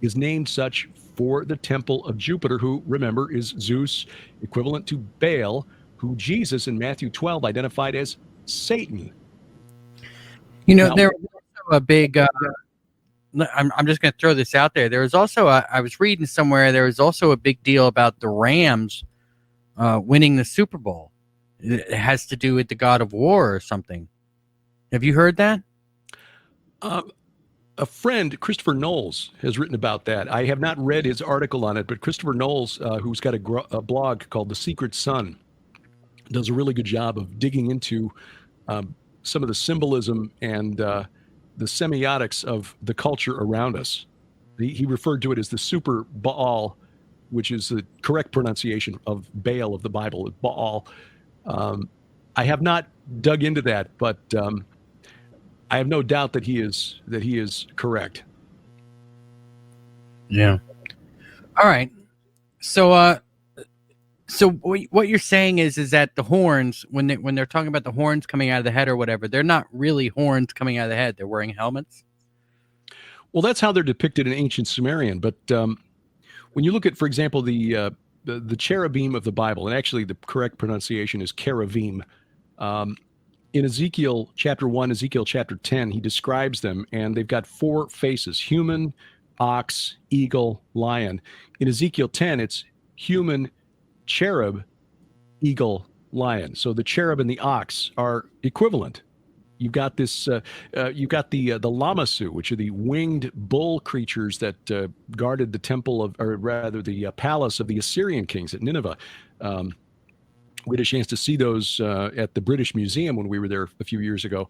is named such for the temple of Jupiter, who, remember, is Zeus, equivalent to Baal, who Jesus in Matthew 12 identified as Satan. There was also a big... I'm just going to throw this out there. There was also, I was reading somewhere, there was also a big deal about the Rams winning the Super Bowl. It has to do with the God of War or something. Have you heard that? A friend, Christopher Knowles, has written about that. I have not read his article on it, but Christopher Knowles, who's got a blog called The Secret Sun, does a really good job of digging into some of the symbolism and the semiotics of the culture around us. he referred to it as the super Baal, which is the correct pronunciation of Baal of the Bible, Baal. I have not dug into that, but I have no doubt that he is correct. Yeah. All right. So so what you're saying is that the horns, when they're talking about the horns coming out of the head or whatever, they're not really horns coming out of the head. They're wearing helmets. Well, that's how they're depicted in ancient Sumerian. But when you look at, for example, the cherubim of the Bible, and actually the correct pronunciation is cherubim. In Ezekiel chapter 1, Ezekiel chapter 10, he describes them, and they've got 4 faces: human, ox, eagle, lion. In Ezekiel 10, it's human, cherub, eagle, lion. So the cherub and the ox are equivalent. You've got this. You've got the Lamassu, which are the winged bull creatures that guarded the temple of, or rather, the palace of the Assyrian kings at Nineveh. We had a chance to see those at the British Museum when we were there a few years ago.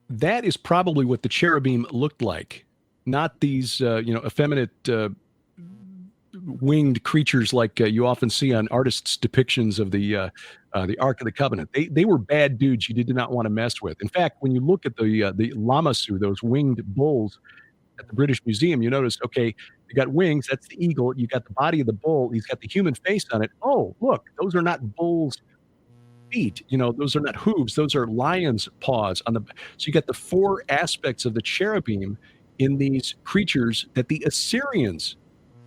That is probably what the cherubim looked like, not these effeminate winged creatures like you often see on artists' depictions of the Ark of the Covenant. They were bad dudes you did not want to mess with. In fact, when you look at the Lamassu, those winged bulls at the British Museum, you notice, okay, you got wings, that's the eagle. You got the body of the bull. He's got the human face on it. Oh, look, those are not bull's feet. Those are not hooves. Those are lion's paws on the. So you got the 4 aspects of the cherubim in these creatures that the Assyrians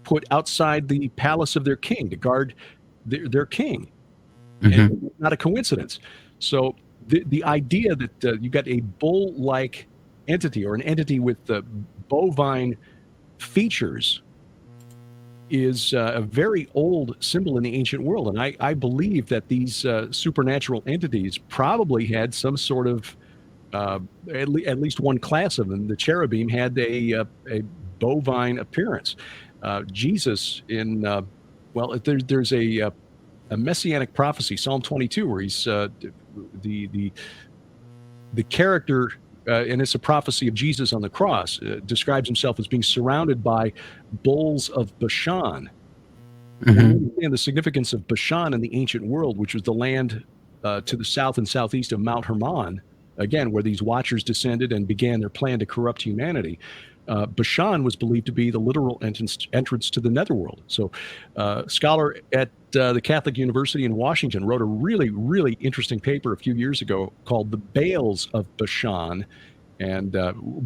put outside the palace of their king to guard their king. Mm-hmm. And not a coincidence. So the idea that you got a bull-like entity, or an entity with bovine features, is a very old symbol in the ancient world. And I believe that these supernatural entities probably had some sort of, at least one class of them. The cherubim had a bovine appearance. Jesus in, there's a messianic prophecy, Psalm 22, where he's the character, and it's a prophecy of Jesus on the cross, describes himself as being surrounded by bulls of Bashan. Mm-hmm. And the significance of Bashan in the ancient world, which was the land to the south and southeast of Mount Hermon, again, where these watchers descended and began their plan to corrupt humanity. Bashan was believed to be the literal entrance to the netherworld. So a scholar at the Catholic University in Washington wrote a really, really interesting paper a few years ago called The Baals of Bashan. And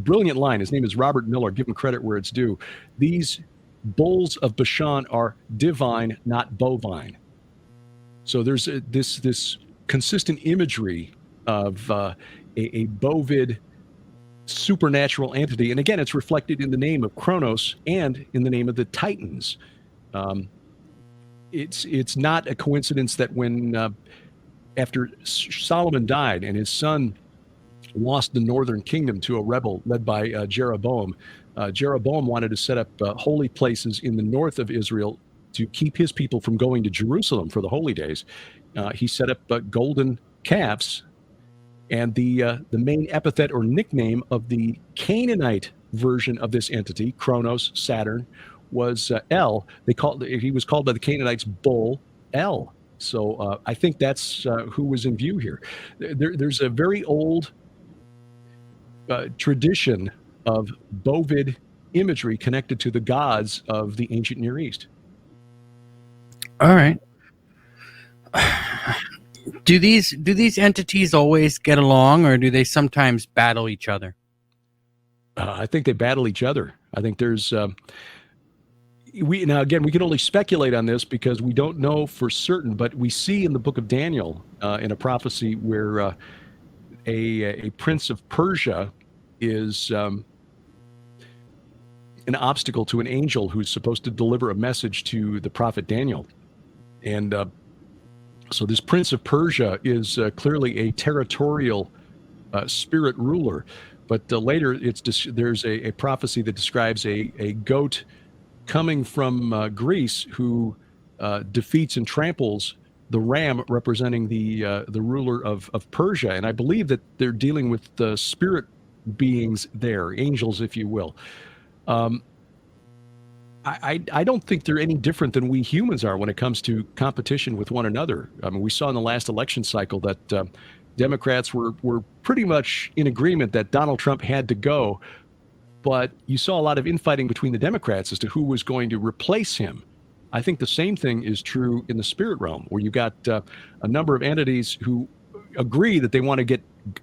brilliant line. His name is Robert Miller. Give him credit where it's due. These bulls of Bashan are divine, not bovine. So there's this consistent imagery of a bovid supernatural entity, and again, it's reflected in the name of Kronos and in the name of the Titans. It's not a coincidence that when after Solomon died and his son lost the northern kingdom to a rebel led by Jeroboam, Jeroboam wanted to set up holy places in the north of Israel to keep his people from going to Jerusalem for the holy days. He set up golden calves. And the main epithet or nickname of the Canaanite version of this entity, Kronos, Saturn, was El. He was called by the Canaanites Bull El. So I think that's who was in view here. There's a very old tradition of bovid imagery connected to the gods of the ancient Near East. All right. Do these entities always get along, or do they sometimes battle each other? I think they battle each other. I think there's we can only speculate on this because we don't know for certain, but we see in the book of Daniel in a prophecy where a prince of Persia is an obstacle to an angel who's supposed to deliver a message to the prophet Daniel. And so this prince of Persia is clearly a territorial spirit ruler. But later there's a prophecy that describes a goat coming from Greece who defeats and tramples the ram representing the ruler of Persia. And I believe that they're dealing with the spirit beings there, angels, if you will. I don't think they're any different than we humans are when it comes to competition with one another. I mean, we saw in the last election cycle that Democrats were pretty much in agreement that Donald Trump had to go, but you saw a lot of infighting between the Democrats as to who was going to replace him. I think the same thing is true in the spirit realm, where you got a number of entities who agree that they want to get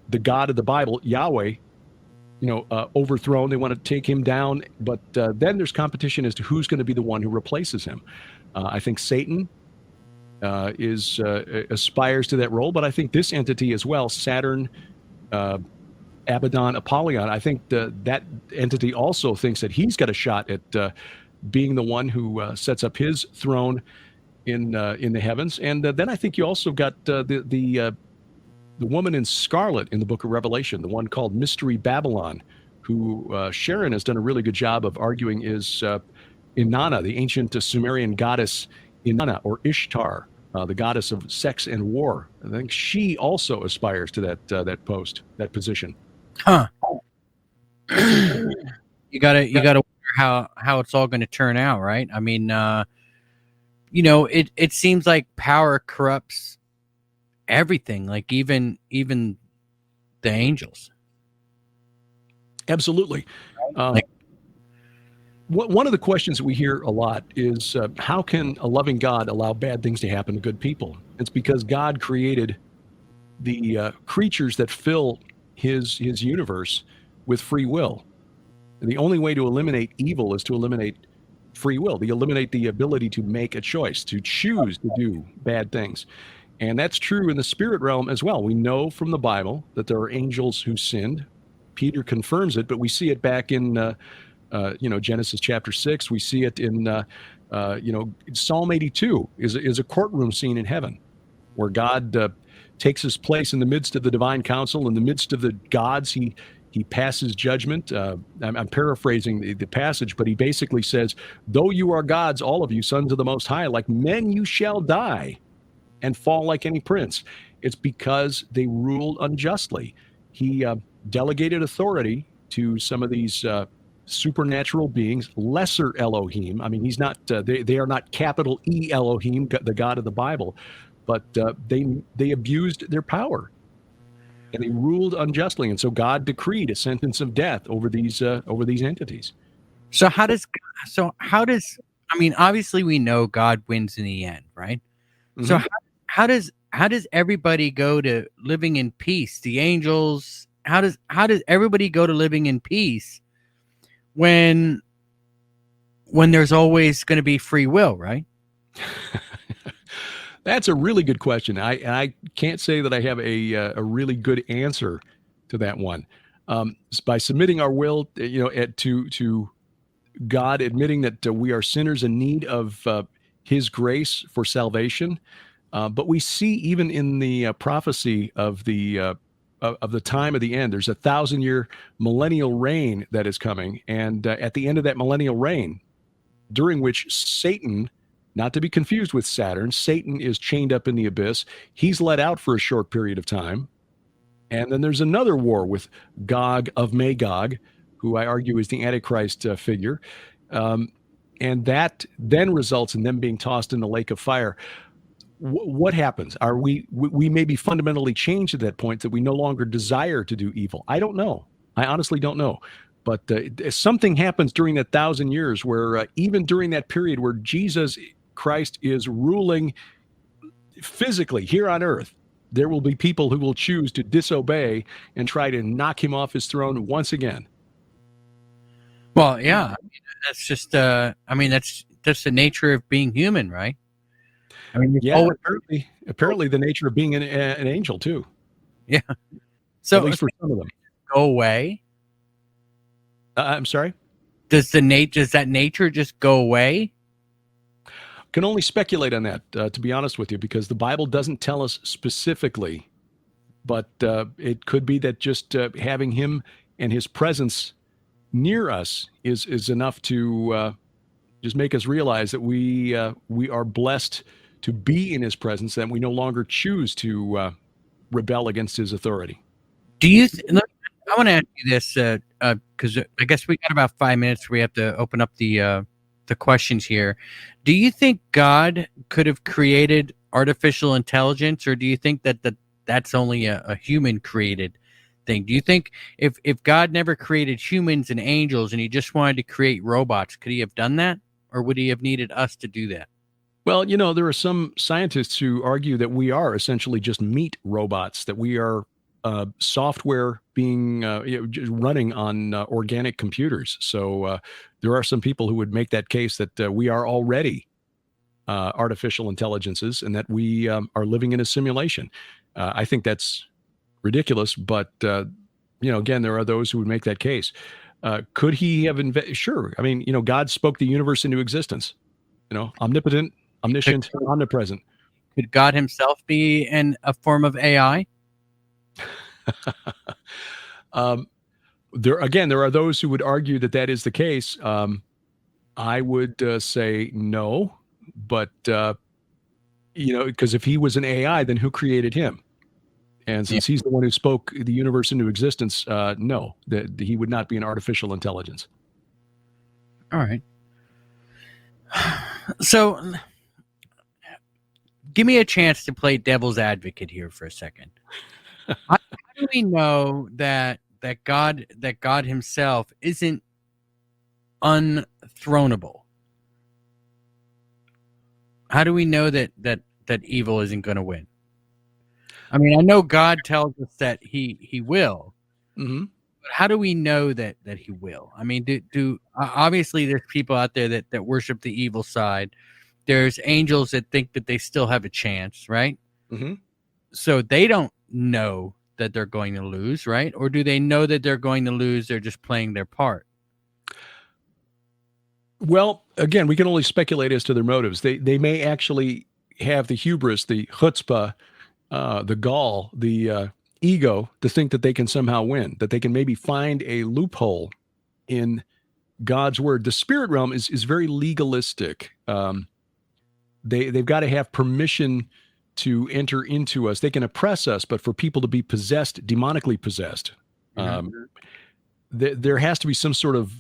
the God of the Bible, Yahweh, overthrown. They want to take him down, but then there's competition as to who's going to be the one who replaces him. I think Satan aspires to that role, but I think this entity as well, Saturn, Abaddon, Apollyon, I think that entity also thinks that he's got a shot at being the one who sets up his throne in the heavens. And then I think you also got the woman in scarlet in the book of Revelation, the one called Mystery Babylon, who Sharon has done a really good job of arguing is Inanna, the ancient Sumerian goddess Inanna, or Ishtar, the goddess of sex and war. I think she also aspires to that position. Huh. You gotta wonder how it's all going to turn out, right? I mean, it seems like power corrupts everything, like even the angels. Absolutely. One of the questions that we hear a lot is how can a loving God allow bad things to happen to good people? It's because God created the creatures that fill his universe with free will. And the only way to eliminate evil is to eliminate free will, to eliminate the ability to make a choice, to choose to do bad things. And that's true in the spirit realm as well. We know from the Bible that there are angels who sinned. Peter confirms it, but we see it back in Genesis chapter 6. We see it in Psalm 82 is a courtroom scene in heaven where God takes his place in the midst of the divine council, in the midst of the gods. He passes judgment. I'm paraphrasing the passage, but he basically says, though you are gods, all of you, sons of the Most High, like men you shall die and fall like any prince. It's because they ruled unjustly. He delegated authority to some of these supernatural beings, lesser Elohim. I mean, he's not. They are not capital E Elohim, the God of the Bible, but they abused their power and they ruled unjustly, and so God decreed a sentence of death over these entities. So how does I mean, obviously we know God wins in the end, right? Mm-hmm. So how does everybody go to living in peace? The angels, how does everybody go to living in peace when there's always going to be free will, right? That's a really good question. I can't say that I have a really good answer to that one. By submitting our will, to God, admitting that we are sinners in need of his grace for salvation. But we see even in the prophecy of the time of the end, there's 1,000-year millennial reign that is coming. And at the end of that millennial reign, during which Satan, not to be confused with Saturn, Satan is chained up in the abyss. He's let out for a short period of time. And then there's another war with Gog of Magog, who I argue is the Antichrist figure. And that then results in them being tossed in the lake of fire. What happens? Are we may be fundamentally changed at that point that we no longer desire to do evil? I don't know. I honestly don't know. But something happens during that 1,000 years where even during that period where Jesus Christ is ruling physically here on earth, there will be people who will choose to disobey and try to knock him off his throne once again. Well, yeah, that's just that's the nature of being human, right? I mean, yeah, apparently the nature of being an angel too. Yeah. So at least for some of them. Go away. I'm sorry. Does that nature just go away? Can only speculate on that, to be honest with you, because the Bible doesn't tell us specifically, but it could be that just having him and his presence near us is enough to just make us realize that we are blessed to be in his presence, and we no longer choose to rebel against his authority. Do you? I want to ask you this because I guess we got about 5 minutes. We have to open up the the questions here. Do you think God could have created artificial intelligence, or do you think that that's only a human created thing? Do you think if God never created humans and angels and he just wanted to create robots, could he have done that, or would he have needed us to do that? Well, there are some scientists who argue that we are essentially just meat robots, that we are software being just running on organic computers. So there are some people who would make that case that we are already artificial intelligences and that we are living in a simulation. I think that's ridiculous, but again, there are those who would make that case. Could he have Sure. I mean, God spoke the universe into existence. Omnipotent, omniscient, omnipresent. Could God himself be a form of AI? There are those who would argue that is the case. I would say no, but because if he was an AI, then who created him? And since he's the one who spoke the universe into existence, no, that he would not be an artificial intelligence. All right. So give me a chance to play devil's advocate here for a second. How do we know that God himself isn't unthronable? How do we know that evil isn't going to win? I mean, I know God tells us that he will. Mm-hmm. But how do we know that he will? I mean, do obviously there's people out there that worship the evil side. There's angels that think that they still have a chance, right? Mm-hmm. So they don't know that they're going to lose, right? Or do they know that they're going to lose? They're just playing their part. Well, again, we can only speculate as to their motives. They may actually have the hubris, the chutzpah, the gall, the ego to think that they can somehow win, that they can maybe find a loophole in God's word. The spirit realm is very legalistic. They've got to have permission to enter into us. They can oppress us, but for people to be possessed, demonically possessed, there has to be some sort of,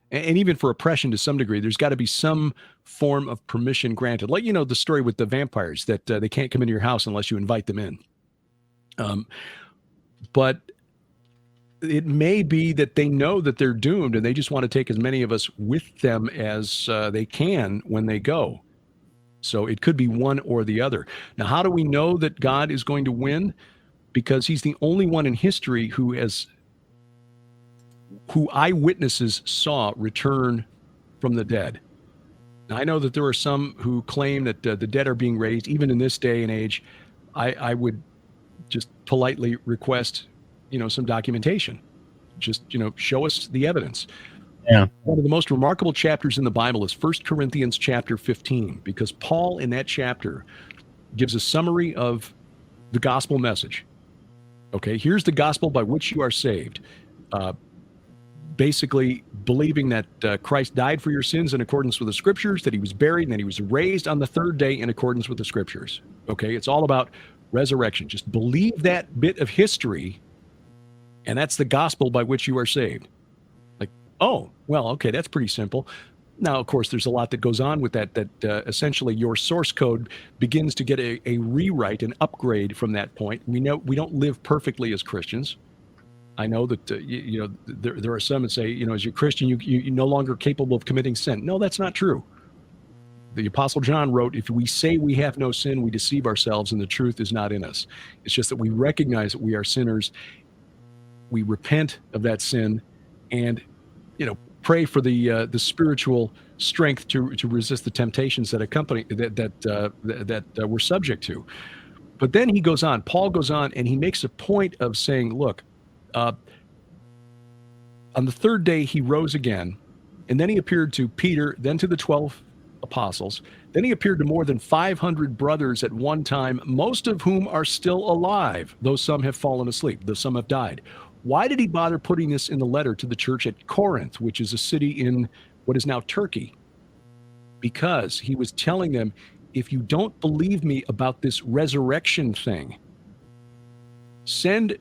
and even for oppression to some degree, there's got to be some form of permission granted. Like, the story with the vampires that they can't come into your house unless you invite them in. But it may be that they know that they're doomed and they just want to take as many of us with them as they can when they go. So it could be one or the other. Now, how do we know that God is going to win? Because he's the only one in history who eyewitnesses saw return from the dead. Now, I know that there are some who claim that the dead are being raised, even in this day and age. I would just politely request, some documentation. Just, show us the evidence. Yeah. One of the most remarkable chapters in the Bible is 1 Corinthians chapter 15, because Paul in that chapter gives a summary of the gospel message. Okay, here's the gospel by which you are saved. Basically believing that Christ died for your sins in accordance with the scriptures, that he was buried, and that he was raised on the third day in accordance with the scriptures. Okay, it's all about resurrection. Just believe that bit of history, and that's the gospel by which you are saved. Like, oh, well, okay, that's pretty simple. Now, of course, there's a lot that goes on with that essentially your source code begins to get a rewrite, an upgrade from that point. We know we don't live perfectly as Christians. I know that, there are some that say, as you're Christian, you're no longer capable of committing sin. No, that's not true. The Apostle John wrote, if we say we have no sin, we deceive ourselves and the truth is not in us. It's just that we recognize that we are sinners. We repent of that sin and, pray for the spiritual strength to resist the temptations that accompany that we're subject to. But then Paul goes on, and he makes a point of saying, look, on the third day he rose again, and then he appeared to Peter, then to the 12 apostles. Then he appeared to more than 500 brothers at one time, most of whom are still alive, though some have fallen asleep, though some have died. Why did he bother putting this in the letter to the church at Corinth, which is a city in what is now Turkey? Because he was telling them, if you don't believe me about this resurrection thing, send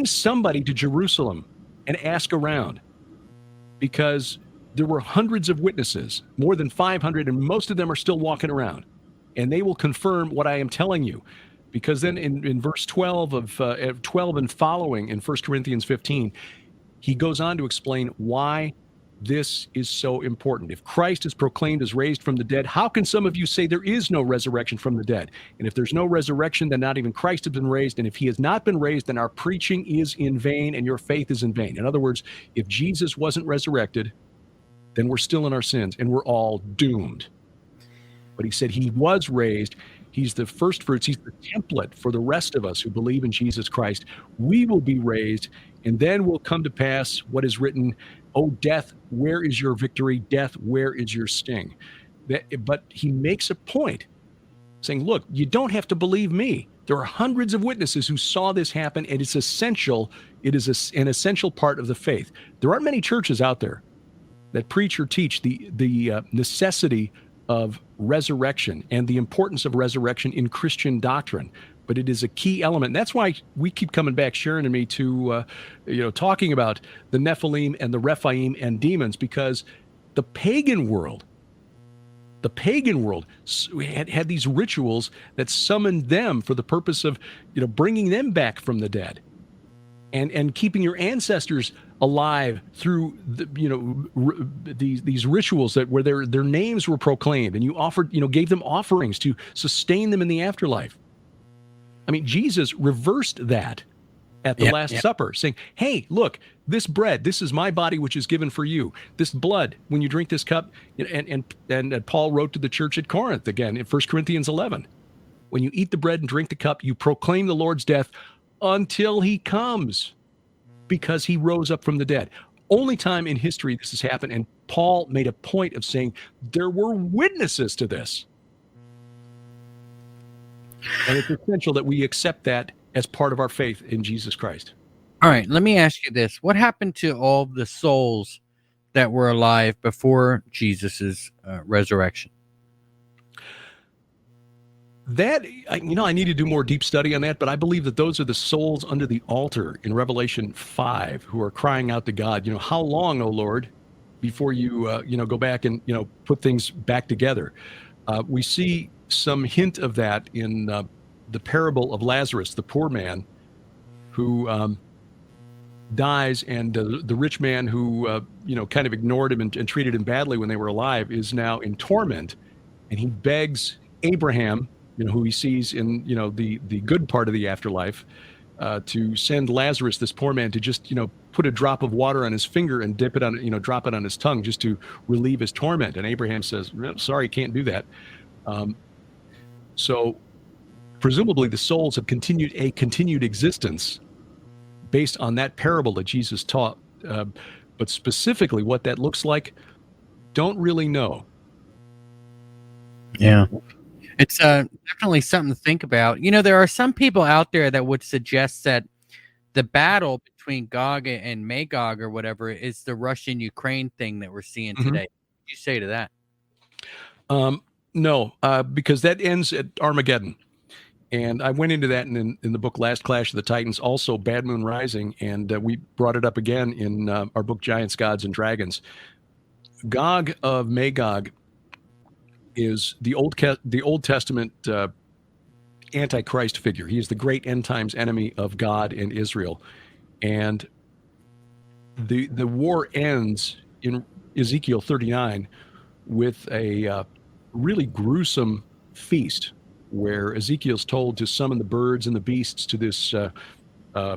somebody to Jerusalem and ask around, because there were hundreds of witnesses, more than 500, and most of them are still walking around. And they will confirm what I am telling you. Because then in verse 12 of 12 and following in 1 Corinthians 15, he goes on to explain why this is so important. If Christ is proclaimed as raised from the dead, how can some of you say there is no resurrection from the dead? And if there's no resurrection, then not even Christ has been raised. And if he has not been raised, then our preaching is in vain and your faith is in vain. In other words, if Jesus wasn't resurrected, then we're still in our sins and we're all doomed. But he said he was raised. He's the first fruits. He's the template for the rest of us who believe in Jesus Christ. We will be raised, and then will come to pass what is written, "O death, where is your victory? Death, where is your sting?" But he makes a point saying, look, you don't have to believe me. There are hundreds of witnesses who saw this happen, and it's essential. It is an essential part of the faith. There aren't many churches out there that preach or teach the necessity of resurrection and the importance of resurrection in Christian doctrine. But it is a key element. And that's why we keep coming back, Sharon and me, to talking about the Nephilim and the Rephaim and demons, because the pagan world had these rituals that summoned them for the purpose of bringing them back from the dead, and keeping your ancestors alive through these rituals where their names were proclaimed, and you offered gave them offerings to sustain them in the afterlife. I mean, Jesus reversed that at the Last Supper, saying, hey, look, this bread, this is my body, which is given for you. This blood, when you drink this cup, and Paul wrote to the church at Corinth, again, in 1 Corinthians 11, when you eat the bread and drink the cup, you proclaim the Lord's death until he comes, because he rose up from the dead. Only time in history this has happened, and Paul made a point of saying there were witnesses to this. And it's essential that we accept that as part of our faith in Jesus Christ. All right, let me ask you this. What happened to all the souls that were alive before Jesus's resurrection? That, I need to do more deep study on that, but I believe that those are the souls under the altar in Revelation 5 who are crying out to God, how long, O Lord, before you, go back and, put things back together. We see some hint of that in the parable of Lazarus, the poor man who dies, and the rich man who, kind of ignored him and treated him badly when they were alive is now in torment, and he begs Abraham, who he sees in, the good part of the afterlife, to send Lazarus, this poor man, to just, put a drop of water on his finger and dip it on, drop it on his tongue just to relieve his torment. And Abraham says, sorry, can't do that. So presumably the souls have continued existence based on that parable that Jesus taught. But specifically what that looks like, don't really know. Yeah. It's definitely something to think about. There are some people out there that would suggest that the battle between Gog and Magog or whatever is the Russian-Ukraine thing that we're seeing today. What do you say to that? No, because that ends at Armageddon. And I went into that in the book Last Clash of the Titans, also Bad Moon Rising, and we brought it up again in our book Giants, Gods, and Dragons. Gog of Magog is the Old Testament Antichrist figure. He is the great end times enemy of God and Israel. And the war ends in Ezekiel 39 with a really gruesome feast where Ezekiel's told to summon the birds and the beasts to this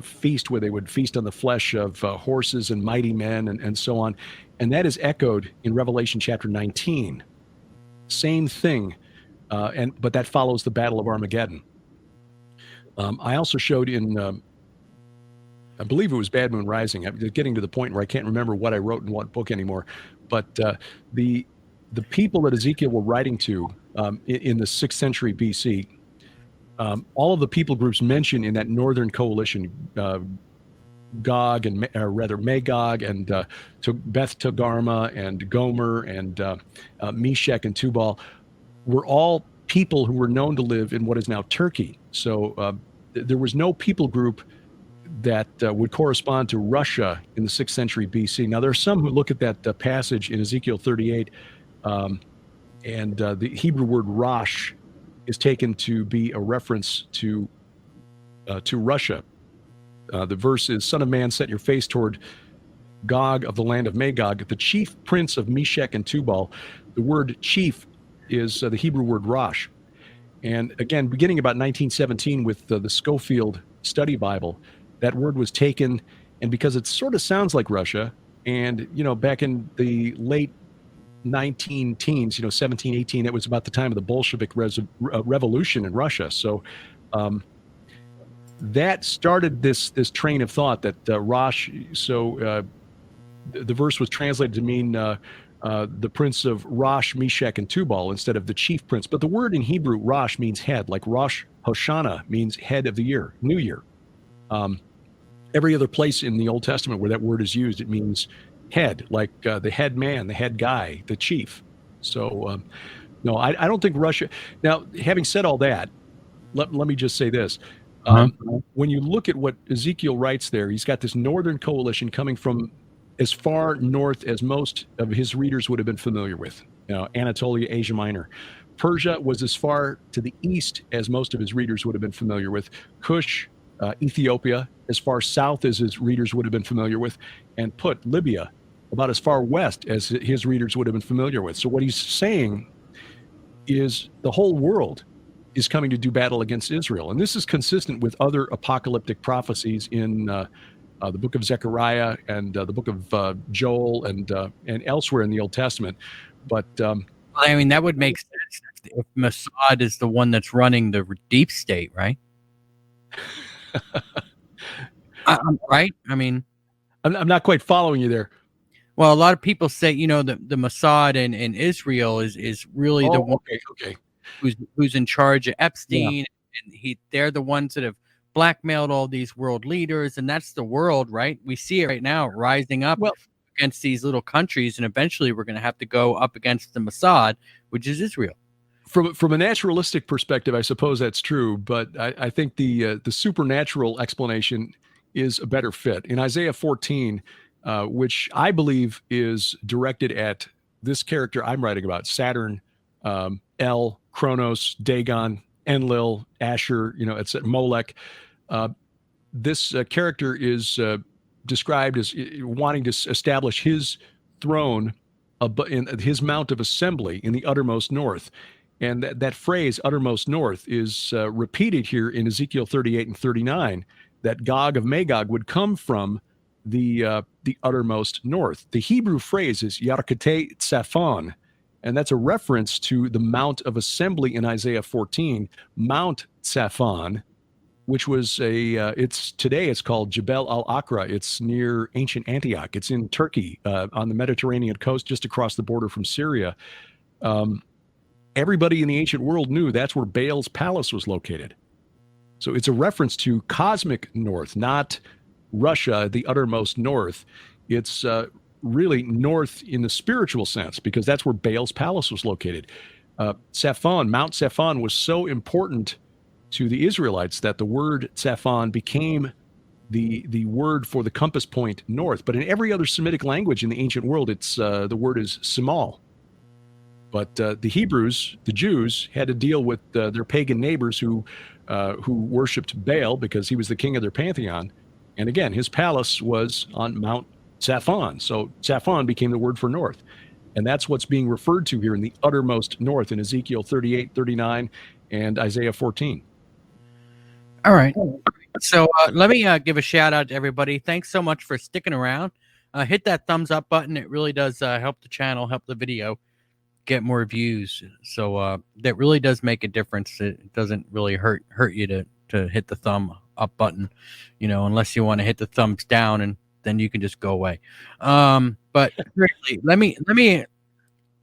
feast where they would feast on the flesh of horses and mighty men and so on. And that is echoed in Revelation chapter 19. Same thing, but that follows the Battle of Armageddon. I also showed in, I believe it was Bad Moon Rising. I'm getting to the point where I can't remember what I wrote in what book anymore. But the people that Ezekiel were writing to in the 6th century BC, all of the people groups mentioned in that northern coalition, Gog and Magog and Beth Togarmah and Gomer and Meshech and Tubal were all people who were known to live in what is now Turkey. So there was no people group that would correspond to Russia in the 6th century BC. Now, there are some who look at that passage in Ezekiel 38, and the Hebrew word Rosh is taken to be a reference to Russia. The verse is, "Son of man, set your face toward Gog of the land of Magog, the chief prince of Meshech and Tubal." The word chief is the Hebrew word Rosh. And again, beginning about 1917 with the Schofield Study Bible, that word was taken, and because it sort of sounds like Russia, and, back in the late 19 teens, 17, 18, it was about the time of the Bolshevik revolution in Russia. So that started this train of thought that Rosh, the verse was translated to mean the prince of Rosh, Meshech, and Tubal instead of the chief prince. But the word in Hebrew, Rosh, means head, like Rosh Hashanah means head of the year, New Year. Every other place in the Old Testament where that word is used, it means head, like the head man, the head guy, the chief. So, no, I don't think Russia. Now, having said all that, let me just say this. When you look at what Ezekiel writes there, he's got this northern coalition coming from as far north as most of his readers would have been familiar with, Anatolia, Asia Minor. Persia was as far to the east as most of his readers would have been familiar with. Cush, Ethiopia, as far south as his readers would have been familiar with, and Put, Libya, about as far west as his readers would have been familiar with. So what he's saying is the whole world is coming to do battle against Israel. And this is consistent with other apocalyptic prophecies in the book of Zechariah and the book of Joel and elsewhere in the Old Testament. But I mean, that would make sense if Mossad is the one that's running the deep state, right? Right? I mean, I'm not quite following you there. Well, a lot of people say, the Mossad in Israel is really the one who's in charge of Epstein, and they're the ones that have blackmailed all these world leaders, and that's the world, right? We see it right now rising up against these little countries, and eventually we're going to have to go up against the Mossad, which is Israel. From a naturalistic perspective, I suppose that's true, but I think the supernatural explanation is a better fit. In Isaiah 14, which I believe is directed at this character I'm writing about, Saturn, El, Kronos, Dagon, Enlil, Asher, it's Molech. This character is described as wanting to establish his throne in his mount of assembly in the uttermost north. And that phrase, uttermost north, is repeated here in Ezekiel 38 and 39, that Gog of Magog would come from the uttermost north. The Hebrew phrase is Yarkate Tsaphon, and that's a reference to the Mount of Assembly in Isaiah 14, Mount Tsaphon, which was today it's called Jebel al-Akra. It's near ancient Antioch. It's in Turkey, on the Mediterranean coast, just across the border from Syria. Everybody in the ancient world knew that's where Baal's palace was located. So it's a reference to cosmic north, not Russia, the uttermost north. It's really north in the spiritual sense, because that's where Baal's palace was located. Tsaphon, Mount Tsaphon, was so important to the Israelites that the word Tsaphon became the word for the compass point north. But in every other Semitic language in the ancient world, it's the word is Simal. But the Hebrews, the Jews, had to deal with their pagan neighbors who worshipped Baal because he was the king of their pantheon. And again, his palace was on Mount Tsaphon. So Tsaphon became the word for north. And that's what's being referred to here in the uttermost north in Ezekiel 38, 39, and Isaiah 14. All right. So let me give a shout out to everybody. Thanks so much for sticking around. Hit that thumbs up button. It really does help the channel, help the video get more views. So that really does make a difference. It doesn't really hurt you to hit the thumb up button, unless you want to hit the thumbs down, and then you can just go away. But really, let me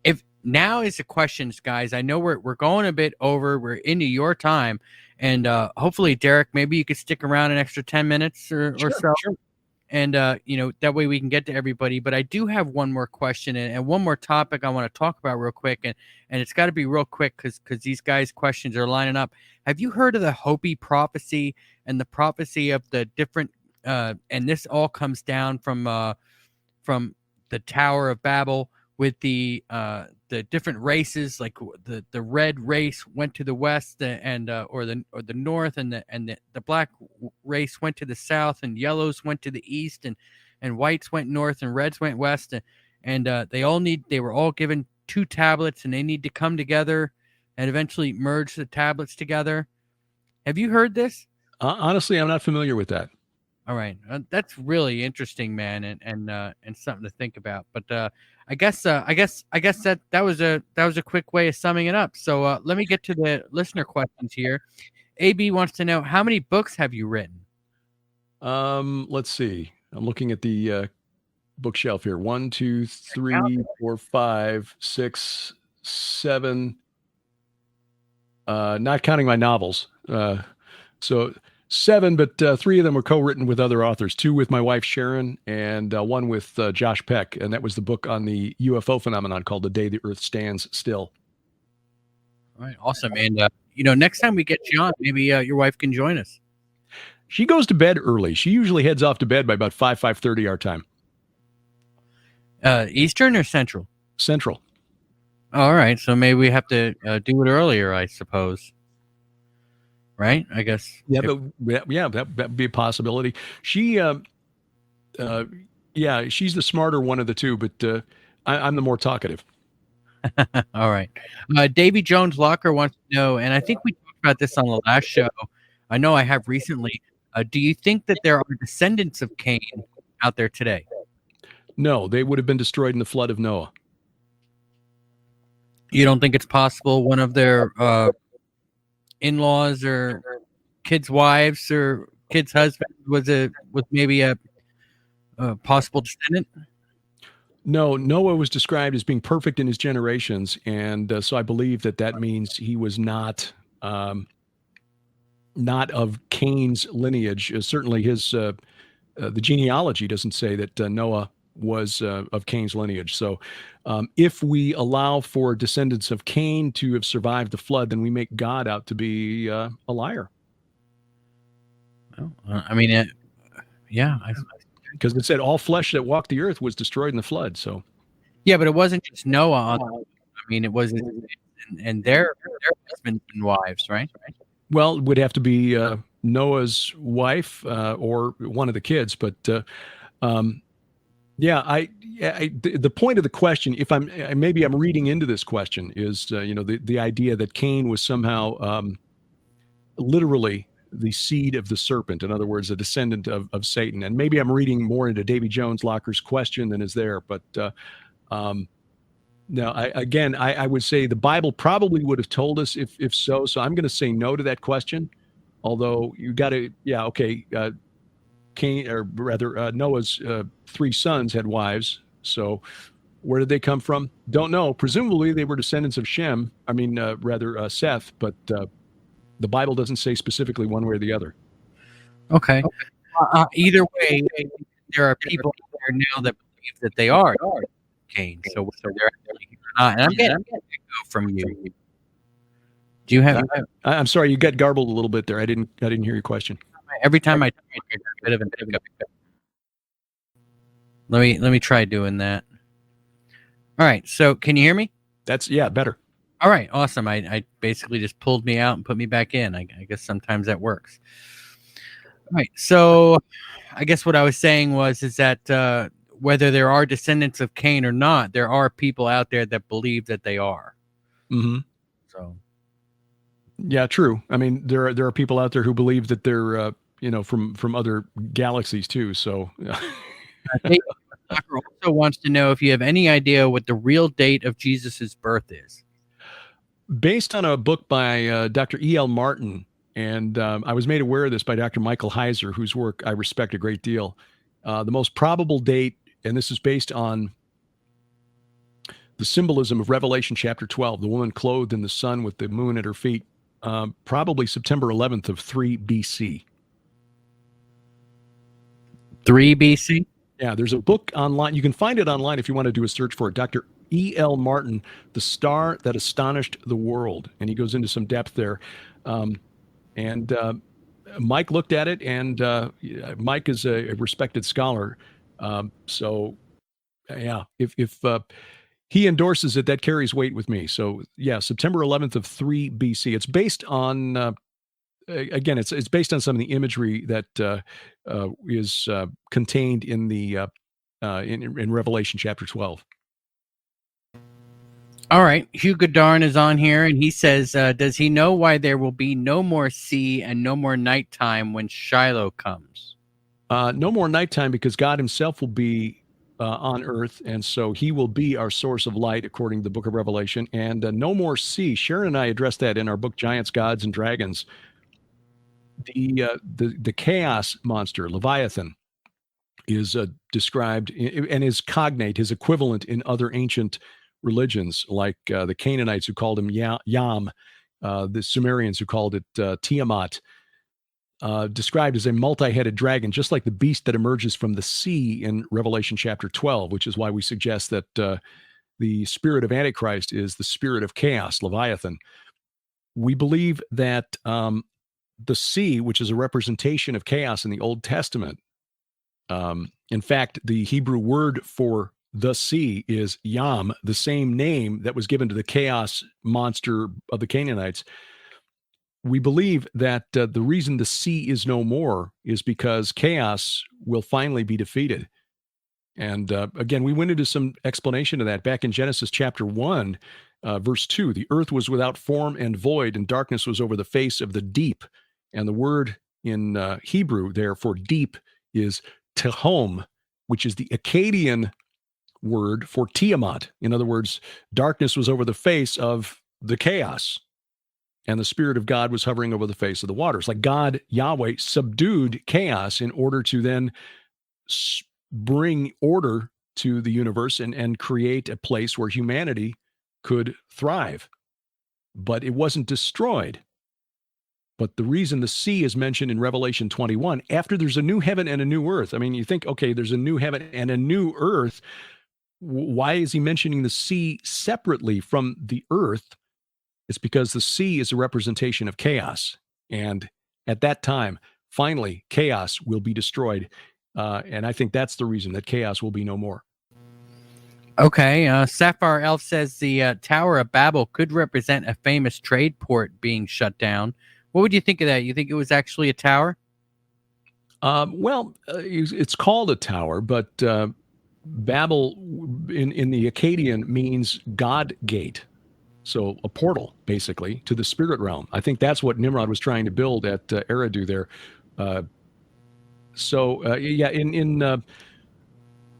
if now is the questions, guys. I know we're going a bit over. We're into your time, and hopefully, Derek, maybe you could stick around an extra 10 minutes or so. Sure. And, that way we can get to everybody. But I do have one more question and one more topic I want to talk about real quick. And it's got to be real quick because these guys' questions are lining up. Have you heard of the Hopi prophecy and the prophecy of the different and this all comes down from the Tower of Babel with the different races. Like the red race went to the west, or the north, and the black race went to the south, and yellows went to the east, and whites went north, and reds went west, and they were all given 2 tablets, and they need to come together and eventually merge the tablets together. Have you heard this? Honestly, I'm not familiar with that. All right, that's really interesting, man, and something to think about. But I guess that was a quick way of summing it up. So let me get to the listener questions here. AB wants to know, how many books have you written? Let's see. I'm looking at the bookshelf here. 1, 2, 3, 4, 5, 6, 7. Not counting my novels. So 7, but 3 of them were co-written with other authors. 2 with my wife Sharon, and 1 with Josh Peck, and that was the book on the UFO phenomenon called "The Day the Earth Stands Still." All right, awesome. And next time we get you on, maybe your wife can join us. She goes to bed early. She usually heads off to bed by about 5:30 our time. Eastern or Central? Central. All right, so maybe we have to do it earlier, I suppose. Right? I guess. Yeah, that'd be a possibility. She, she's the smarter one of the two, but I'm the more talkative. All right. Davy Jones Locker wants to know, and I think we talked about this on the last show. I know I have recently. Do you think that there are descendants of Cain out there today? No, they would have been destroyed in the flood of Noah. You don't think it's possible one of their in-laws or kids' wives or kids' husbands was maybe a possible descendant? No, Noah was described as being perfect in his generations, and so I believe that means he was not of Cain's lineage. Certainly, his the genealogy doesn't say that Noah was of Cain's lineage. So if we allow for descendants of Cain to have survived the flood, then we make God out to be a liar. Well, I mean, yeah. Because it said all flesh that walked the earth was destroyed in the flood. So, yeah, but it wasn't just Noah. I mean, it was and their husbands and wives, right? Well, it would have to be Noah's wife or one of the kids. But the point of the question, if maybe I'm reading into this question, is the idea that Cain was somehow literally the seed of the serpent. In other words, a descendant of Satan. And maybe I'm reading more into Davy Jones Locker's question than is there. But no, I would say the Bible probably would have told us if so. So I'm going to say no to that question. Although you got to, Cain, or rather Noah's 3 sons had wives. So where did they come from? Don't know. Presumably they were descendants of Shem. Seth. But the Bible doesn't say specifically one way or the other. Okay. Either way, there are people there now that believe that they are Cain. So they're actually not. And I'm getting an echo from you. Do you have? I'm sorry, you got garbled a little bit there. I didn't hear your question. Every time I talk, I get a bit of an echo. Let me try doing that. All right. So can you hear me? That's better. All right, awesome. I basically just pulled me out and put me back in. I guess sometimes that works. All right, so I guess what I was saying is that whether there are descendants of Cain or not, there are people out there that believe that they are. Mm-hmm. So, yeah, true. I mean, there are people out there who believe that they're from other galaxies too. So, Tucker also wants to know if you have any idea what the real date of Jesus's birth is. Based on a book by Dr. E.L. Martin, and I was made aware of this by Dr. Michael Heiser, whose work I respect a great deal. The most probable date, and this is based on the symbolism of Revelation chapter 12, the woman clothed in the sun with the moon at her feet, probably September 11th of 3 BC. 3 BC? Yeah, there's a book online. You can find it online if you want to do a search for it. Dr. E.L. Martin, The Star That Astonished the World. And he goes into some depth there. Mike looked at it, and Mike is a respected scholar. So, yeah, if he endorses it, that carries weight with me. So, yeah, September 11th of 3 BC. It's based on, again, it's based on some of the imagery that is contained in the in Revelation chapter 12. All right. Hugh Goddard is on here, and he says, does he know why there will be no more sea and no more nighttime when Shiloh comes? No more nighttime, because God himself will be on earth, and so he will be our source of light, according to the book of Revelation. And no more sea. Sharon and I addressed that in our book, Giants, Gods, and Dragons. The chaos monster, Leviathan, is described and is cognate, his equivalent in other ancient religions, like the Canaanites, who called him Yam, the Sumerians, who called it Tiamat, described as a multi-headed dragon, just like the beast that emerges from the sea in Revelation chapter 12, which is why we suggest that the spirit of Antichrist is the spirit of chaos, Leviathan. We believe that the sea, which is a representation of chaos in the Old Testament, in fact, the Hebrew word for the sea is Yam, the same name that was given to the chaos monster of the Canaanites. We believe that the reason the sea is no more is because chaos will finally be defeated. And again, we went into some explanation of that back in Genesis chapter 1, verse 2. The earth was without form and void, and darkness was over the face of the deep. And the word in Hebrew there for deep is tehom, which is the Akkadian word for Tiamat. In other words, darkness was over the face of the chaos, and the Spirit of God was hovering over the face of the waters. Like God, Yahweh, subdued chaos in order to then bring order to the universe and create a place where humanity could thrive. But it wasn't destroyed. But the reason the sea is mentioned in Revelation 21, after there's a new heaven and a new earth, I mean, you think, okay, there's a new heaven and a new earth. Why is he mentioning the sea separately from the earth? It's because the sea is a representation of chaos. And at that time, finally, chaos will be destroyed. And I think that's the reason that chaos will be no more. Okay. Sapphire Elf says the Tower of Babel could represent a famous trade port being shut down. What would you think of that? You think it was actually a tower? Well, it's called a tower, but Babel in the Akkadian means God gate. So a portal, basically, to the spirit realm. I think that's what Nimrod was trying to build at Eridu there. In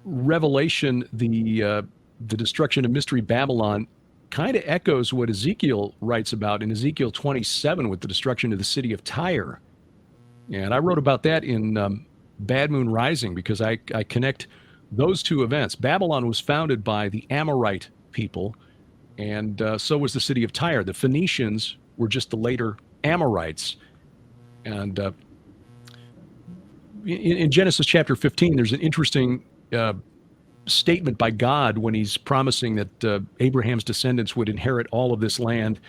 Revelation, the destruction of Mystery Babylon kind of echoes what Ezekiel writes about in Ezekiel 27 with the destruction of the city of Tyre. And I wrote about that in Bad Moon Rising, because I connect those two events. Babylon was founded by the Amorite people, and so was the city of Tyre. The Phoenicians were just the later Amorites. And in Genesis chapter 15, there's an interesting statement by God when he's promising that Abraham's descendants would inherit all of this land,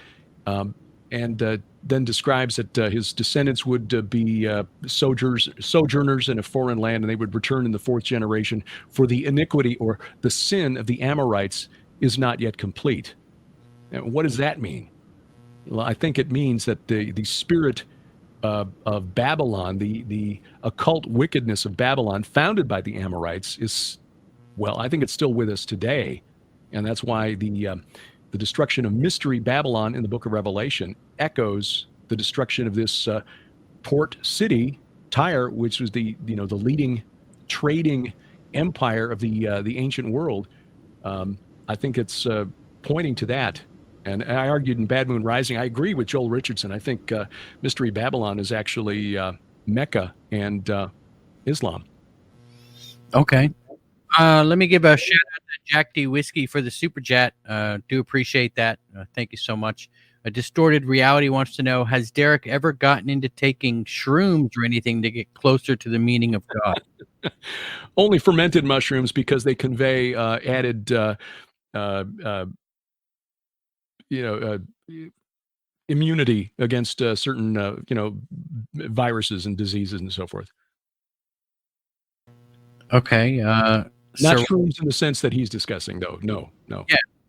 and then describes that his descendants would be sojourners in a foreign land, and they would return in the fourth generation, for the iniquity or the sin of the Amorites is not yet complete. And what does that mean? Well, I think it means that the spirit of Babylon, the occult wickedness of Babylon, founded by the Amorites, is, well, I think it's still with us today. And that's why the destruction of Mystery Babylon in the book of Revelation echoes the destruction of this port city, Tyre, which was the leading trading empire of the ancient world. I think it's pointing to that. And I argued in Bad Moon Rising, I agree with Joel Richardson. I think Mystery Babylon is actually Mecca and Islam. Okay. Let me give a shout out to Jack D. Whiskey for the super chat. Do appreciate that. Thank you so much. A Distorted Reality wants to know, has Derek ever gotten into taking shrooms or anything to get closer to the meaning of God? Only fermented mushrooms, because they convey added immunity against certain, viruses and diseases and so forth. Okay. Not shrooms in the sense that he's discussing, though. No.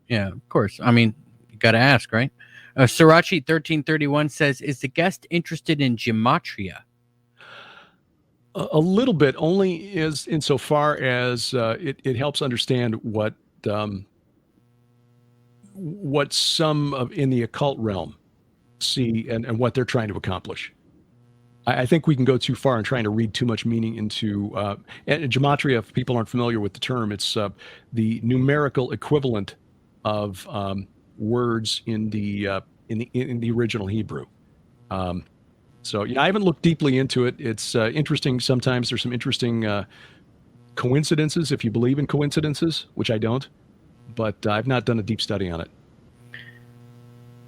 Yeah, of course. I mean, you got to ask, right? Srirachi 1331 says, "Is the guest interested in gematria?" A little bit, only as insofar as it helps understand what some of in the occult realm see and what they're trying to accomplish. I think we can go too far in trying to read too much meaning into and gematria. If people aren't familiar with the term, it's the numerical equivalent of words in the original Hebrew. So I haven't looked deeply into it. It's interesting. Sometimes there's some interesting coincidences, if you believe in coincidences, which I don't. But I've not done a deep study on it.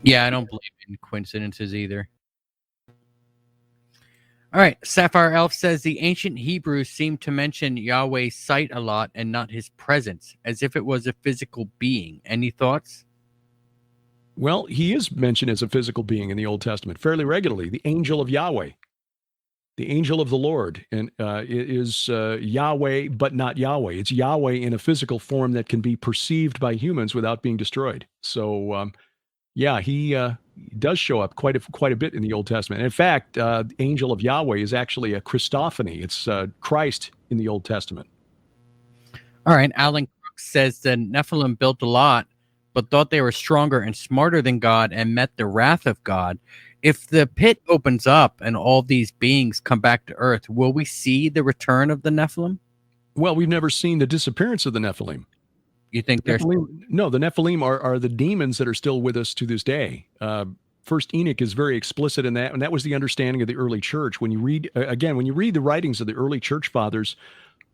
Yeah, I don't believe in coincidences either. All right. Sapphire Elf says the ancient Hebrews seem to mention Yahweh's sight a lot and not his presence, as if it was a physical being. Any thoughts? Well, he is mentioned as a physical being in the Old Testament fairly regularly. The angel of Yahweh, the angel of the Lord, and is Yahweh, but not Yahweh. It's Yahweh in a physical form that can be perceived by humans without being destroyed. So, he does show up quite a bit in the Old Testament. And in fact, the angel of Yahweh is actually a Christophany. It's Christ in the Old Testament. All right. Alan Crooks says the Nephilim built a lot, but thought they were stronger and smarter than God and met the wrath of God. If the pit opens up and all these beings come back to Earth, will we see the return of the Nephilim? Well, we've never seen the disappearance of the Nephilim. You think there's no? The Nephilim are the demons that are still with us to this day. First Enoch is very explicit in that, and that was the understanding of the early church. When you read the writings of the early church fathers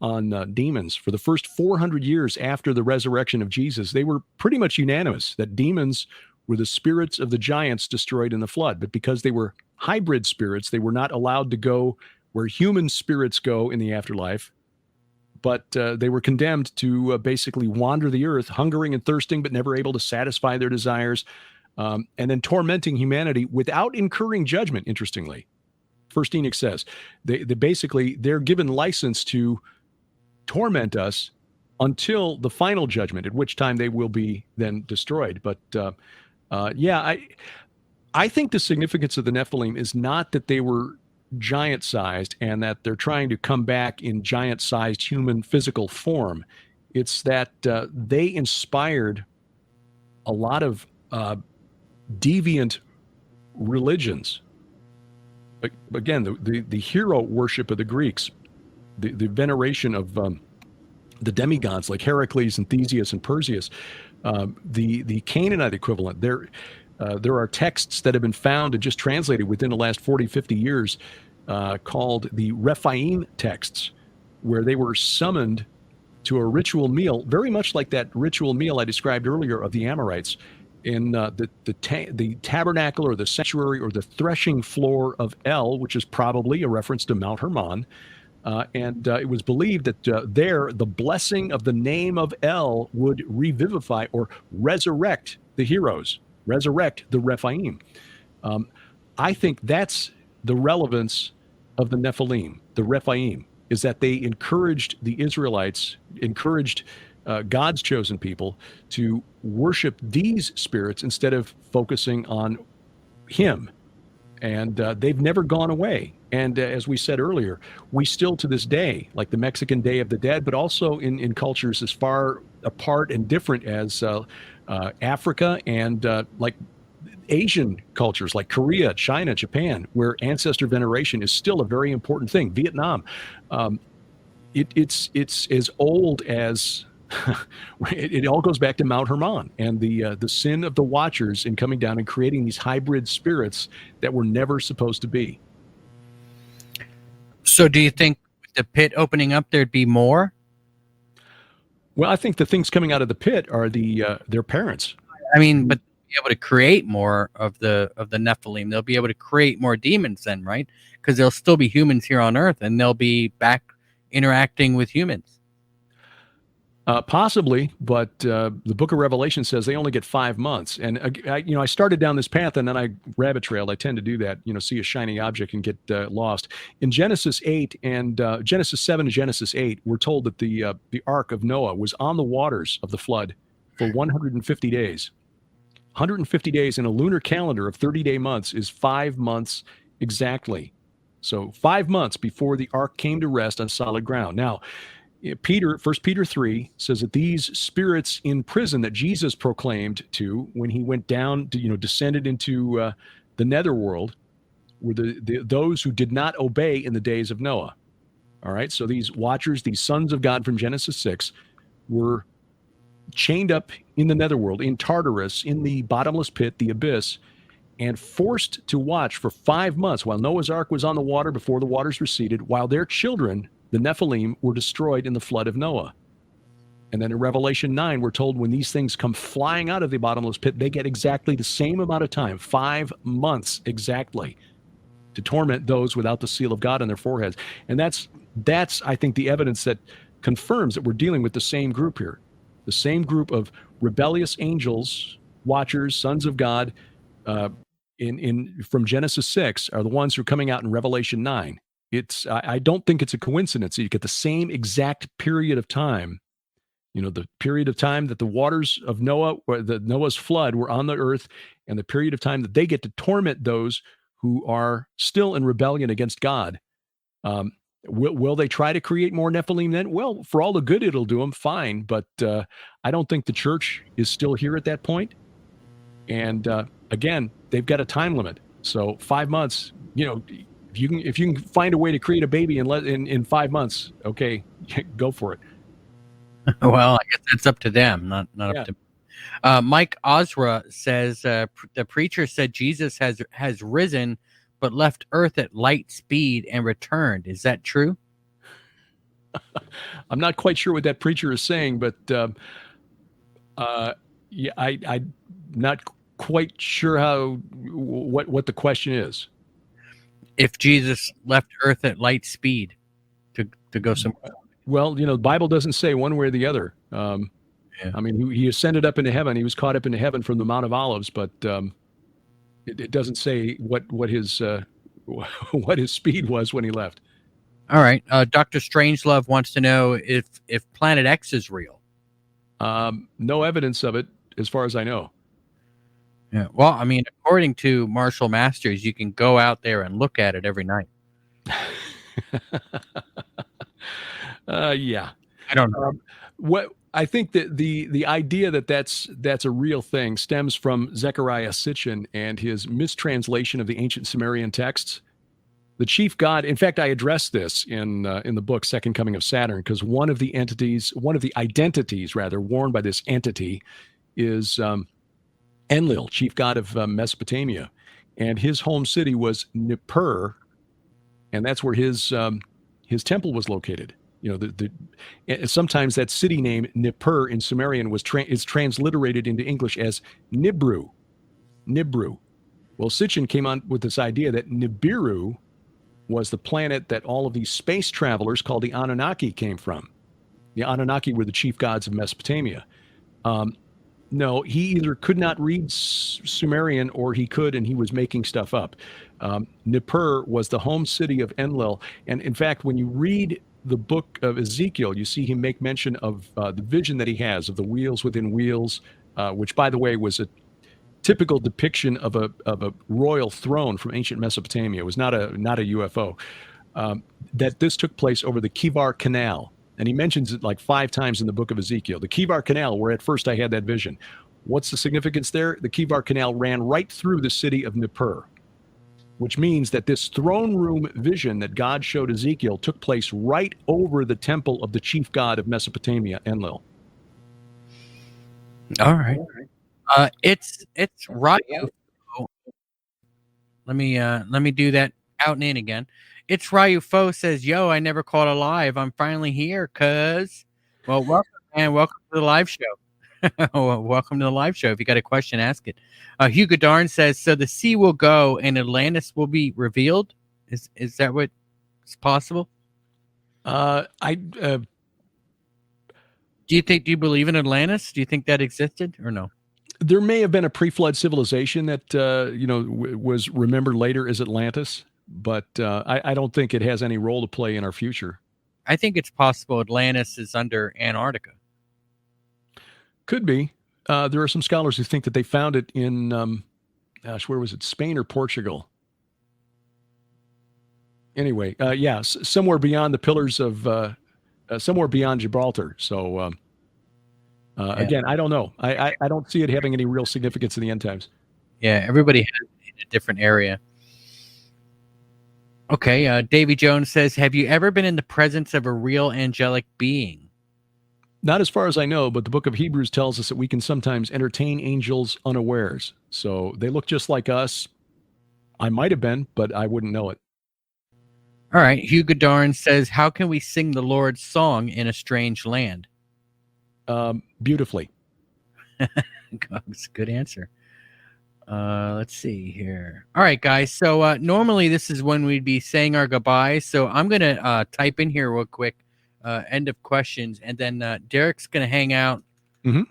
on demons, for the first 400 years after the resurrection of Jesus, they were pretty much unanimous that demons were the spirits of the giants destroyed in the flood. But because they were hybrid spirits, they were not allowed to go where human spirits go in the afterlife. But they were condemned to basically wander the earth, hungering and thirsting, but never able to satisfy their desires, and then tormenting humanity without incurring judgment, interestingly. First Enoch says they're given license to torment us until the final judgment, at which time they will be then destroyed. But I think the significance of the Nephilim is not that they were giant-sized and that they're trying to come back in giant-sized human physical form. It's that they inspired a lot of deviant religions. Again, the hero worship of the Greeks, the veneration of the demigods like Heracles and Theseus and Perseus, the Canaanite equivalent. There are texts that have been found and just translated within the last 40, 50 years called the Rephaim texts, where they were summoned to a ritual meal, very much like that ritual meal I described earlier of the Amorites, in the tabernacle or the sanctuary or the threshing floor of El, which is probably a reference to Mount Hermon. And it was believed that there, the blessing of the name of El would revivify or resurrect the heroes, resurrect the Rephaim. I think that's the relevance of the Nephilim, the Rephaim, is that they encouraged the Israelites, encouraged God's chosen people to worship these spirits instead of focusing on him. And they've never gone away. And as we said earlier, we still to this day, like the Mexican Day of the Dead, but also in cultures as far apart and different as Africa and like Asian cultures like Korea, China, Japan, where ancestor veneration is still a very important thing. Vietnam, it's as old as it all goes back to Mount Hermon and the sin of the Watchers in coming down and creating these hybrid spirits that were never supposed to be. So do you think with the pit opening up, there'd be more? Well, I think the things coming out of the pit are their parents. I mean, but be able to create more of the Nephilim. They'll be able to create more demons then, right? Because there'll still be humans here on Earth, and they'll be back interacting with humans. Possibly, but the Book of Revelation says they only get 5 months. And I started down this path, and then I rabbit trailed. I tend to do that. See a shiny object and get lost. In Genesis 8 and Genesis 7 and Genesis 8, we're told that the Ark of Noah was on the waters of the flood for 150 days. 150 days in a lunar calendar of 30-day months is 5 months exactly. So 5 months before the Ark came to rest on solid ground. Now, 1 Peter 3 says that these spirits in prison that Jesus proclaimed to when he went down to, descended into the netherworld were those who did not obey in the days of Noah. All right. So these watchers, these sons of God from Genesis 6 were chained up in the netherworld, in Tartarus, in the bottomless pit, the abyss, and forced to watch for 5 months while Noah's Ark was on the water before the waters receded, while their children, the Nephilim, were destroyed in the flood of Noah. And then in Revelation 9, we're told when these things come flying out of the bottomless pit, they get exactly the same amount of time, 5 months exactly, to torment those without the seal of God on their foreheads. And that's I think, the evidence that confirms that we're dealing with the same group here. The same group of rebellious angels, watchers, sons of God, from Genesis 6 are the ones who are coming out in Revelation 9. I don't think it's a coincidence that you get the same exact period of time, the period of time that the waters of Noah, or the Noah's flood, were on the earth, and the period of time that they get to torment those who are still in rebellion against God. Will they try to create more Nephilim then? Well, for all the good it'll do them, fine. But I don't think the church is still here at that point. And again, they've got a time limit. So 5 months, if you can find a way to create a baby in 5 months, okay, go for it. Well, I guess that's up to them, not up to me. Mike Osra says the preacher said Jesus has risen, but left Earth at light speed and returned. Is that true? I'm not quite sure what that preacher is saying, but I'm not quite sure what the question is. If Jesus left Earth at light speed to go somewhere. Well, the Bible doesn't say one way or the other. I mean, he ascended up into heaven. He was caught up into heaven from the Mount of Olives, but it doesn't say what his speed was when he left. All right. Dr. Strangelove wants to know if Planet X is real. No evidence of it, as far as I know. Yeah. Well, I mean, according to Marshall Masters, you can go out there and look at it every night. Yeah. I don't know. What I think that the idea that's a real thing stems from Zecharia Sitchin and his mistranslation of the ancient Sumerian texts. The chief god, in fact, I addressed this in the book Second Coming of Saturn, because one of the identities worn by this entity is Enlil, chief god of Mesopotamia, and his home city was Nippur, and that's where his temple was located. Sometimes that city name Nippur in Sumerian is transliterated into English as Nibru. Well, Sitchin came on with this idea that Nibiru was the planet that all of these space travelers called the Anunnaki came from. The Anunnaki were the chief gods of Mesopotamia. No, he either could not read Sumerian or he could, and he was making stuff up. Nippur was the home city of Enlil. And in fact, when you read the book of Ezekiel, you see him make mention of the vision that he has of the wheels within wheels, which, by the way, was a typical depiction of a royal throne from ancient Mesopotamia. It was not a UFO. That this took place over the Kivar Canal. And he mentions it like 5 times in the book of Ezekiel. The Kivar Canal, where at first I had that vision. What's the significance there? The Kivar Canal ran right through the city of Nippur, which means that this throne room vision that God showed Ezekiel took place right over the temple of the chief god of Mesopotamia, Enlil. All right. It's right. Let me do that out and in again. It's Ryu Fo says, "Yo, I never caught a live. I'm finally here, cuz." Well, welcome, man. Welcome to the live show. Welcome to the live show. If you got a question, ask it. Hugo Darn says, "So the sea will go and Atlantis will be revealed." Is that what is possible? Do you believe in Atlantis? Do you think that existed or no? There may have been a pre-flood civilization that was remembered later as Atlantis, but I don't think it has any role to play in our future. I think it's possible Atlantis is under Antarctica. Could be. There are some scholars who think that they found it in, where was it? Spain or Portugal? Anyway, somewhere beyond the pillars of, somewhere beyond Gibraltar. So, again, I don't know. I don't see it having any real significance in the end times. Yeah, everybody has it in a different area. Okay, Davy Jones says, have you ever been in the presence of a real angelic being? Not as far as I know, but the book of Hebrews tells us that we can sometimes entertain angels unawares. So they look just like us. I might have been, but I wouldn't know it. All right, Hugh Godarn says, how can we sing the Lord's song in a strange land? Beautifully. That's a good answer. Let's see here. All right, guys. So normally this is when we'd be saying our goodbyes. So I'm going to type in here real quick, end of questions. And then Derek's going to hang out. Mm-hmm.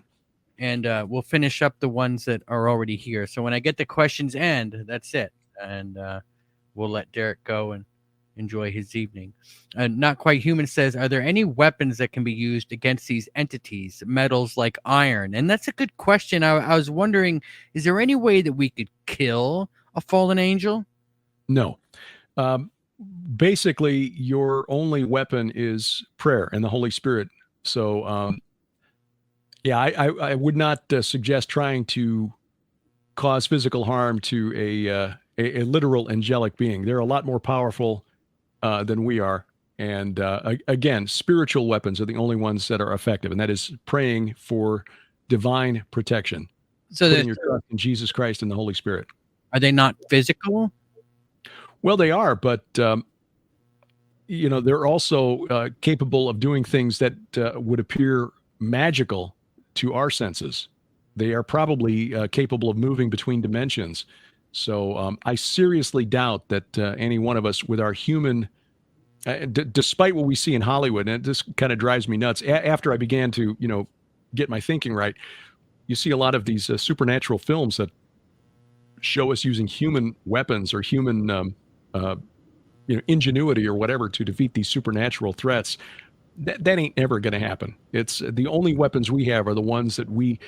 And we'll finish up the ones that are already here. So when I get the questions end, that's it. And we'll let Derek go and enjoy his evening. Not Quite Human says, are there any weapons that can be used against these entities, metals like iron? And that's a good question. I was wondering, is there any way that we could kill a fallen angel? No. Basically, your only weapon is prayer and the Holy Spirit. So, I would not suggest trying to cause physical harm to a literal angelic being. They're a lot more powerful than we are. And again, spiritual weapons are the only ones that are effective, and that is praying for divine protection. So putting your trust in Jesus Christ and the Holy Spirit. Are they not physical? Well, they are, but they're also capable of doing things that would appear magical to our senses. They are probably capable of moving between dimensions. So I seriously doubt that any one of us with our human, despite what we see in Hollywood, and this kind of drives me nuts, after I began to, get my thinking right, you see a lot of these supernatural films that show us using human weapons or human, ingenuity or whatever to defeat these supernatural threats. That ain't ever going to happen. It's the only weapons we have are the ones that we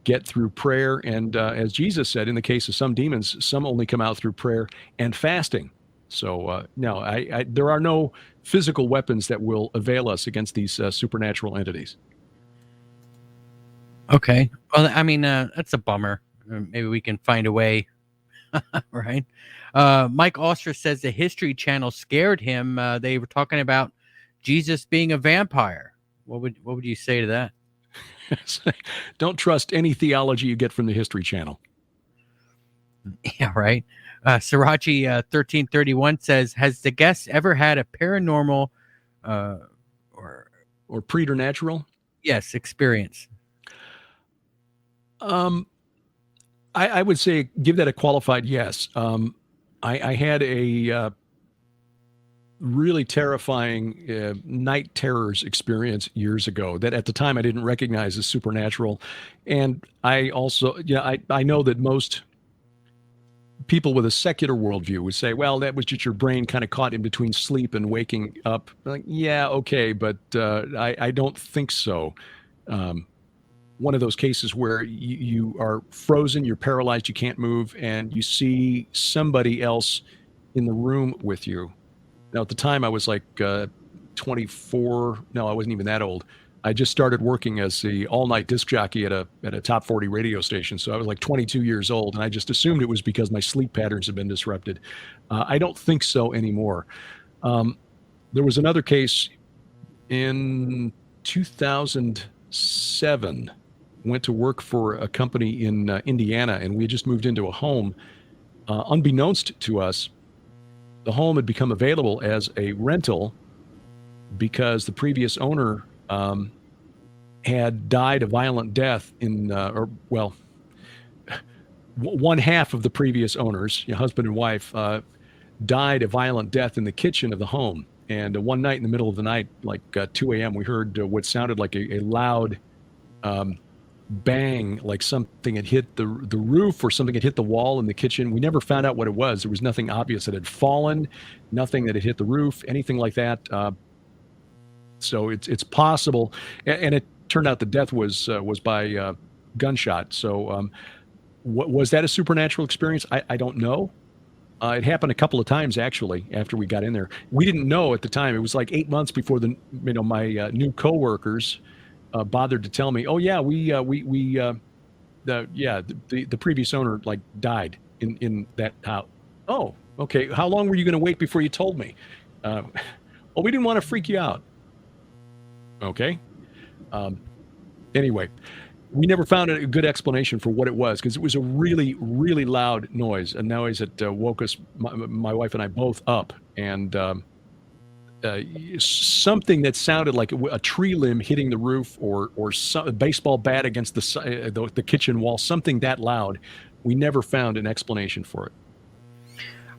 get through prayer. And as Jesus said, in the case of some demons, some only come out through prayer and fasting. So no, there are no physical weapons that will avail us against these supernatural entities. Okay. Well, I mean, that's a bummer. Maybe we can find a way. Right. Mike Oster says the History Channel scared him. They were talking about Jesus being a vampire. What would you say to that? Don't trust any theology you get from the History Channel. Yeah, right. Srirachi 1331 says, has the guest ever had a paranormal or preternatural? Yes, experience. I would say give that a qualified yes. I had a really terrifying night terrors experience years ago that at the time I didn't recognize as supernatural. And I also, I know that most people with a secular worldview would say, well, that was just your brain kind of caught in between sleep and waking up. Like, yeah, okay, but I don't think so. One of those cases where you are frozen, you're paralyzed, you can't move, and you see somebody else in the room with you. Now, at the time, I was like 24. No, I wasn't even that old. I just started working as the all-night disc jockey at a top 40 radio station. So I was like 22 years old, and I just assumed it was because my sleep patterns had been disrupted. I don't think so anymore. There was another case in 2007. Went to work for a company in Indiana, and we had just moved into a home. Unbeknownst to us, the home had become available as a rental because the previous owner had died a violent death one half of the previous owners, husband and wife, died a violent death in the kitchen of the home. And one night in the middle of the night, like 2 a.m., we heard what sounded like a loud bang, like something had hit the roof or something had hit the wall in the kitchen. We never found out what it was. There was nothing obvious that had fallen, nothing that had hit the roof, anything like that. So it's possible, and it turned out the death was by gunshot. So what was that a supernatural experience? I don't know. It happened a couple of times actually after we got in there. We didn't know at the time. It was like 8 months before my new coworkers bothered to tell me. Oh yeah, the previous owner like died in that house. Oh, okay. How long were you going to wait before you told me? Well, we didn't want to freak you out. Okay. Anyway, we never found a good explanation for what it was because it was a really, really loud noise, a noise that woke us, my wife and I both up, and something that sounded like a tree limb hitting the roof or a baseball bat against the kitchen wall, something that loud. We never found an explanation for it.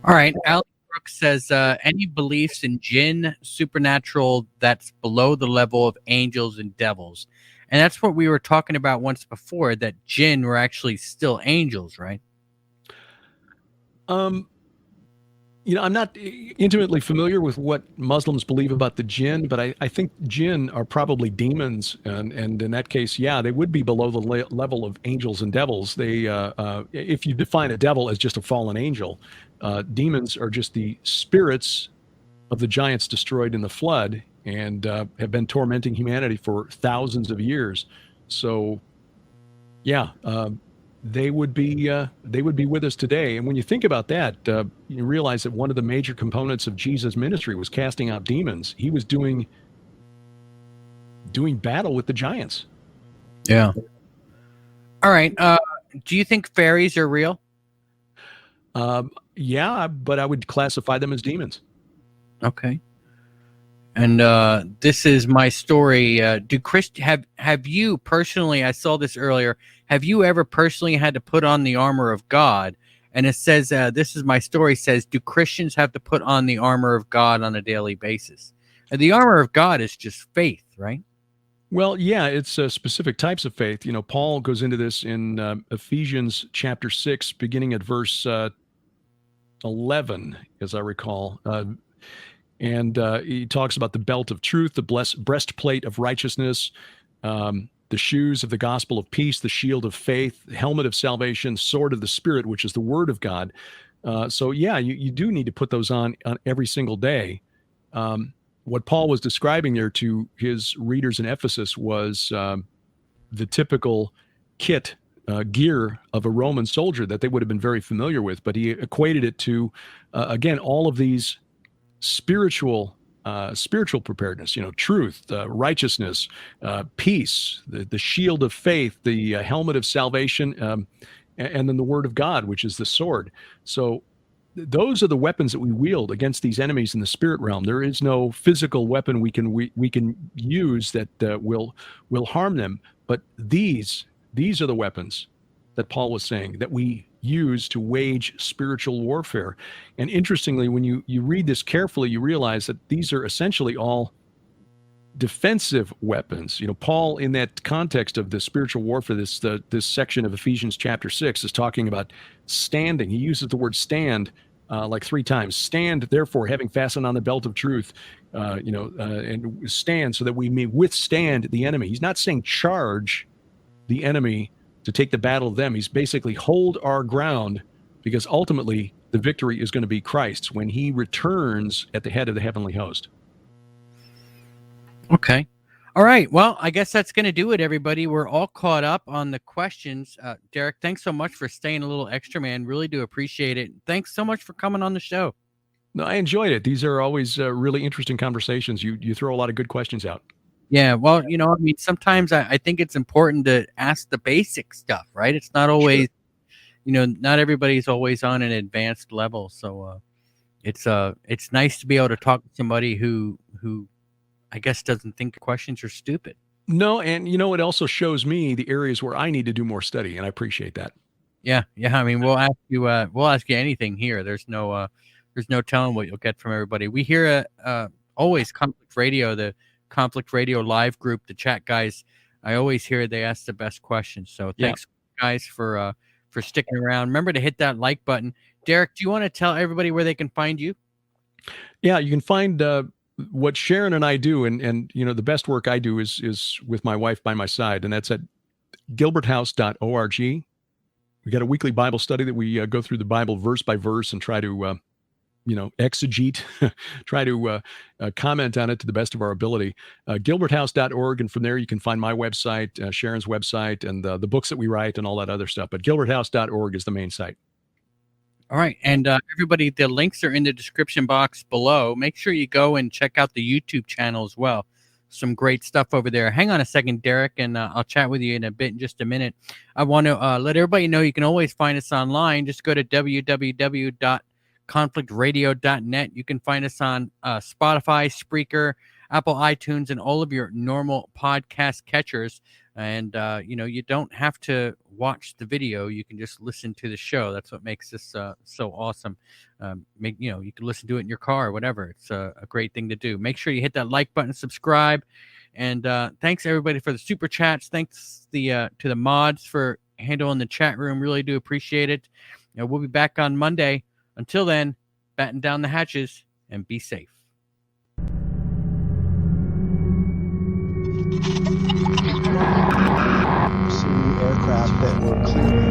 All right. Alex Brooks says, any beliefs in jinn, supernatural that's below the level of angels and devils? And that's what we were talking about once before, that jinn were actually still angels, right? I'm not intimately familiar with what Muslims believe about the jinn, but I think jinn are probably demons. And in that case, yeah, they would be below the level of angels and devils. They, if you define a devil as just a fallen angel, demons are just the spirits of the giants destroyed in the flood and have been tormenting humanity for thousands of years. So, yeah, they would be with us today. And when you think about that, you realize that one of the major components of Jesus' ministry was casting out demons. He was doing battle with the giants. Yeah. All right. Do you think fairies are real? Yeah, but I would classify them as demons. Okay. And this is my story. Have you personally, I saw this earlier, have you ever personally had to put on the armor of God? And it says, this is my story, says, do Christians have to put on the armor of God on a daily basis? And the armor of God is just faith, right? Well, yeah, it's specific types of faith. Paul goes into this in Ephesians chapter 6, beginning at verse 11, as I recall. And he talks about the belt of truth, the breastplate of righteousness, the shoes of the gospel of peace, the shield of faith, the helmet of salvation, sword of the Spirit, which is the word of God. So, yeah, you do need to put those on every single day. What Paul was describing there to his readers in Ephesus was the typical kit, gear of a Roman soldier that they would have been very familiar with. But he equated it to, again, all of these spiritual preparedness, truth, righteousness, peace, the shield of faith, the helmet of salvation, and then the word of God, which is the sword. So those are the weapons that we wield against these enemies in the spirit realm. There is no physical weapon we can use that will harm them. But these are the weapons that Paul was saying that we use to wage spiritual warfare. And interestingly, when you read this carefully, you realize that these are essentially all defensive weapons. Paul, in that context of the spiritual warfare, this section of Ephesians chapter 6 is talking about standing. He uses the word stand like 3 times. Stand, therefore, having fastened on the belt of truth, and stand so that we may withstand the enemy. He's not saying charge the enemy to take the battle of them. He's basically hold our ground, because ultimately the victory is going to be Christ's when he returns at the head of the heavenly host. Okay. All right. Well, I guess that's going to do it, everybody. We're all caught up on the questions. Derek, thanks so much for staying a little extra, man. Really do appreciate it. Thanks so much for coming on the show. No, I enjoyed it. These are always really interesting conversations. You throw a lot of good questions out. Yeah, well, sometimes I think it's important to ask the basic stuff, right? It's not always, not everybody's always on an advanced level. So it's nice to be able to talk to somebody who I guess doesn't think the questions are stupid. No, and it also shows me the areas where I need to do more study, and I appreciate that. Yeah. I mean, we'll ask you anything here. There's no telling what you'll get from everybody. We hear always Conflict Radio, the Conflict Radio live group, the chat guys. I always hear they ask the best questions. So thanks guys for sticking around. Remember to hit that like button. Derek, do you want to tell everybody where they can find you? Yeah, you can find what Sharon and I do, and you know, the best work I do is with my wife by my side, and that's at gilberthouse.org. We got a weekly Bible study that we go through the Bible verse by verse and try to exegete, try to comment on it to the best of our ability. Gilberthouse.org, and from there you can find my website, Sharon's website, and the books that we write and all that other stuff. But gilberthouse.org is the main site. All right. And everybody, the links are in the description box below. Make sure you go and check out the YouTube channel as well. Some great stuff over there. Hang on a second, Derek, and I'll chat with you in a bit, in just a minute. I want to let everybody know you can always find us online. Just go to www.conflictradio.net. You can find us on Spotify, Spreaker, Apple iTunes, and all of your normal podcast catchers. And, you don't have to watch the video. You can just listen to the show. That's what makes this so awesome. You can listen to it in your car or whatever. It's a great thing to do. Make sure you hit that like button, subscribe. And thanks, everybody, for the super chats. Thanks to the mods for handling the chat room. Really do appreciate it. We'll be back on Monday. Until then, batten down the hatches and be safe. See aircraft that were clearing